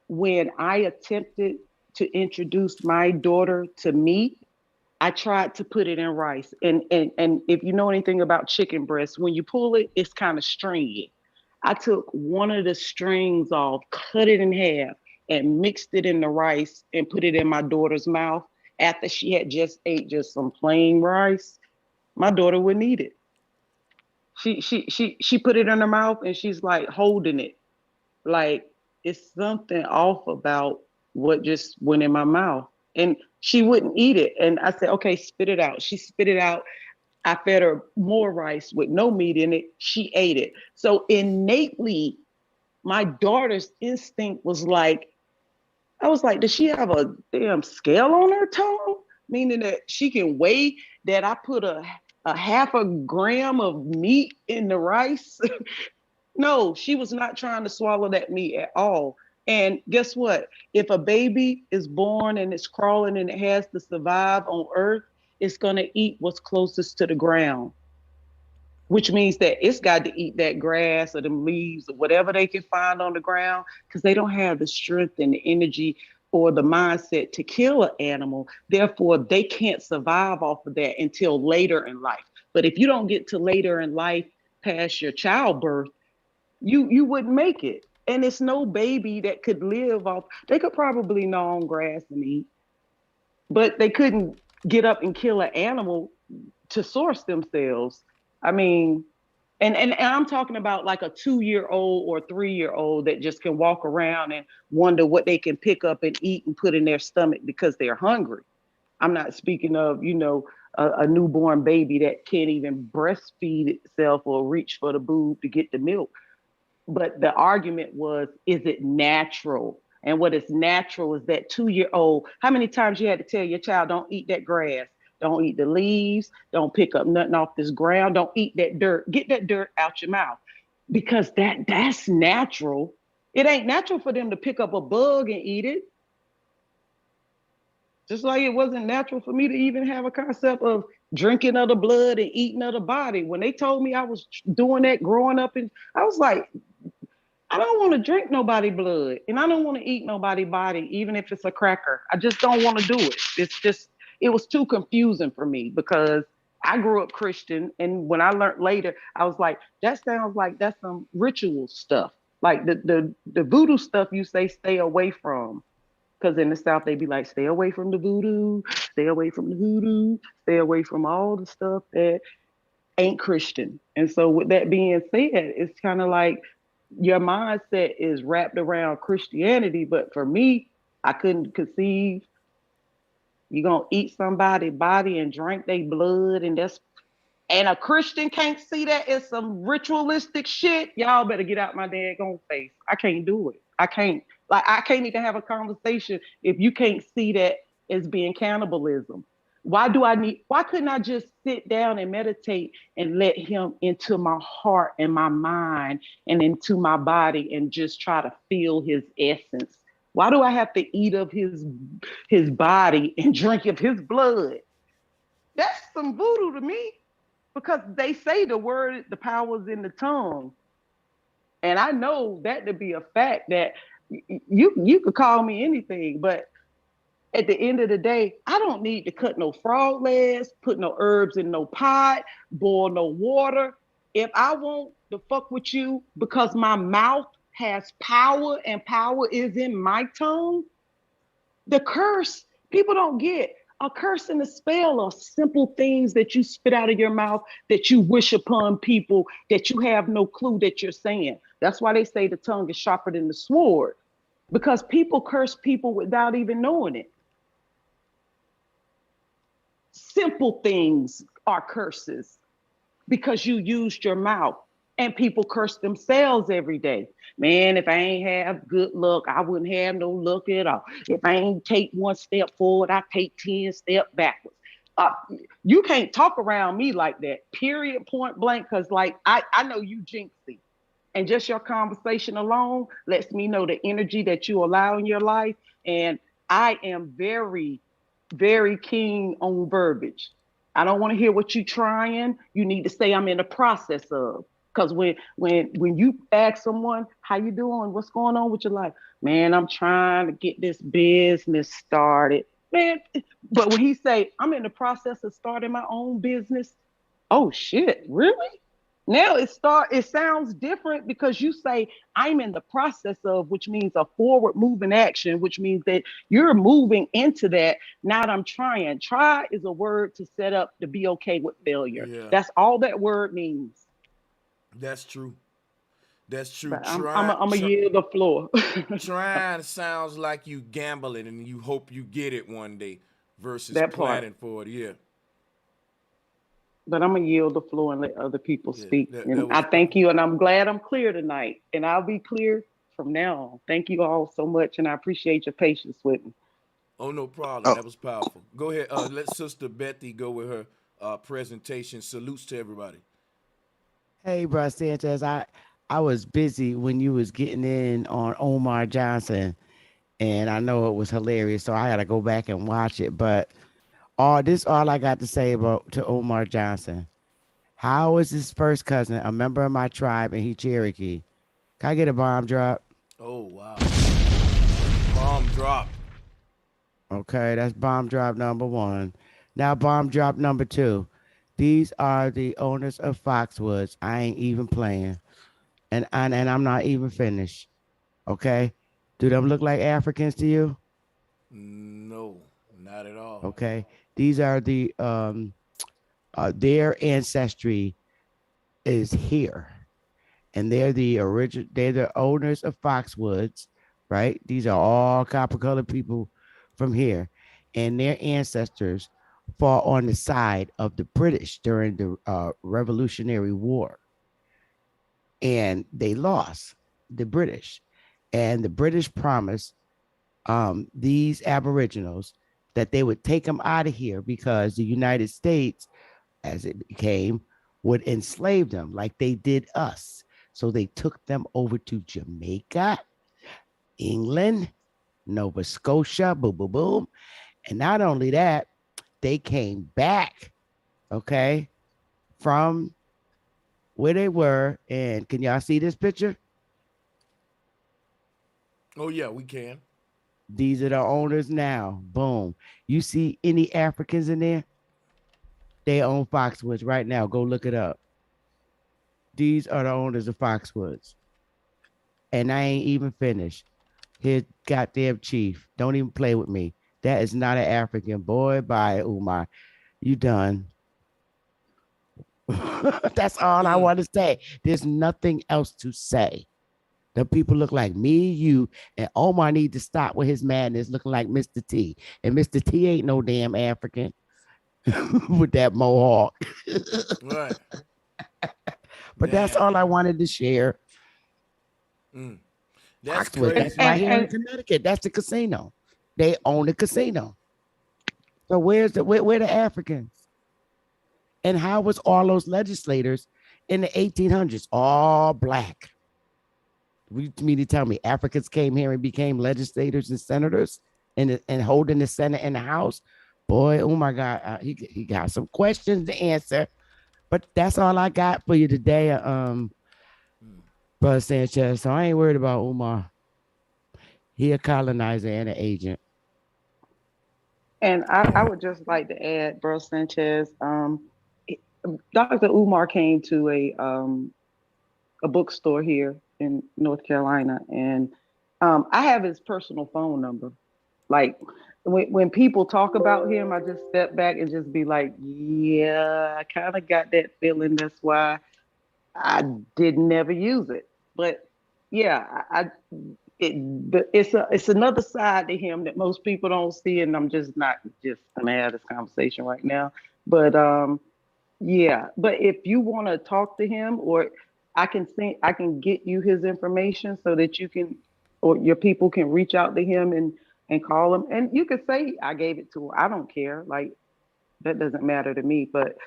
When I attempted to introduce my daughter to meat, I tried to put it in rice. And if you know anything about chicken breast, when you pull it, it's kind of stringy. I took one of the strings off, cut it in half, and mixed it in the rice and put it in my daughter's mouth after she had just ate just some plain rice. My daughter wouldn't eat it. She put it in her mouth and she's like holding it. Like it's something off about what just went in my mouth. And she wouldn't eat it. And I said, okay, spit it out. She spit it out. I fed her more rice with no meat in it. She ate it. So innately, my daughter's instinct was like, I was like, does she have a damn scale on her tongue? Meaning that she can weigh that I put a half a gram of meat in the rice? No, she was not trying to swallow that meat at all. And guess what? If a baby is born and it's crawling and it has to survive on earth, it's going to eat what's closest to the ground, which means that it's got to eat that grass or them leaves or whatever they can find on the ground, because they don't have the strength and the energy or the mindset to kill an animal. Therefore, they can't survive off of that until later in life. But if you don't get to later in life past your childbirth, you wouldn't make it. And it's no baby that could live off. They could probably gnaw on grass and eat, but they couldn't get up and kill an animal to source themselves. I mean, and I'm talking about like a 2-year-old or 3-year-old that just can walk around and wonder what they can pick up and eat and put in their stomach because they're hungry. I'm not speaking of, a newborn baby that can't even breastfeed itself or reach for the boob to get the milk. But the argument was, is it natural? And what is natural is that 2-year-old, how many times you had to tell your child, don't eat that grass, don't eat the leaves, don't pick up nothing off this ground, don't eat that dirt, get that dirt out your mouth. Because that's natural. It ain't natural for them to pick up a bug and eat it. Just like it wasn't natural for me to even have a concept of drinking of the blood and eating of the body. When they told me I was doing that growing up, and I was like, I don't want to drink nobody blood and I don't want to eat nobody body, even if it's a cracker. I just don't want to do it. It was too confusing for me because I grew up Christian. And when I learned later, I was like, that sounds like that's some ritual stuff. Like the voodoo stuff you say, stay away from. Because in the South, they be like, stay away from the voodoo, stay away from the hoodoo, stay away from all the stuff that ain't Christian. And so with that being said, it's kind of like, your mindset is wrapped around Christianity, but for me, I couldn't conceive you're gonna eat somebody's body and drink their blood, and a Christian can't see that as some ritualistic shit. Y'all better get out my daggone face. I can't do it. I can't even have a conversation if you can't see that as being cannibalism. Why couldn't I just sit down and meditate and let him into my heart and my mind and into my body and just try to feel his essence? Why do I have to eat of his body and drink of his blood? That's some voodoo to me, because they say the power's in the tongue. And I know that to be a fact, that you could call me anything, but at the end of the day, I don't need to cut no frog legs, put no herbs in no pot, boil no water. If I want to fuck with you because my mouth has power and power is in my tongue, the curse, people don't get. A curse and a spell are simple things that you spit out of your mouth that you wish upon people that you have no clue that you're saying. That's why they say the tongue is sharper than the sword, because people curse people without even knowing it. Simple things are curses because you used your mouth, and people curse themselves every day. Man, if I ain't have good luck, I wouldn't have no luck at all. If I ain't take one step forward, I take 10 steps backwards. You can't talk around me like that, period, point blank, because I know you jinxy. And just your conversation alone lets me know the energy that you allow in your life. And I am very, very keen on verbiage. I don't want to hear what you're trying. You need to say I'm in the process of. Because when you ask someone, how you doing? What's going on with your life? Man, I'm trying to get this business started. Man, but when he say, I'm in the process of starting my own business. Oh shit, really? Now it sounds different because you say I'm in the process of, which means a forward moving action, which means that you're moving into that. Not I'm trying. Try is a word to set up to be okay with failure.
Yeah,
That's all that word means.
that's true. That's true.
But I'm a yield the floor.
Trying sounds like you gambling and you hope you get it one day versus
That part.
planning for it. Yeah.
But I'm gonna yield the floor and let other people
Yeah,
speak.
that
And I
was
thank you, and I'm glad I'm clear tonight. And I'll be clear from now on. Thank you all so much, and I appreciate your patience with me.
oh no problem. That was powerful. Go ahead. Let Sister Bethy go with her presentation. Salutes to everybody.
Hey, bro Sanchez, I was busy when you was getting in on Omar Johnson, and I know it was hilarious, so I got to go back and watch it. But all I got to say about to Omar Johnson. How is his first cousin a member of my tribe and he Cherokee? Can I get a bomb drop?
Oh wow. Bomb dropped.
Okay, that's bomb drop number one. Now bomb drop number two. These are the owners of Foxwoods. I ain't even playing. And I'm not even finished. Okay? Do them look like Africans to you?
No, not at all.
Okay. These are their ancestry is here. And they're the owners of Foxwoods, right? These are all copper colored people from here. And their ancestors fought on the side of the British during the Revolutionary War. And they lost, the British. And the British promised these Aboriginals that they would take them out of here because the United States, as it became, would enslave them like they did us. So they took them over to Jamaica, England, Nova Scotia, boom, boom, boom. And not only that, they came back, okay, from where they were. And can y'all see this picture?
Oh yeah, we can.
These are the owners now. Boom. You see any Africans in there? They own Foxwoods right now. Go look it up. These are the owners of Foxwoods. And I ain't even finished. Here, goddamn chief. Don't even play with me. That is not an African. Boy, bye, Umar. You done. That's all I want to say. There's nothing else to say. The people look like me, you, and Omar need to stop with his madness looking like Mr. T. And Mr. T ain't no damn African with that mohawk.
Right.
But that's all I wanted to share.
That's
Foxwood,
crazy.
that's right here in Connecticut. That's the casino. They own the casino. So where the Africans? And how was all those legislators in the 1800s all black? You mean to tell me Africans came here and became legislators and senators and holding the Senate and the House? Boy, oh my God, he got some questions to answer. But that's all I got for you today, Brother Sanchez. So I ain't worried about Umar. He a colonizer and an agent.
And I would just like to add, Bro Sanchez, Dr. Umar came to a bookstore here in North Carolina, and I have his personal phone number. Like when people talk about him, I just step back and just be like, yeah, I kind of got that feeling. That's why I did never use it. But yeah, it's another side to him that most people don't see, and I'm just not just gonna have this conversation right now. But yeah, but if you want to talk to him, or I can get you his information so that you can, or your people can reach out to him and call him, and you can say I gave it to him. I don't care, like that doesn't matter to me. But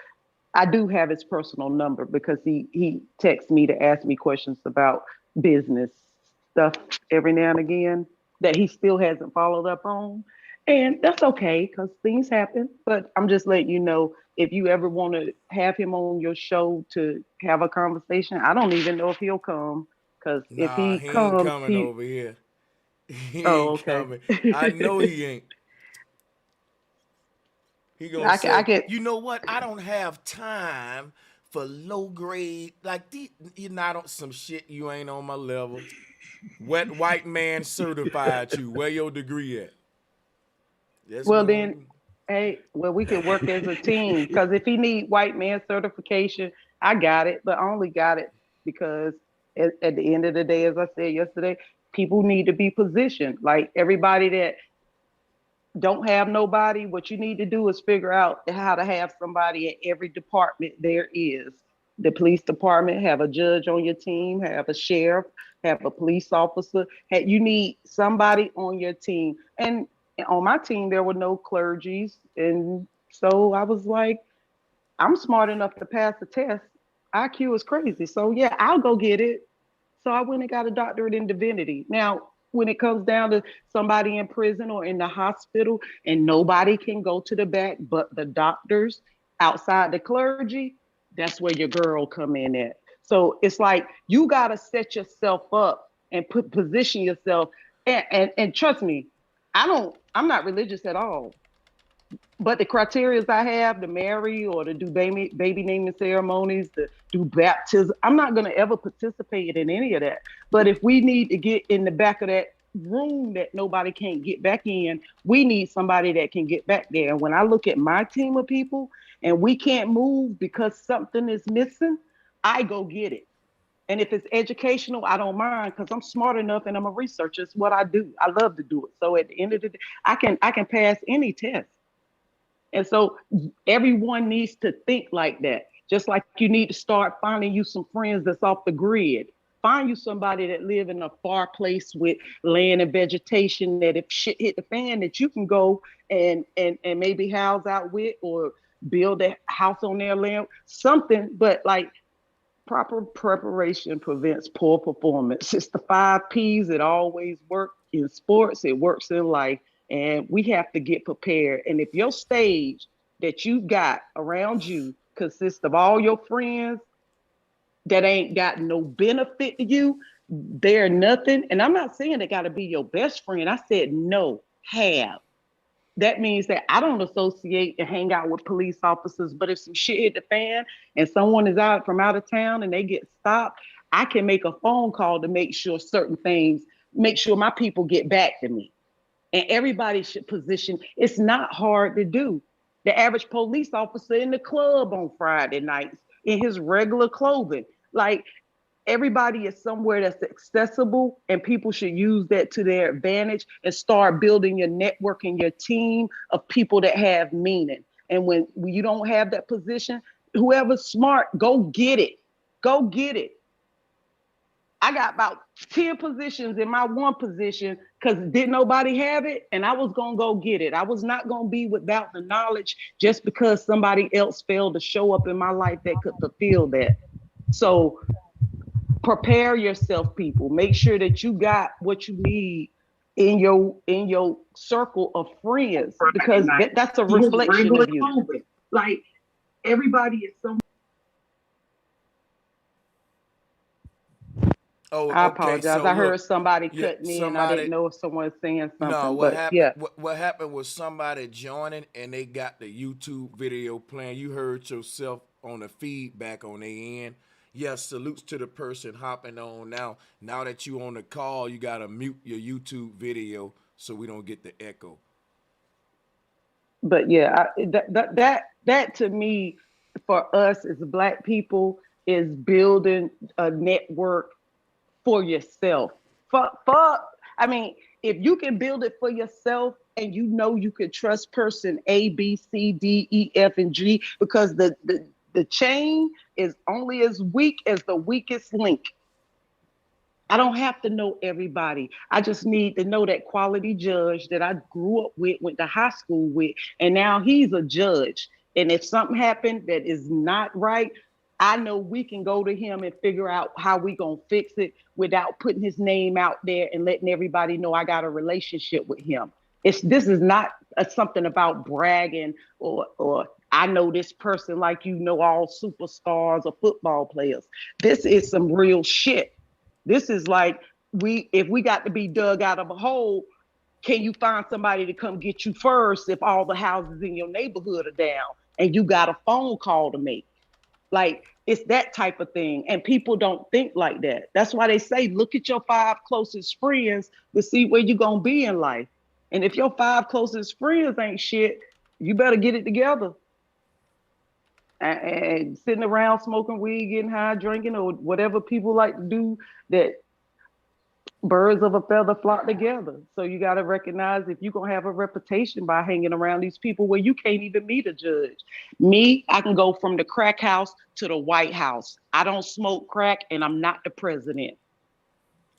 I do have his personal number because he texts me to ask me questions about business stuff every now and again that he still hasn't followed up on. And that's okay because things happen. But I'm just letting you know, if you ever want to have him on your show to have a conversation, I don't even know if he'll come. Because if
Nah,
he
he ain't
comes,
coming over here. He
oh,
ain't
okay.
coming. I know he ain't. He gonna say,
I can,
you know what? I don't have time for low grade, like you're not on some shit you ain't on my level. Wet white man certified you. Where your degree at? That's
Well,
what
then, hey, well, we can work as a team because if he need white man certification, I got it, but I only got it because at the end of the day, as I said yesterday, people need to be positioned. Like everybody that don't have nobody, what you need to do is figure out how to have somebody in every department there is. The police department, have a judge on your team, have a sheriff, have a police officer. You need somebody on your team. And on my team, there were no clergies. And so I was like, I'm smart enough to pass the test. IQ is crazy. So yeah, I'll go get it. So I went and got a doctorate in divinity. Now, when it comes down to somebody in prison or in the hospital and nobody can go to the back but the doctors outside the clergy, that's where your girl come in at. So it's like you got to set yourself up and position yourself. And trust me, I'm not religious at all. But the criteria I have to marry or to do baby naming ceremonies, to do baptism, I'm not going to ever participate in any of that. But if we need to get in the back of that room that nobody can't get back in, we need somebody that can get back there. And when I look at my team of people and we can't move because something is missing, I go get it. And if it's educational, I don't mind because I'm smart enough and I'm a researcher. It's what I do. I love to do it. So at the end of the day, I can pass any test. And so everyone needs to think like that. Just like you need to start finding you some friends that's off the grid. Find you somebody that live in a far place with land and vegetation that if shit hit the fan that you can go and maybe house out with or build a house on their land, something. But like proper preparation prevents poor performance. It's the 5 Ps. It always works in sports. It works in life. And we have to get prepared. And if your stage that you got around you consists of all your friends that ain't got no benefit to you, they're nothing. And I'm not saying they got to be your best friend. I said no, have. That means that I don't associate and hang out with police officers. But if some shit hit the fan and someone is out from out of town and they get stopped, I can make a phone call to make sure certain things, make sure my people get back to me. And everybody should position. It's not hard to do. The average police officer in the club on Friday nights in his regular clothing. Like everybody is somewhere that's accessible and people should use that to their advantage and start building your network and your team of people that have meaning. And when you don't have that position, whoever's smart, go get it. Go get it. I got about 10 positions in my one position because didn't nobody have it and I was going to go get it. I was not going to be without the knowledge just because somebody else failed to show up in my life that could fulfill that. So prepare yourself, people. Make sure that you got what you need in your circle of friends because that's a reflection of you. Like everybody is so.
Oh,
I
okay,
apologize.
so
I
look,
heard somebody
yeah,
cutting in. I didn't know if someone was saying something.
No,
but yeah.
what happened was somebody joining and they got the YouTube video playing. You heard yourself on the feedback on their end. Yes, salutes to the person hopping on now. Now that you on the call, you gotta mute your YouTube video so we don't get the echo.
But yeah, that to me, for us as Black people, is building a network for yourself. I mean, if you can build it for yourself and you know you can trust person A, B, C, D, E, F, and G, because the chain is only as weak as the weakest link. I don't have to know everybody. I just need to know that quality judge that I grew up with, went to high school with, and now he's a judge. And if something happened that is not right, I know we can go to him and figure out how we gonna fix it without putting his name out there and letting everybody know I got a relationship with him. This is not something about bragging or I know this person like you know all superstars or football players. This is some real shit. This is like if we got to be dug out of a hole, can you find somebody to come get you first if all the houses in your neighborhood are down and you got a phone call to make? Like it's that type of thing. And people don't think like that. That's why they say, look at your 5 closest friends to see where you're going to be in life. And if your 5 closest friends ain't shit, you better get it together. And sitting around smoking weed, getting high, drinking, or whatever people like to do, that birds of a feather flock together. So you got to recognize if you're going to have a reputation by hanging around these people where you can't even meet a judge. Me, I can go from the crack house to the White House. I don't smoke crack and I'm not the president.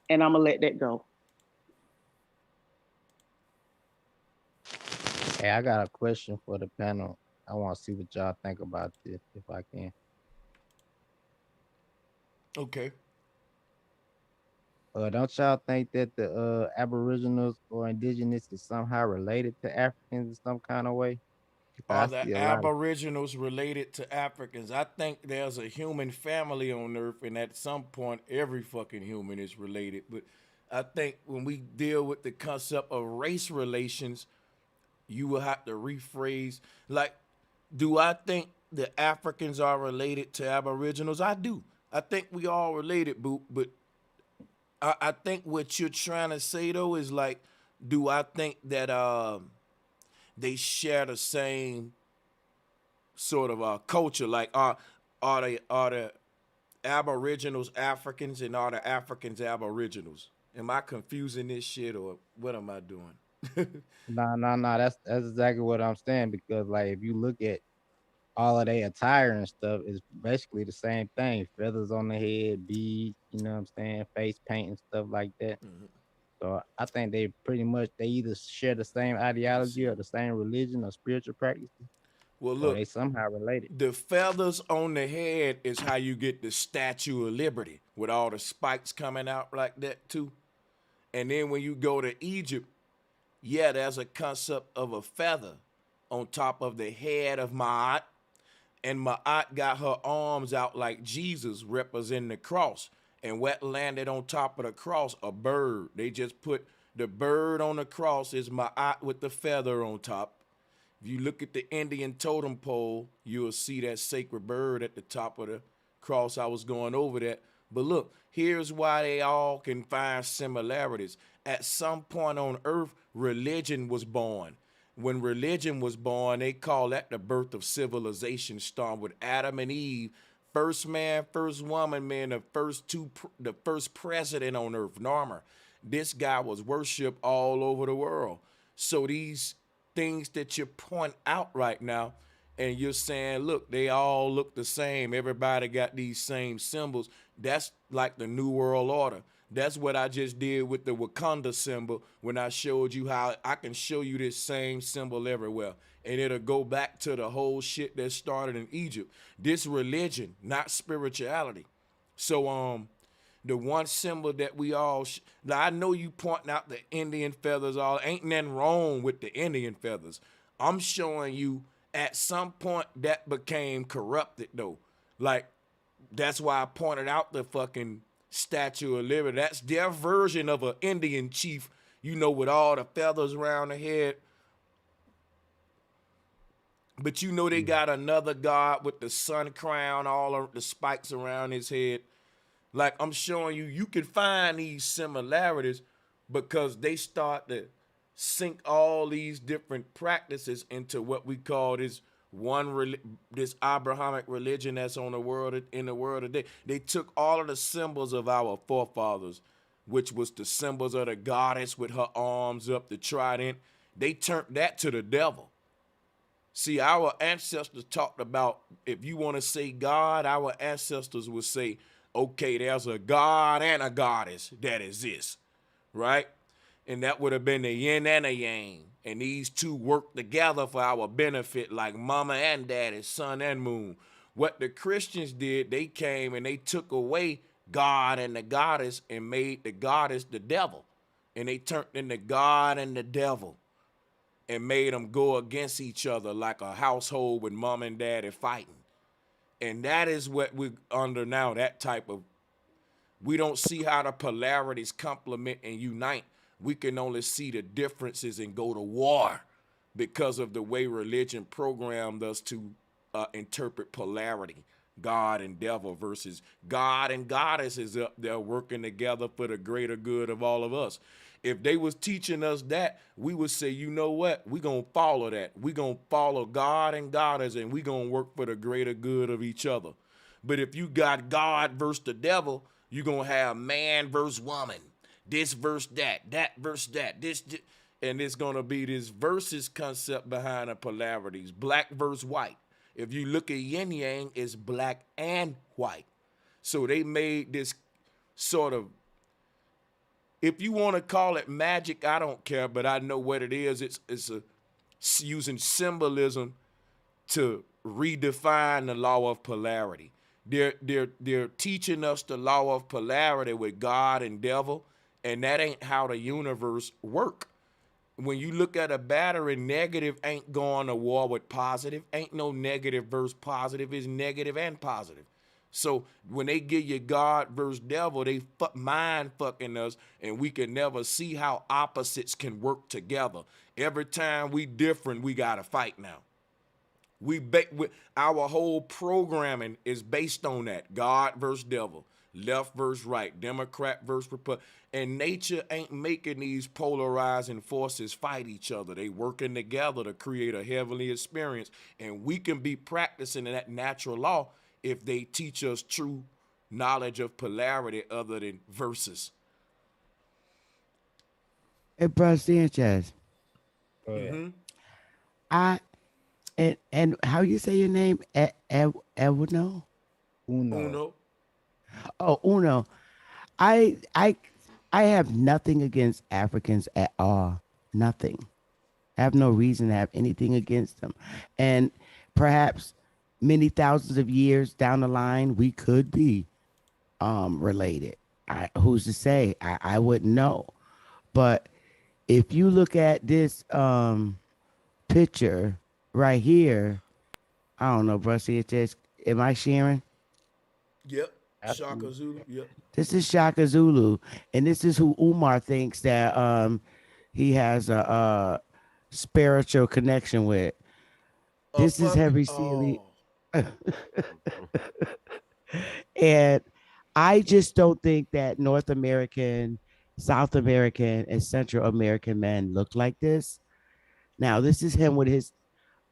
And I'm going to let that go.
Hey, I got a question for the panel. I want to see what y'all think about this, if I can.
Okay.
Don't y'all think that the Aboriginals or Indigenous is somehow related to Africans in some kind of way?
Are
Because I see
the
a lot of
Aboriginals related to Africans? I think there's a human family on Earth, and at some point, every fucking human is related. But I think when we deal with the concept of race relations, you will have to rephrase. Like, do I think the Africans are related to Aboriginals? I do. I think we all related, boo. But I think what you're trying to say though is like, do I think that they share the same sort of culture? Like, are the Aboriginals Africans and are the Africans Aboriginals? Am I confusing this shit or what am I doing?
nah. That's exactly what I'm saying. Because like if you look at all of their attire and stuff, it's basically the same thing. Feathers on the head, beads, you know what I'm saying, face paint and stuff like that. So I think they pretty much they either share the same ideology or the same religion or spiritual practices,
Well,
or
look,
they somehow related.
the feathers on the head is how you get the Statue of Liberty with all the spikes coming out like that too. And then when you go to Egypt, yeah, there's a concept of a feather on top of the head of Ma'at. And Ma'at got her arms out like Jesus, representing the cross. And what landed on top of the cross? A bird. They just put the bird on the cross is Ma'at with the feather on top. If you look at the Indian totem pole, you'll see that sacred bird at the top of the cross. I was going over that. But look, here's why they all can find similarities. At some point on earth, religion was born. When religion was born, they call that the birth of civilization, starting with Adam and Eve. First man, first woman, man, the first president on earth, Norma. This guy was worshipped all over the world. So these things that you point out right now, and you're saying, look, they all look the same. Everybody got these same symbols. That's like the New World Order. That's what I just did with the Wakanda symbol when I showed you how I can show you this same symbol everywhere. And it'll go back to the whole shit that started in Egypt. This religion, not spirituality. So the one symbol that we all now I know you pointing out the Indian feathers, all ain't nothing wrong with the Indian feathers. I'm showing you at some point that became corrupted though. Like that's why I pointed out the fucking Statue of Liberty. That's their version of an Indian chief, you know, with all the feathers around the head. But you know they got another god with the sun crown, all of the spikes around his head. Like I'm showing you, you can find these similarities because they start to sink all these different practices into what we call this this Abrahamic religion that's on the world in the world today. They took all of the symbols of our forefathers, which was the symbols of the goddess with her arms up, the trident. They turned that to the devil. See, our ancestors talked about, if you want to say God, our ancestors would say, okay, there's a God and a goddess that exists, right? And that would have been the yin and the yang. And these two work together for our benefit, like mama and daddy, sun and moon. What the Christians did, they came and they took away God and the goddess and made the goddess the devil. And they turned into God and the devil and made them go against each other like a household with mom and daddy fighting. And that is what we're under now, that type of, we don't see how the polarities complement and unite. We can only see the differences and go to war because of the way religion programmed us to interpret polarity. God and devil versus God and goddess is up there working together for the greater good of all of us. If they was teaching us that, we would say, you know what? We gonna follow that. We gonna follow God and goddess, and we gonna work for the greater good of each other. But if you got God versus the devil, you gonna have man versus woman, this versus that, that versus that, and it's gonna be this versus concept behind the polarities, black versus white. If you look at yin yang, it's black and white. So they made this sort of, if you want to call it magic, I don't care, but I know what it is. It's using symbolism to redefine the law of polarity. They're teaching us the law of polarity with God and devil, and that ain't how the universe work. When you look at a battery, negative ain't going to war with positive. Ain't no negative versus positive. It's negative and positive. So when they give you God versus devil, they mind fucking us, and we can never see how opposites can work together. Every time we different, we got to fight now. Our whole programming is based on that. God versus devil, left versus right, Democrat versus Republican. And nature ain't making these polarizing forces fight each other. They working together to create a heavenly experience. And we can be practicing that natural law if they teach us true knowledge of polarity other than verses.
Hey, bro, Sanchez. I and how you say your name? Uno?
Uno.
Oh, Uno. I have nothing against Africans at all. Nothing. I have no reason to have anything against them. And perhaps many thousands of years down the line, we could be related. Who's to say? I wouldn't know. But if you look at this picture right here, I don't know, bro. See, it says, am I sharing?
Yep. Shaka Zulu. Yep.
This is Shaka Zulu, and this is who Umar thinks that he has a spiritual connection with. This is Henry Seeley. And I just don't think that North American, South American, and Central American men look like this. Now, this is him with his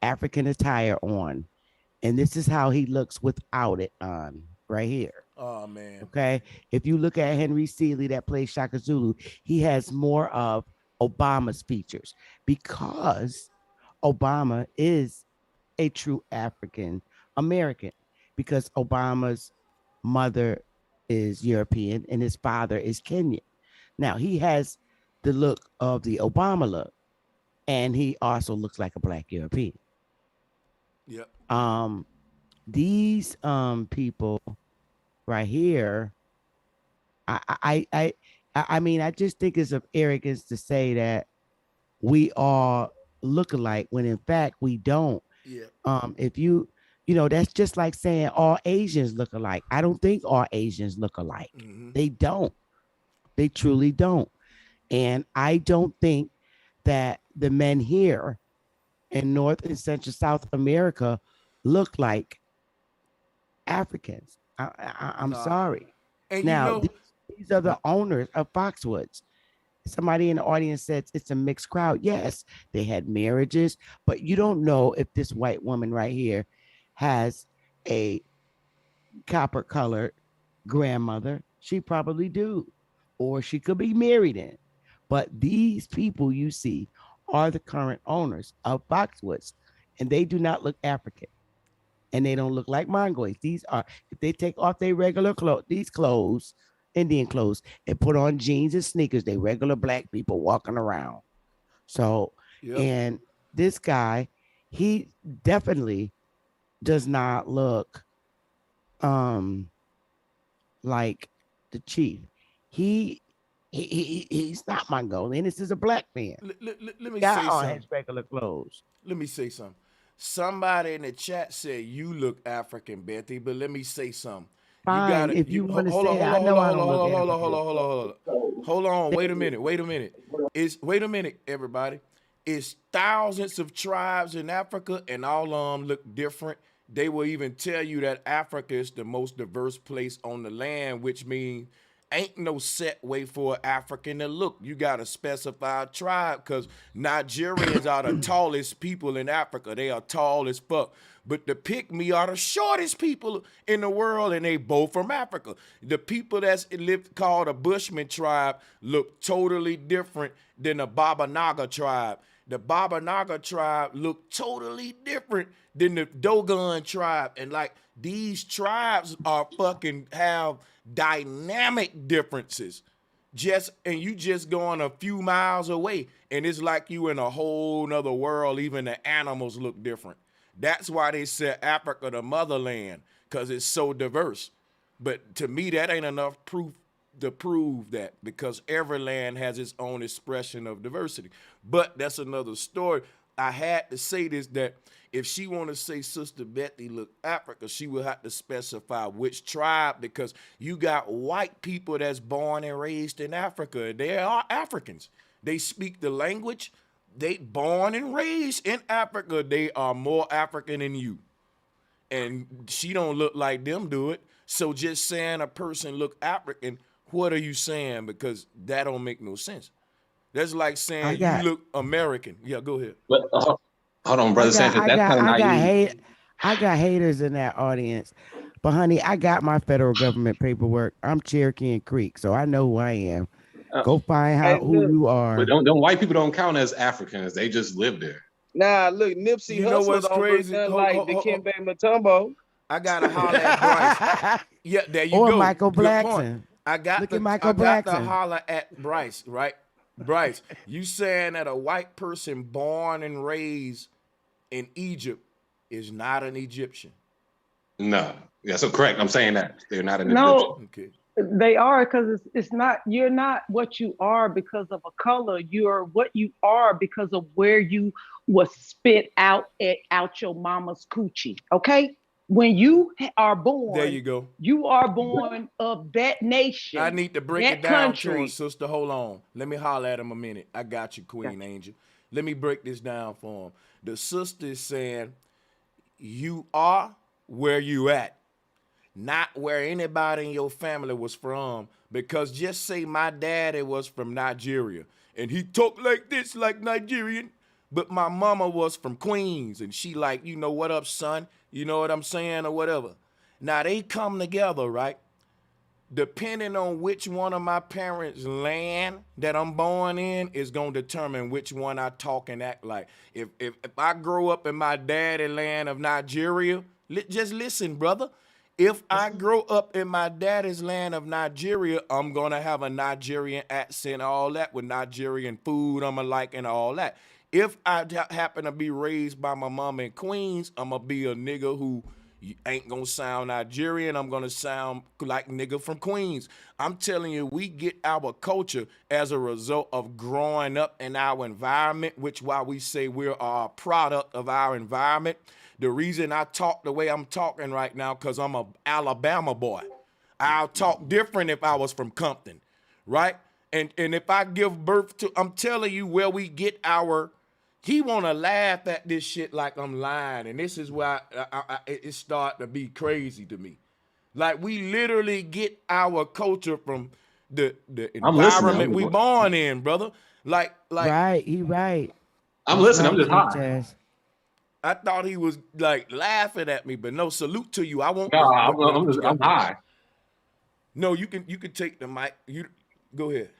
African attire on, and this is how he looks without it on right here.
Oh, man.
Okay. If you look at Henry Seeley that plays Shaka Zulu, he has more of Obama's features because Obama is a true African American, because Obama's mother is European and his father is Kenyan. Now, he has the look of the Obama look, and he also looks like a Black European.
Yep.
These people right here, I mean, I just think it's of arrogance to say that we all look alike when in fact we don't.
Yeah.
If you know, that's just like saying all Asians look alike. I don't think all Asians look alike. They don't. They truly don't. And I don't think that the men here in North and Central South America look like Africans. I'm sorry.
And
now,
you know,
these are the owners of Foxwoods. Somebody in the audience said it's a mixed crowd. Yes, they had marriages, but you don't know if this white woman right here has a copper colored grandmother. She probably do, or she could be married in. But these people you see are the current owners of Foxwoods, and they do not look African, and they don't look like Mongolians. These are, if they take off their regular clothes, these clothes, Indian clothes, and put on jeans and sneakers, they regular Black people walking around. So, and this guy, he definitely does not look like the chief. He's not Mongolian. This is a Black man.
Let me
Guy
say
on
something.
his regular clothes.
Let me say something. Somebody in the chat said you look African, Betty, but let me say something.
Fine,
you gotta,
if you want to
hold
say
on,
that. I know I don't look
hold
African.
on. Hold on. Wait a minute. Wait a minute, everybody. It's thousands of tribes in Africa, and all of them look different, they will even tell you that Africa is the most diverse place on the land, which means ain't no set way for an African to look. You got to specify a tribe, because Nigerians are the tallest people in Africa. They are tall as fuck. But the Pygmy are the shortest people in the world, and they both from Africa. The people that's called a Bushman tribe look totally different than the Baba Naga tribe. The Baba Naga tribe look totally different than the Dogon tribe. And like, these tribes are fucking have dynamic differences. And you just going a few miles away, and it's like you in a whole nother world. Even the animals look different. That's why they said Africa the motherland, because it's so diverse. But to me, that ain't enough proof to prove that, because every land has its own expression of diversity. But that's another story. I had to say this, that if she want to say Sister Betty look Africa, she will have to specify which tribe, because you got white people that's born and raised in Africa. They are Africans. They speak the language. They born and raised in Africa. They are more African than you. And she don't look like them do it. So just saying a person look African, what are you saying? Because that don't make no sense. That's like saying you look American. Yeah, go ahead.
But hold on, brother Sanchez. That's kind of naive.
I got haters in that audience. But honey, I got my federal government paperwork. I'm Cherokee and Creek, so I know who I am. Go find who you are.
But don't white people don't count as Africans. They just live there.
Nah, look, Nipsey Hussle don't look nothing like the Kimbe Mutombo.
I gotta holler at Bryce. Yeah, there you
or
go.
Michael
Good
Blackson.
point. I got to holler at Bryce, right? Bryce, you saying that a white person born and raised in Egypt is not an Egyptian?
No. Yeah, so correct. I'm saying that. They're not an
No,
Egyptian.
Okay.
they are, because it's not, you're not what you are because of a color. You're what you are because of where you was spit out out your mama's coochie. Okay? When you are born,
There you go.
You are born of that nation.
I need to break
that
it down
country.
to him, sister. Hold on. Let me holler at him a minute. I got you, Queen Angel. Let me break this down for him. The sister is saying, you are where you at, not where anybody in your family was from. Because just say my daddy was from Nigeria, and he talked like this, like Nigerian, but my mama was from Queens, and she like, you know, what up, son? You know what I'm saying, or whatever. Now, they come together, right? Depending on which one of my parents' land that I'm born in is going to determine which one I talk and act like. If I grow up in my daddy land of Nigeria, just listen, brother. If I grow up in my daddy's land of Nigeria, I'm going to have a Nigerian accent, all that, with Nigerian food I'm like and all that. If I happen to be raised by my mom in Queens, I'm going to be a nigga who ain't going to sound Nigerian. I'm going to sound like nigga from Queens. I'm telling you, we get our culture as a result of growing up in our environment, which why we say we're a product of our environment. The reason I talk the way I'm talking right now, because I'm a Alabama boy. I'll talk different if I was from Compton, right? And if I give birth to, I'm telling you where we get our, he want to laugh at this shit like I'm lying. And this is why it start to be crazy to me. Like, we literally get our culture from the environment we born in, brother. Like
right, he right.
I'm listening. I'm just high.
I thought he was like laughing at me, but no, salute to you. I won't.
No, I'm high.
No, you can take the mic. You go ahead.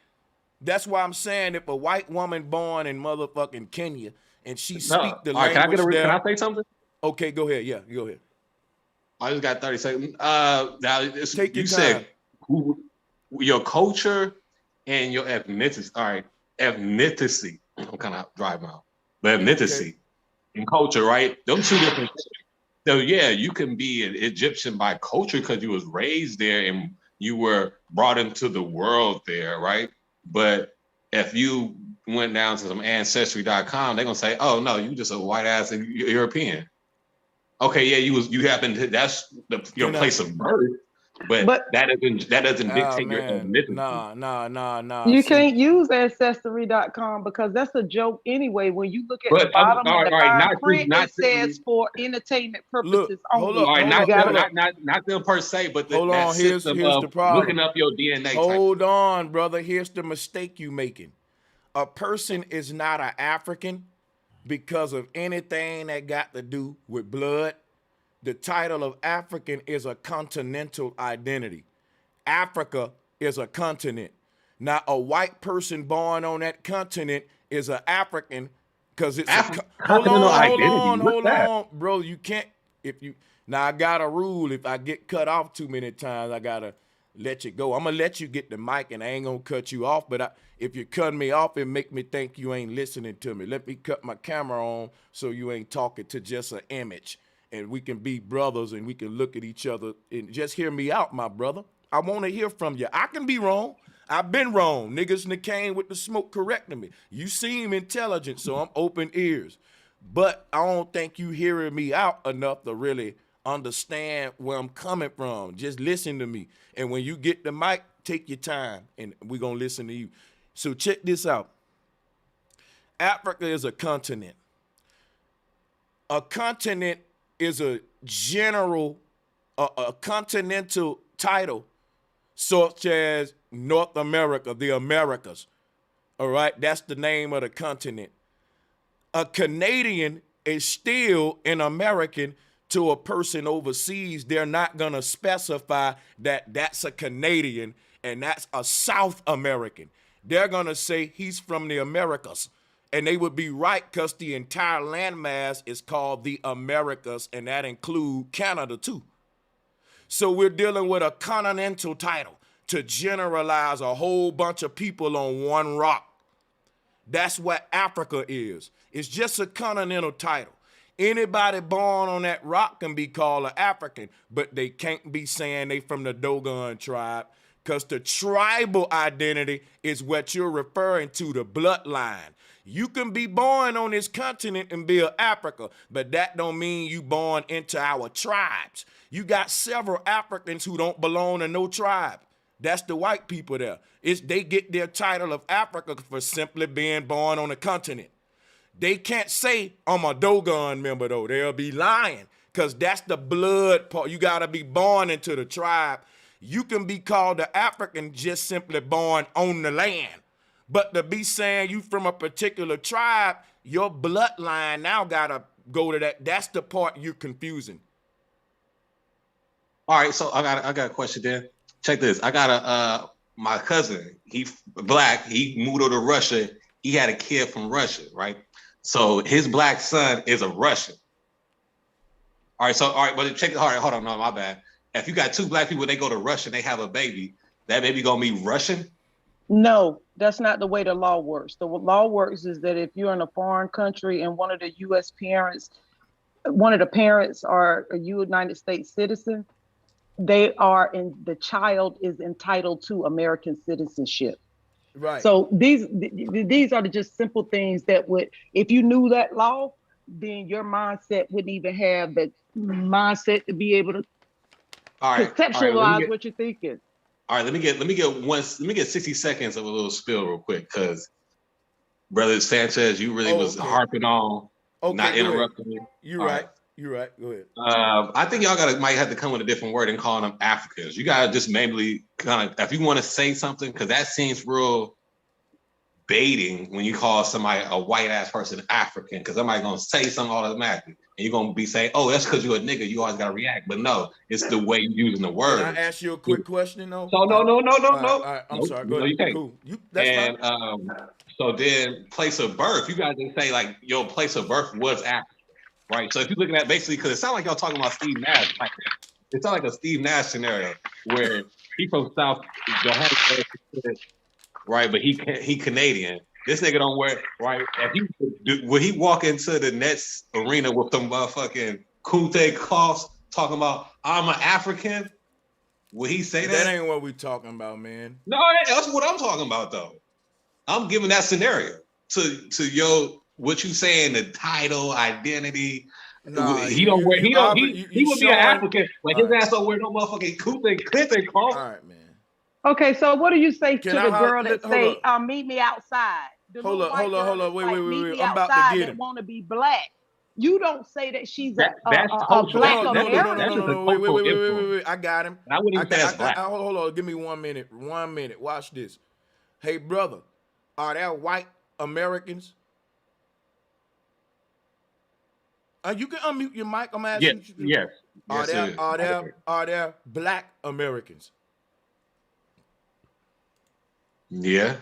That's why I'm saying, if a white woman born in motherfucking Kenya and she speak the language
can I say something?
Okay, go ahead. Yeah, go ahead.
I just got 30 seconds. Now,
take your
you
time.
said your culture and your ethnicity. All right, ethnicity. I'm kind of driving out, but ethnicity and culture, right? Those two different things. So yeah, you can be an Egyptian by culture because you was raised there and you were brought into the world there, right? But if you went down to some ancestry.com, they're gonna say, "Oh no, you just a white ass European." Okay, yeah, you happen to, that's your place of birth, But that doesn't
Oh
dictate your
man,
ethnicity.
nah.
You
See,
can't use ancestry.com because that's a joke anyway. When you look at the
But
bottom
all
and
right,
the
all right,
fine
not
print,
not
it says for entertainment
look,
purposes
hold
only.
up,
all right,
hold
You
up,
gotta
hold up.
not them per se, but
Hold
that
on. Here's
system
the
of
problem.
looking up your DNA type.
Hold on, brother. Here's the mistake you making. A person is not an African because of anything that got to do with blood. The title of African is a continental identity. Africa is a continent. Now, a white person born on that continent is an African because it's hold
Continental
on,
identity. What's that?
bro. You can't if you now I got a rule. If I get cut off too many times, I gotta let you go. I'm gonna let you get the mic and I ain't gonna cut you off. But if you cut me off, it make me think you ain't listening to me. Let me cut my camera on so you ain't talking to just an image. And we can be brothers and we can look at each other and just hear me out, my brother. I want to hear from you. I can be wrong. I've been wrong. Niggas came with the smoke correcting me. You seem intelligent, so I'm open ears. But I don't think you hearing me out enough to really understand where I'm coming from. Just listen to me. And when you get the mic, take your time and we're going to listen to you. So check this out. Africa is a continent. A continent is a general, a continental title, such as North America, the Americas. All right, that's the name of the continent. A Canadian is still an American to a person overseas. They're not gonna specify that that's a Canadian and that's a South American. They're gonna say he's from the Americas. And they would be right because the entire landmass is called the Americas, and that includes Canada too. So we're dealing with a continental title to generalize a whole bunch of people on one rock. That's what Africa is. It's just a continental title. Anybody born on that rock can be called an African, but they can't be saying they from the Dogon tribe because the tribal identity is what you're referring to, the bloodline. You can be born on this continent and be an Africa, but that don't mean you born into our tribes. You got several Africans who don't belong to no tribe. That's the white people there. They get their title of Africa for simply being born on a continent. They can't say I'm a Dogon member though. They'll be lying because that's the blood part. You got to be born into the tribe. You can be called an African just simply born on the land. But to be saying you from a particular tribe, your bloodline now got to go to that. That's the part you're confusing.
All right, so I got a question then. Check this. I got my cousin. He black. He moved over to Russia. He had a kid from Russia, right? So his black son is a Russian. All right, but check it. All right, hold on, no, my bad. If you got two black people, they go to Russia and they have a baby, that baby gonna be Russian?
No, that's not the way the law works. The law works is that if you're in a foreign country and one of the U.S. parents, one of the parents are a United States citizen, the child is entitled to American citizenship.
Right.
So these are just simple things that would, if you knew that law, then your mindset wouldn't even have the mindset to be able to conceptualize what you're thinking.
All right, let me get 60 seconds of a little spill real quick, because Brother Sanchez, you really was harping on, not interrupting me.
You're right. You're right. Go ahead.
I think y'all might have to come with a different word and calling them Africans. You gotta just maybe kind of, if you want to say something, because that seems real baiting when you call somebody a white ass person African, because somebody's gonna say something automatically, and you're gonna be saying, "Oh, that's because you're a nigga. You always gotta react." But no, it's the way you're using the word.
Can I ask you a quick question though?
No.
All right, I'm sorry. Go ahead.
You can't.
Cool. That's fine.
So then, place of birth. You guys didn't say like your place of birth was African. Right. So if you're looking at basically, because it sounds like y'all talking about Steve Nash. Like, it sounds like a Steve Nash scenario where he from South Johannesburg, right? But he Canadian. This nigga don't wear right. Would he walk into the Nets arena with some motherfucking Kunte cloths talking about I'm an African? Would he say that?
That ain't what we talking about, man.
No, that's what I'm talking about though. I'm giving that scenario to your. What you saying, the title, identity,
Nah,
he don't wear. He would be an
showing.
African, but his
All right.
ass don't wear no motherfucking Clinton cloth.
All right, man.
Okay, so what do you say
Can
to
I
the girl that
hold
say,
up.
"Meet me outside"? The
Hold
little
up,
white
hold up,
girl
hold up.
that's
Wait,
like,
wait, wait,
"Meet
wait.
me
I'm about to
outside,"
get
that
him.
want to be black. You don't say that she's
That's
a
cultural.
black
No,
American.
No.
Wait,
Cultural influence.
I got him.
I wouldn't even say that's black.
Hold on. Give me 1 minute. 1 minute. Watch this. Hey, brother, are there white Americans? You can unmute your mic. I'm asking you.
Yes.
Are
Yes, it is.
are there black Americans?
Yeah.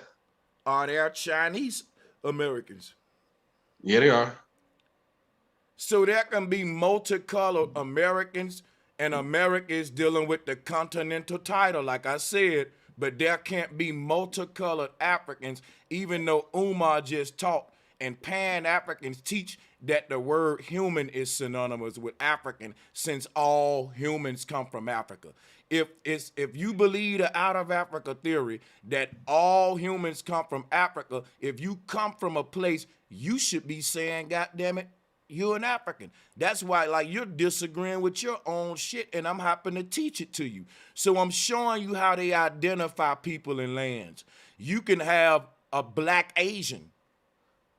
Are there Chinese Americans?
Yeah, they are.
So there can be multicolored Americans, and America is dealing with the continental title, like I said, but there can't be multicolored Africans, even though Umar just talked, and Pan-Africans teach that the word human is synonymous with African, since all humans come from Africa. If you believe the out of Africa theory that all humans come from Africa, if you come from a place, you should be saying, God damn it, you're an African. That's why, like, you're disagreeing with your own shit, and I'm happy to teach it to you. So I'm showing you how they identify people in lands. You can have a black Asian.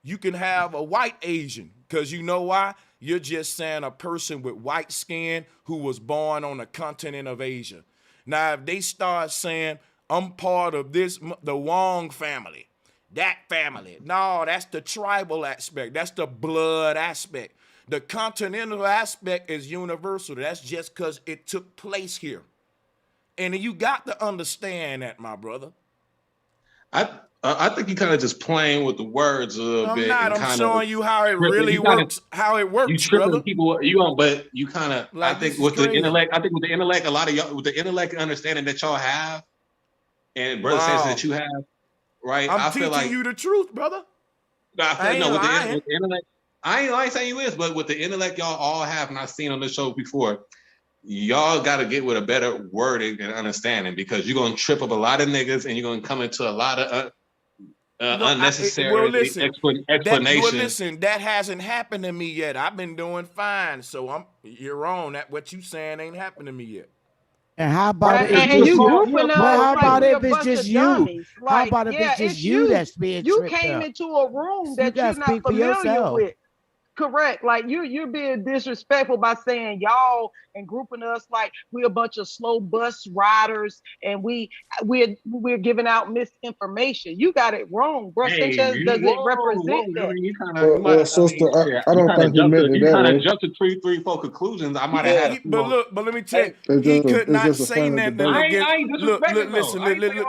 You can have a white Asian, because you know why? You're just saying a person with white skin who was born on the continent of Asia. Now, if they start saying, I'm part of this, the Wong family, that family. No, that's the tribal aspect. That's the blood aspect. The continental aspect is universal. That's just because it took place here. And you got to understand that, my brother.
I think you kind of just playing with the words a little bit.
I'm showing you how it really works. How it works,
you tripping
brother.
People, but you kind of.
Like,
I think with the intellect. I think with the intellect, a lot of y'all with the intellect and understanding that y'all have, and brother sense that you have, right?
I'm
I feel
teaching
like
you the truth, brother.
I feel no with the intellect. I ain't saying you is, but with the intellect y'all all have, and I've seen on the show before. Y'all got to get with a better wording and understanding, because you're gonna trip up a lot of niggas, and you're gonna come into a lot of unnecessary explanation.
That hasn't happened to me yet. I've been doing fine, so you're wrong. That what you saying ain't happened to me yet.
And how about
and you grouping us
how about
like
if it's just you?
Dummies.
How
Like,
about if it's just you that's being
you
tripped
came
up?
into a room that
gotta
you're not
speak for
familiar
yourself.
with. Correct. Like you're being disrespectful by saying y'all and grouping us like we're a bunch of slow bus riders and we're giving out misinformation. You got it wrong. Bro Sanchez doesn't represent that.
You kind of,
sister, I don't think he meant it that way.
You kind of jumped to three, four conclusions. I might have had.
But let me tell you, he could not say nothing against.
I ain't
Listen,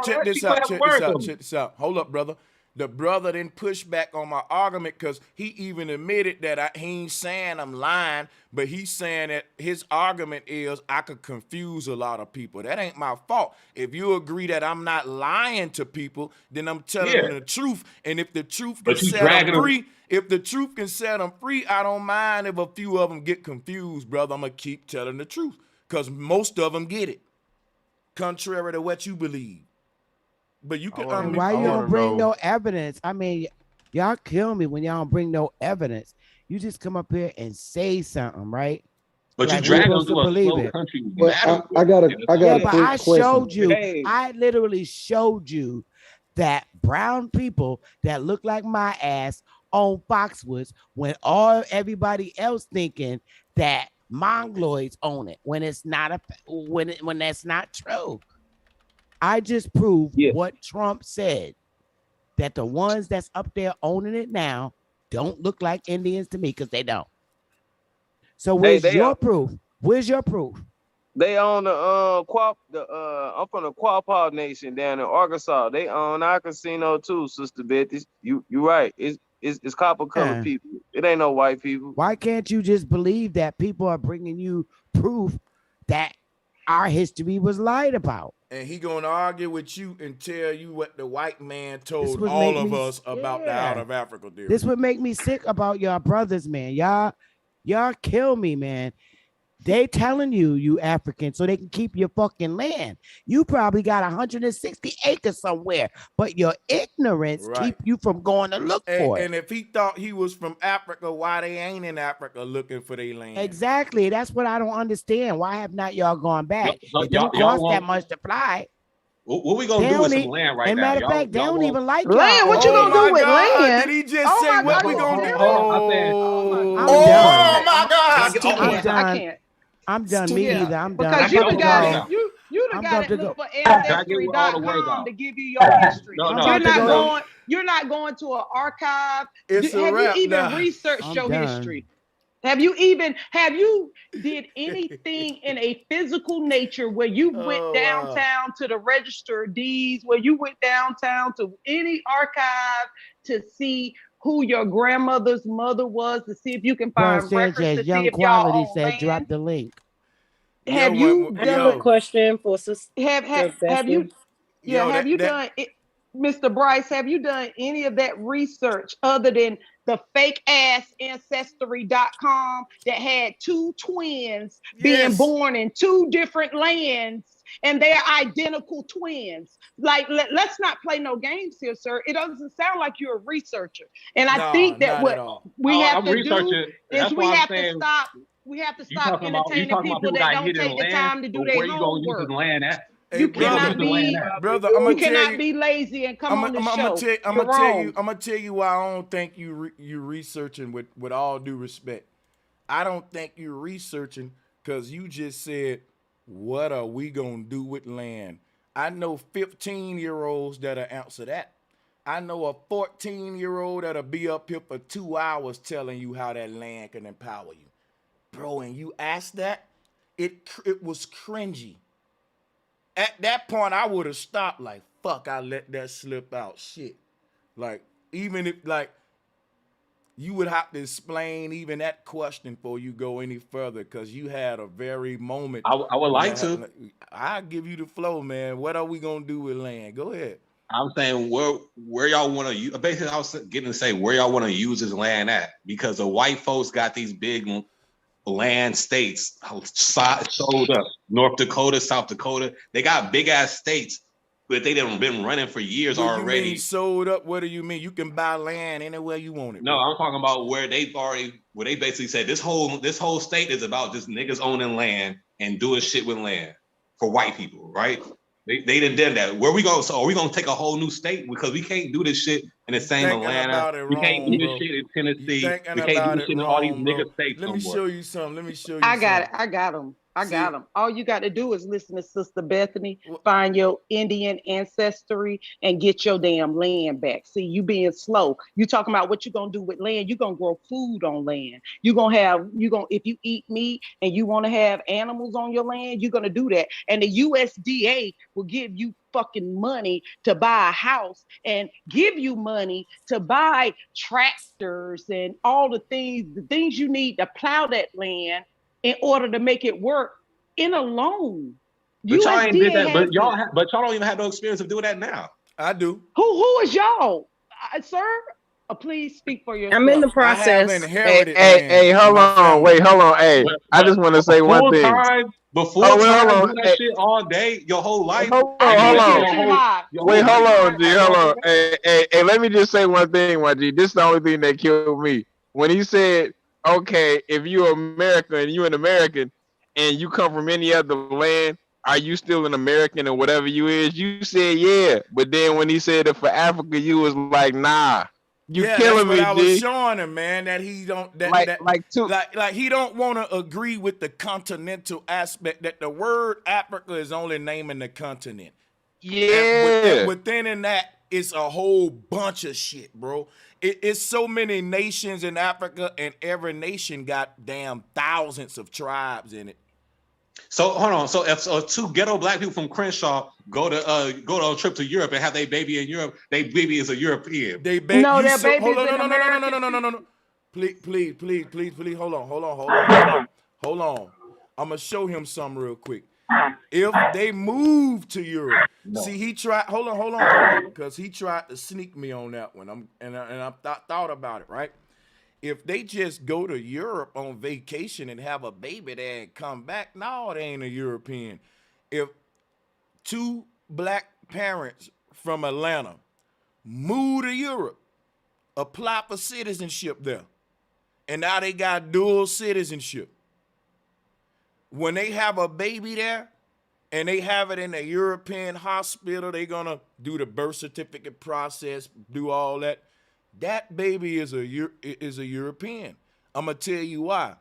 check this out. Hold up, brother. The brother didn't push back on my argument, because he even admitted that he ain't saying I'm lying, but he's saying that his argument is I could confuse a lot of people. That ain't my fault. If you agree that I'm not lying to people, then I'm telling them the truth. And if the truth can set them free, I don't mind if a few of them get confused, brother. I'm gonna keep telling the truth, because most of them get it, contrary to what you believe. But you can
why you don't bring no evidence? I mean, y'all kill me when y'all don't bring no evidence. You just come up here and say something, right?
But
like,
you drag them
to
to a
believe
slow
it.
country.
But I got a
but
quick
I
question.
showed you. I literally showed you that brown people that look like my ass on Foxwoods, when everybody else thinking that Mongoloids own it, when it's not when that's not true. I just proved what Trump said, that the ones that's up there owning it now don't look like Indians to me, because they don't. So where's your proof? Where's your proof?
They own I'm from the Quapaw Nation down in Arkansas. They own our casino too, Sister Betty. You right. It's copper colored people. It ain't no white people.
Why can't you just believe that people are bringing you proof that our history was lied about?
And he gonna argue with you and tell you what the white man told all of us about the out of Africa theory.
This would make me sick about y'all brothers, man. Y'all kill me, man. They telling you African so they can keep your fucking land. You probably got 160 acres somewhere, but your ignorance keep you from going to look for it.
And if he thought he was from Africa, why they ain't in Africa looking for their land?
Exactly. That's what I don't understand. Why have not y'all gone back? It don't
y'all
cost that much to fly.
What we gonna do with some land right now?
Matter of fact, they don't even like
land.
y'all.
What you gonna do with land?
Did he just say what we gonna do?
I'm done. I'm done. Me either. I'm done.
Because you done got it. You done got it. Look for ancestry.com to give you your history. You're not going to an archive.
Have
you even researched your history? Have you did anything in a physical nature where you went downtown to the register of deeds, where you went downtown to any archive to see who your grandmother's mother was, to see if you can find records to see
Young
if y'all
Quality
own
said,
land?
drop the link.
Have you done
question for sister?
Have you done it, Mr. Bryce? Have you done any of that research other than the fake ass ancestry.com that had two twins being born in two different lands and they're identical twins? Like, let's not play no games here, sir. It doesn't sound like you're a researcher. And I think that what we have to do is we have to stop. We have to stop entertaining people that don't take the time to do their homework. You cannot be lazy and come on the show.
I'm gonna tell you why I don't think you researching with all due respect. I don't think you're researching because you just said, what are we gonna do with land? I know 15-year-olds that'll answer that. I know a 14-year-old that'll be up here for 2 hours telling you how that land can empower you. Bro, and you asked that, it was cringy. At that point, I would have stopped like, fuck, I let that slip out. Shit. Like, even if, like, you would have to explain even that question before you go any further, because you had a very moment.
I would like to.
I'll give you the flow, man. What are we going to do with land? Go ahead.
I'm saying where y'all want to use. Basically, I was getting to say where y'all want to use this land at, because the white folks got these big land states sold up. North Dakota, South Dakota, they got big ass states, but they done been running for years already.
You mean sold up? What do you mean? You can buy land anywhere you want it.
No, I'm talking about where they basically said this whole state is about just niggas owning land and doing shit with land for white people, right? They done that. Where we go? So are we gonna take a whole new state, because we can't do this shit in the same Atlanta? We can't do this shit in Tennessee. We can't do this shit in all these nigga states.
Let me show you something.
I got them. All you got to do is listen to Sister Bethany, find your Indian ancestry, and get your damn land back. See, you being slow. You talking about what you gonna do with land? You gonna grow food on land. If you eat meat and you want to have animals on your land, you're gonna do that. And the USDA will give you fucking money to buy a house and give you money to buy tractors and all the things you need to plow that land in order to make it work in a loan.
But y'all ain't did that. But y'all don't even have no experience of doing that now.
I do.
Who is y'all, sir? Please speak for yourself.
I'm in the process.
Hey, hold on. Wait, hold on. Hey, I just want to say one thing.
Before do that shit all day, your whole life.
Hold on. Wait, hold on, G. Hold on. Hey, let me just say one thing, YG. This is the only thing that killed me. When he said, okay, if you're American and you're an American and you come from any other land, are you still an American or whatever you is? You said yeah, but then when he said it for Africa, you was like, nah. You killing me,
I was
G.
showing him, man, that he don't he don't want to agree with the continental aspect, that the word Africa is only naming the continent.
Yeah.
Within that, it's a whole bunch of shit, bro. It's so many nations in Africa, and every nation got damn thousands of tribes in it.
So hold on. So if two ghetto black people from Crenshaw go on a trip to Europe and have their baby in Europe, their baby is a European.
No, their baby's in America.
No. Please. Hold on. I'm gonna show him something real quick. If they move to Europe, see, he tried. Hold on, because he tried to sneak me on that one. I thought about it, right? If they just go to Europe on vacation and have a baby there and come back, no, they ain't a European. If two black parents from Atlanta move to Europe, apply for citizenship there, and now they got dual citizenship. When they have a baby there and they have it in a European hospital, they're gonna do the birth certificate process, do all that. That baby is a European. I'm gonna tell you why.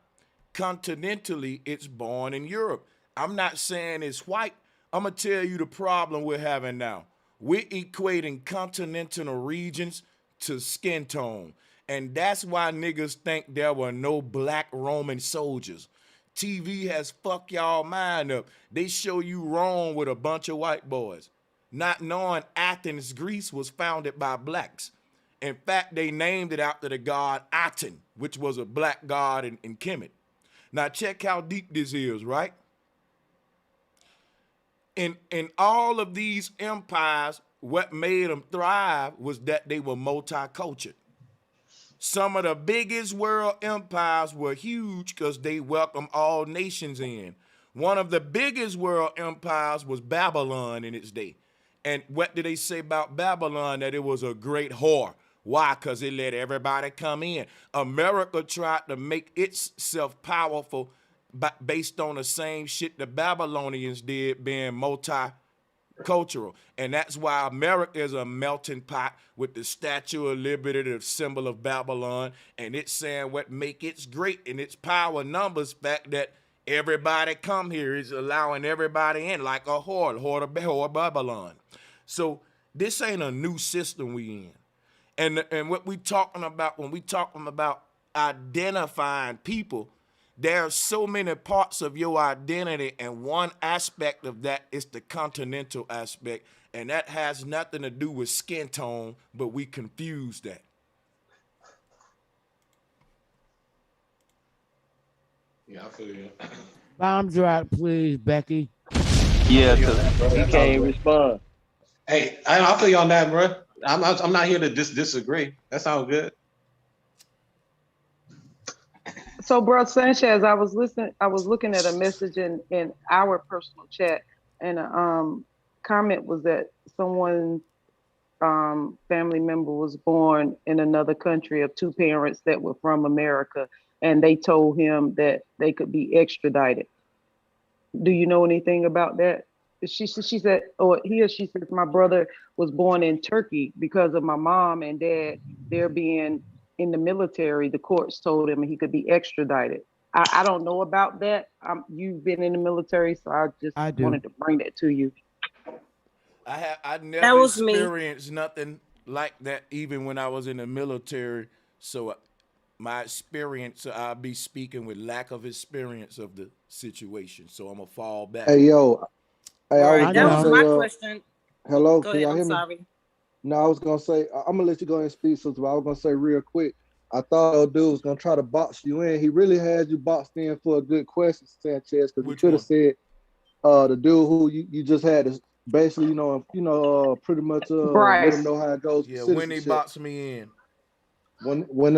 Continentally, it's born in Europe. I'm not saying it's white. I'm gonna tell you the problem we're having now. We're equating continental regions to skin tone. And that's why niggas think there were no black Roman soldiers. TV has fucked y'all mind up. They show you Rome with a bunch of white boys, not knowing Athens, Greece was founded by blacks. In fact, they named it after the god Aten, which was a black god in Kemet. Now check how deep this is, right? In all of these empires, what made them thrive was that they were multicultural. Some of the biggest world empires were huge because they welcomed all nations in. One of the biggest world empires was Babylon in its day. And what did they say about Babylon? That it was a great whore. Why? Because it let everybody come in. America tried to make itself powerful based on the same shit the Babylonians did, being multicultural. And that's why America is a melting pot with the Statue of Liberty, the symbol of Babylon, and it's saying what make it great in its power numbers, fact that everybody come here is allowing everybody in like a whore Babylon. So this ain't a new system we in. And what we talking about when we talking about identifying people, there are so many parts of your identity, and one aspect of that is the continental aspect, and that has nothing to do with skin tone, but we confuse that.
Yeah, I feel you.
Bomb drop, please, Becky.
Yeah, because he can't respond.
Hey, I feel you on that, bro. I'm not here to disagree. That sounds good.
So, bro Sanchez, I was looking at a message in our personal chat, and a comment was that someone's family member was born in another country of two parents that were from America, and they told him that they could be extradited. Do you know anything about that? She said, or he or she said, my brother was born in Turkey because of my mom and dad, they're being in the military. The courts told him he could be extradited. I don't know about that. You've been in the military, so I just wanted to bring that to you.
I never experienced nothing like that, even when I was in the military. So my experience, I'll be speaking with lack of experience of the situation. So I'm gonna fall back.
Hey, yo. Hey,
Right. That was my question.
Hello,
Go
can
ahead.
y'all
I'm
hear me?
sorry.
No, I was gonna say I'm gonna let you go ahead and speak, so I was gonna say real quick. I thought old dude was gonna try to box you in. He really had you boxed in for a good question, Sanchez, because you could have said the dude who you just had is basically, pretty much let him know how it goes.
Yeah, when they boxed me in.
When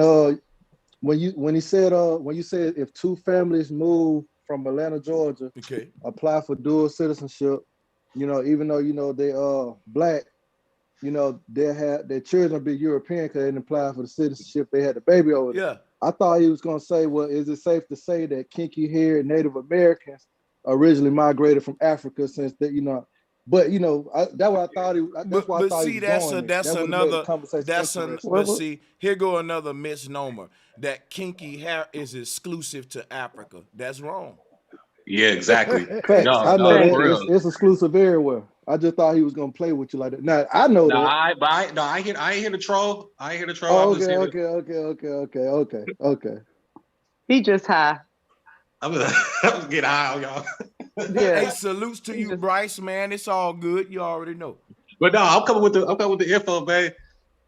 you said if two families move from Atlanta, Georgia, apply for dual citizenship, even though they black, their children be European because they didn't apply for the citizenship. They had the baby over there.
Yeah.
I thought he was gonna say, well, is it safe to say that kinky haired Native Americans originally migrated from Africa since that, but that's what I thought he. That's why I thought he was going.
But see, here go another misnomer that kinky hair is exclusive to Africa. That's wrong.
Yeah, exactly.
Facts. I know that it's exclusive everywhere. I just thought he was gonna play with you like that. Now I know that.
I ain't here to troll. I ain't here to troll.
Oh, okay.
He just high.
I'm gonna get high on y'all.
Yeah.
Hey, salutes to you, Bryce, man. It's all good. You already know.
But no, I'm coming with the info, babe.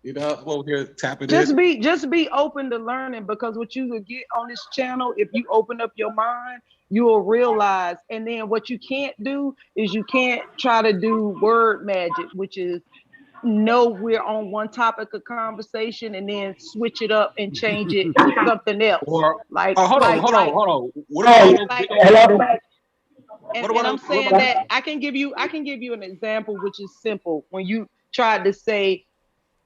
I'm over here tapping in.
Just be open to learning, because what you will get on this channel, if you open up your mind, you will realize. And then what you can't do is you can't try to do word magic, which is know we're on one topic of conversation and then switch it up and change it to something else.
Or
Like,
hold on. What about
like,
those
like,
videos?
and I'm saying that I can give you an example which is simple. When you tried to say,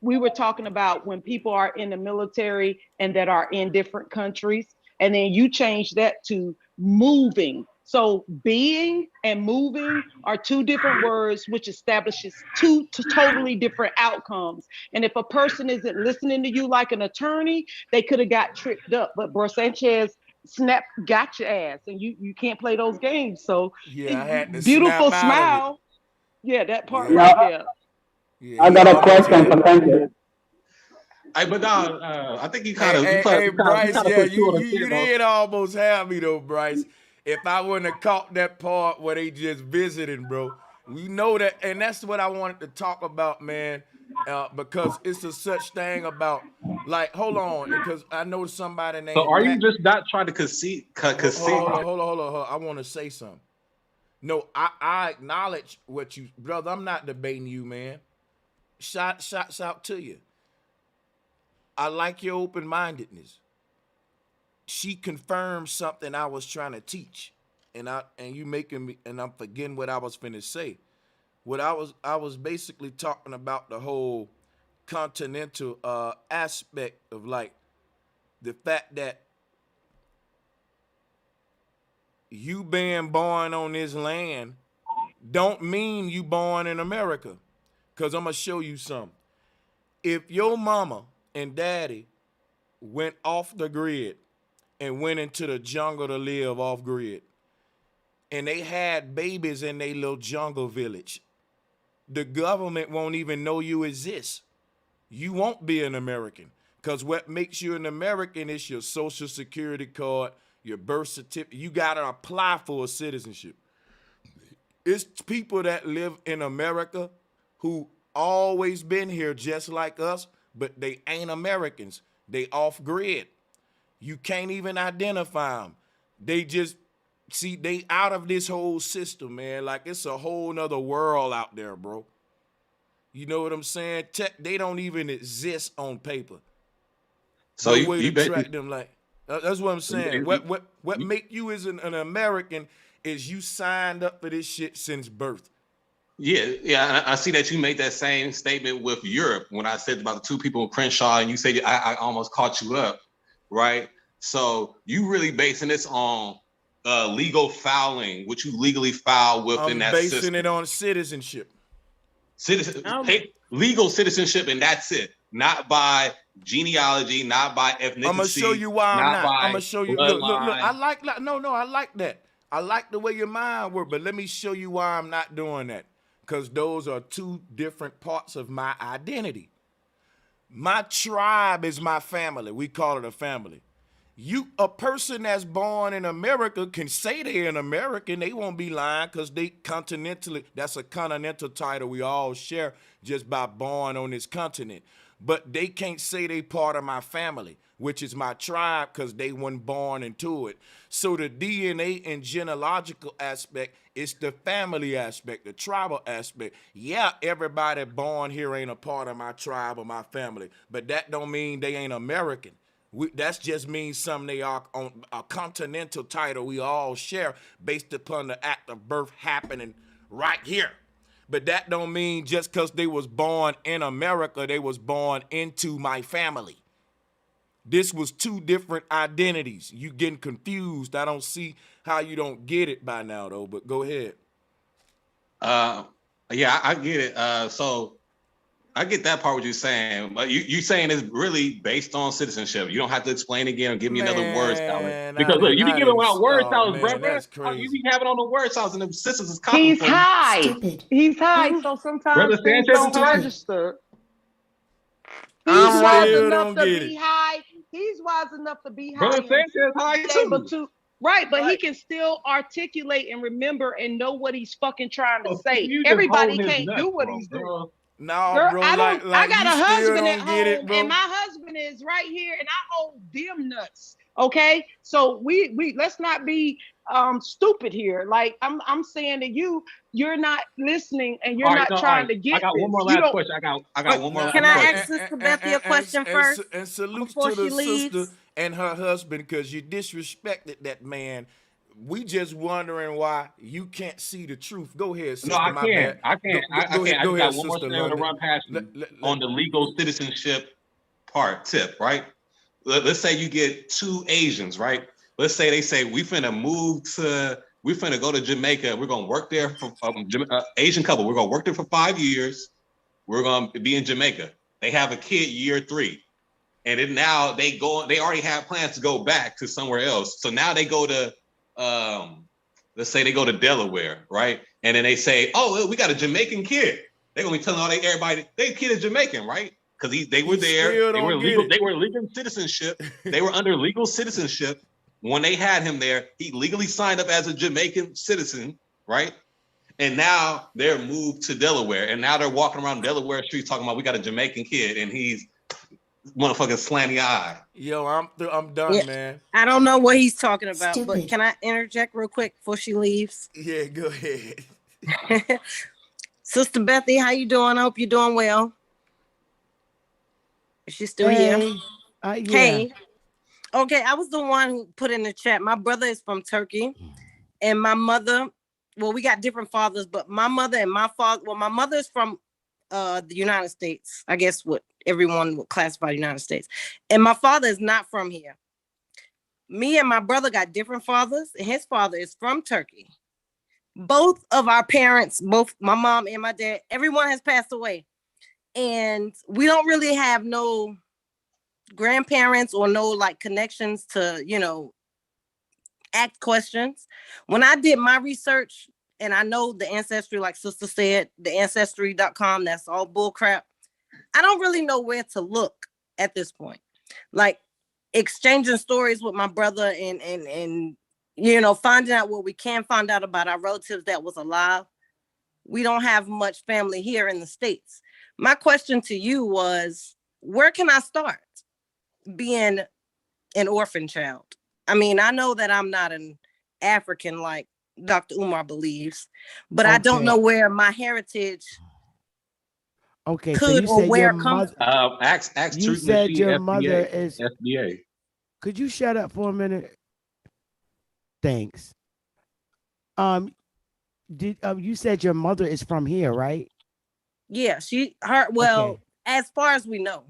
we were talking about when people are in the military and that are in different countries, and then you change that to moving. So being and moving are two different words, which establishes two totally different outcomes. And if a person isn't listening to you like an attorney, they could have got tripped up. But Bro Sanchez got your ass, and you can't play those games. So
Yeah, I had to
beautiful
snap out of it.
smile. Yeah, that part
Yeah.
right there.
Yeah, I got a question for
Sanchez. Hey, but I think you kind of,
Hey, Bryce, yeah,
put two on the
you did almost have me though, Bryce. If I wouldn't have caught that part where they just visiting, bro, we know that, and that's what I wanted to talk about, man, because it's a such thing about, like, hold on, because I know somebody named.
So are you just not trying to concede?
Hold on. I want to say something. No, I acknowledge what you, brother. I'm not debating you, man. Shots out to you. I like your open-mindedness. She confirmed something I was trying to teach, and you making me, and I'm forgetting what I was finna say. What I was basically talking about the whole continental aspect of, like, the fact that you being born on this land don't mean you born in America. Cause I'm gonna show you something. If your mama and daddy went off the grid and went into the jungle to live off grid, and they had babies in their little jungle village, the government won't even know you exist. You won't be an American. Because what makes you an American is your social security card, your birth certificate. You gotta apply for a citizenship. It's people that live in America who always been here just like us, but they ain't Americans. They off grid. You can't even identify them. They just, see, they out of this whole system, man. Like, it's a whole nother world out there, bro. You know what I'm saying? They don't even exist on paper.
So
no way to track them, like, that's what I'm saying. What make you as an American is you signed up for this shit since birth.
Yeah. I see that you made that same statement with Europe when I said about the two people in Crenshaw, and you said I almost caught you up, right? So you really basing this on legal filing, which you legally filed within that system.
I'm basing it on citizenship.
Legal citizenship, and that's it. Not by genealogy, not by ethnicity.
I'm gonna show you why I'm not. I'm gonna show you. Look. I like that. No, I like that. I like the way your mind works, but let me show you why I'm not doing that. Because those are two different parts of my identity. My tribe is my family. We call it a family. A person that's born in America can say they're an American. They won't be lying because they continentally, that's a continental title we all share just by born on this continent. But they can't say they part of my family, which is my tribe, because they weren't born into it. So the DNA and genealogical aspect is the family aspect, the tribal aspect. Yeah, everybody born here ain't a part of my tribe or my family, but that don't mean they ain't American. That just means something they are on a continental title we all share based upon the act of birth happening right here. But that don't mean just because they was born in America, they was born into my family. This was two different identities. You getting confused. I don't see how you don't get it by now, though, but go ahead.
Yeah, I get it. So I get that part what you're saying, but you saying it's really based on citizenship. You don't have to explain again or give me another word salad. Because look, you be giving out word salads, bro.
That's crazy.
You be having on the word salads and the sisters is copying.
He's high.
Stupid.
He's high, so sometimes
Brother
things
Sanchez
don't
is
register.
I
He's wise
still
enough
don't
to
get
be
it.
high. He's wise enough to be high.
Brother
and
Sanchez high
be able
too.
to, right, but he can still articulate and remember and know what he's fucking trying to say.
You just
Everybody
holding his
can't
nuts,
do what
bro,
he's doing.
bro.
No,
Girl,
bro,
I don't.
like
I got
you
a
still
husband
don't
at
get
home,
it, bro.
and my husband is right here, and I hold them nuts. Okay, so we let's not be stupid here. Like I'm saying to you, you're not listening and you're
All right,
not
no, all
trying
right.
to
I
get
got one
this.
more
You
last
don't.
question. I got one more
Can
last
I
question.
ask Sister Bethy a question first
And salutes
before
to the
she
sister
leaves?
and her husband because you disrespected that man. We just wondering why you can't see the truth. Go ahead,
No,
sister.
I
My
can't.
bad.
I can't. I
Go ahead.
can't. I
Go
just
ahead,
got one more
sister
scenario to
London.
run past
Let,
you
let, let,
on the legal citizenship part tip, right? Let's say you get two Asians, right? Let's say they say we finna go to Jamaica. We're gonna work there for Asian couple. We're gonna work there for 5 years. We're gonna be in Jamaica. They have a kid year 3, and then now they go. They already have plans to go back to somewhere else. So now they go to, let's say they go to Delaware, right? And then they say, oh, we got a Jamaican kid. They're gonna be telling everybody, their kid is Jamaican, right? Because they were there,
still
they were
don't get
legal,
it.
they were legal citizenship, they were under legal citizenship. When they had him there, he legally signed up as a Jamaican citizen, right? And now they're moved to Delaware, and now they're walking around Delaware streets talking about we got a Jamaican kid, and he's motherfucking slanty eye.
Yo, I'm done,
Yeah,
man.
I don't know what he's talking about, but
Stupid.
can I interject real quick before she leaves?
Yeah, go ahead.
Sister Bethy, how you doing? I hope you're doing well. Is she still here?
Hey, yeah.
Hey. Okay, I was the one who put in the chat. My brother is from Turkey, and my mother, well, we got different fathers, but my mother and my father, well, my mother is from the United States. I guess what everyone would classify the United States. And my father is not from here. Me and my brother got different fathers, and his father is from Turkey. Both of our parents, both my mom and my dad, everyone has passed away. And we don't really have no grandparents or no like connections to, ask questions. When I did my research, and I know the ancestry, like sister said, the ancestry.com, that's all bull crap. I don't really know where to look at this point. Like exchanging stories with my brother and finding out what we can find out about our relatives that was alive. We don't have much family here in the States. My question to you was, where can I start being an orphan child? I mean, I know that I'm not an African like Dr. Umar believes, but I don't know where my heritage
Okay, so
could
you
or
said
where
your
it comes
mother.
from.
Ask
You
Truth
said
Machine
your
FBA.
mother is.
FBA.
Could you shut up for a minute? Thanks. Did you said your mother is from here, right?
Yeah, well, as far as we know.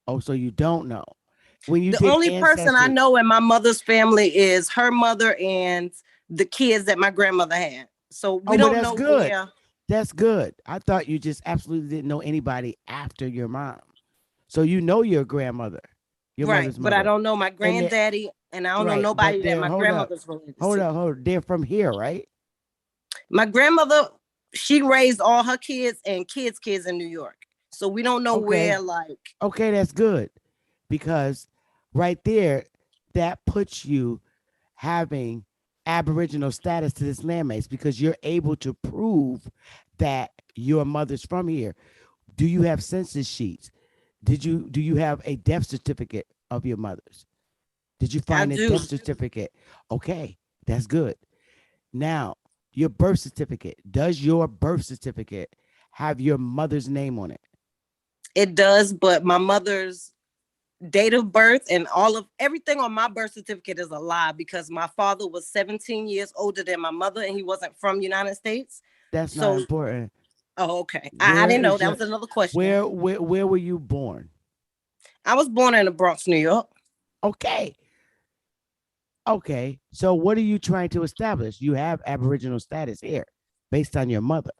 Oh, so you don't know. When you
The
did
only person I
ancestry.
know in my mother's family is her mother and the kids that my grandmother had. So we
Well,
don't
that's
know
good.
where.
That's good. I thought you just absolutely didn't know anybody after your mom. So you know your grandmother, your
Right,
mother's
but I
mother.
don't know my
And they-
granddaddy, and I don't know
right,
nobody
but
that
they're
my
hold up.
grandmother's related
Hold
to.
up. They're from here, right?
My grandmother, she raised all her kids and kids' kids in New York. So we don't know where, like.
Okay, that's good. Because right there, that puts you having Aboriginal status to this landmass because you're able to prove that your mother's from here. Do you have census sheets? Do you have a death certificate of your mother's? Did you find a death certificate? Okay, that's good. Now, your birth certificate. Does your birth certificate have your mother's name on it?
It does, but my mother's date of birth and everything on my birth certificate is a lie because my father was 17 years older than my mother and he wasn't from the United States.
That's not important.
Oh, okay. I didn't know. That was another question.
Where were you born?
I was born in the Bronx, New York.
Okay. So what are you trying to establish? You have Aboriginal status here based on your mother.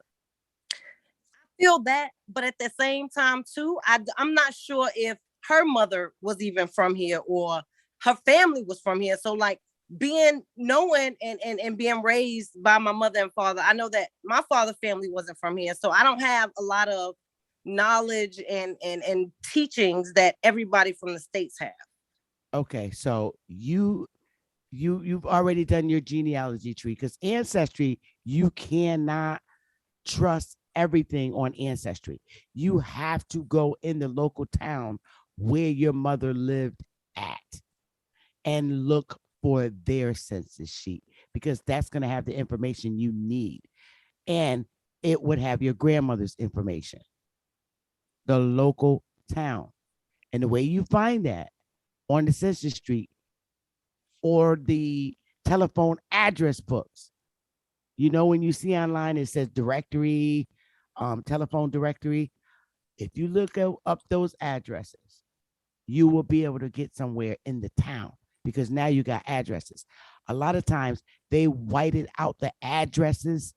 I feel that, but at the same time too, I'm not sure if her mother was even from here or her family was from here. So like knowing and being raised by my mother and father, I know that my father's family wasn't from here. So I don't have a lot of knowledge and teachings that everybody from the States have.
Okay, so you've already done your genealogy tree because Ancestry, you cannot trust everything on Ancestry. You have to go in the local town where your mother lived at. and look for their census sheet, because that's going to have the information you need. And it would have your grandmother's information, the local town. And the way you find that on the census sheet or the telephone address books, you know, when you see online, it says directory, telephone directory. If you look up those addresses, you will be able to get somewhere in the town, because now you got addresses. A lot of times they whited out the addresses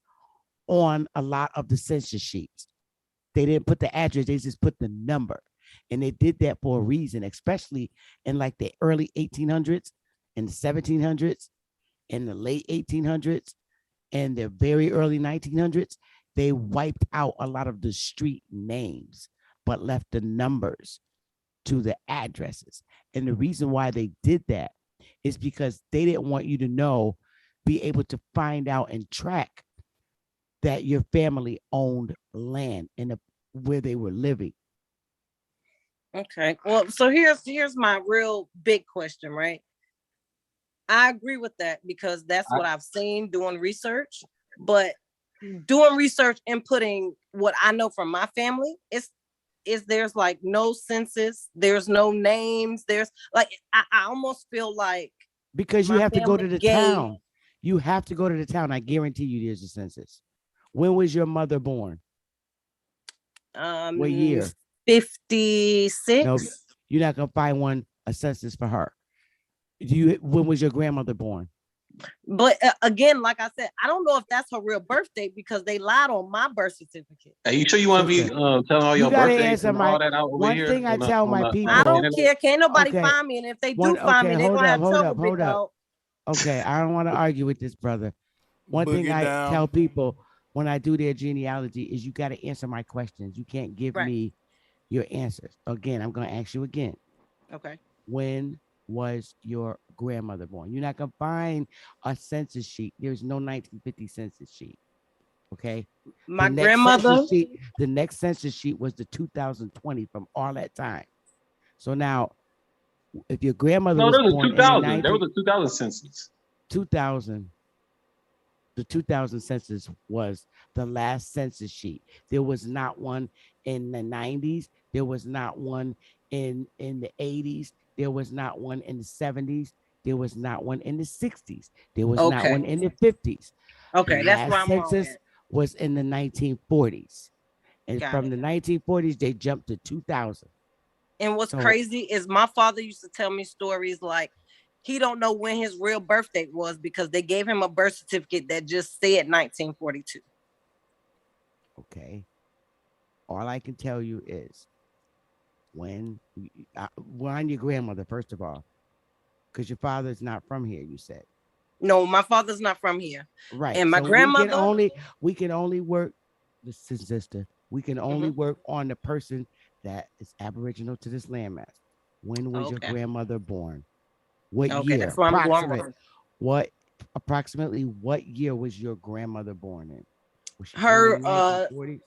on a lot of the census sheets. They didn't put the address, they just put the number. And they did that for a reason, especially in like the early 1800s and the 1700s and the late 1800s and the very early 1900s. They wiped out a lot of the street names, but left the numbers to the addresses. And the reason why they did that is because they didn't want you to know, be able to find out and track that your family owned land and where they were living.
Okay. Well, so here's my real big question, right? I agree with that because that's what I've seen doing research, but doing research and putting what I know from my family there's like no census, there's no names, there's like I almost feel like,
because you have to go to the town. You have to go to the town. I guarantee you there's a census. When was your mother born? What year?
56.
No, you're not gonna find a census for her. When was your grandmother born?
But again, like I said, I don't know if that's her real birthday because they lied on my birth certificate.
Are you sure you want to be telling all your birthdays and all that out over here?
One thing I tell my people.
I don't care. Can't nobody find me, and if they do find me, they're gonna have trouble.
Hold up. Okay, I don't want to argue with this brother. One thing I tell people when I do their genealogy is you got to answer my questions. You can't give me your answers. Again, I'm going to ask you again.
Okay.
When was your grandmother born? You're not going to find a census sheet. There's no 1950 census sheet. Okay.
My grandmother.
The next census sheet was the 2020 from all that time. So now, if your grandmother was born
2000. There was a 2000 census.
2000. The 2000 census was the last census sheet. There was not one in the 90s. There was not one in the 80s. There was not one in the 70s. There was not one in the 60s. There was not one in the 50s.
Okay, that's why I'm
census was in the 1940s. And from the 1940s, they jumped to 2000.
And what's crazy is my father used to tell me stories like he don't know when his real birthday was because they gave him a birth certificate that just said 1942.
Okay. All I can tell you is when your grandmother, first of all, because your father's not from here, you said.
No, my father's not from here.
Right.
And my grandmother.
We can only work, sister. We can only work on the person that is Aboriginal to this landmass. When was your grandmother born? What year?
That's why I'm going wrong.
Approximately what year was your grandmother born in? Was she
her
born in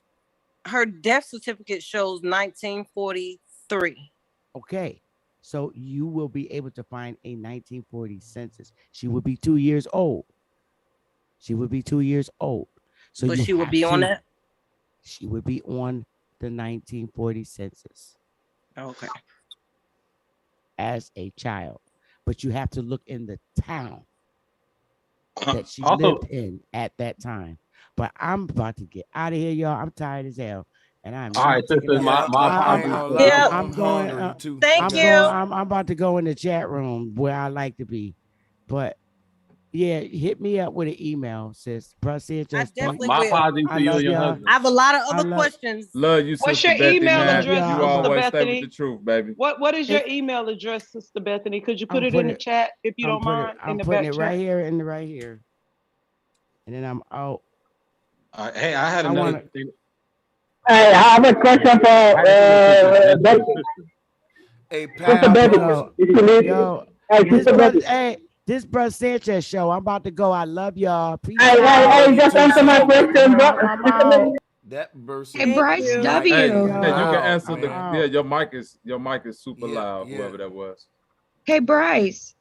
her death certificate shows 1943.
Okay. So you will be able to find a 1940 census. She would be 2 years old. She would be 2 years old. So
but she would be on that?
She would be on the 1940 census.
Okay.
As a child. But you have to look in the town that she lived in at that time. But I'm about to get out of here, y'all. I'm tired as hell. And I'm
all right, sister.
I'm going.
Thank you.
I'm about to go in the chat room where I like to be. But yeah, hit me up with an email, sis.
I definitely
my
will.
apologies to you and your husband.
I have a lot of other questions.
Love you,
What's
Sister
your
Bethany,
email
man.
address,
You
Sister
always stay
Bethany?
with the truth, baby.
What is your email address, Sister Bethany? Could you put it in the chat if you don't mind?
I'm putting it right here in the right here. And then I'm out.
Hey, I had another thing.
Hey, I have a question for Bethany.
Hey,
Sister Bethany.
Yo, this Bro Sanchez show. I'm about to go. I love y'all. Peace
Hey, just answer my question, bro.
That verse.
Hey, Bryce W.
Hey, you can answer your mic is super loud, whoever that was.
Hey, Bryce.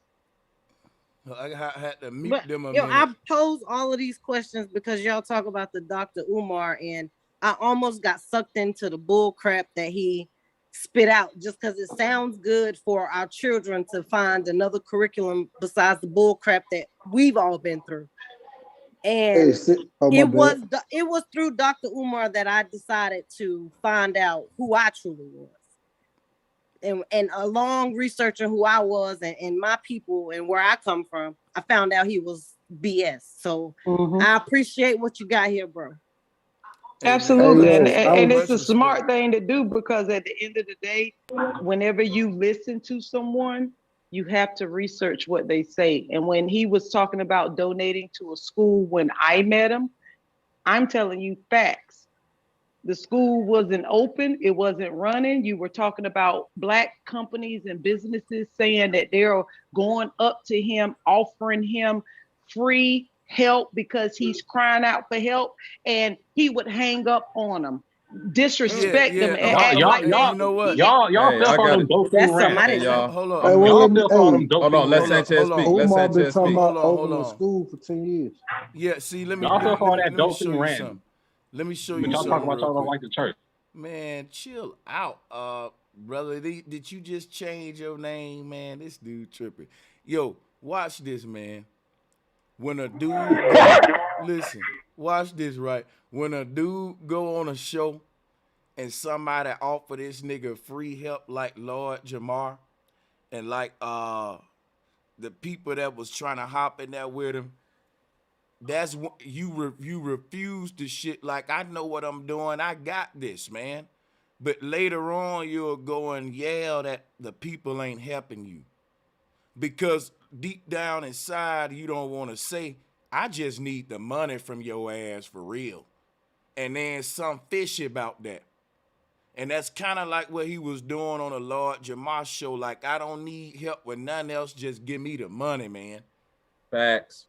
I had to mute
But
them a
you know,
minute.
I pose all of these questions because y'all talk about the Dr. Umar, and I almost got sucked into the bull crap that he spit out just because it sounds good for our children to find another curriculum besides the bull crap that we've all been through. And
Oh, my bad.
it was through Dr. Umar that I decided to find out who I truly was. And along researching who I was and my people and where I come from, I found out he was BS. So I appreciate what you got here, bro.
Absolutely.
Hey,
And it's a smart thing to do because at the end of the day, whenever you listen to someone, you have to research what they say. And when he was talking about donating to a school when I met him, I'm telling you facts. The school wasn't open, it wasn't running. You were talking about Black companies and businesses saying that they're going up to him, offering him free help because he's crying out for help, and he would hang up on them, disrespect them, and act like
Y'all fell for them dope
That's
rants.
something I didn't know.
Hold on.
Hey, wait,
Y'all
let me,
fell for them dope
Hold on, let Sanchez speak. Let
Umar been
Sanchez
talking
speak.
about
Hold
opening
on.
a school for 10 years.
Yeah, see, let me
Y'all fell for all that
let me
dope
show you
rant.
something. Let me show
But
you
y'all
something
talking about
real
y'all don't
quick.
like the church.
Man, chill out, brother. Did you just change your name, man? This dude tripping. Yo, watch this, man. When a dude listen, watch this, right? When a dude go on a show and somebody offer this nigga free help like Lord Jamar and like the people that was trying to hop in there with him, that's what you refuse to shit like I know what I'm doing. I got this, man. But later on, you'll go and yell that the people ain't helping you because deep down inside, you don't want to say, I just need the money from your ass for real. And then some fishy about that. And that's kind of like what he was doing on the Lord Jamar show. Like, I don't need help with nothing else. Just give me the money, man.
Facts.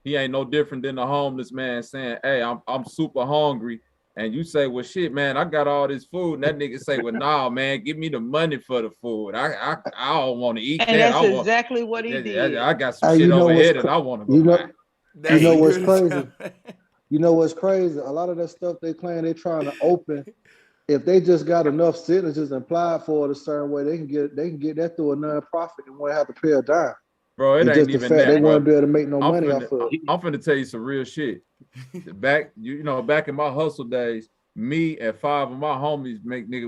He ain't no different than the homeless man saying, hey, I'm super hungry. And you say, well, shit, man, I got all this food. And that nigga say, well, nah, man, give me the money for the food. I don't want to eat
and
that.
that's exactly what he did.
I got some
Hey,
shit
you know
overhead
what's
and I want to go
you know,
buy.
you know what's crazy? You know what's crazy? A lot of that stuff they claim they trying to open. If they just got enough signatures and applied for it a certain way, they can get that through a nonprofit and won't have to pay a dime.
Bro, it
It's
ain't
just the
even
fact
that,
they
bro.
won't be able to make no money off of it.
I'm finna tell you some real shit. Back in my hustle days, me and 5 of my homies,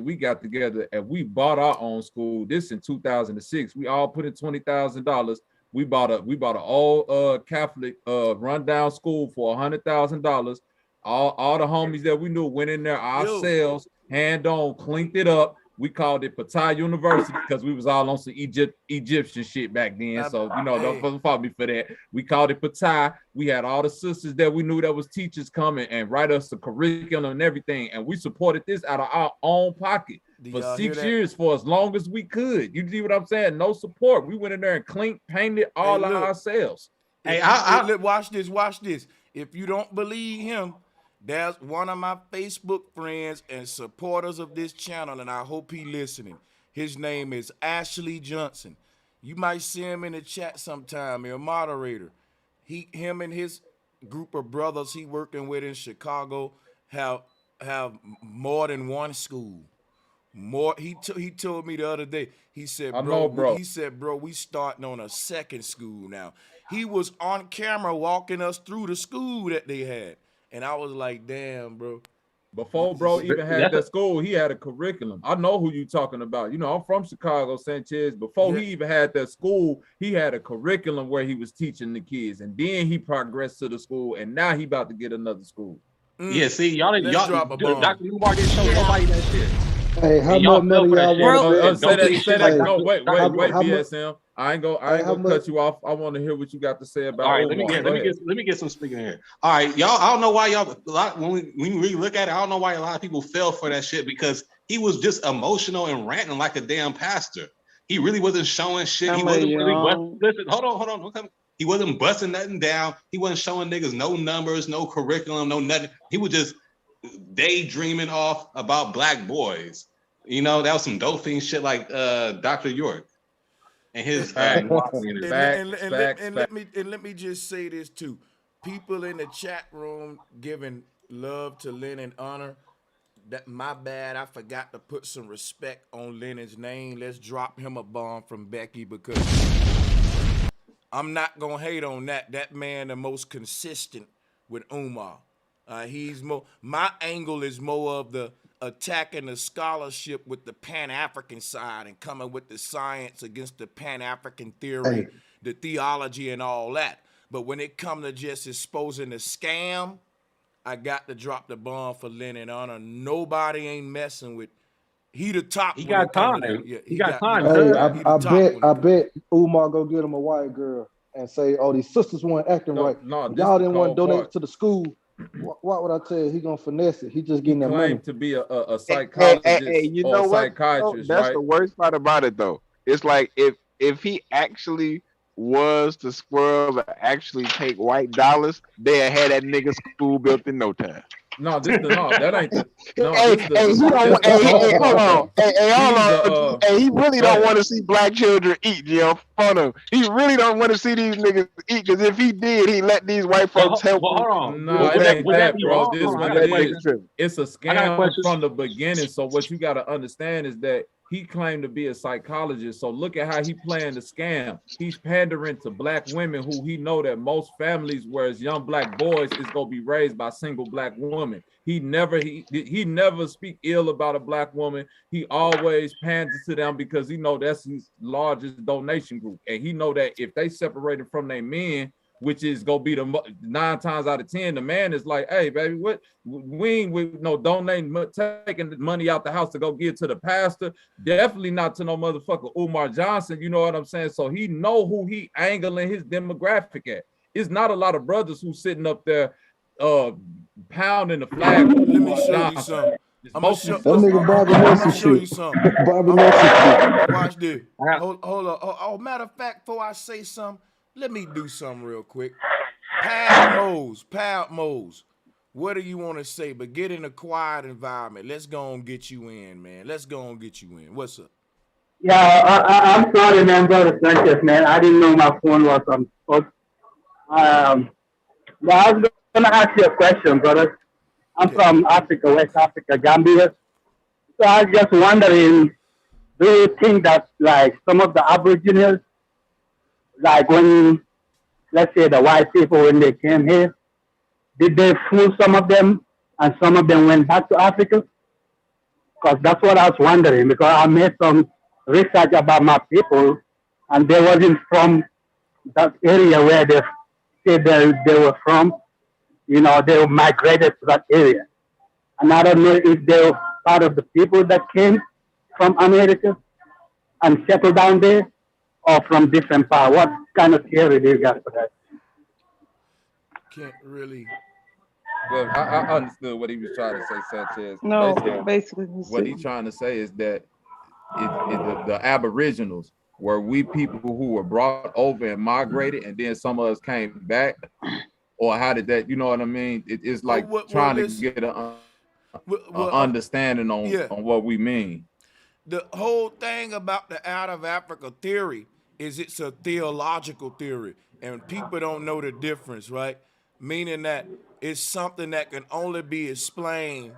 we got together and we bought our own school. This in 2006. We all put in $20,000. We bought an old Catholic rundown school for $100,000. All the homies that we knew went in there ourselves, hand on, cleaned it up. We called it POPA University because we was all on some Egyptian shit back then. So, don't fault me for that. We called it POPA. We had all the sisters that we knew that was teachers coming and write us the curriculum and everything. And we supported this out of our own pocket for 6 years for as long as we could. You see what I'm saying? No support. We went in there and cleaned, painted all ourselves.
Hey, watch this. If you don't believe him, there's one of my Facebook friends and supporters of this channel, and I hope he listening. His name is Ashley Johnson. You might see him in the chat sometime. He's a moderator. Him and his group of brothers he working with in Chicago have more than one school. He told me the other day. He said, bro. He said, bro, we starting on a second school now. He was on camera walking us through the school that they had. And I was like, damn, bro.
Before bro even had that school, he had a curriculum. I know who you talking about. I'm from Chicago, Sanchez. Before he even had that school, he had a curriculum where he was teaching the kids. And then he progressed to the school, and now he about to get another school.
Yeah, see, y'all
drop a bomb.
Dr. Umar didn't show nobody that shit.
Hey, how much money y'all
say that. No, wait,
much,
BSM. I ain't gonna cut you off. I want to hear what you got to say about.
All right,
Umar.
let me get some speaking here. All right, y'all. I don't know why when we really look at it, I don't know why a lot of people fell for that shit because he was just emotional and ranting like a damn pastor. He really wasn't showing shit. He wasn't really. Listen, hold on. He wasn't busting nothing down. He wasn't showing niggas no numbers, no curriculum, no nothing. He was just daydreaming off about black boys. That was some dope thing shit like Dr. York. and his
Facts.
walking in his
And let me just say this too. People in the chat room giving love to Lennon Honor. That my bad. I forgot to put some respect on Lennon's name. Let's drop him a bomb from Becky because I'm not gonna hate on that. That man the most consistent with Umar. He's more. My angle is more of the attacking the scholarship with the Pan-African side and coming with the science against the Pan-African theory, the theology, and all that. But when it comes to just exposing the scam, I got to drop the bomb for Lennon Honor. Nobody ain't messing with. He the top.
He got time. He got time.
Hey, I bet Umar go get him a white girl and say, "Oh, these sisters weren't acting right. Y'all didn't want to donate to the school. What would I tell you? He gonna finesse it. He just getting that money."
To be a psychologist
you
or
know
a
what?
psychiatrist,
That's
right?
the worst part about it, though. It's like if he actually was the squirrel that actually take white dollars, they'd had that nigga school built in no time.
No, that ain't the. No,
hold on. Hey, he really don't want to see black children eat, Jim. Hold on. He really don't want to see these niggas eat, because if he did, he let these white folks help.
Well, hold on.
No, it ain't that, bro. This is what it is.
True.
It's a scam from the beginning. So what you got to understand is that he claimed to be a psychologist. So look at how he playing the scam. He's pandering to black women who he know that most families, whereas young black boys, is gonna be raised by single black women. He never speak ill about a black woman. He always panders to them because he know that's his largest donation group, and he know that if they separated from their men, which is gonna be the 9 times out of 10, the man is like, "Hey, baby, what? We ain't no donating, taking the money out the house to go give to the pastor. Definitely not to no motherfucker Umar Johnson." You know what I'm saying? So he know who he angling his demographic at. It's not a lot of brothers who sitting up there, pounding the flag.
Let me show you something. I'm gonna show you something. Watch this. Hold on. Oh, matter of fact, before I say something, let me do something real quick. Pal Mose, what do you want to say? But get in a quiet environment. Let's go and get you in, man. Let's go and get you in. What's up?
Yeah, I'm sorry, man, brother Sanchez, man. I didn't know my phone was on. But I was gonna ask you a question, brother. I'm from Africa, West Africa, Gambia. So I was just wondering, do you think that like some of the Aboriginals, like when, let's say the white people, when they came here, did they fool some of them and some of them went back to Africa? Because that's what I was wondering, because I made some research about my people and they wasn't from that area where they said they were from. You know, they migrated to that area. And I don't know if they were part of the people that came from America and settled down there or from different part. What kind of theory do you got for that?
Can't really.
Well, I understood what he was trying to say, Sanchez.
No, basically
what he's trying to say is that the Aboriginals were we people who were brought over and migrated, and then some of us came back, or how did that? You know what I mean? It's like trying to get an understanding on what we mean.
The whole thing about the out of Africa theory is it's a theological theory, and people don't know the difference, right? Meaning that it's something that can only be explained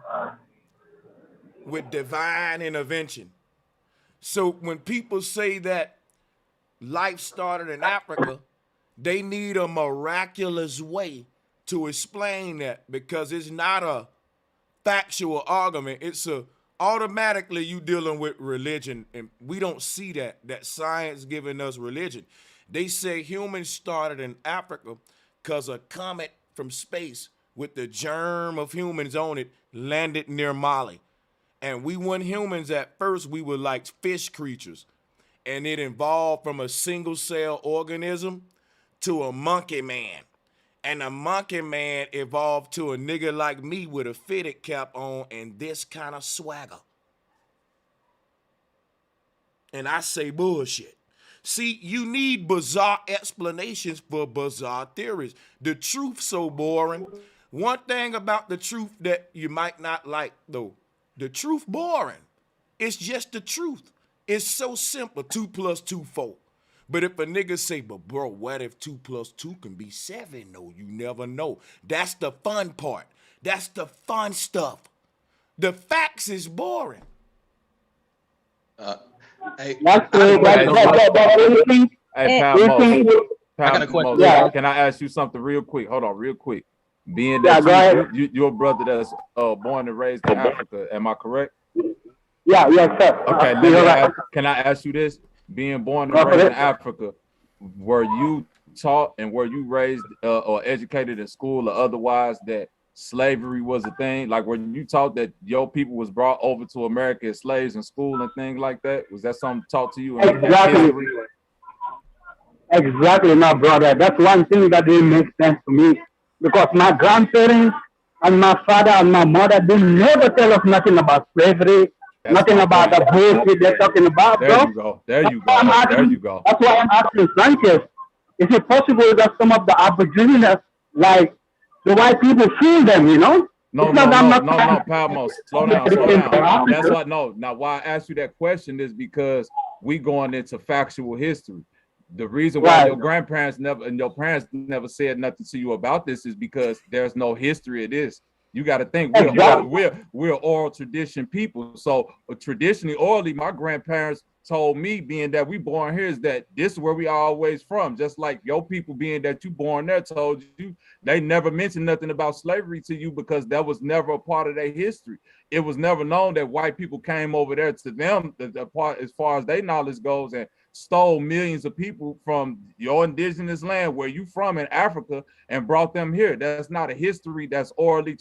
with divine intervention. So when people say that life started in Africa, they need a miraculous way to explain that, because it's not a factual argument. It's automatically you dealing with religion, and we don't see that science giving us religion. They say humans started in Africa because a comet from space with the germ of humans on it landed near Mali. And we weren't humans at first, we were like fish creatures. And it evolved from a single cell organism to a monkey man. And a monkey man evolved to a nigga like me with a fitted cap on and this kind of swagger. And I say bullshit. See, you need bizarre explanations for bizarre theories. The truth's so boring. One thing about the truth that you might not like, though, the truth boring. It's just the truth. It's so simple. 2 + 2 = 4. But if a nigga say, but bro, what if 2 + 2 can be 7? No, you never know. That's the fun part. That's the fun stuff. The facts is boring.
Hey,
That's
I got a
true.
question.
Hey,
I got a question.
Yeah.
Can I ask you something real quick? Hold on, real quick. Being
Yeah,
that
go ahead.
you're a brother that's born and raised in Africa, am I correct?
Yeah, yes, sir.
Okay,
You're right.
can I ask you this? Being born
Go
and raised
for
in
it.
Africa, were you taught and were you raised or educated in school or otherwise that slavery was a thing? Like, were you taught that your people was brought over to America as slaves in school and things like that? Was that something taught to you?
Exactly. Exactly, my brother. That's one thing that didn't make sense to me. Because my grandparents and my father and my mother, they never tell us nothing about slavery, nothing about the bullshit they're talking about,
There
bro.
you go. There you go. There you go.
That's why I'm asking Sanchez. Is it possible that some of the Aboriginals, like the white people, feel them, you know?
No,
It's not that I'm not
Palmo, slow down. That's why, now why I asked you that question is because we going into factual history. The reason why
Right.
your grandparents never and your parents never said nothing to you about this is because there's no history of this. You got to think we're oral tradition people. So traditionally, orally, my grandparents told me, being that we born here, is that this is where we always from. Just like your people, being that you born there, told you they never mentioned nothing about slavery to you because that was never a part of their history. It was never known that white people came over there to them, the part as far as their knowledge goes, and stole millions of people from your indigenous land where you from in Africa and brought them here. That's not a history that's orally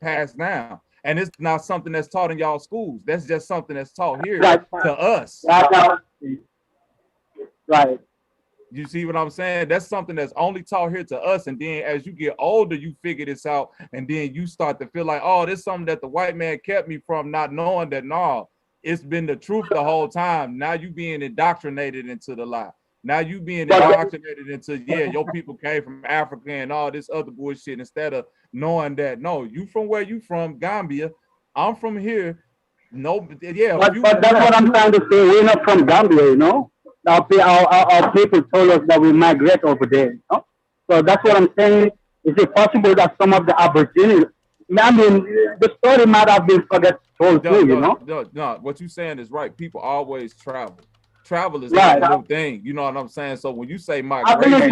passed down. And it's not something that's taught in y'all schools. That's just something that's taught here to us.
Right.
You see what I'm saying? That's something that's only taught here to us. And then as you get older, you figure this out. And then you start to feel like, oh, this is something that the white man kept me from, not knowing that, no, it's been the truth the whole time. Now you being indoctrinated into the lie. Now you being indoctrinated into, yeah, your people came from Africa and all this other bullshit, instead of knowing that, no, you from where you from, Gambia, I'm from here. No, yeah.
But that's what I'm trying to say. We're not from Gambia, you know. Our people told us that we migrate over there, you know? So that's what I'm saying. Is it possible that some of the Aborigines, I mean, the story might have been told too, you know?
No, what you're saying is right. People always travel. Travel is
Right.
not a new thing. You know what I'm saying? So when you say migration,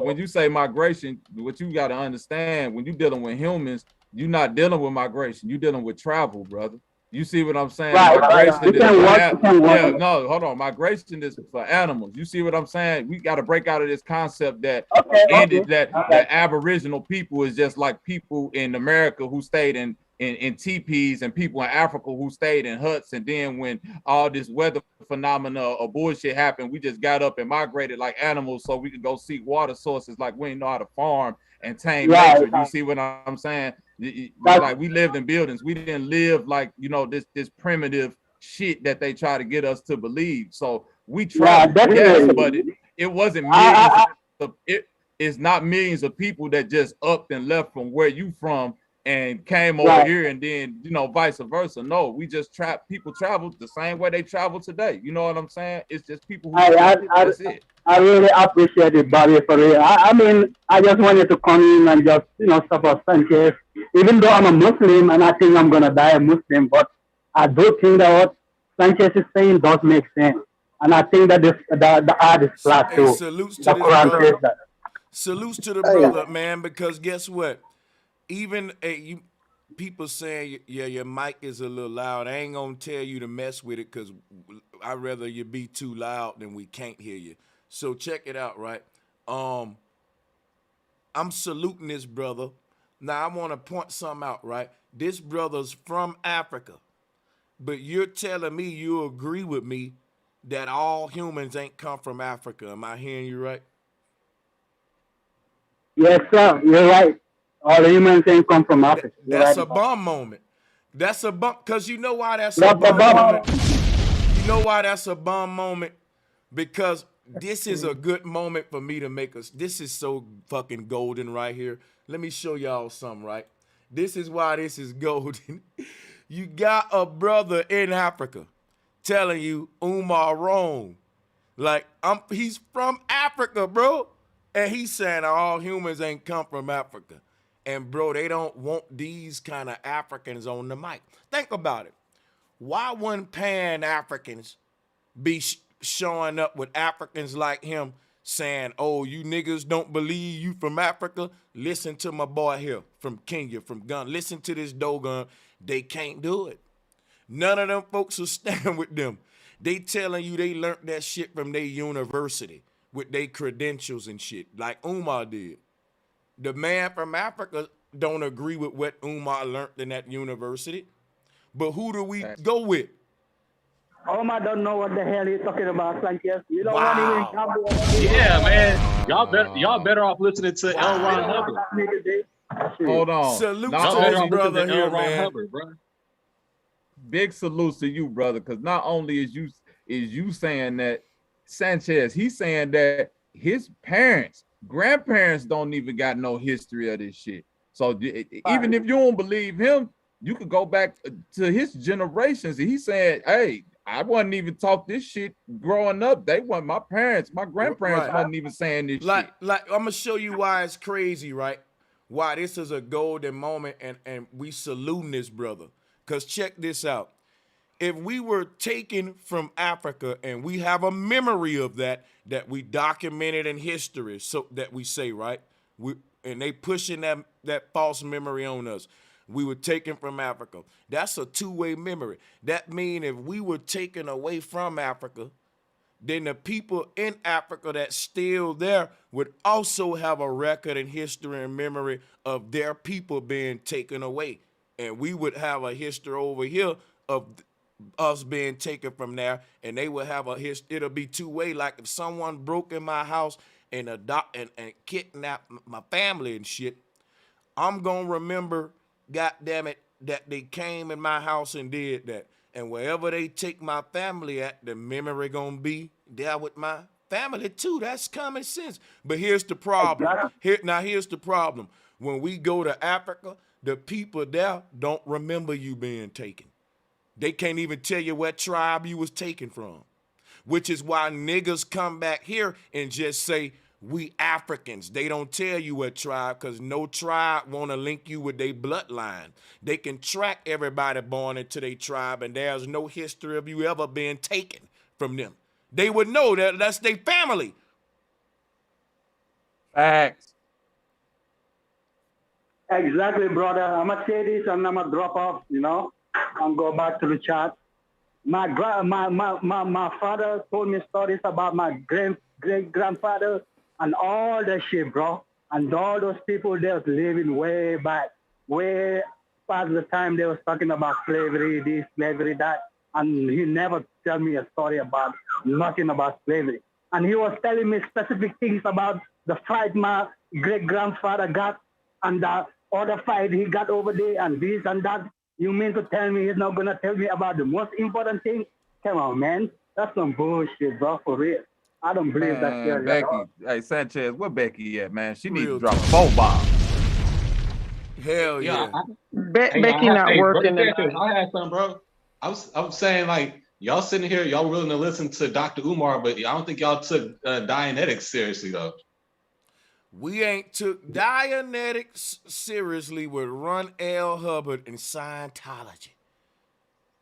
when you say migration, what you got to understand, when you're dealing with humans, you're not dealing with migration. You're dealing with travel, brother. You see what I'm saying?
Right,
Migration
right.
hold on. Migration is for animals. You see what I'm saying? We got to break out of this concept that that Aboriginal people is just like people in America who stayed in teepees, and people in Africa who stayed in huts. And then when all this weather phenomena or bullshit happened, we just got up and migrated like animals so we could go seek water sources, like we didn't know how to farm and tame nature. You see what I'm saying? Like we lived in buildings. We didn't live like, you know, this primitive shit that they try to get us to believe. So we traveled, yes, but it wasn't millions. It's not millions of people that just upped and left from where you from and came over here, and then, you know, vice versa. No, we just people traveled the same way they travel today. You know what I'm saying? It's just people who that's it.
I really appreciate it, Bobby, for real. I mean, I just wanted to come in and just, you know, support Sanchez. Even though I'm a Muslim and I think I'm gonna die a Muslim, but I do think that what Sanchez is saying does make sense. And I think that the art is flat too.
Salutes to this brother. Salutes to the brother, man, because guess what? Even you people saying, yeah, your mic is a little loud. I ain't gonna tell you to mess with it, because I'd rather you be too loud than we can't hear you. So check it out, right? I'm saluting this brother. Now I want to point something out, right? This brother's from Africa, but you're telling me you agree with me that all humans ain't come from Africa. Am I hearing you right?
Yes, sir. You're right. All humans ain't come from Africa.
That's a bomb moment. That's a bomb, because you know why that's a bomb moment? You know why that's a bomb moment? Because this is a good moment for me to make us. This is so fucking golden right here. Let me show y'all something, right? This is why this is golden. You got a brother in Africa telling you Umar wrong. Like, he's from Africa, bro. And he's saying all humans ain't come from Africa. And bro, they don't want these kind of Africans on the mic. Think about it. Why wouldn't Pan-Africans be showing up with Africans like him saying, oh, you niggas don't believe you from Africa? Listen to my boy here from Kenya, from Ghana. Listen to this Dogon. They can't do it. None of them folks will stand with them. They telling you they learned that shit from their university with their credentials and shit, like Umar did. The man from Africa don't agree with what Umar learned in that university. But who do we go with?
Omar don't know what the hell he's talking about, Sanchez. You don't want him in trouble.
Yeah, man. Y'all better off listening to L. Ron Hubbard.
Hold on.
Salute
Not
to this
only-
brother here,
L. Ron
man.
Hubbard, bro.
Big salutes to you, brother, because not only is you saying that, Sanchez, he's saying that his parents, grandparents don't even got no history of this shit. So even if you don't believe him, you could go back to his generations. And he said, hey, I wasn't even taught this shit growing up. They weren't my parents, my grandparents wasn't even saying this shit.
Like I'm gonna show you why it's crazy, right? Why this is a golden moment, and we saluting this brother. Cause check this out. If we were taken from Africa and we have a memory of that we documented in history, so that we say, right? And they pushing that false memory on us. We were taken from Africa. That's a two-way memory. That means if we were taken away from Africa, then the people in Africa that's still there would also have a record and history and memory of their people being taken away. And we would have a history over here of us being taken from there, and they would have a history. It'll be two-way. Like if someone broke in my house and kidnapped my family and shit, I'm gonna remember, goddamn it, that they came in my house and did that. And wherever they take my family at, the memory gonna be there with my family too. That's common sense. But here's the problem. Here's the problem. When we go to Africa, the people there don't remember you being taken. They can't even tell you what tribe you was taken from, which is why niggas come back here and just say, we Africans. They don't tell you what tribe, because no tribe want to link you with their bloodline. They can track everybody born into their tribe, and there's no history of you ever being taken from them. They would know that that's their family.
Facts.
Exactly, brother. I'm gonna say this and I'm gonna drop off, and go back to the chat. My father told me stories about my great-grandfather and all that shit, bro. And all those people, they was living way back, way past the time they was talking about slavery, this, slavery, that. And he never tell me a story about nothing about slavery. And he was telling me specific things about the fight my great-grandfather got and the other fight he got over there and this and that. You mean to tell me he's not going to tell me about the most important thing? Come on, man. That's some bullshit, bro, for real. I don't believe that shit.
Becky, hey, Sanchez, where Becky at, man? She needs to drop 4 bombs.
Hell yeah.
Becky not working.
I had some, bro. I was saying, like, y'all sitting here, y'all willing to listen to Dr. Umar, but I don't think y'all took Dianetics seriously, though.
We ain't took Dianetics seriously with Ron L. Hubbard and Scientology.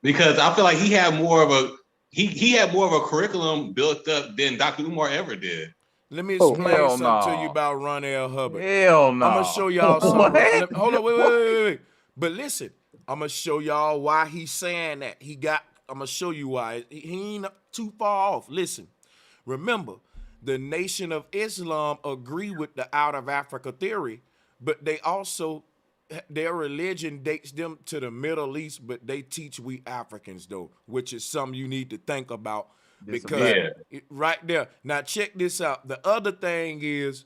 Because I feel like he had more of a curriculum built up than Dr. Umar ever did.
Let me explain something to you about Ron L. Hubbard.
Hell no.
I'm gonna show y'all something. Hold on, wait. But listen, I'm gonna show y'all why he's saying that. I'm gonna show you why. He ain't too far off. Listen, remember, the Nation of Islam agree with the out of Africa theory, but they also, their religion dates them to the Middle East, but they teach we Africans though, which is something you need to think about. Because right there. Now check this out. The other thing is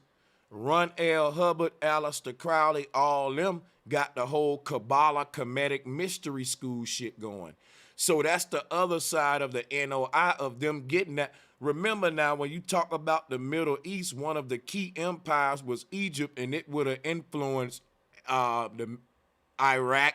Ron L. Hubbard, Aleister Crowley, all them got the whole Kabbalah Kemetic mystery school shit going. So that's the other side of the NOI of them getting that. Remember now, when you talk about the Middle East, one of the key empires was Egypt, and it would have influenced the Iraq,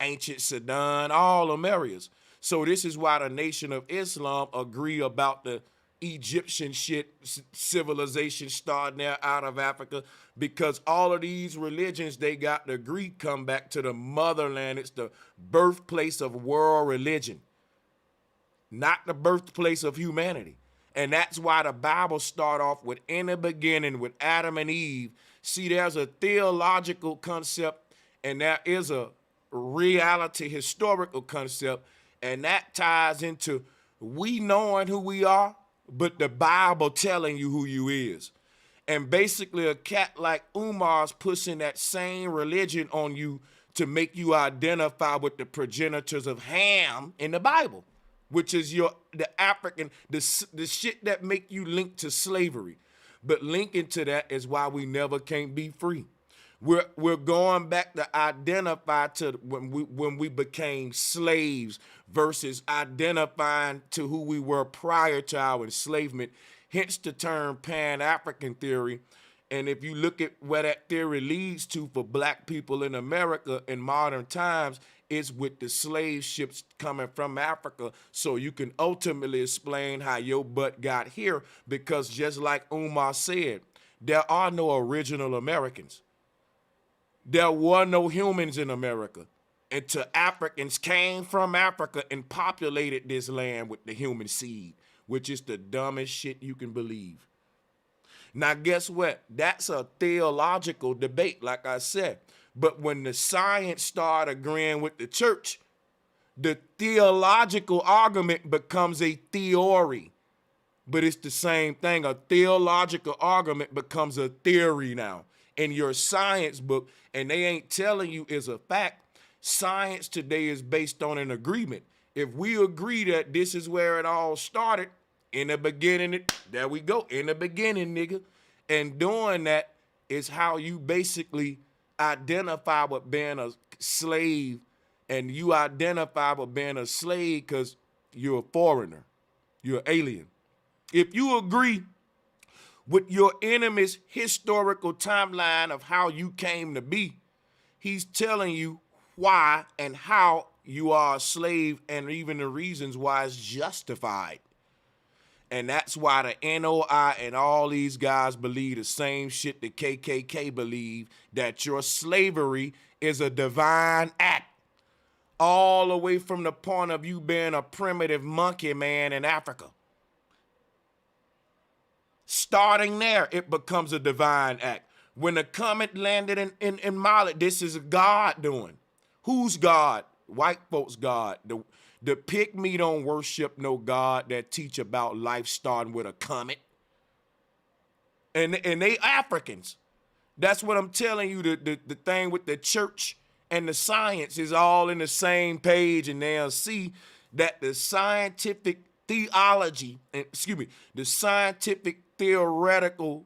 ancient Sudan, all them areas. So this is why the Nation of Islam agree about the Egyptian shit, civilization starting there out of Africa, because all of these religions, they got the Greek come back to the motherland. It's the birthplace of world religion, not the birthplace of humanity. And that's why the Bible start off with in the beginning with Adam and Eve. See, there's a theological concept and there is a reality historical concept, and that ties into we knowing who we are, but the Bible telling you who you is. And basically a cat like Umar's pushing that same religion on you to make you identify with the progenitors of Ham in the Bible, which is the African, the shit that make you link to slavery. But linking to that is why we never can't be free. We're going back to identify to when we became slaves versus identifying to who we were prior to our enslavement, hence the term Pan-African theory. And if you look at where that theory leads to for black people in America in modern times, it's with the slave ships coming from Africa. So you can ultimately explain how your butt got here, because just like Umar said, there are no original Americans. There were no humans in America until Africans came from Africa and populated this land with the human seed, which is the dumbest shit you can believe. Now, guess what? That's a theological debate, like I said. But when the science started agreeing with the church, the theological argument becomes a theory. But it's the same thing. A theological argument becomes a theory now in your science book, and they ain't telling you is a fact. Science today is based on an agreement. If we agree that this is where it all started, in the beginning, there we go, in the beginning, nigga. And doing that is how you basically identify with being a slave, and you identify with being a slave because you're a foreigner, you're an alien. If you agree with your enemy's historical timeline of how you came to be, he's telling you why and how you are a slave, and even the reasons why it's justified. And that's why the NOI and all these guys believe the same shit the KKK believe, that your slavery is a divine act. All the way from the point of you being a primitive monkey man in Africa. Starting there, it becomes a divine act. When the comet landed in Mali, this is God doing. Who's God? White folks' God. The pygmy don't worship no God that teach about life starting with a comet. And they Africans. That's what I'm telling you. The thing with the church and the science is all in the same page, and they'll see that the scientific theology, the scientific theoretical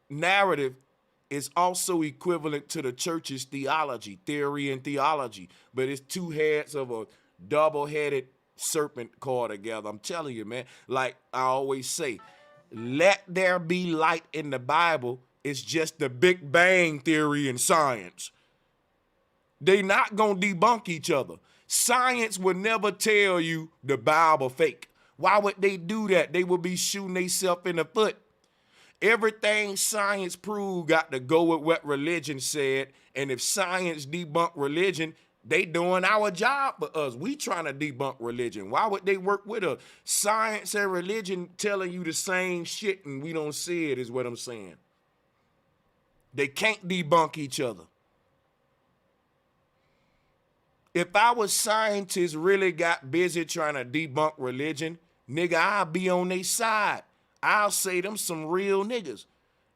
narrative is also equivalent to the church's theology, theory and theology, but it's two heads of a double-headed serpent caught together. I'm telling you, man, like I always say, let there be light in the Bible is just the Big Bang theory in science. They not gonna debunk each other. Science would never tell you the Bible fake. Why would they do that? They would be shooting themselves in the foot. Everything science proved got to go with what religion said. And if science debunk religion, they doing our job for us. We trying to debunk religion. Why would they work with us? Science and religion telling you the same shit and we don't see it is what I'm saying. They can't debunk each other. If our scientists really got busy trying to debunk religion, nigga, I'll be on their side. I'll say them some real niggas.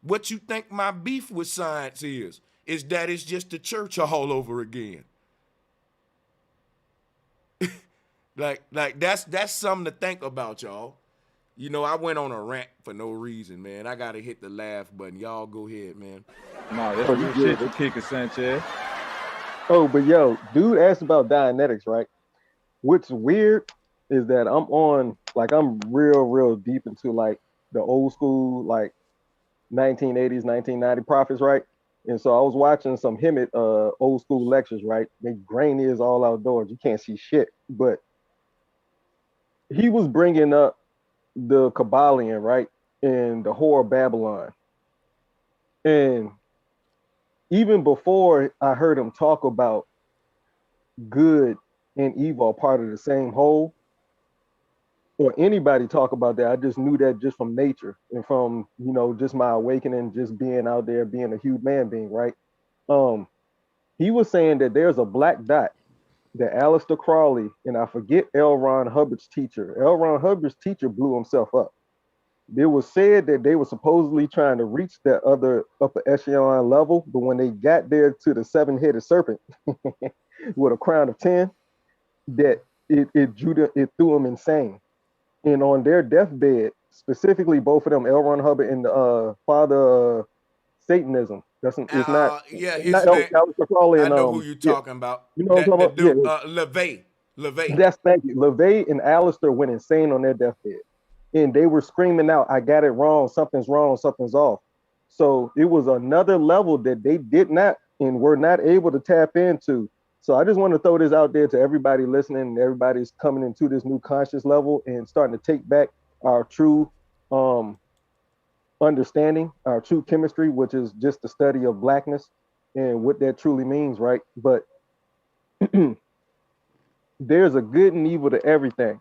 What you think my beef with science is that it's just the church all over again. like that's something to think about, y'all. You know, I went on a rant for no reason, man. I gotta hit the laugh button. Y'all go ahead, man.
No, that's good shit to kick it, Sanchez.
Oh, but yo, dude asked about Dianetics, right? What's weird is that I'm real deep into like the old school, like 1980s, 1990 prophets, right? And so I was watching some Hemet old school lectures, right? They grainy as all outdoors. You can't see shit. But he was bringing up the Kabbalion, right? And the Whore of Babylon. And even before I heard him talk about good and evil are part of the same whole, or anybody talk about that, I just knew that just from nature and from, you know, just my awakening, just being out there, being a huge man being, right? He was saying that there's a black dot that Aleister Crowley, and I forget L. Ron Hubbard's teacher. L. Ron Hubbard's teacher blew himself up. It was said that they were supposedly trying to reach that other upper echelon level, but when they got there to the seven-headed serpent with a crown of 10, that it threw them insane. And on their deathbed, specifically both of them, L. Ron Hubbard and the father Satanism. It's not.
Yeah,
It's
his
not
name.
Aleister Crowley
I
and
know who you're
yeah.
talking about.
You know what I'm
That
talking
the
about?
dude,
Yeah.
LeVay.
Thank you. LeVay and Alistair went insane on their deathbed. And they were screaming out, I got it wrong, something's off. So it was another level that they did not and were not able to tap into. So I just want to throw this out there to everybody listening, and everybody's coming into this new conscious level and starting to take back our true understanding, our true chemistry, which is just the study of blackness and what that truly means, right? But there's a good and evil to everything.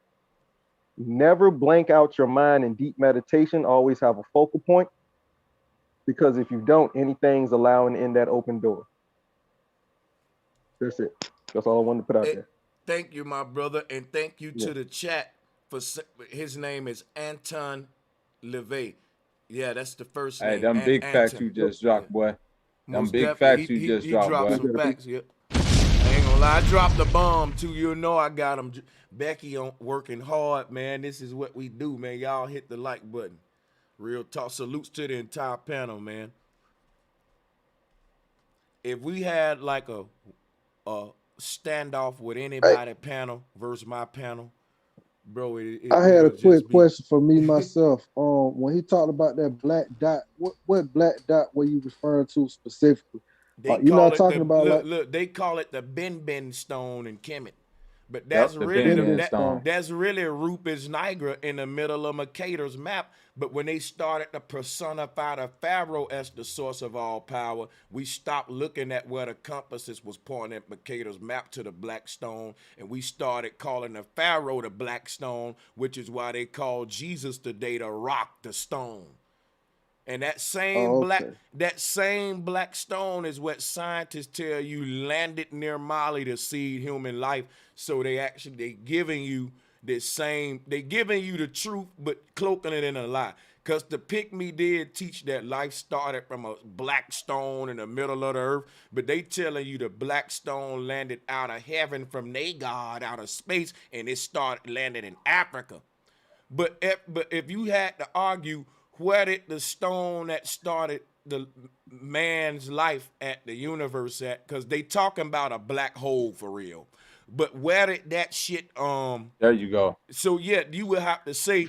Never blank out your mind in deep meditation. Always have a focal point, because if you don't, anything's allowing in that open door. That's it. That's all I wanted to put out there.
Thank you, my brother, and thank you to the chat for his name is Anton LeVay. Yeah, that's the first name.
Hey, them big facts you just dropped, boy. Them big facts you just dropped, boy.
He dropped some facts, yep. I ain't gonna lie, I dropped the bomb too. You know I got him. Becky on working hard, man. This is what we do, man. Y'all hit the like button. Real talk. Salutes to the entire panel, man. If we had like a standoff with anybody panel versus my panel, bro,
I had a quick question for me myself. When he talked about that black dot, what black dot were you referring to specifically? You're not talking about
look, they call it the Ben stone in Kemet. But that's really that's really Rupes Nigra in the middle of Mercator's map. But when they started to personify the Pharaoh as the source of all power, we stopped looking at where the compasses was pointing at Mercator's map to the black stone, and we started calling the Pharaoh the black stone, which is why they call Jesus today the rock, the stone. And that same black stone is what scientists tell you landed near Mali to seed human life. So they giving you they giving you the truth, but cloaking it in a lie. Because the Pygmy did teach that life started from a black stone in the middle of the earth, but they telling you the black stone landed out of heaven from their God, out of space, and it landed in Africa. But if you had to argue, where did the stone that started the man's life at the universe at? Because they talking about a black hole for real. But where did that shit
there you go.
So yeah, you would have to say,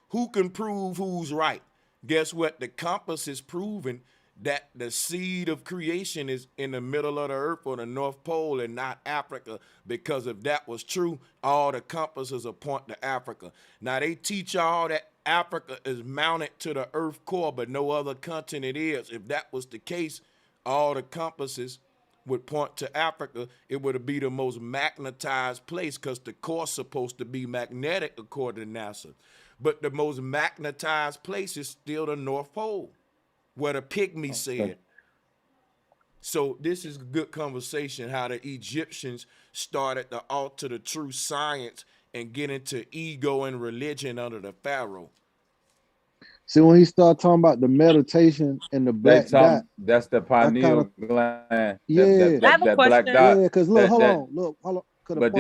who can prove who's right? Guess what? The compass is proving that the seed of creation is in the middle of the earth or the North Pole and not Africa, because if that was true, all the compasses are point to Africa. Now they teach y'all that Africa is mounted to the earth core, but no other continent is. If that was the case, all the compasses would point to Africa. It would be the most magnetized place, because the core's supposed to be magnetic according to NASA. But the most magnetized place is still the North Pole, where the Pygmy said. So this is a good conversation, how the Egyptians started to alter the true science and get into ego and religion under the Pharaoh.
See, when he started talking about the meditation and the black dot,
that's the pineal gland.
Yeah,
that black dot.
Yeah, because look, hold on.
But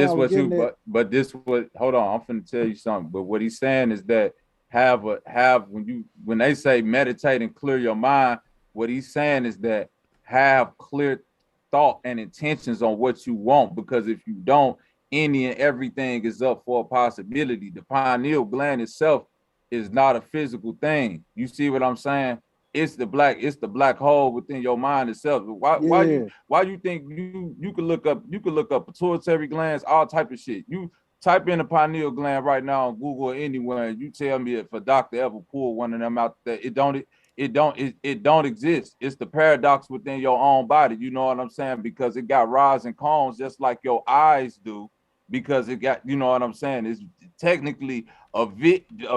this hold on, I'm finna tell you something. But what he's saying is that when they say meditate and clear your mind, what he's saying is that have clear thought and intentions on what you want, because if you don't, any and everything is up for a possibility. The pineal gland itself is not a physical thing. You see what I'm saying? It's the black hole within your mind itself. Why you think you could look up pituitary glands, all type of shit. You type in the pineal gland right now on Google or anywhere, and you tell me if a doctor ever pulled one of them out there, it don't exist. It's the paradox within your own body. You know what I'm saying? Because it got rods and cones just like your eyes do. Because it got, you know what I'm saying? It's technically a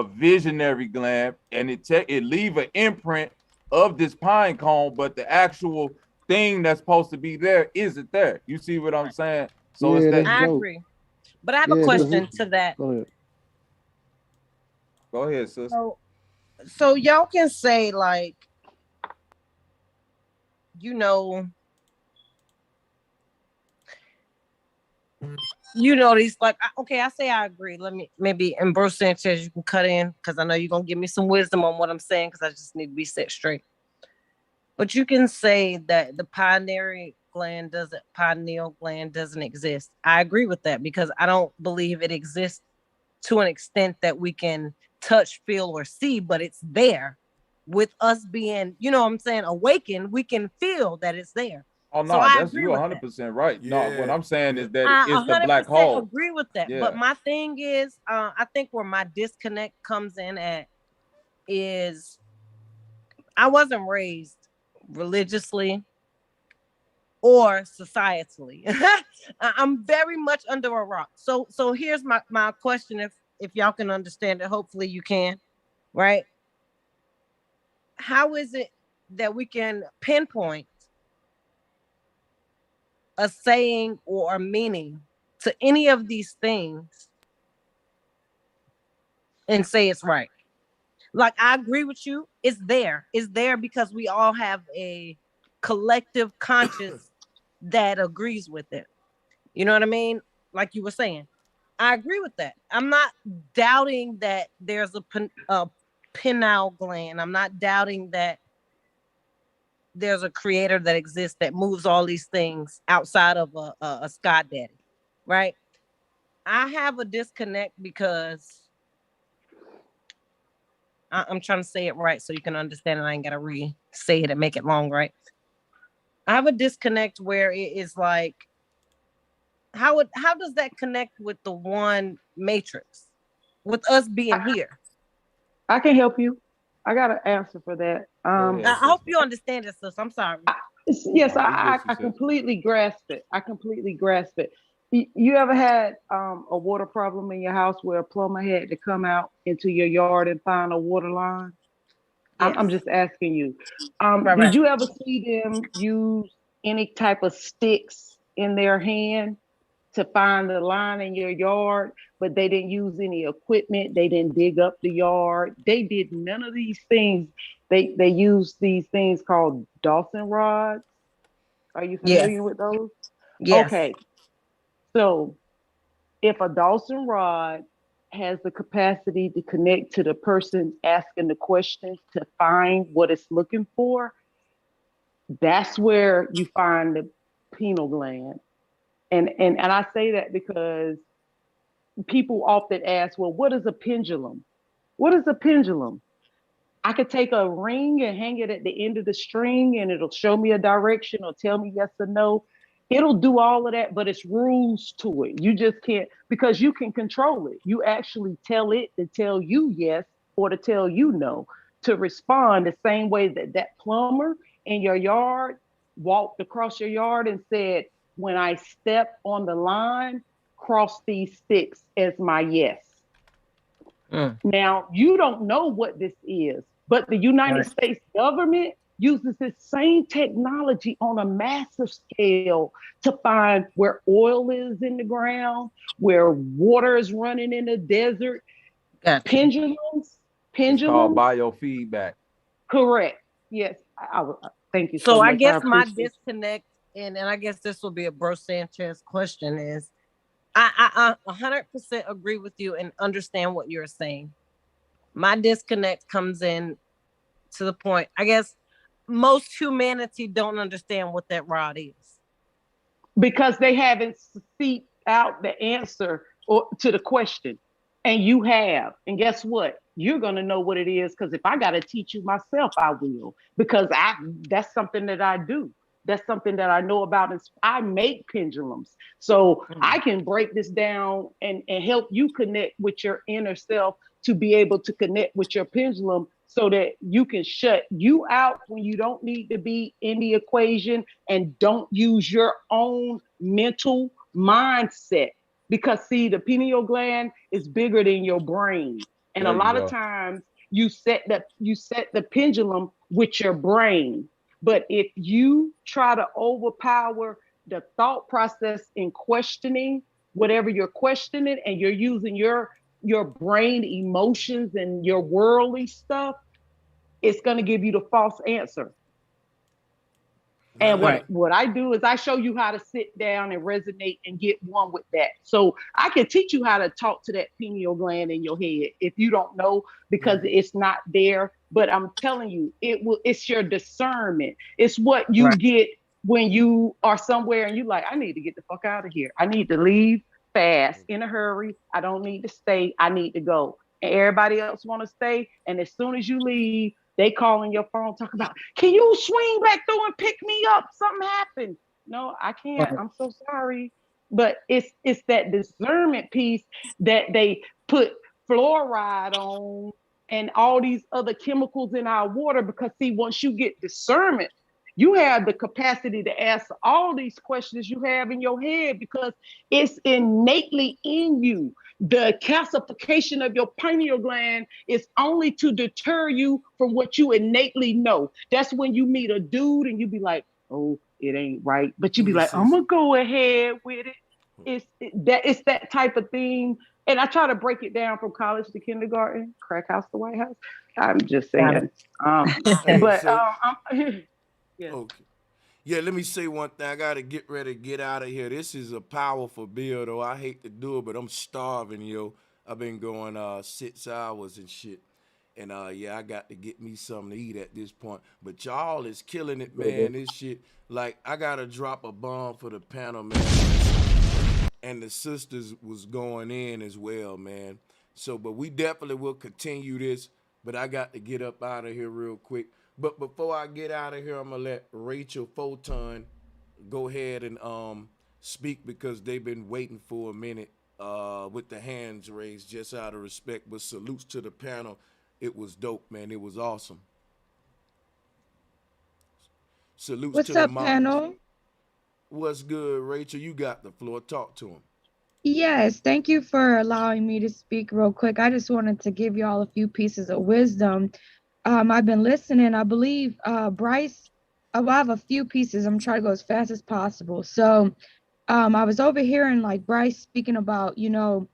visionary gland, and it leave an imprint of this pine cone, but the actual thing that's supposed to be there isn't there. You see what I'm saying? So
Yeah,
it's that.
that's
I
dope.
agree. But I have a
Yeah, 'cause
question to that.
Go ahead.
Go ahead, sis.
So y'all can say, like, you know, these, like, okay, I say I agree. Let me maybe, and Bro Sanchez, you can cut in because I know you're gonna give me some wisdom on what I'm saying because I just need to be set straight. But you can say that the pineal gland doesn't exist. I agree with that because I don't believe it exists to an extent that we can touch, feel, or see, but it's there. With us being, you know what I'm saying, awakened, we can feel that it's there.
Oh
So
no,
I
that's
agree
you
with
100% right. No, what I'm saying is that
I
it's the black
100%
hole.
agree with that.
Yeah.
But my thing is, I think where my disconnect comes in at is I wasn't raised religiously or societally. I'm very much under a rock. So here's my question, if y'all can understand it. Hopefully you can, right? How is it that we can pinpoint a saying or a meaning to any of these things and say it's right? Like, I agree with you. It's there. It's there because we all have a collective conscious that agrees with it. You know what I mean? Like you were saying. I agree with that. I'm not doubting that there's a pineal gland. I'm not doubting that there's a creator that exists that moves all these things outside of a sky daddy, right? I have a disconnect because I'm trying to say it right so you can understand, and I ain't gotta re-say it and make it long, right? I have a disconnect where it is like, how does that connect with the one matrix, with us being here?
I can help you. I got an answer for that.
I hope you understand it, sis. I'm sorry.
Yes, I completely grasp it. I completely grasp it. You ever had a water problem in your house where a plumber had to come out into your yard and find a water line?
Yes.
I'm just asking you.
Right.
Did you ever see them use any type of sticks in their hand to find the line in your yard, but they didn't use any equipment? They didn't dig up the yard. They did none of these things. They used these things called Dawson rods. Are you familiar with those?
Yes.
Okay. So if a Dawson rod has the capacity to connect to the person asking the questions to find what it's looking for, that's where you find the pineal gland. And I say that because people often ask, well, what is a pendulum? What is a pendulum? I could take a ring and hang it at the end of the string and it'll show me a direction or tell me yes or no. It'll do all of that, but it's rules to it. You just can't, because you can control it. You actually tell it to tell you yes or to tell you no, to respond the same way that plumber in your yard walked across your yard and said, when I step on the line, cross these sticks as my yes. Now, you don't know what this is, but the United States government uses this same technology on a massive scale to find where oil is in the ground, where water is running in the desert. Pendulums.
It's called biofeedback.
Correct. Yes. Thank you so
So
much.
I guess my disconnect, and I guess this will be a Bro Sanchez question, is I 100% agree with you and understand what you're saying. My disconnect comes in to the point, I guess most humanity don't understand what that rod is.
Because they haven't seeked out the answer to the question. And you have. And guess what? You're going to know what it is, because if I got to teach you myself, I will. Because that's something that I do. That's something that I know about. Is I make pendulums. So I can break this down and help you connect with your inner self to be able to connect with your pendulum so that you can shut you out when you don't need to be in the equation and don't use your own mental mindset. Because see, the pineal gland is bigger than your brain. And a
There you
lot of
go.
times you set the pendulum with your brain. But if you try to overpower the thought process in questioning whatever you're questioning, and you're using your brain emotions and your worldly stuff, it's going to give you the false answer. And what I do is I show you how to sit down and resonate and get one with that. So I can teach you how to talk to that pineal gland in your head if you don't know, because it's not there. But I'm telling you, it's your discernment. It's what you get when you are somewhere and you like, I need to get the fuck out of here. I need to leave fast, in a hurry. I don't need to stay. I need to go. And everybody else want to stay. And as soon as you leave, they call on your phone, talk about, can you swing back through and pick me up? Something happened. No, I can't. I'm so sorry. But it's that discernment piece that they put fluoride on and all these other chemicals in our water. Because see, once you get discernment, you have the capacity to ask all these questions you have in your head because it's innately in you. The calcification of your pineal gland is only to deter you from what you innately know. That's when you meet a dude and you be like, oh, it ain't right. But you be like, I'm gonna go ahead with it. It's that type of thing. And I try to break it down from college to kindergarten, crack house to White House. I'm just saying.
Yeah. Okay. Yeah, let me say one thing. I gotta get ready to get out of here. This is a powerful bill, though. I hate to do it, but I'm starving, yo. I've been going 6 hours and shit. And yeah, I got to get me something to eat at this point. But y'all is killing it, man. This shit. Like, I gotta drop a bomb for the panel, man. And the sisters was going in as well, man. So, but we definitely will continue this. But I got to get up out of here real quick. But before I get out of here, I'm gonna let Rachel Photon go ahead and speak because they've been waiting for a minute with the hands raised, just out of respect. But salutes to the panel. It was dope, man. It was awesome. Salutes
What's
to the
up, panel?
What's good, Rachel? You got the floor. Talk to him.
Yes, thank you for allowing me to speak real quick. I just wanted to give y'all a few pieces of wisdom. I've been listening. I believe Bryce, I have a few pieces. I'm trying to go as fast as possible. So I was overhearing like Bryce speaking about, you know,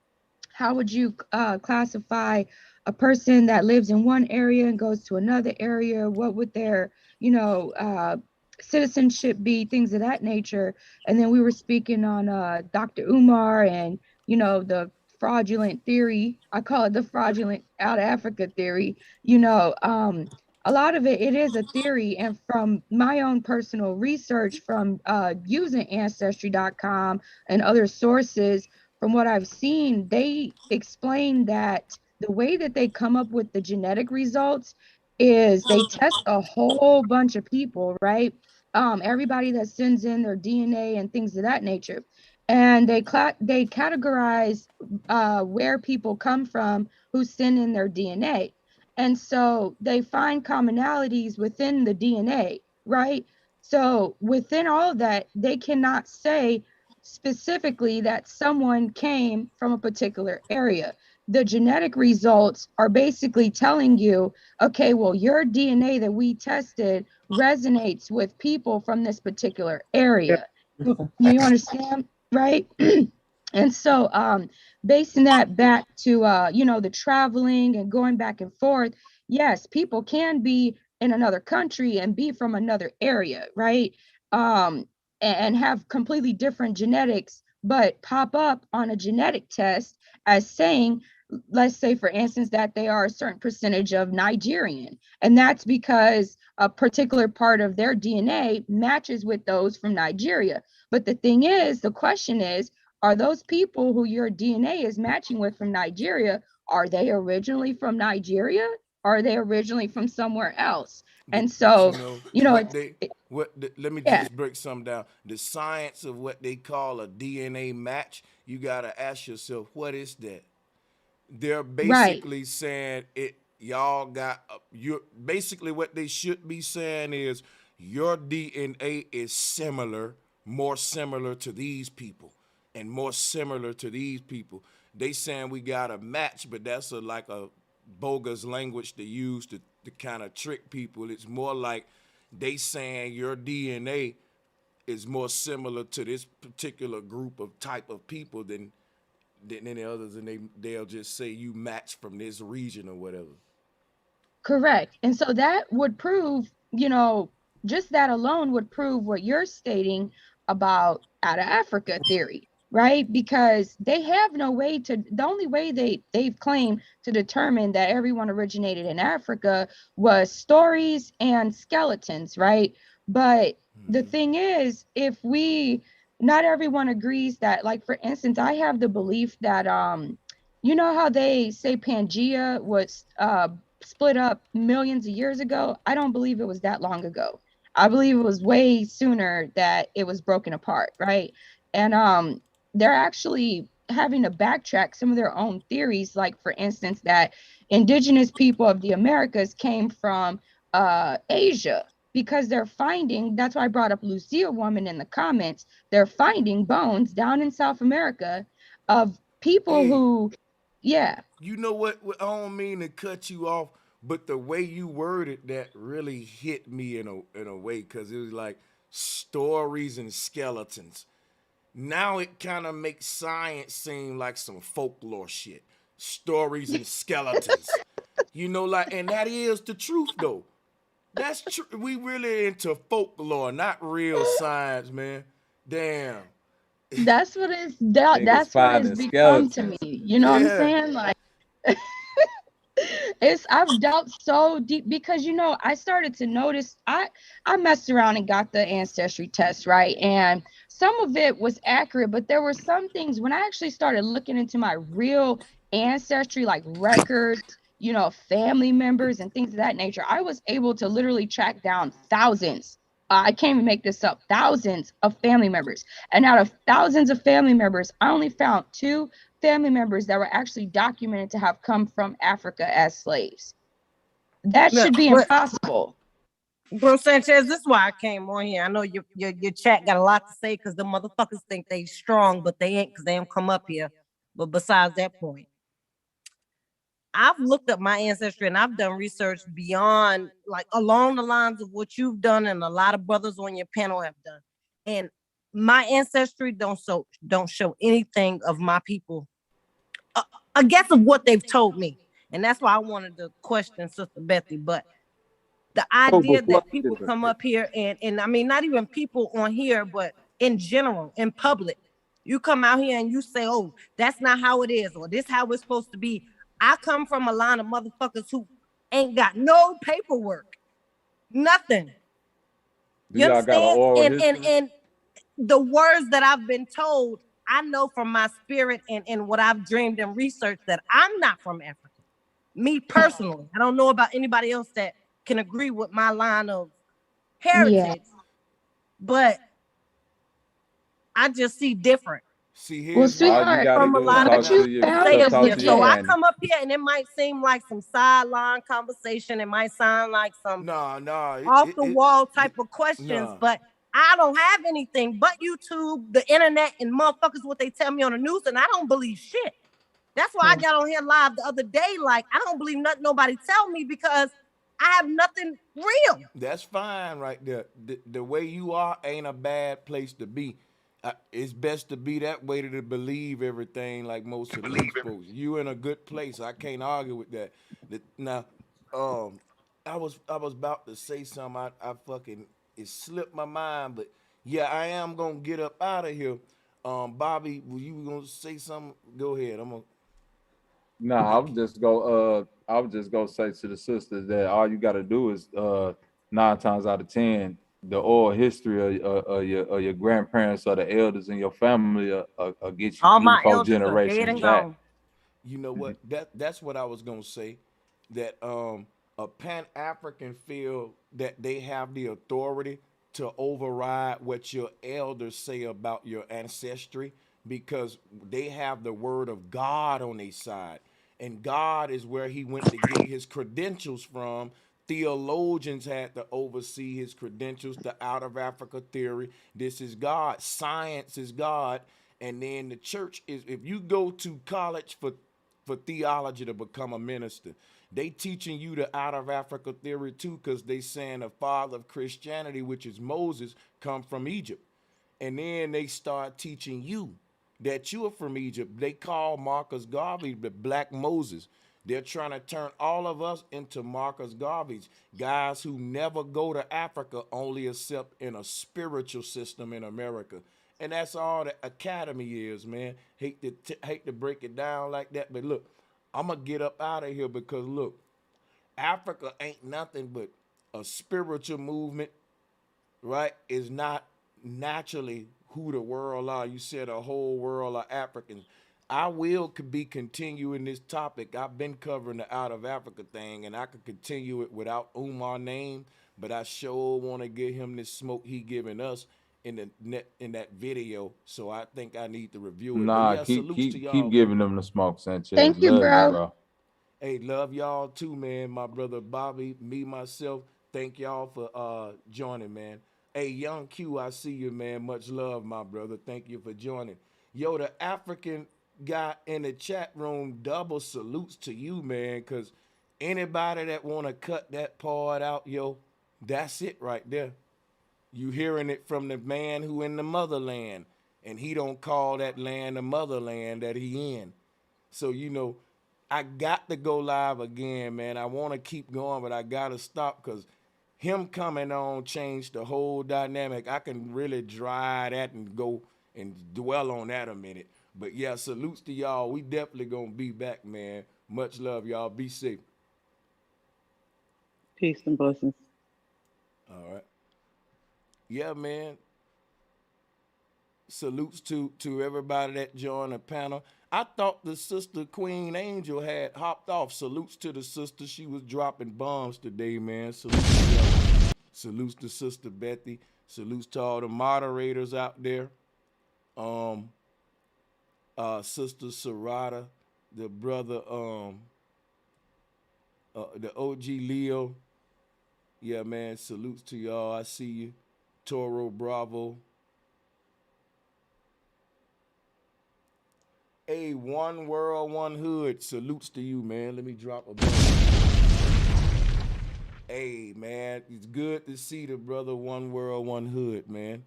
how would you classify a person that lives in one area and goes to another area? What would their, you know, citizenship be, things of that nature. And then we were speaking on Dr. Umar and, you know, the fraudulent theory. I call it the fraudulent out of Africa theory. You know, a lot of it is a theory. And from my own personal research from using ancestry.com and other sources, from what I've seen, they explain that the way that they come up with the genetic results is they test a whole bunch of people, right? Everybody that sends in their DNA and things of that nature. And they categorize where people come from who send in their DNA. And so they find commonalities within the DNA, right? So within all of that, they cannot say specifically that someone came from a particular area. The genetic results are basically telling you, okay, well, your DNA that we tested resonates with people from this particular area. You understand, right? And so basing that back to, you know, the traveling and going back and forth, yes, people can be in another country and be from another area, right? And have completely different genetics, but pop up on a genetic test as saying, let's say, for instance, that they are a certain percentage of Nigerian. And that's because a particular part of their DNA matches with those from Nigeria. But the thing is, the question is, are those people who your DNA is matching with from Nigeria, are they originally from Nigeria? Or are they originally from somewhere else? And so,
you know
it's
let me
yeah.
just break something down. The science of what they call a DNA match, you gotta ask yourself, what is that? They're
Right.
basically saying y'all got you basically what they should be saying is your DNA is similar, more similar to these people and more similar to these people. They saying we got a match, but that's like a bogus language they use to kind of trick people. It's more like they saying your DNA is more similar to this particular group of type of people than any others, and they'll just say you match from this region or whatever.
Correct. And so that would prove, just that alone would prove what you're stating about out of Africa theory, right? Because they have no way to, the only way they've claimed to determine that everyone originated in Africa was stories and skeletons, right? But the thing is, if not everyone agrees that, like, for instance, I have the belief that, you know how they say Pangea was split up millions of years ago? I don't believe it was that long ago. I believe it was way sooner that it was broken apart, right? And they're actually having to backtrack some of their own theories, like, for instance, that indigenous people of the Americas came from Asia, because they're finding, that's why I brought up Lucia woman in the comments, they're finding bones down in South America of people who, yeah.
You know what? I don't mean to cut you off, but the way you worded that really hit me in a way, because it was like stories and skeletons. Now it kind of makes science seem like some folklore shit. Stories and skeletons. And that is the truth though. That's true. We really into folklore, not real science, man. Damn.
That's what that's what it's become to me. You know what I'm saying? Like, I've delved so deep because I started to notice, I messed around and got the ancestry test, right? And some of it was accurate, but there were some things when I actually started looking into my real ancestry, like records, family members and things of that nature. I was able to literally track down thousands. I can't even make this up. Thousands of family members. And out of thousands of family members, I only found 2 family members that were actually documented to have come from Africa as slaves. That should be impossible.
Bro Sanchez, this is why I came on here. I know your chat got a lot to say because the motherfuckers think they strong, but they ain't, because they don't come up here. But besides that point, I've looked up my ancestry and I've done research beyond, like, along the lines of what you've done and a lot of brothers on your panel have done. And my ancestry don't show anything of my people, I guess, of what they've told me. And that's why I wanted to question Sister Bethy. But the idea that people come up here and I mean, not even people on here, but in general, in public, you come out here and you say, oh, that's not how it is, or this how it's supposed to be. I come from a line of motherfuckers who ain't got no paperwork, nothing. You understand? And the words that I've been told, I know from my spirit and what I've dreamed and researched that I'm not from Africa. Me personally, I don't know about anybody else that can agree with my line of heritage, but I just see different.
See, here's
from a lot of so I come up here and it might seem like some sideline conversation. It might sound like some off the wall type of questions, but I don't have anything but YouTube, the internet, and motherfuckers what they tell me on the news, and I don't believe shit. That's why I got on here live the other day. Like, I don't believe nothing nobody tell me because I have nothing real.
That's fine right there. The way you are ain't a bad place to be. It's best to be that way to believe everything like most of these folks. You in a good place. I can't argue with that. Now, I was about to say something. I fucking, it slipped my mind, but yeah, I am gonna get up out of here. Bobby, were you gonna say something? Go ahead.
I would just go say to the sisters that all you got to do is 9 times out of 10, the oral history of your grandparents or the elders in your family get you
all
3,
my
4
elders
generations
are dead and
back.
gone.
You know what? That's what I was gonna say. That A Pan-African feel that they have the authority to override what your elders say about your ancestry because they have the word of God on their side. And God is where he went to get his credentials from. Theologians had to oversee his credentials, the out of Africa theory. This is God. Science is God. And then the church is, if you go to college for theology to become a minister, they teaching you the out of Africa theory too, because they saying the father of Christianity, which is Moses, come from Egypt. And then they start teaching you that you are from Egypt. They call Marcus Garvey the Black Moses. They're trying to turn all of us into Marcus Garveys, guys who never go to Africa, only except in a spiritual system in America. And that's all the academy is, man. Hate to break it down like that, but look, I'm gonna get up out of here because look, Africa ain't nothing but a spiritual movement, right? Is not naturally who the world are. You said a whole world are Africans. I will be continuing this topic. I've been covering the out of Africa thing, and I could continue it without Umar name, but I sure want to get him this smoke he giving us in that video. So I think I need to review it. But
Nah,
yeah, salutes to
keep
y'all, man.
giving them the smoke, Sanchez.
Thank you,
Love you,
bro.
bro.
Hey, love y'all too, man. My brother Bobby, me, myself. Thank y'all for joining, man. Hey, Young Q, I see you, man. Much love, my brother. Thank you for joining. Yo, the African guy in the chat room, double salutes to you, man, because anybody that want to cut that part out, yo, that's it right there. You hearing it from the man who in the motherland, and he don't call that land the motherland that he in. So, you know, I got to go live again, man. I want to keep going, but I got to stop because him coming on changed the whole dynamic. I can really dry that and go and dwell on that a minute. But yeah, salutes to y'all. We definitely going to be back, man. Much love, y'all. Be safe.
Peace and blessings.
All right. Yeah, man. Salutes to everybody that joined the panel. I thought the sister Queen Angel had hopped off. Salutes to the sister. She was dropping bombs today, man. Salutes to y'all. Salutes to Sister Bethy. Salutes to all the moderators out there. Sister Sarada, the brother, the OG Leo. Yeah, man. Salutes to y'all. I see you. Toro Bravo. Hey, one world, one hood. Salutes to you, man. Let me drop a ball. Hey, man, it's good to see the brother one world, one hood, man.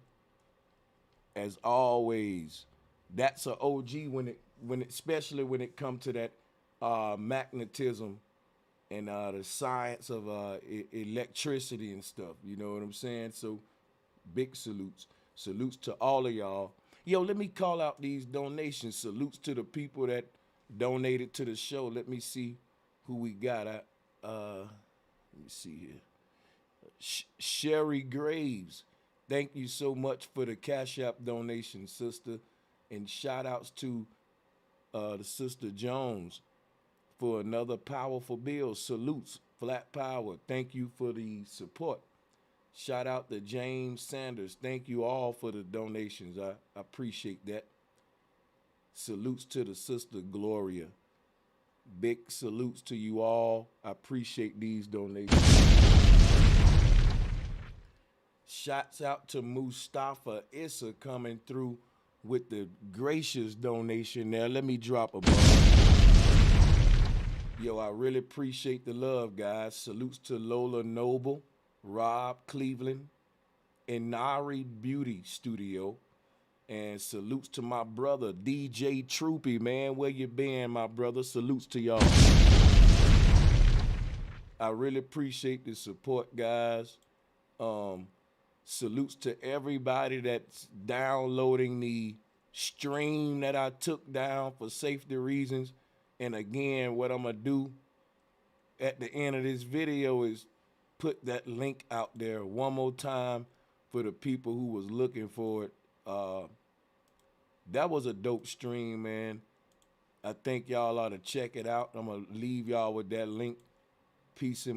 As always, that's an OG when it especially when it comes to that magnetism and the science of electricity and stuff. You know what I'm saying? So big salutes. Salutes to all of y'all. Yo, let me call out these donations. Salutes to the people that donated to the show. Let me see who we got. Let me see here. Sherry Graves. Thank you so much for the Cash App donation, sister. And shout outs to the Sister Jones for another powerful bill. Salutes, Flat Power. Thank you for the support. Shout out to James Sanders. Thank you all for the donations. I appreciate that. Salutes to the Sister Gloria. Big salutes to you all. I appreciate these donations. Shouts out to Mustafa Issa coming through with the gracious donation there. Let me drop a bomb. Yo, I really appreciate the love, guys. Salutes to Lola Noble, Rob Cleveland, and Nari Beauty Studio. And salutes to my brother, DJ Troopy, man. Where you been, my brother? Salutes to y'all. I really appreciate the support, guys. Salutes to everybody that's downloading the stream that I took down for safety reasons. And again, what I'm going to do at the end of this video is put that link out there one more time for the people who was looking for it. That was a dope stream, man. I think y'all ought to check it out. I'm going to leave y'all with that link. Peace and